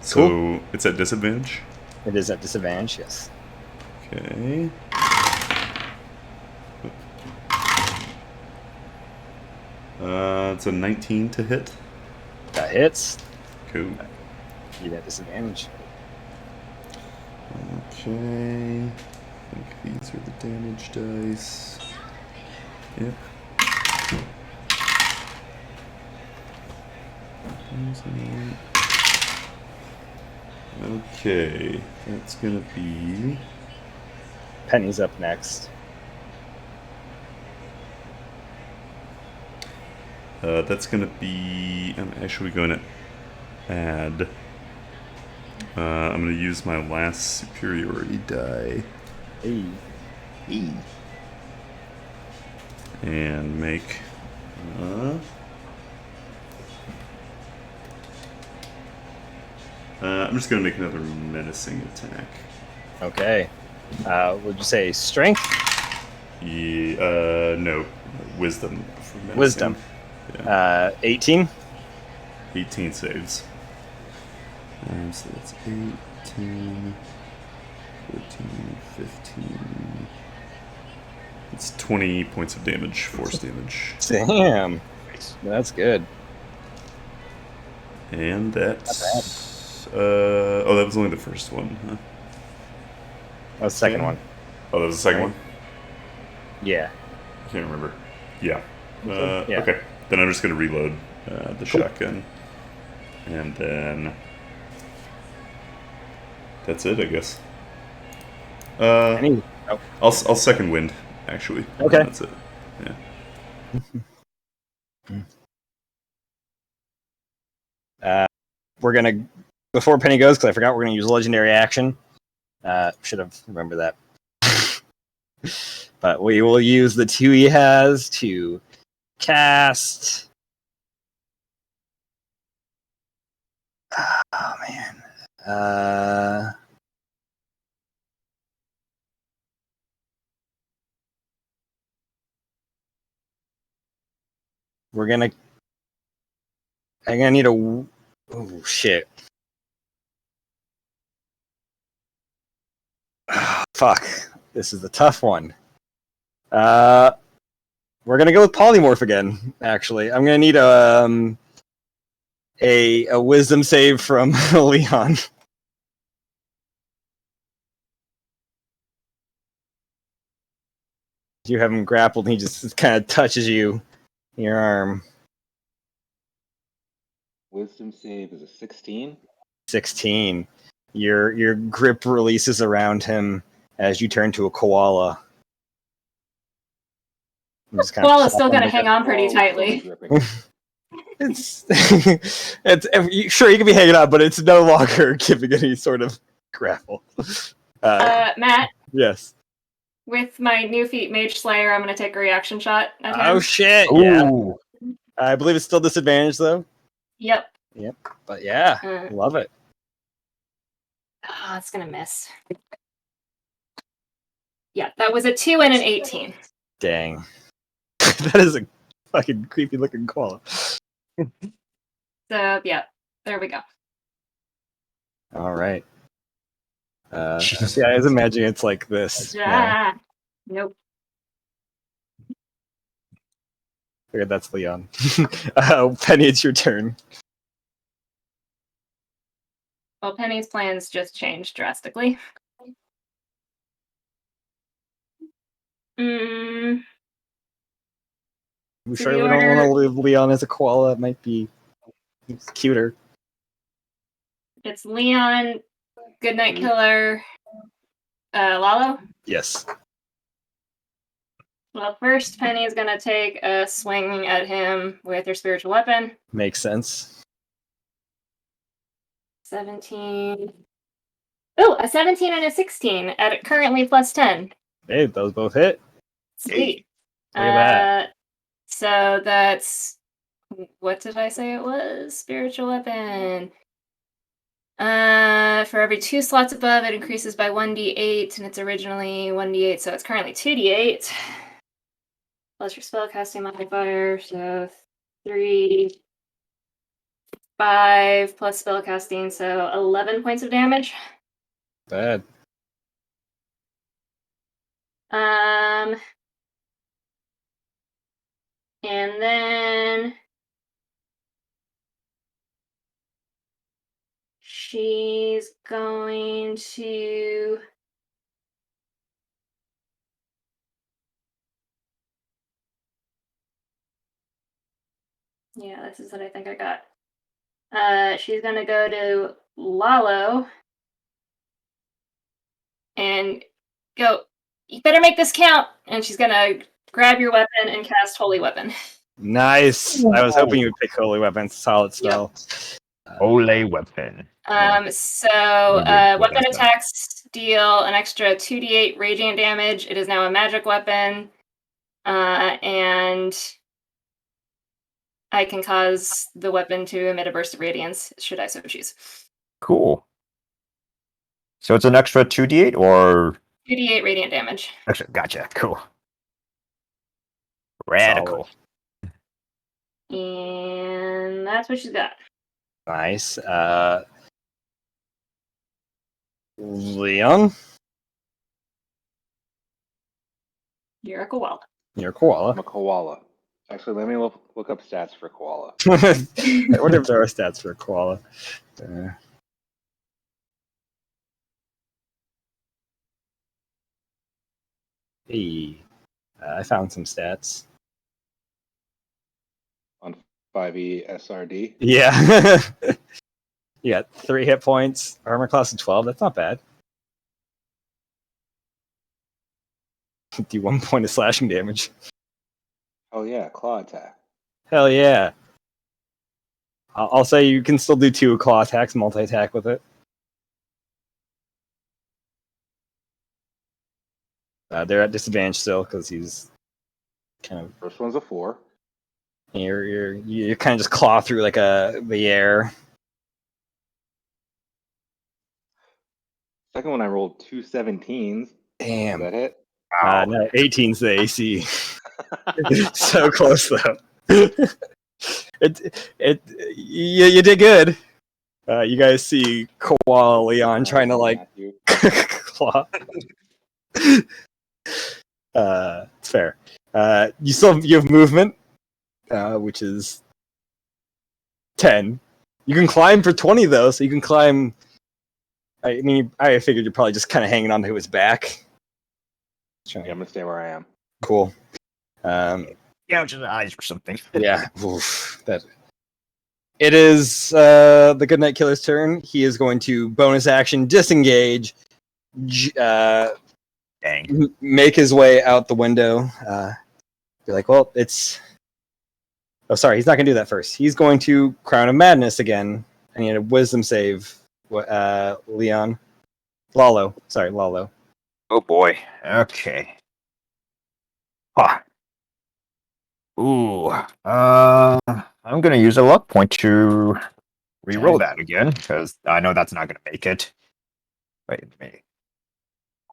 So Cool. it's at disadvantage. It is at disadvantage, yes. Okay. It's a 19 to hit. That hits. Cool. You got disadvantage. Okay. I think these are the damage dice. Yep. Okay, that's gonna be. Penny's up next. That's gonna be. I'm actually going to add. I'm gonna use my last superiority die. Hey. And make. I'm just gonna make another menacing attack. Okay. Would you say strength? Yeah, no, wisdom. For menacing. Wisdom. Yeah. 18? 18 saves. So that's 8, 10, 14, 15. It's 20 points of damage, force damage. Damn. That's good. And that's. Oh, that was only the first one, huh? That was the second one. Oh, that was the second one? Yeah. I can't remember. Yeah. Yeah. Okay. Then I'm just going to reload the shotgun. And then. That's it, I guess. I'll second wind, actually. Okay. That's it. Yeah. We're gonna before Penny goes, because I forgot we're gonna use legendary action. Should have remembered that. But we will use the 2 he has to cast. Oh man. I'm gonna need a. Oh shit. Fuck. This is the tough one. We're gonna go with polymorph again. Actually, I'm gonna need a wisdom save from Leon. You have him grappled, and he just kind of touches you in your arm. Wisdom save is a 16. 16. Your grip releases around him as you turn to a koala. Koala's still gonna hang on pretty tightly. It's sure you can be hanging on, but it's no longer giving any sort of grapple. Matt. Yes. With my new feat Mage Slayer, I'm gonna take a reaction shot at him. Oh shit! Ooh. Yeah. I believe it's still disadvantage though. Yep. But yeah, love it. Oh, it's gonna miss. Yeah, that was a 2 and an 18. Dang. That is a fucking creepy looking koala. So yeah, there we go. All right. Yeah, I was imagining it's like this. Yeah. Nope. Figured that's Leon. Penny, it's your turn. Well, Penny's plans just changed drastically. I'm sure we don't want to leave Leon as a koala. It might be cuter. It's Leon, Goodnight Killer, Lalo? Yes. Well, first Penny's gonna take a swing at him with her spiritual weapon. Makes sense. 17. Oh, a 17 and a 16 at currently plus 10. Hey, those both hit. Sweet. Look at that. So that's, what did I say it was? Spiritual weapon. For every 2 slots above, it increases by 1d8, and it's originally 1d8, so it's currently 2d8. Plus your spellcasting modifier, so 3, 5 plus spellcasting, so 11 points of damage. Bad. And then she's going to this is what I think I got. She's gonna go to Lalo and go, you better make this count. And she's gonna grab your weapon and cast Holy Weapon. Nice. I was hoping you would pick Holy Weapon. Solid spell. Holy weapon. So Maybe weapon that's attacks deal an extra 2d8 radiant damage. It is now a magic weapon. And I can cause the weapon to emit a burst of radiance, should I so choose. Cool. So it's an extra 2d8 or 2d8 radiant damage. extra? Gotcha. Cool. Radical. And that's what she's got. Nice. Leon, You're a koala. you're a koala. I'm a koala. Actually, let me look up stats for koala. I wonder if there are stats for a koala. Hey, I found some stats. On 5e SRD. Yeah. You got 3 hit points, armor class of 12. That's not bad. Do 1 point of slashing damage. Oh yeah, claw attack. Hell yeah. I'll say you can still do 2 claw attacks, multi-attack with it. They're at disadvantage still because he's kind of. First one's a 4. You kind of just claw through like the air. Second one I rolled 2 17s. Damn. Does that hit? No, 18's the AC. So close though. You did good. You guys see Koala Leon trying to like claw. It's fair. You have movement, which is 10. You can climb for 20 though, so you can climb. I mean, I figured you're probably just kind of hanging onto his back. Yeah, I'm gonna stay where I am. Cool. Gouge his eyes or something. Yeah. Oof, that. It is the Goodnight Killer's turn. He is going to bonus action disengage. Dang. Make his way out the window. Be like, well, it's. Oh, sorry. He's not going to do that first. He's going to Crown of Madness again. I need a Wisdom save. Leon. Lalo. Sorry, Lalo. Oh boy. Okay. Huh. Ooh. I'm gonna use a luck point to re-roll that again because I know that's not gonna make it. Wait a minute.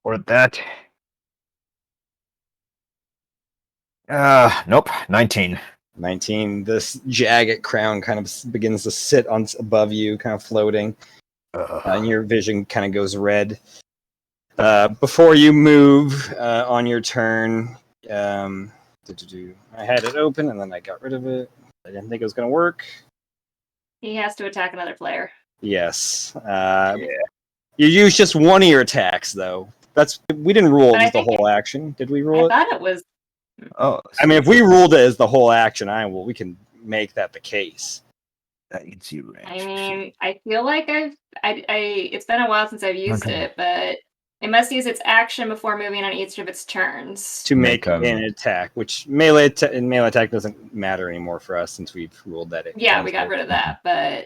Or that. Nope. 19. 19. This jagged crown kind of begins to sit on above you, kind of floating. And your vision kind of goes red. Before you move on your turn, I had it open and then I got rid of it. I didn't think it was going to work. He has to attack another player. Yes. You use just one of your attacks, though. We didn't rule it as the whole action. Did we rule it? I thought it was. Oh. I mean, if we ruled it as the whole action, we can make that the case. That you can see range. I mean, I feel like it's been a while since I've used it, but it must use its action before moving on each of its turns. To make an attack, which melee attack doesn't matter anymore for us since we've ruled that it. Yeah, we got rid of that, but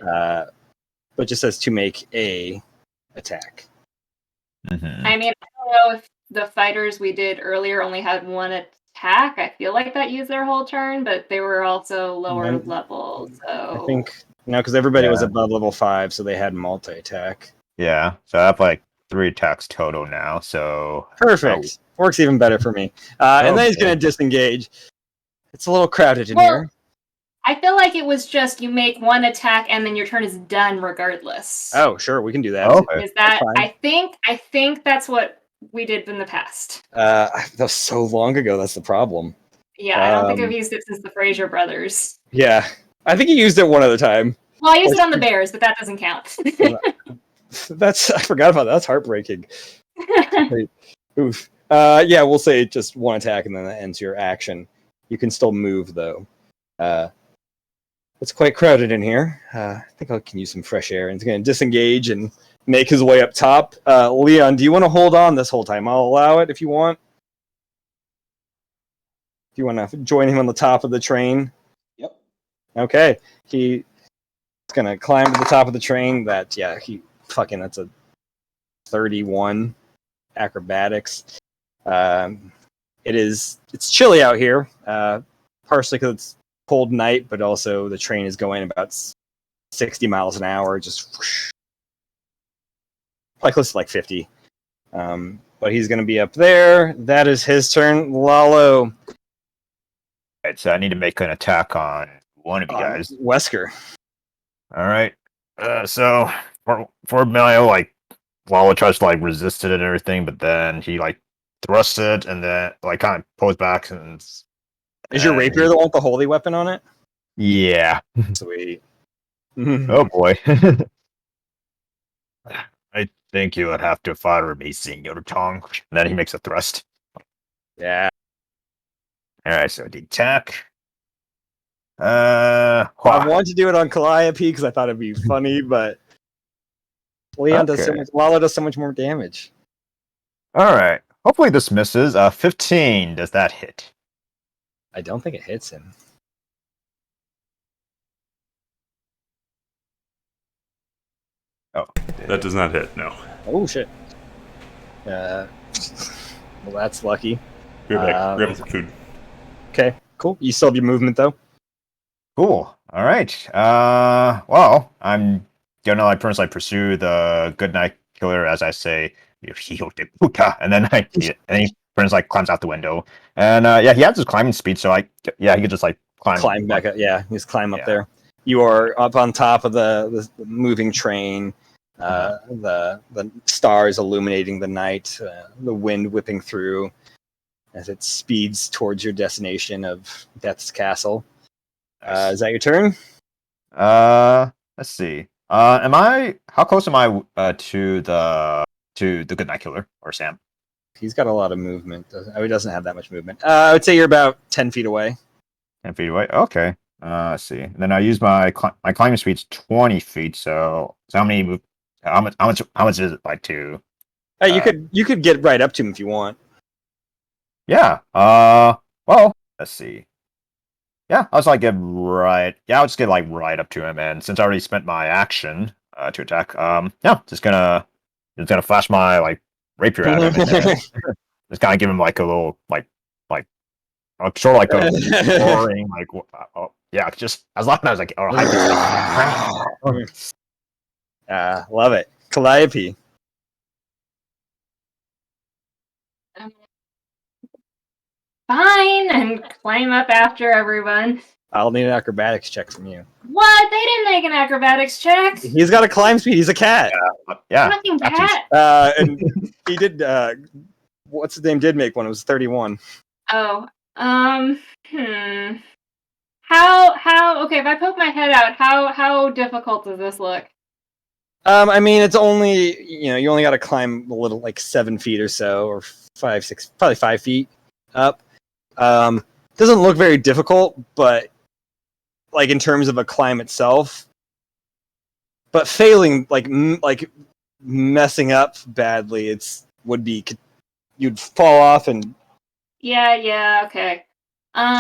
it just says to make a attack. Mm-hmm. I mean, I don't know if the fighters we did earlier only had one attack. I feel like that used their whole turn, but they were also lower Then- level. So I think no, because everybody was Yeah. above level 5, so they had multi-attack. Yeah, so I have like 3 attacks total now. So Perfect. Works even better for me. And then he's Okay. going to disengage. It's a little crowded in Well, here. I feel like it was just you make one attack and then your turn is done regardless. Oh, sure, we can do that. Okay. Is that That's fine. I think that's what we did in the past. That was so long ago. That's the problem. Yeah, I don't think I've Um, used it since the Fraser brothers. Yeah, I think he used it one other time. Well, I used it on the Bears, but that doesn't count. I forgot about that. That's heartbreaking. Oof. Yeah, we'll say just one attack and then that ends your action. You can still move though. It's quite crowded in here. I think I can use some fresh air. And he's going to disengage and make his way up top. Leon, do you want to hold on this whole time? I'll allow it if you want. Do you want to join him on the top of the train? Yep. Okay. He's going to climb to the top of the train. That's a 31 acrobatics. It's chilly out here, partially because it's cold night, but also the train is going about 60 miles an hour, just whoosh, probably close to like 50. But he's going to be up there. That is his turn. Lalo. Right, so I need to make an attack on one of you guys. Wesker. All right. So for Mario, like Lalo tries to like resist it and everything, but then he like thrusts it and then like kind of pulls back and. Is your rapier the one with the holy weapon on it? Yeah. Sweet. Oh boy. I think you would have to fire me, Senor Tong. And then he makes a thrust. Yeah. All right, so the attack. I wanted to do it on Calliope because I thought it'd be funny, but Leon does so Okay. much. Lalo does so much more damage. All right. Hopefully this misses. 15. Does that hit? I don't think it hits him. Oh, That does not hit. No. Oh shit. Well, that's lucky. Be right back. Grab some food. Okay, cool. You still have your movement though. cool. All right. Well, I'm gonna like pretty much like pursue the good night killer as I say, "Hijo de puta," and then and he pretty much like climbs out the window. And yeah, he has his climbing speed, so he could just like Climb back up. Yeah, you just climb up Yeah. there. You are up on top of the moving train. The stars illuminating the night. The wind whipping through as it speeds towards your destination of Death's Castle. Is that your turn? Let's see. How close am I to the good night killer or Sam? He's got a lot of movement. He doesn't have that much movement. I would say you're about 10 feet away. 10 feet away. Okay. Let's see. And then I use my climbing speed's 20 feet. So how many? How much is it like to? You could get right up to him if you want. Yeah. Well, let's see. Yeah, I'll just like get right. Yeah, I'll just get like right up to him, and since I already spent my action to attack, yeah, just gonna flash my like rapier at him, and just kind of give him like a little like sort of like a roaring like yeah, just as long as like Love it. Calliope. Fine, and climb up after everyone. I'll need an acrobatics check from you. What? They didn't make an acrobatics check. He's got a climb speed. He's a cat. yeah. Fucking Absolutely. cat. And he did. What's his name? Did make one. It was 31. Oh. How? Okay, if I poke my head out, how difficult does this look? I mean, it's only you only got to climb a little, like 7 feet or so, or 5, 6, probably 5 feet up. Doesn't look very difficult, but like in terms of a climb itself, but failing like messing up badly, you'd fall off, and Yeah, okay.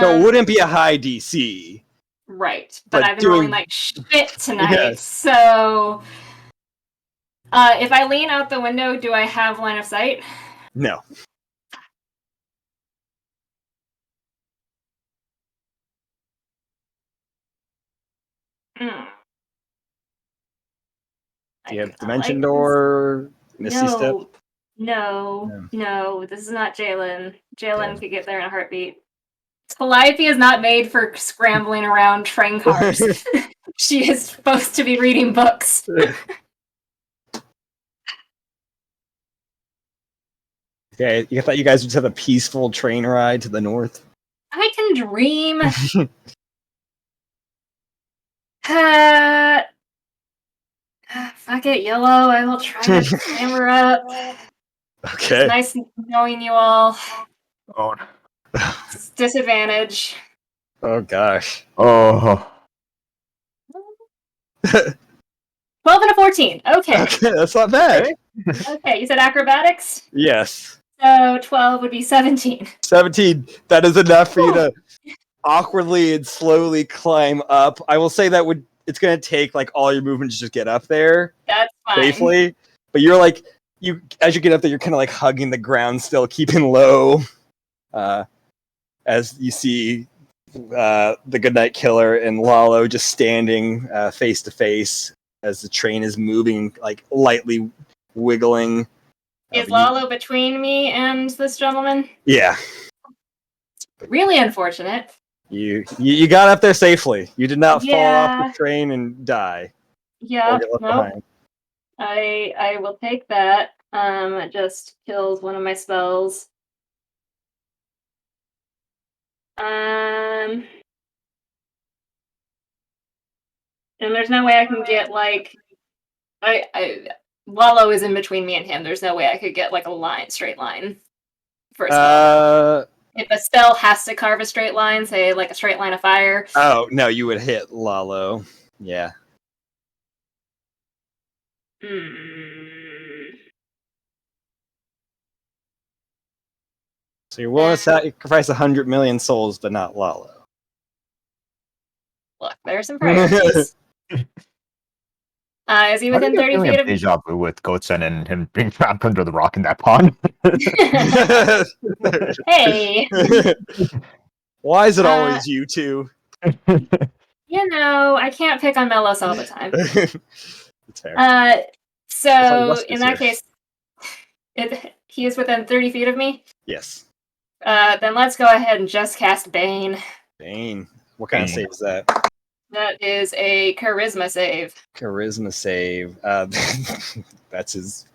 so it wouldn't be a high DC. Right, but but I've been rolling doing- like shit tonight, Yes. so if I lean out the window, do I have line of sight? No. Mm. Do you I have do not Dimension like Door, Misty Step? No, this is not Jalen. Jalen Yeah. could get there in a heartbeat. Calliope is not made for scrambling around train cars. She is supposed to be reading books. Okay, you thought you guys would just have a peaceful train ride to the north? I can dream. Fuck it, Yellow. I will try to clamber up. Okay. It's nice knowing you all. Oh. It's disadvantage. Oh gosh. Oh. 12 and a 14. Okay. Okay, that's not bad. Okay, you said acrobatics? Yes. So 12 would be 17. 17. That is enough for you to awkwardly and slowly climb up. I will say that it's going to take like all your movement to just get up there That's fine. safely. But you're like as you get up there, you're kind of like hugging the ground still, keeping low. As you see the Goodnight Killer and Lalo just standing face to face as the train is moving, like lightly wiggling. Is Lalo between me and this gentleman? Yeah. Really unfortunate. You got up there safely. You did not fall off Yeah. the train and die. Yeah, Or get left nope. behind. I will take that. It just kills one of my spells. And there's no way I can get like Lalo is in between me and him. There's no way I could get like a straight line for a spell. If a spell has to carve a straight line, say like a straight line of fire. Oh no, you would hit Lalo. Yeah. So you're willing to sacrifice 100 million souls, but not Lalo. Look, there's some priorities. Is he within 30 feet of me? Deja vu with Goatsen and him being trapped under the rock in that pond. Hey! Why is it always you two? You know, I can't pick on Melos all the time. It's fair. So, in that case, he is within 30 feet of me? Yes. Then let's go ahead and just cast Bane. Bane. What kind of save is that? That is a charisma save. Charisma save. That's his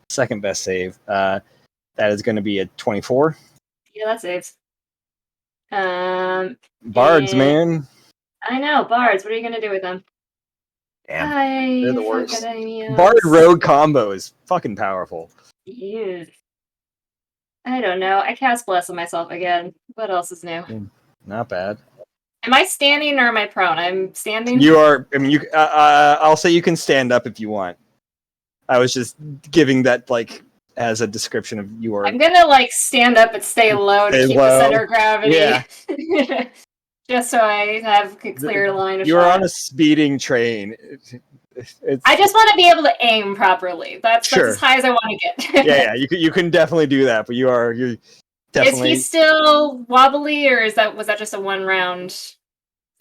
second best save. That is going to be a 24. Yeah, that saves. Bards, man. I know, bards. What are you going to do with them? Damn. They're the worst. Bard rogue combo is fucking powerful. Yeah. I don't know. I cast Bless on myself again. What else is new? Not bad. Am I standing or am I prone? I'm standing. You are. I mean, I'll say you can stand up if you want. I was just giving that like as a description of you are. I'm gonna like stand up and stay low to keep the center of gravity. Yeah. Just so I have a clear line of shot. You're on a speeding train. I just want to be able to aim properly. That's as high as I want to get. yeah. You can definitely do that, but you're definitely. Is he still wobbly, or was that just a one round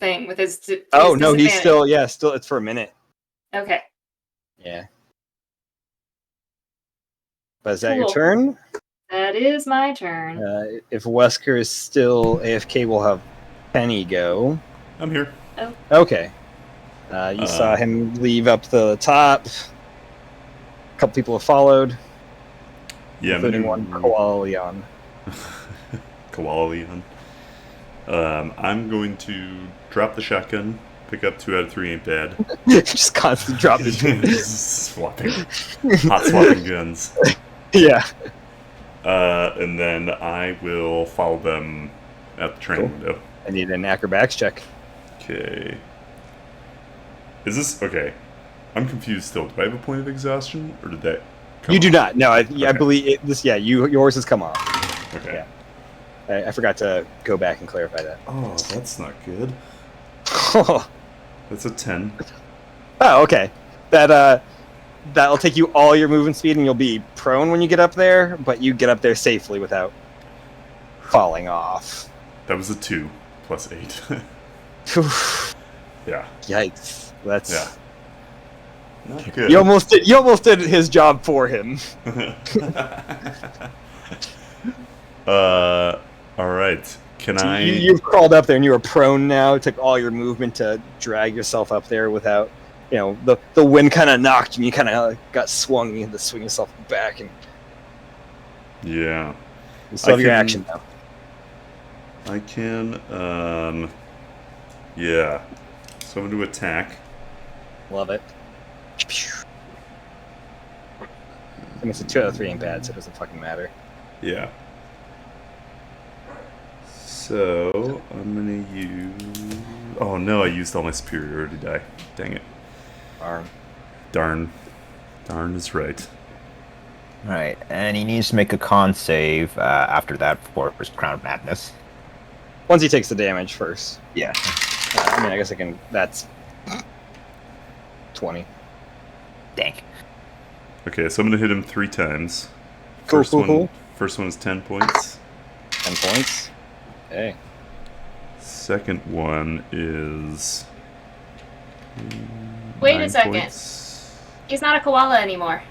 thing with his? Oh no, he's still it's for a minute. Okay. Yeah. But is that your turn? That is my turn. If Wesker is still AFK, we'll have Penny go. I'm here. Oh. Okay. You saw him leave up the top. A couple people have followed. Yeah, including one Koalion. Koalion. I'm going to drop the shotgun. Pick up 2 out of 3 ain't bad. Just constantly dropping. Hot swapping guns. Yeah. And then I will follow them at the train window. I need an acrobatics check. Okay. Is this okay? I'm confused still. Do I have a point of exhaustion, or did that? You do not. No, I believe this. Yeah, yours has come off. Okay. Yeah. I forgot to go back and clarify that. Oh, that's not good. That's a 10. Oh, okay. That'll take you all your movement speed, and you'll be prone when you get up there, but you get up there safely without falling off. That was a 2 plus 8. Yeah. Yikes. That's Yeah. Not good. you almost did his job for him. All right. Can So I? you've crawled up there and you were prone now. It took all your movement to drag yourself up there without, the wind kind of knocked and you kind of got swung. You had to swing yourself back, and Yeah. you still have your can- action now. I can. Yeah. So I'm going to attack. Love it. I mean, it's a 2 out of 3 ain't bad, so it doesn't fucking matter. Yeah. So I'm gonna use. Oh no! I used all my superiority die. Dang it! Darn is right. Alright, and he needs to make a con save after that for his Crown of Madness. Once he takes the damage first. Yeah. I guess I can. That's 20. Dang. Okay, so I'm gonna hit him 3 times. Cool. First one is 10 points. 10 points. Okay. Second one is. Wait 9 a second. points. He's not a koala anymore.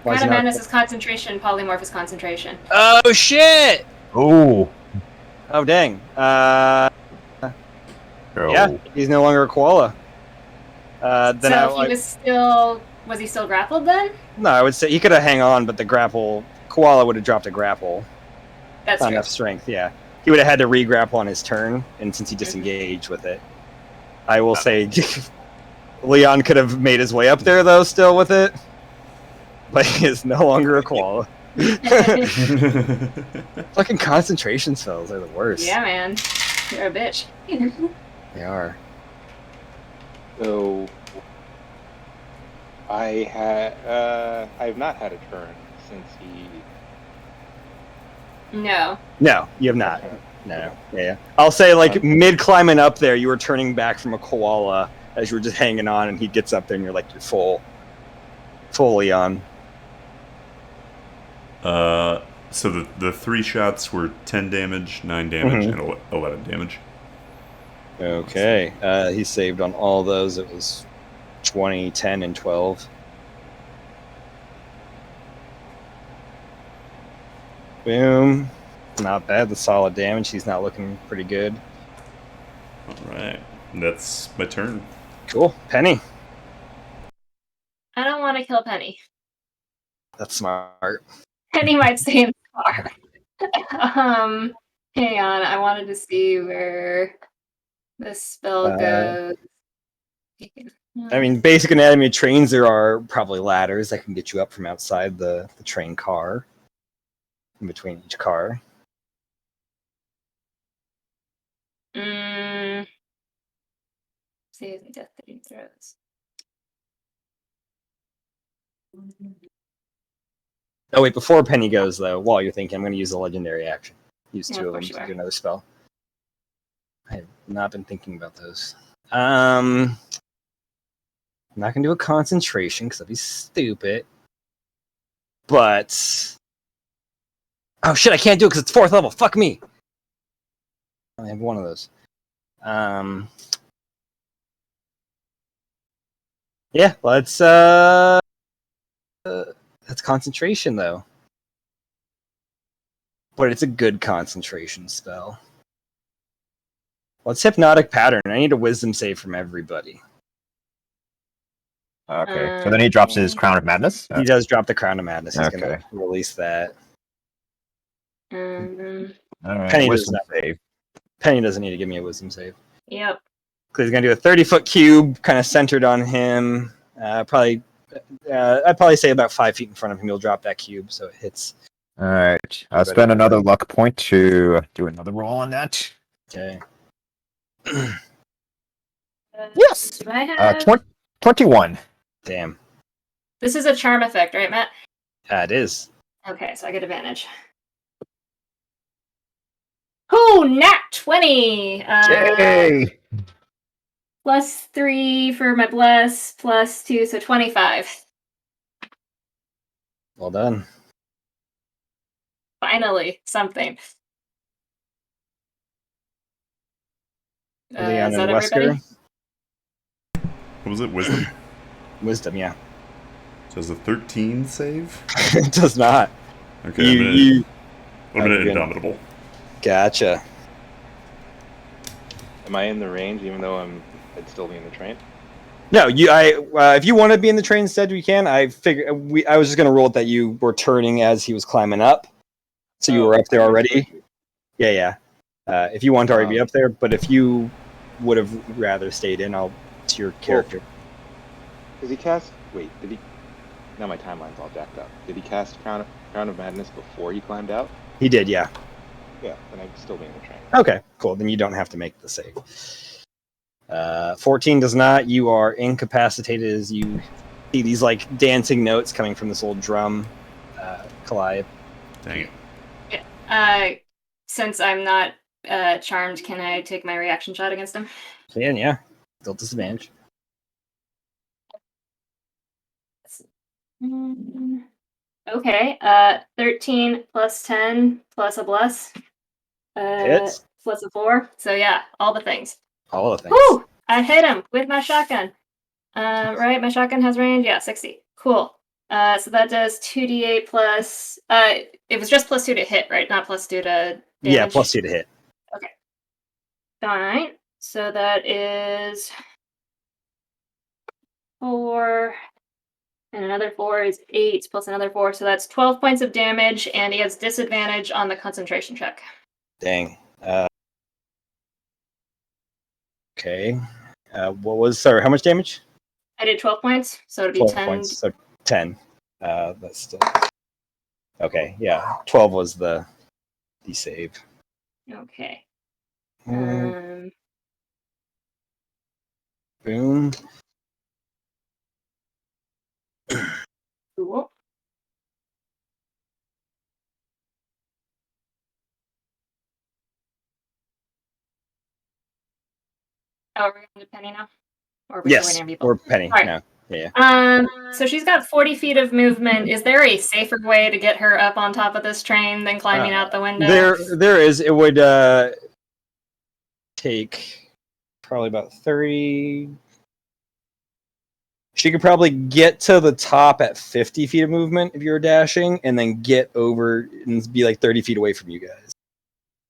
Why is Crown of he not- Madness is concentration, polymorph is concentration. Oh shit! Oh. Oh dang. So, Yeah, he's no longer a koala. Then So was he still grappled then? No, I would say he could have hang on, but the koala would have dropped a grapple. That's Not true. enough strength, yeah. He would have had to re-grapple on his turn, and since he disengaged with it, I will say Leon could have made his way up there though, still with it, but he is no longer a koala. Fucking concentration spells are the worst. Yeah, man. You're a bitch. They are. So I've not had a turn since he. No. No, you have not. No. Yeah. I'll say mid climbing up there, you were turning back from a koala as you were just hanging on, and he gets up there, and you're you're fully on. So the 3 shots were 10 damage, 9 damage, Mhm. and 11 damage. Okay. He saved on all those. It was 20, 10, and 12. Boom. Not bad. The solid damage. He's not looking pretty good. All right, that's my turn. Cool. Penny. I don't want to kill Penny. That's smart. Penny might stay in the car. Hang on. I wanted to see where this spell goes. I mean, basic anatomy trains, there are probably ladders that can get you up from outside the train car. In between each car. Saves me death saving throws. Oh wait, before Penny goes though, while you're thinking, I'm going to use a legendary action. Use 2 of them course you to are. do another spell. I have not been thinking about those. I'm not going to do a concentration because that'd be stupid. But oh shit, I can't do it because it's 4th level. Fuck me. I only have one of those. Yeah, let's that's concentration though. But it's a good concentration spell. Let's hypnotic pattern. I need a wisdom save from everybody. okay. So then he drops his Crown of Madness? He does drop the Crown of Madness. He's Okay. gonna release that. Alright, Penny wisdom does not. save. Penny doesn't need to give me a wisdom save. Yep. Because he's gonna do a 30-foot cube, kind of centered on him. I'd probably say about 5 feet in front of him. You'll drop that cube, so it hits. Alright. I'll spend another luck point to do another roll on that. Okay. Yes! Do I have... 21. Damn. This is a charm effect, right, Matt? It is. Okay, so I get advantage. Oh, nat 20! Yay! +3 for my bless, +2, so 25. Well done. Finally, something. Leon Is that and Wesker. everybody? What was it? Wisdom? Wisdom, yeah. Does a 13 save? It does not. Okay, You I'm gonna Indomitable. Gotcha. Am I in the range even though I'd still be in the train? No, if you want to be in the train instead, we can. I was just gonna roll it that you were turning as he was climbing up, so you were up there already. Yeah. If you want to already be up there, but if you would have rather stayed in, it's your character. Does he cast? Wait, did he? Now my timeline's all jacked up. Did he cast Crown of Madness before he climbed out? He did, yeah. Yeah, then I'd still be in the train. Okay, cool. Then you don't have to make the save. 14 does not. You are incapacitated as you see these like dancing notes coming from this old drum. Calliope. Dang it. Yeah. Since I'm not charmed, can I take my reaction shot against him? Yeah. Still disadvantage. Okay. 13 plus 10 plus a bless. Hits. Plus a 4. So yeah, all the things. All the things. Woo! I hit him with my shotgun. Right, my shotgun has range. Yeah, 60. Cool. So that does 2d8 plus. It was just plus 2 to hit, right? Not plus 2 to damage. Yeah, plus 2 to hit. Okay. All right. So that is 4, and another 4 is 8 plus another 4. So that's 12 points of damage, and he has disadvantage on the concentration check. Dang. Okay. Sorry, how much damage? I did 12 points, so it'll be 12 10. points. So 10. That's still. Okay, yeah. 12 was the save. Okay. Boom. Cool. Oh, we're going to Penny now? Or are we still Yes, waiting on people? or Penny. All right. No. Yeah. So she's got 40 feet of movement. Is there a safer way to get her up on top of this train than climbing out the window? There is. It would take probably about 30. She could probably get to the top at 50 feet of movement if you were dashing, and then get over and be like 30 feet away from you guys.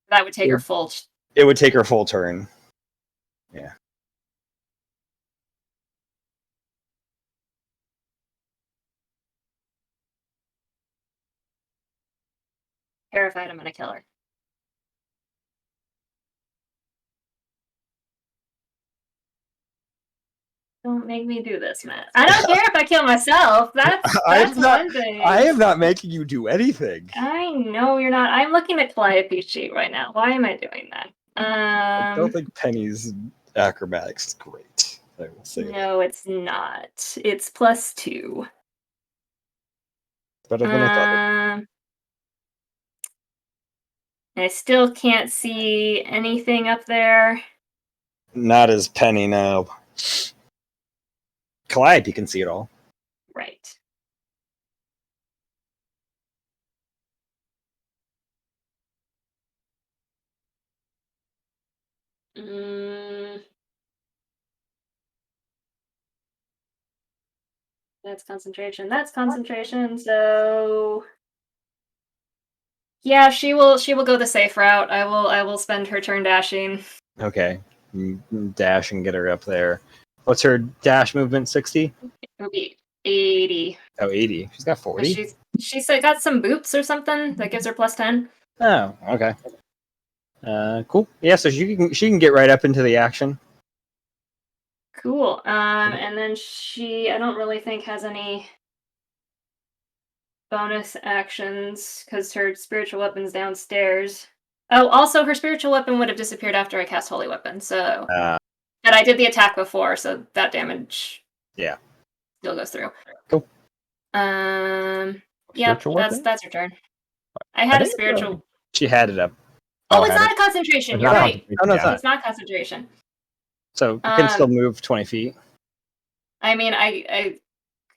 That would take her full. It would take her full turn. Yeah. Terrified I'm gonna kill her. Don't make me do this, Matt. I don't care if I kill myself. That's one thing. I am not making you do anything. I know you're not. I'm looking at Calliope's sheet right now. Why am I doing that? I don't think Penny's acrobatics is great. I will say. No, it's not. It's plus 2. Better than I thought. I still can't see anything up there. Not as Penny, no. Calliope can see it all. Right. That's concentration. That's concentration. So yeah, she will go the safe route. I will spend her turn dashing. Okay. Dash and get her up there. What's her dash movement? 60? It'll be 80. Oh, 80. She's got 40. She's got some boots or something that gives her plus 10. Oh, okay. Cool. Yeah, so she can get right up into the action. Cool. And then I don't really think has any bonus actions because her spiritual weapon's downstairs. Oh, also her spiritual weapon would have disappeared after I cast Holy Weapon, so but I did the attack before, so that damage still goes through. Cool. Yeah, that's her turn. I had a spiritual. She had it up. Oh, it's not a concentration. You're right. Oh, no, It's not concentration. So you can still move 20 feet. I mean, I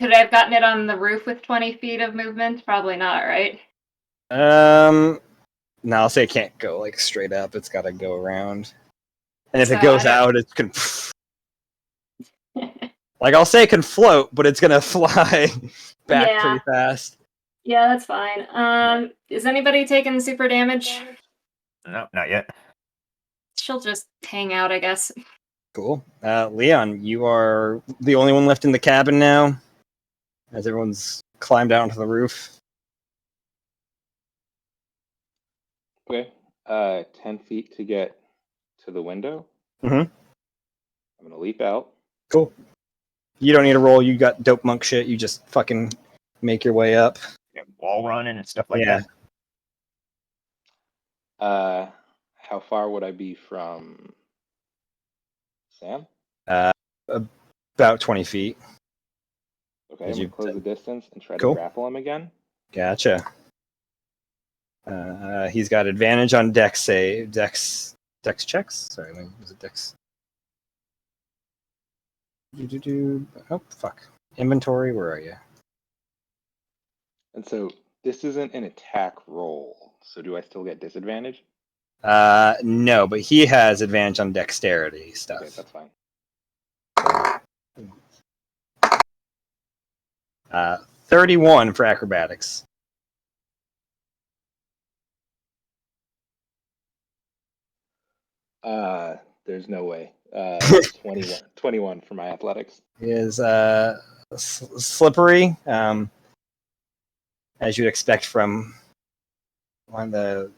could I have gotten it on the roof with 20 feet of movement? Probably not, right? No, I'll say it can't go like straight up. It's got to go around. And if it goes out, it's going to... Like, I'll say it can float, but it's gonna fly back Yeah. pretty fast. Yeah, that's fine. Is anybody taking super damage? No, not yet. She'll just hang out, I guess. Cool. Leon, you are the only one left in the cabin now, as everyone's climbed out onto the roof. Okay. 10 feet to get to the window. Mhm. I'm gonna leap out. Cool. You don't need a roll. You got dope monk shit. You just fucking make your way up. Yeah, wall running and stuff like Yeah. that. How far would I be from Sam? About 20 feet. Okay, Did I'm you gonna close the distance and try to Cool. grapple him again. Gotcha. He's got advantage on dex checks. Sorry, was it dex? Oh, fuck. Inventory, where are you? And so this isn't an attack roll. So do I still get disadvantage? No, but he has advantage on dexterity stuff. Okay, that's fine. 31 for acrobatics. There's no way. 21 for my athletics. He is slippery, as you'd expect from one of the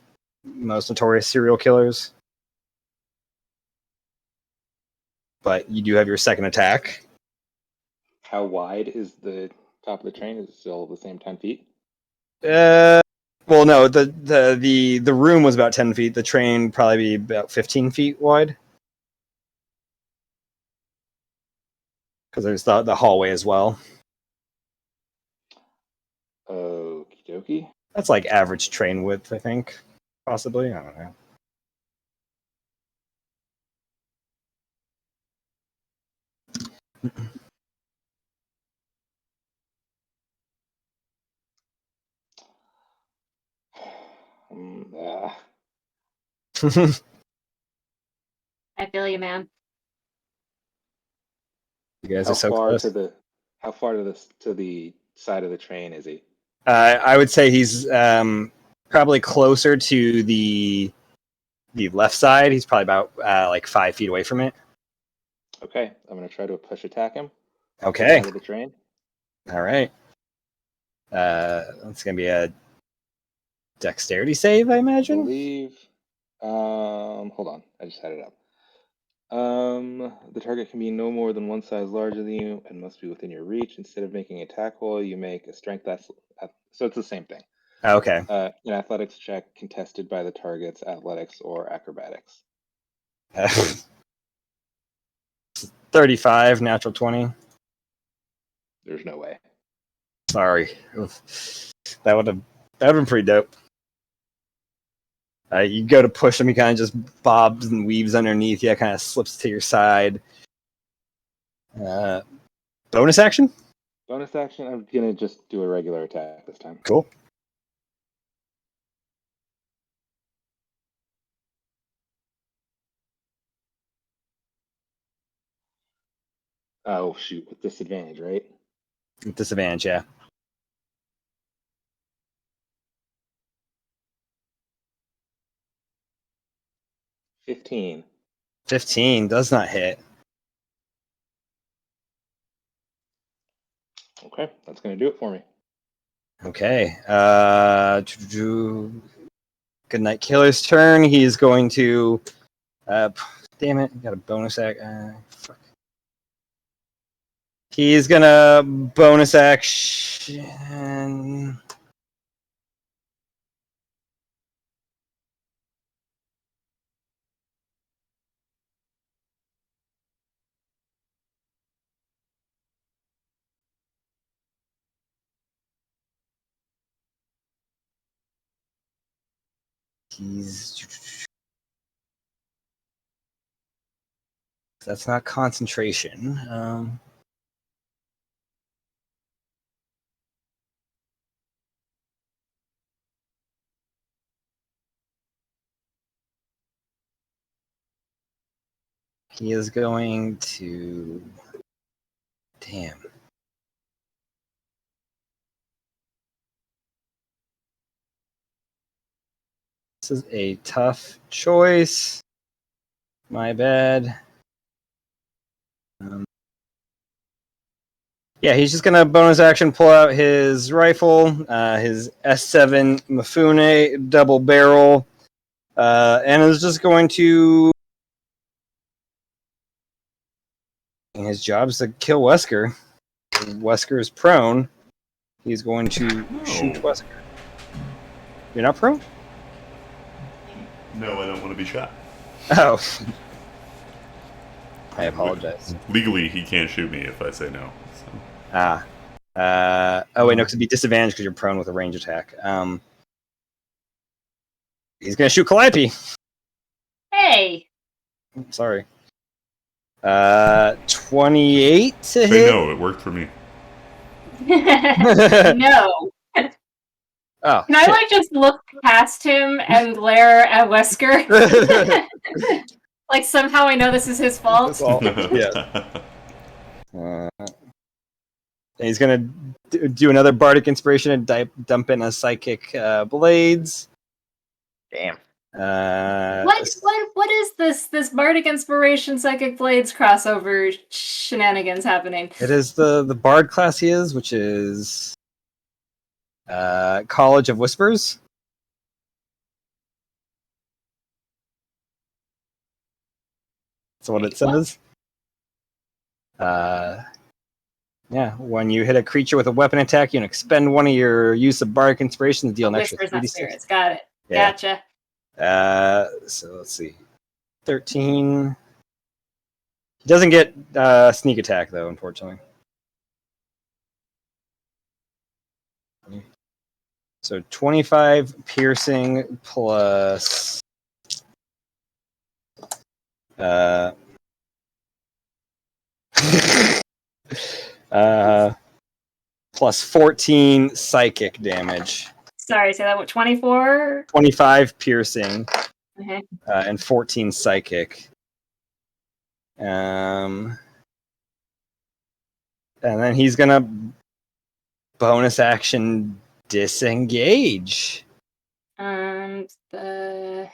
most notorious serial killers. But you do have your second attack. How wide is the top of the train? Is it still the same 10 feet? Well, no, the room was about 10 feet. The train would probably be about 15 feet wide. Because there's the hallway as well. Okie dokie. That's like average train width, I think. Possibly. I don't know. I feel you, man. You guys How are so far close. to the side of the train is he? I would say he's probably closer to the left side. He's probably about like 5 feet away from it. Okay, I'm gonna try to push attack him. Okay. Out of the train. All right. That's gonna be a dexterity save, I I imagine. believe. Hold on, I just had it up. The target can be no more than one size larger than you and must be within your reach. Instead of making a attack roll, you make a strength. So it's the same thing. Okay. An athletics check contested by the target's athletics or acrobatics. 35, natural 20. There's no way. Sorry. That would have been pretty dope. You go to push him, he kind of just bobs and weaves underneath you, kind of slips to your side. Bonus action? Bonus action. I'm gonna just do a regular attack this time. Cool. Oh shoot, with disadvantage, right? With disadvantage, yeah. 15. 15 does not hit. Okay, that's gonna do it for me. Okay. Goodnight Killer's turn. He's going to. Damn it! Got a bonus act. Fuck. He's gonna bonus action. That's not concentration. He is going to Damn. This is a tough choice. My bad. Yeah, he's just gonna bonus action pull out his rifle, his S7 Mifune double barrel, and is just going to. His job is to kill Wesker. Wesker is prone. He's going to shoot Wesker. You're not prone? No, I don't want to be shot. Oh. I apologize. Legally, he can't shoot me if I say no. So. Oh wait, no, because it'd be disadvantaged because you're prone with a range attack. He's gonna shoot Calliope. Hey. Sorry. 28 to Say hit. no, it worked for me. No. Oh, Can I like just look past him and glare at Wesker? Like somehow I know this is his fault. Yeah. And he's gonna do another bardic inspiration and dump in a psychic blades. Damn. What is this bardic inspiration psychic blades crossover shenanigans happening? It is the bard class he is, which is College of Whispers. That's what it says. Yeah, when you hit a creature with a weapon attack, you can expend one of your use of bardic inspiration to deal an extra Whispers, not 3d6. spirits. Got it. Yeah. Gotcha. So let's see. 13. He doesn't get sneak attack, though, unfortunately. So 25 piercing plus... plus 14 psychic damage. Sorry, say that. What? 24. 25 piercing. Okay. And 14 psychic. And then he's gonna bonus action disengage The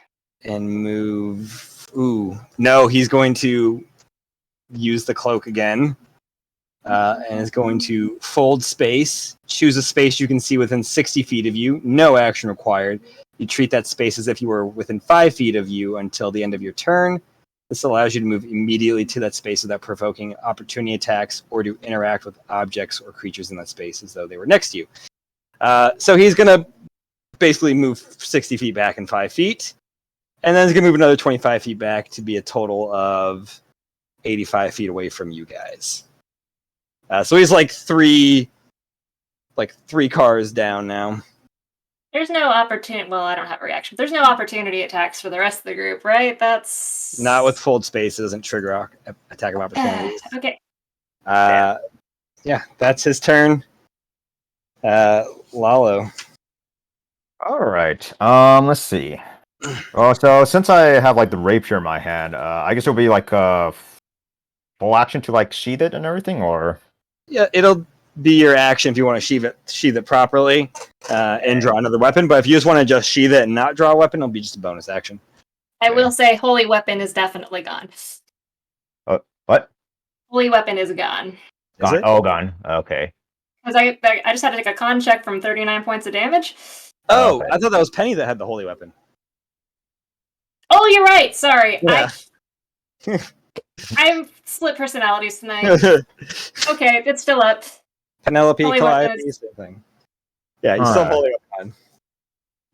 and move. Ooh, no, he's going to use the cloak again, and is going to fold space. Choose a space you can see within 60 feet of you. No action required. You treat that space as if you were within 5 feet of you until the end of your turn. This allows you to move immediately to that space without provoking opportunity attacks or to interact with objects or creatures in that space as though they were next to you. So he's going to basically move 60 feet back and 5 feet. And then he's going to move another 25 feet back to be a total of 85 feet away from you guys. So he's like three cars down now. There's no opportunity. Well, I don't have a reaction. There's no opportunity attacks for the rest of the group, right? That's Not with fold space. It doesn't trigger attack of opportunities. Okay. Yeah, that's his turn. Lalo. All right. Let's see. Oh, so since I have like the rapier in my hand, I guess it'll be like full action to like sheath it and everything, or Yeah, it'll be your action if you want to sheath it properly and draw another weapon. But if you just want to just sheath it and not draw a weapon, it'll be just a bonus action. I will say holy weapon is definitely gone. what? Holy weapon is gone. Is Gone. it? Oh, gone. Okay. Because I just had to take a con check from 39 points of damage. Oh, Okay. I thought that was Penny that had the holy weapon. Oh, you're right. Sorry. Yeah. I'm split personalities tonight. Okay, it's still up. Penelope, Holy Calliope, weapon same thing. Yeah, you still have Alright. holy weapon.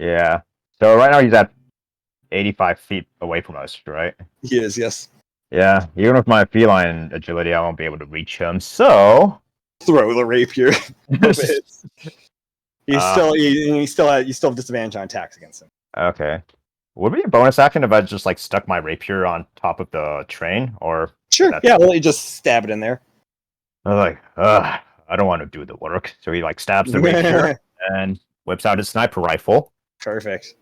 Yeah. So right now he's at 85 feet away from us, right? He is, yes. Yeah. Even with my feline agility, I won't be able to reach him. So Throw the rapier. You still have disadvantage on attacks against him. okay. Would it be a bonus action if I just like stuck my rapier on top of the train, or Sure. That's- Yeah, well, you just stab it in there. I was like, I don't want to do the work. So he like stabs the rapier and whips out his sniper rifle. Perfect.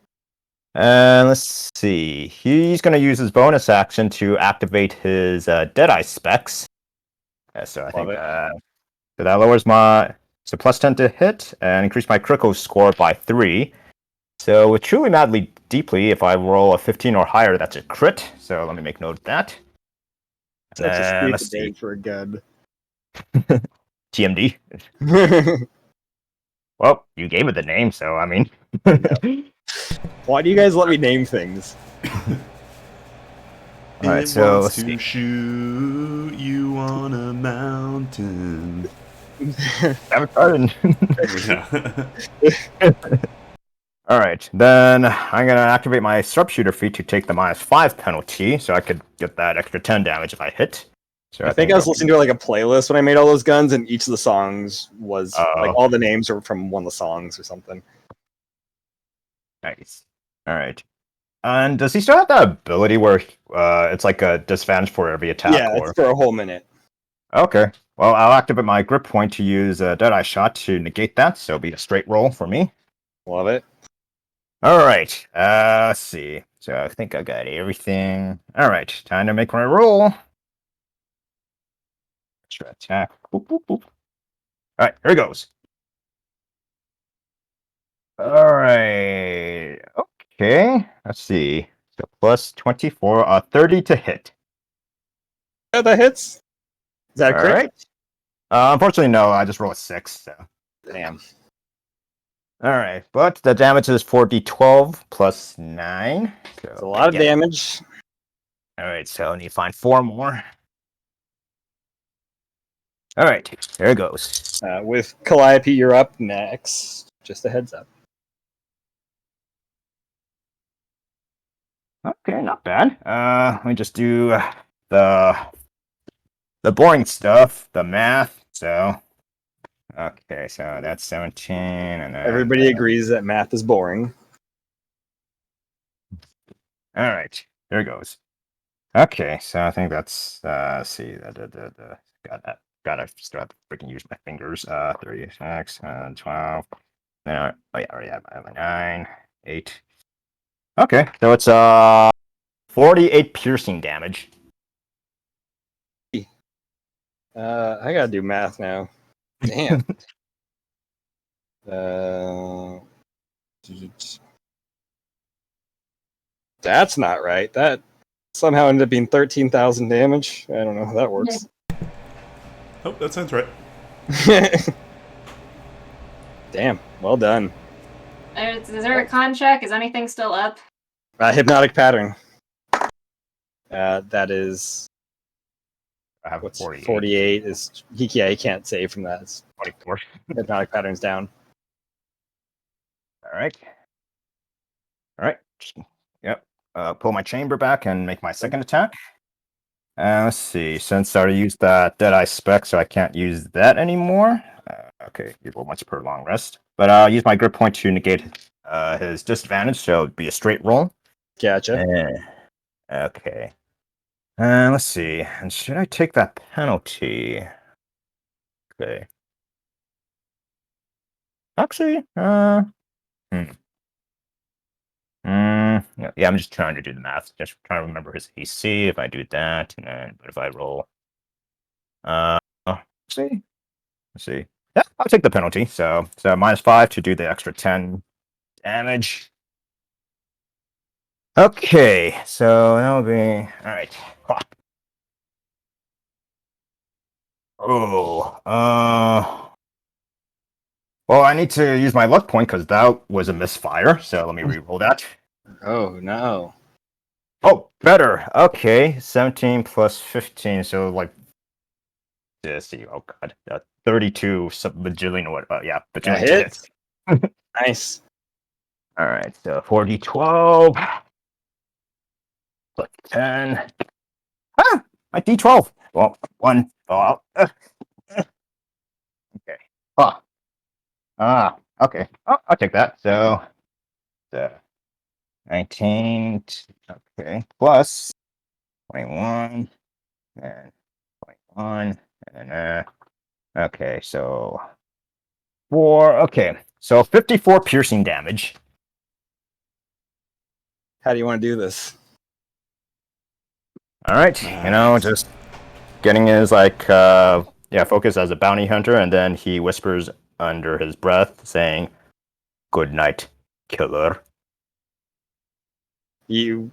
And let's see. He's going to use his bonus action to activate his Deadeye specs. So I Love think it. so that lowers my plus 10 to hit and increase my critical score by 3. So with truly madly deeply, if I roll a 15 or higher, that's a crit. So let me make note of that. Such a And stupid let's see. name for a gun. TMD. Well, you gave it the name, so I mean. Why do you guys let me name things? All right, It so wants let's to see. shoot you on a mountain. I'm starting. Yeah. All right, then I'm gonna activate my sharpshooter feat to take the -5 penalty, so I could get that extra 10 damage if I hit. So I think I was that'll listening be- to like a playlist when I made all those guns, and each of the songs was like Oh. all the names are from one of the songs or something. Nice. All right. And does he still have that ability where it's like a disadvantage for every attack? Yeah, it's for a whole minute. Okay. Well, I'll activate my grip point to use a Deadeye shot to negate that, so it'll be a straight roll for me. Love it. All right. Let's see. So I think I got everything. All right. Time to make my roll. Extra attack. Boop, boop, boop. All right. Here it goes. All right. Okay. Let's see. So plus 24, 30 to hit. Yeah, that hits. Is that a All crit? right. Unfortunately, no. I just rolled a 6. So. Damn. All right. But the damage is 4d12 plus 9. So, It's a lot of damage. All right. So I need to find 4 more. All right. There it goes. With Calliope, you're up next. Just a heads up. Okay, not bad. Let me just do the boring stuff, the math. So, okay, so that's 17, and then Everybody agrees that math is boring. all right, there it goes. Okay, so I think that's let's see, gotta still have to freaking use my fingers. 36, 12. Oh yeah, already have my 9, 8. Okay, so it's 48 piercing damage. I gotta do math now. Damn. That's not right. That somehow ended up being 13,000 damage. I don't know how that works. Oh, that sounds right. Damn. Well done. Is there a con check? Is anything still up? Hypnotic pattern. That is I have what's 48. 48 is he can't save from that. It's 24. hypnotic pattern's down. All right. All right. Yep. Pull my chamber back and make my second attack. Let's see. Since I already used that Deadeye spec, so I can't use that anymore. Okay, you roll once per long rest. But I'll use my grip point to negate his disadvantage, so it'd be a straight roll. Gotcha. Okay. Let's see. And should I take that penalty? Okay. Actually, yeah, I'm just trying to do the math. Just trying to remember his AC. If I do that, and then, but if I roll, let's see. Yeah, I'll take the penalty. So -5 to do the extra 10 damage. Okay, so that'll be all right. Oh, well, I need to use my luck point because that was a misfire. So let me re-roll that. Oh no. Oh, better. Okay, 17 plus 15. So like, let's see. Oh god, 32 bajillion. What? Yeah, That bajillion hits. hits. Nice. All right, so 4d12 plus 10. Ah, my d12. Well, 1. Oh, okay. Huh. Okay. Oh, I'll take that. So, 19. Okay, plus 21 and 21 and okay, so 4. Okay, so 54 piercing damage. How do you want to do this? All right, just getting his focus as a bounty hunter, and then he whispers under his breath, saying, "Good night, killer." You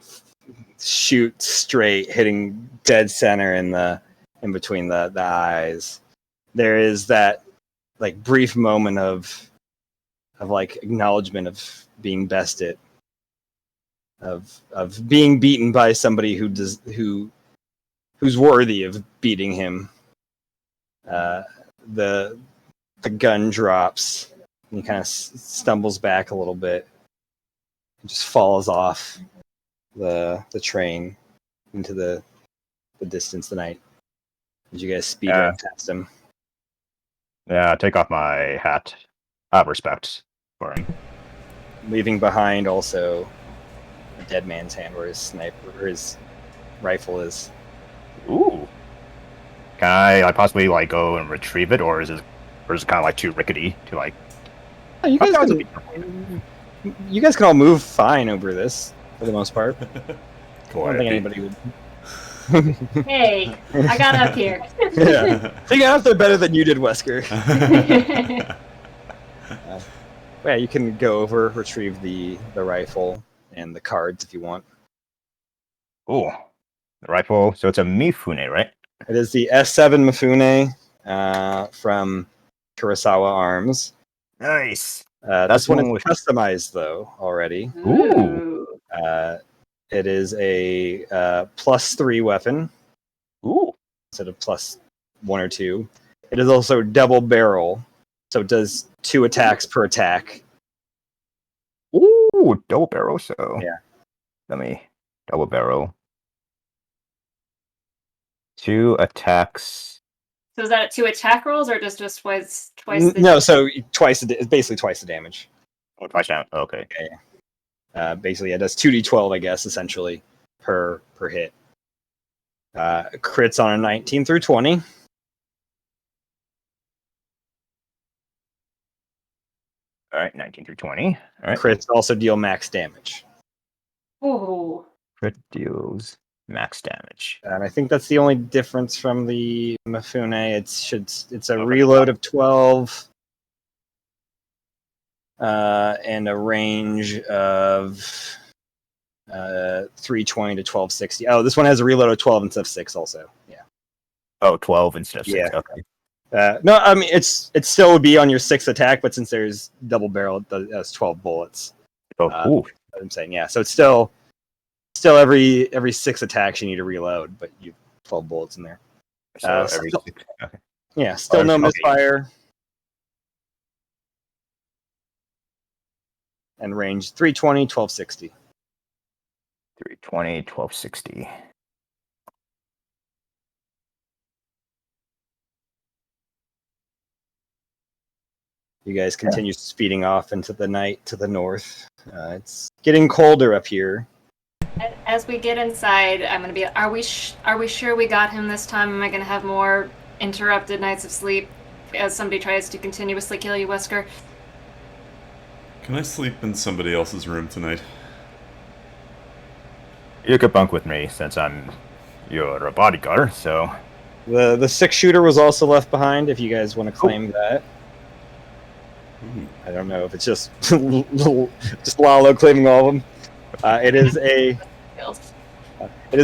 shoot straight, hitting dead center in between the eyes. There is that like brief moment of like acknowledgement of being bested, of being beaten by somebody who's worthy of beating him. The gun drops, and he kind of stumbles back a little bit, and just falls off the train into the distance tonight as you guys speed right past him. Yeah, take off my hat. I have respect for him. Leaving behind also a dead man's hand where his sniper or his rifle is. Ooh. Can I possibly go and retrieve it, or is it kind of too rickety to like? Oh, you guys can all move fine over this for the most part. I don't think anybody would. Hey, I got up here. Yeah, so you got up there better than you did, Wesker. Yeah, you can go over, retrieve the rifle and the cards if you want. Oh, the rifle. So it's a Mifune, right? It is the S7 Mifune from Kurosawa Arms. Nice. This one is customized though already. Ooh. It is a +3 weapon. Ooh. Instead of +1 or 2. It is also double barrel, so it does 2 attacks per attack. Ooh, double barrel. So yeah, let me double barrel. 2 attacks. So is that 2 attack rolls, or just twice? No, so twice. It's basically twice the damage. Oh, twice damage. Okay. Basically, it does 2d12, I guess, essentially per hit. Crits on a 19 through 20. All right, 19 through 20. All right. Crits also deal max damage. Ooh. Crit deals max damage. And I think that's the only difference from the Mifune. It's a reload of 12 and a range of 320 to 1260. Oh, this one has a reload of 12 instead of 6 also. Yeah. Oh, 12 instead of 6. Yeah. Okay. No, I mean it still would be on your 6th attack, but since there's double barrel, it has 12 bullets. Oh, I'm saying, yeah. So it's still every 6 attacks you need to reload, but you 12 bullets in there. So every 6. Okay. Yeah, still no misfire. And range 320, 1260. 320, 1260. You guys continue speeding off into the night to the north. It's getting colder up here. As we get inside, I'm gonna be. Are we sure we got him this time? Am I gonna have more interrupted nights of sleep as somebody tries to continuously kill you, Wesker? Can I sleep in somebody else's room tonight? You could bunk with me since I'm your bodyguard. So the 6-shooter was also left behind. If you guys want to claim that. I don't know if it's just Lalo claiming all of them. It is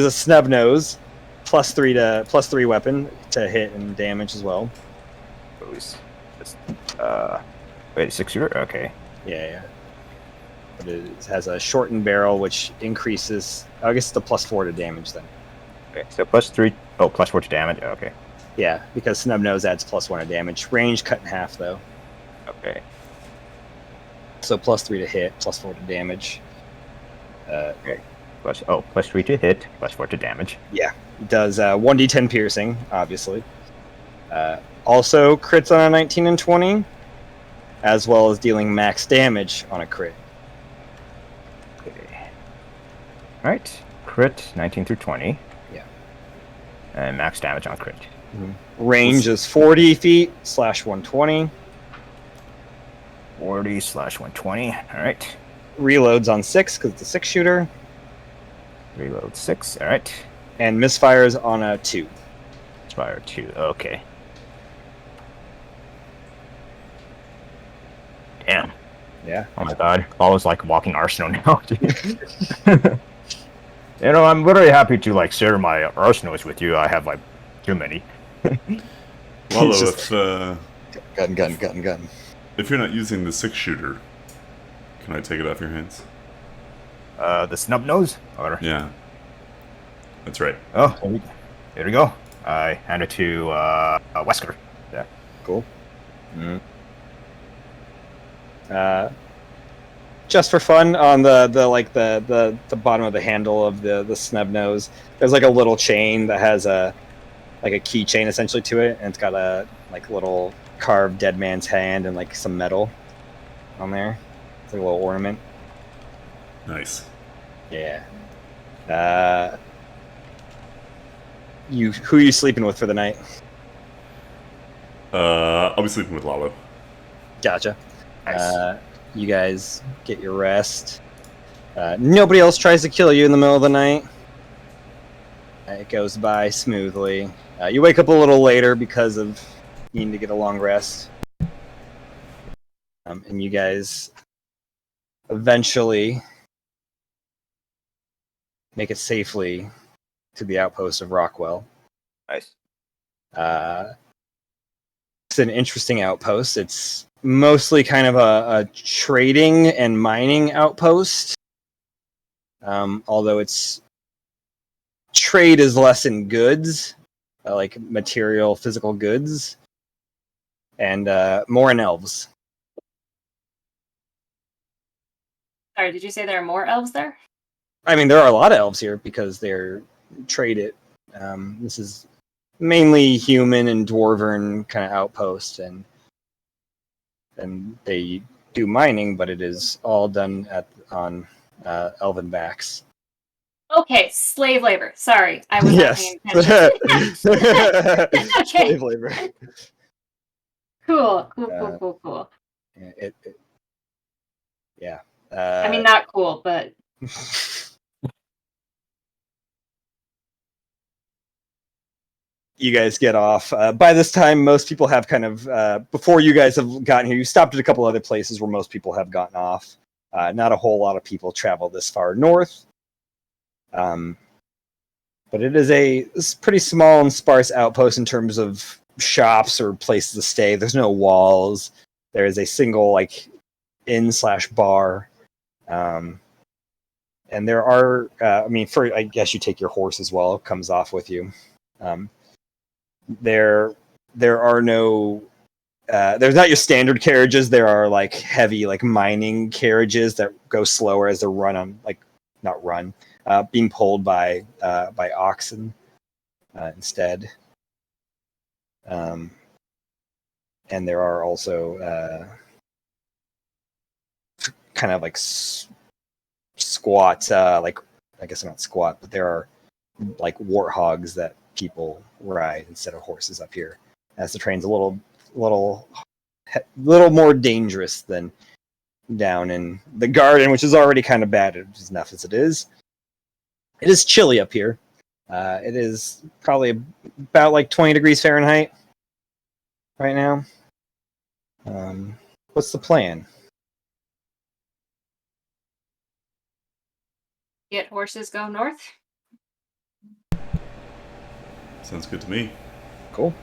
a snub nose, +3 weapon to hit and damage as well. Wait, 6-shooter? Okay. Yeah. But it has a shortened barrel, which increases. I guess it's the +4 to damage then. Okay, so +3. Oh, +4 to damage. Okay. Yeah, because snub nose adds +1 to damage. Range cut in half though. Okay. So +3 to hit, +4 to damage. Okay. +3 to hit, +4 to damage. Yeah, it does 1d10 piercing, obviously. Also crits on a 19 and 20, as well as dealing max damage on a crit. Okay. All right. Crit 19 through 20. Yeah. And max damage on crit. Mm-hmm. Range is 40 feet /120. 40/120. All right. Reloads on 6 because it's a 6-shooter. Reload 6. All right. And misfires on a 2. Inspire 2. Okay. Damn. Yeah. Oh my god. Always like walking arsenal now. I'm very happy to like share my arsenals with you. I have like too many. Lalo, just- Gun. if you're not using the 6-shooter, can I take it off your hands? The snub nose? Or... Yeah. That's right. Oh, there we go. I hand it to Wesker. Yeah. Cool. Just for fun, on the bottom of the handle of the snub nose, there's like a little chain that has a keychain essentially to it, and it's got a like little carved dead man's hand and like some metal on there. It's like a little ornament. Nice. Yeah. Who are you sleeping with for the night? I'll be sleeping with Lalo. Gotcha. Nice. You guys get your rest. Nobody else tries to kill you in the middle of the night. It goes by smoothly. You wake up a little later because of needing to get a long rest. And you guys eventually make it safely to the outpost of Rockwell. Nice. It's an interesting outpost. It's mostly kind of a trading and mining outpost. Although its trade is less in goods, like material, physical goods, and more in elves. Sorry, did you say there are more elves there? I mean, there are a lot of elves here because they're traded. This is mainly human and dwarven kind of outpost, and they do mining, but it is all done on elven backs. Okay, slave labor. Sorry, I was not Yes. paying attention. Okay. Slave labor. Cool. Yeah. I mean, not cool, but you guys get off. By this time, most people have kind of, before you guys have gotten here, you stopped at a couple other places where most people have gotten off. Not a whole lot of people travel this far north. But it is it's pretty small and sparse outpost in terms of shops or places to stay. There's no walls. There is a single like inn/bar. And there are, I guess you take your horse as well. It comes off with you. There are no, there's not your standard carriages. There are like heavy like mining carriages that go slower as they're being pulled by oxen instead. And there are also kind of like squat, like I guess not squat, but there are like warthogs that people ride instead of horses up here, as the train's a little more dangerous than down in the garden, which is already kind of bad enough as it is. It is chilly up here. It is probably about like 20 degrees Fahrenheit right now. What's the plan? get horses go north. Sounds good to me. Cool.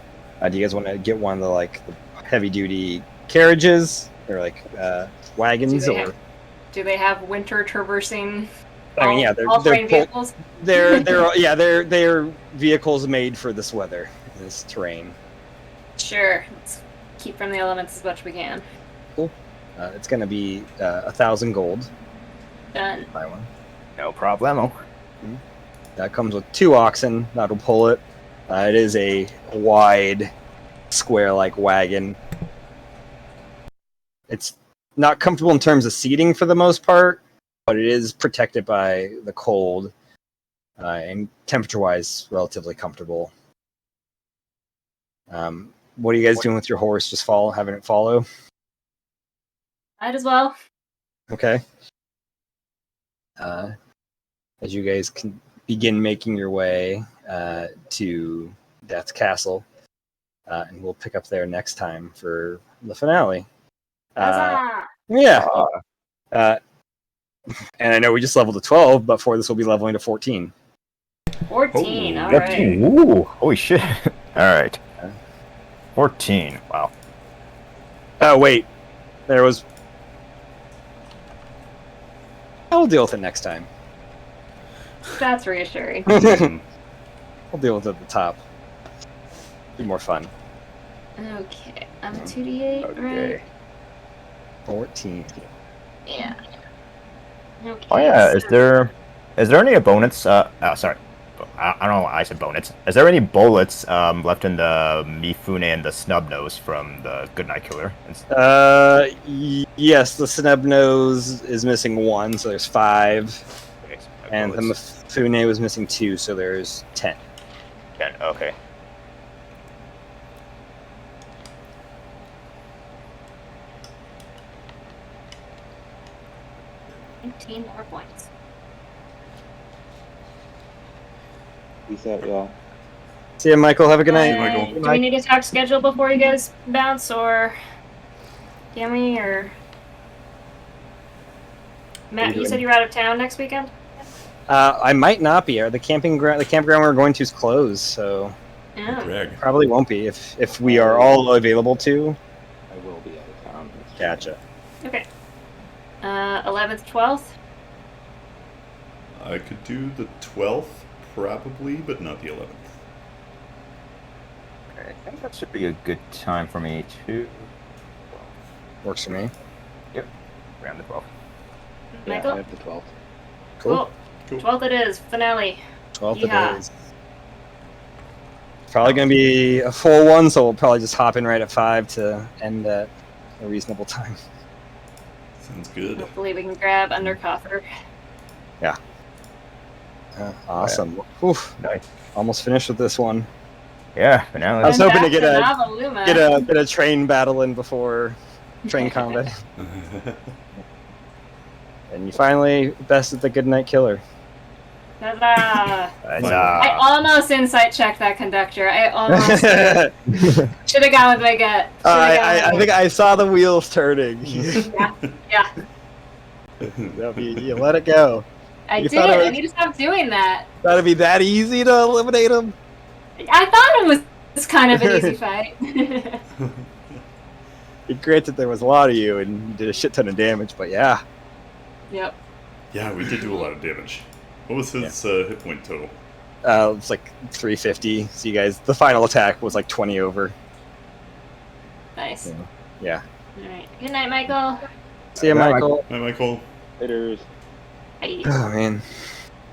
Do you guys want to get one of the heavy duty carriages or wagons Do they have winter traversing? I mean, yeah, all-terrain vehicles. They're vehicles made for this weather, this terrain. Sure, let's keep from the elements as much as we can. Cool. It's gonna be 1,000 gold. Done. Buy one. No problemo. That comes with 2 oxen. That'll pull it. It is a wide, square-like wagon. It's not comfortable in terms of seating for the most part, but it is protected by the cold, and temperature-wise, relatively comfortable. What are you guys doing with your horse? Just having it follow? Might as well. Okay. As you guys can begin making your way to Death's Castle, and we'll pick up there next time for the finale. Huzzah! Yeah. And I know we just leveled to 12, but for this we'll be leveling to 14. 14, Oh, all 14. right. Ooh, holy shit. Alright. 14. Wow. Oh, wait. There was... I'll deal with it next time. That's reassuring. Mm, We'll deal with it at the top. Be more fun. Okay, I'm a 2d8, Okay. right? 14. Yeah. Okay, Oh yeah, so- is there any bonus? Sorry, I don't know why I said bonus. Is there any bullets left in the Mifune and the Snubnose from the Goodnight Killer? Yes, the Snubnose is missing 1, so there's 5. Okay, so my And the bullets. Mifune was missing 2, so there's 10. 10, okay. Fifteen more points. Peace out, y'all. See ya, Michael. Have a good night. Michael. Do we need to talk schedule before you guys bounce, or Cammy, or Matt? You said you're out of town next weekend. I might not be. The campground we're going to is closed, so Oh. drag. probably won't be if we are all available to. I will be out of town. Gotcha. Okay. 11th, 12th. I could do the 12th, probably, but not the 11th. Okay, I think that should be a good time for me too. Works for me. Around the 12th. Yeah, Michael? I have the 12th. Cool. Cool. 12th it is. Finale. 12th Yeehaw. it is. Probably going to be a full one, so we'll probably just hop in right at 5 to end at a reasonable time. Sounds good. Hopefully we can grab Undercoffer. Awesome. Oof, Nice. almost finished with this one. Yeah, finale. I was hoping to Back get a- Navaluma. Get a train battle in before train combat. And you finally bested the Goodnight Killer. Huzzah. Nice, I almost insight checked that conductor. I almost should have gone with my gut. I think I saw the wheels turning. Yeah, You let it go. I You did. thought it was- I need to stop doing that. That'd be that easy to eliminate him. I thought it was kind of an easy fight. Granted, there was a lot of you, and you did a shit ton of damage, but yeah. Yep. Yeah, we did do a lot of damage. What was his hit point total? It's like 350. So you guys, the final attack was like 20 over. Nice. Yeah. All right. Good night, Michael. See ya, Bye, Michael. Hi, Michael. Laters. Bye. Oh man.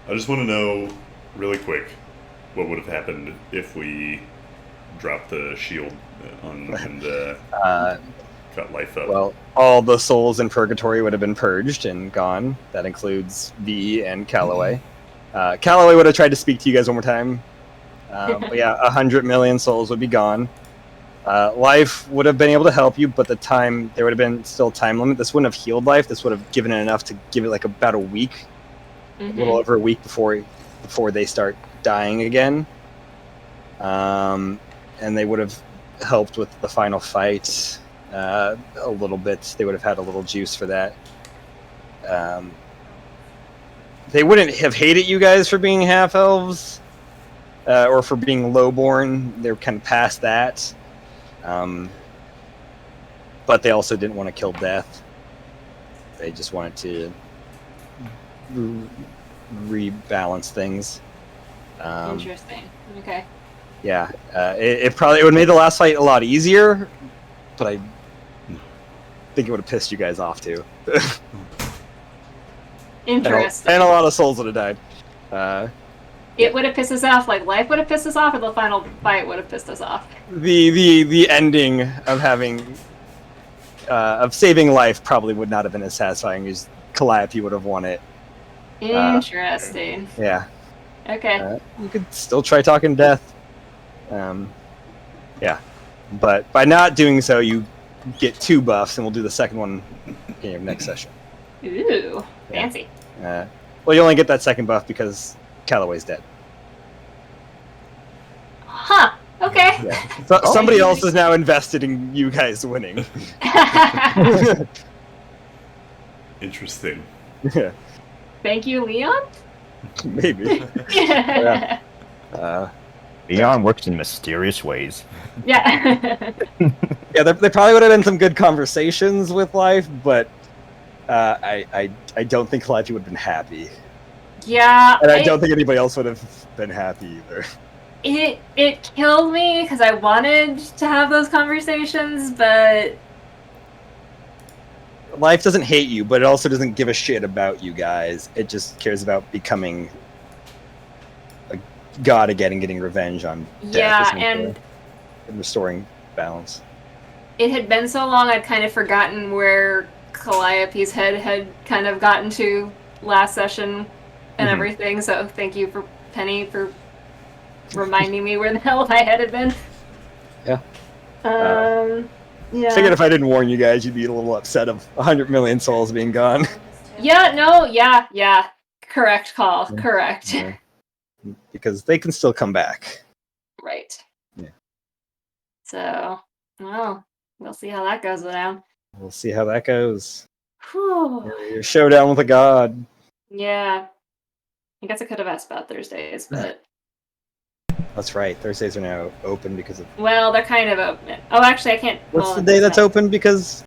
I just want to know, really quick, what would have happened if we dropped the shield on and cut life up. Well, all the souls in purgatory would have been purged and gone. That includes V and Calloway. Calloway would have tried to speak to you guys one more time. But yeah, 100 million souls would be gone. Life would have been able to help you, but there would have been still time limit. This wouldn't have healed life. This would have given it enough to give it like about a week, a little over a week before they start dying again. And they would have helped with the final fight a little bit. They would have had a little juice for that. They wouldn't have hated you guys for being half elves or for being lowborn. They're kind of past that. But they also didn't want to kill Death. They just wanted to rebalance things. Interesting. Okay. Yeah, it would have made the last fight a lot easier, but I think it would have pissed you guys off too. Interesting. And a lot of souls would have died. It would have pissed us off, like life would have pissed us off, or the final fight would have pissed us off. The ending of having of saving life probably would not have been as satisfying as Calliope would have won it. Interesting. Yeah, Okay. you could still try talking Death. Yeah, but by not doing so, you get 2 buffs, and we'll do the second one in your next session. Ooh, fancy. Well, you only get that second buff because Calloway's dead. Huh. So, somebody else is now invested in you guys winning. Interesting. Yeah, Thank you, Leon? maybe. Yeah. Leon works in mysterious ways. Yeah. Yeah, there probably would have been some good conversations with life, but I don't think Calliope would have been happy, Yeah. and I don't think anybody else would have been happy either. It killed me because I wanted to have those conversations, but Life doesn't hate you, but it also doesn't give a shit about you guys. It just cares about becoming a god again and getting revenge on death, yeah, essentially, and restoring balance. it had been so long I'd kind of forgotten where Calliope's head had kind of gotten to last session and Mhm. everything, so thank you for Penny for reminding me where the hell my head had been. Yeah. Yeah. Figured if I didn't warn you guys, you'd be a little upset of 100 million souls being gone. Yeah, no, yeah. Correct call. Correct. Yeah. Because they can still come back. Right. Yeah. So, well, we'll see how that goes down. We'll see how that goes. Whew. Your showdown with a god. Yeah. I guess I could have asked about Thursdays, but That's right. Thursdays are now open because of. well, they're kind of open. Oh, actually, I can't. What's well, the day that's not- open because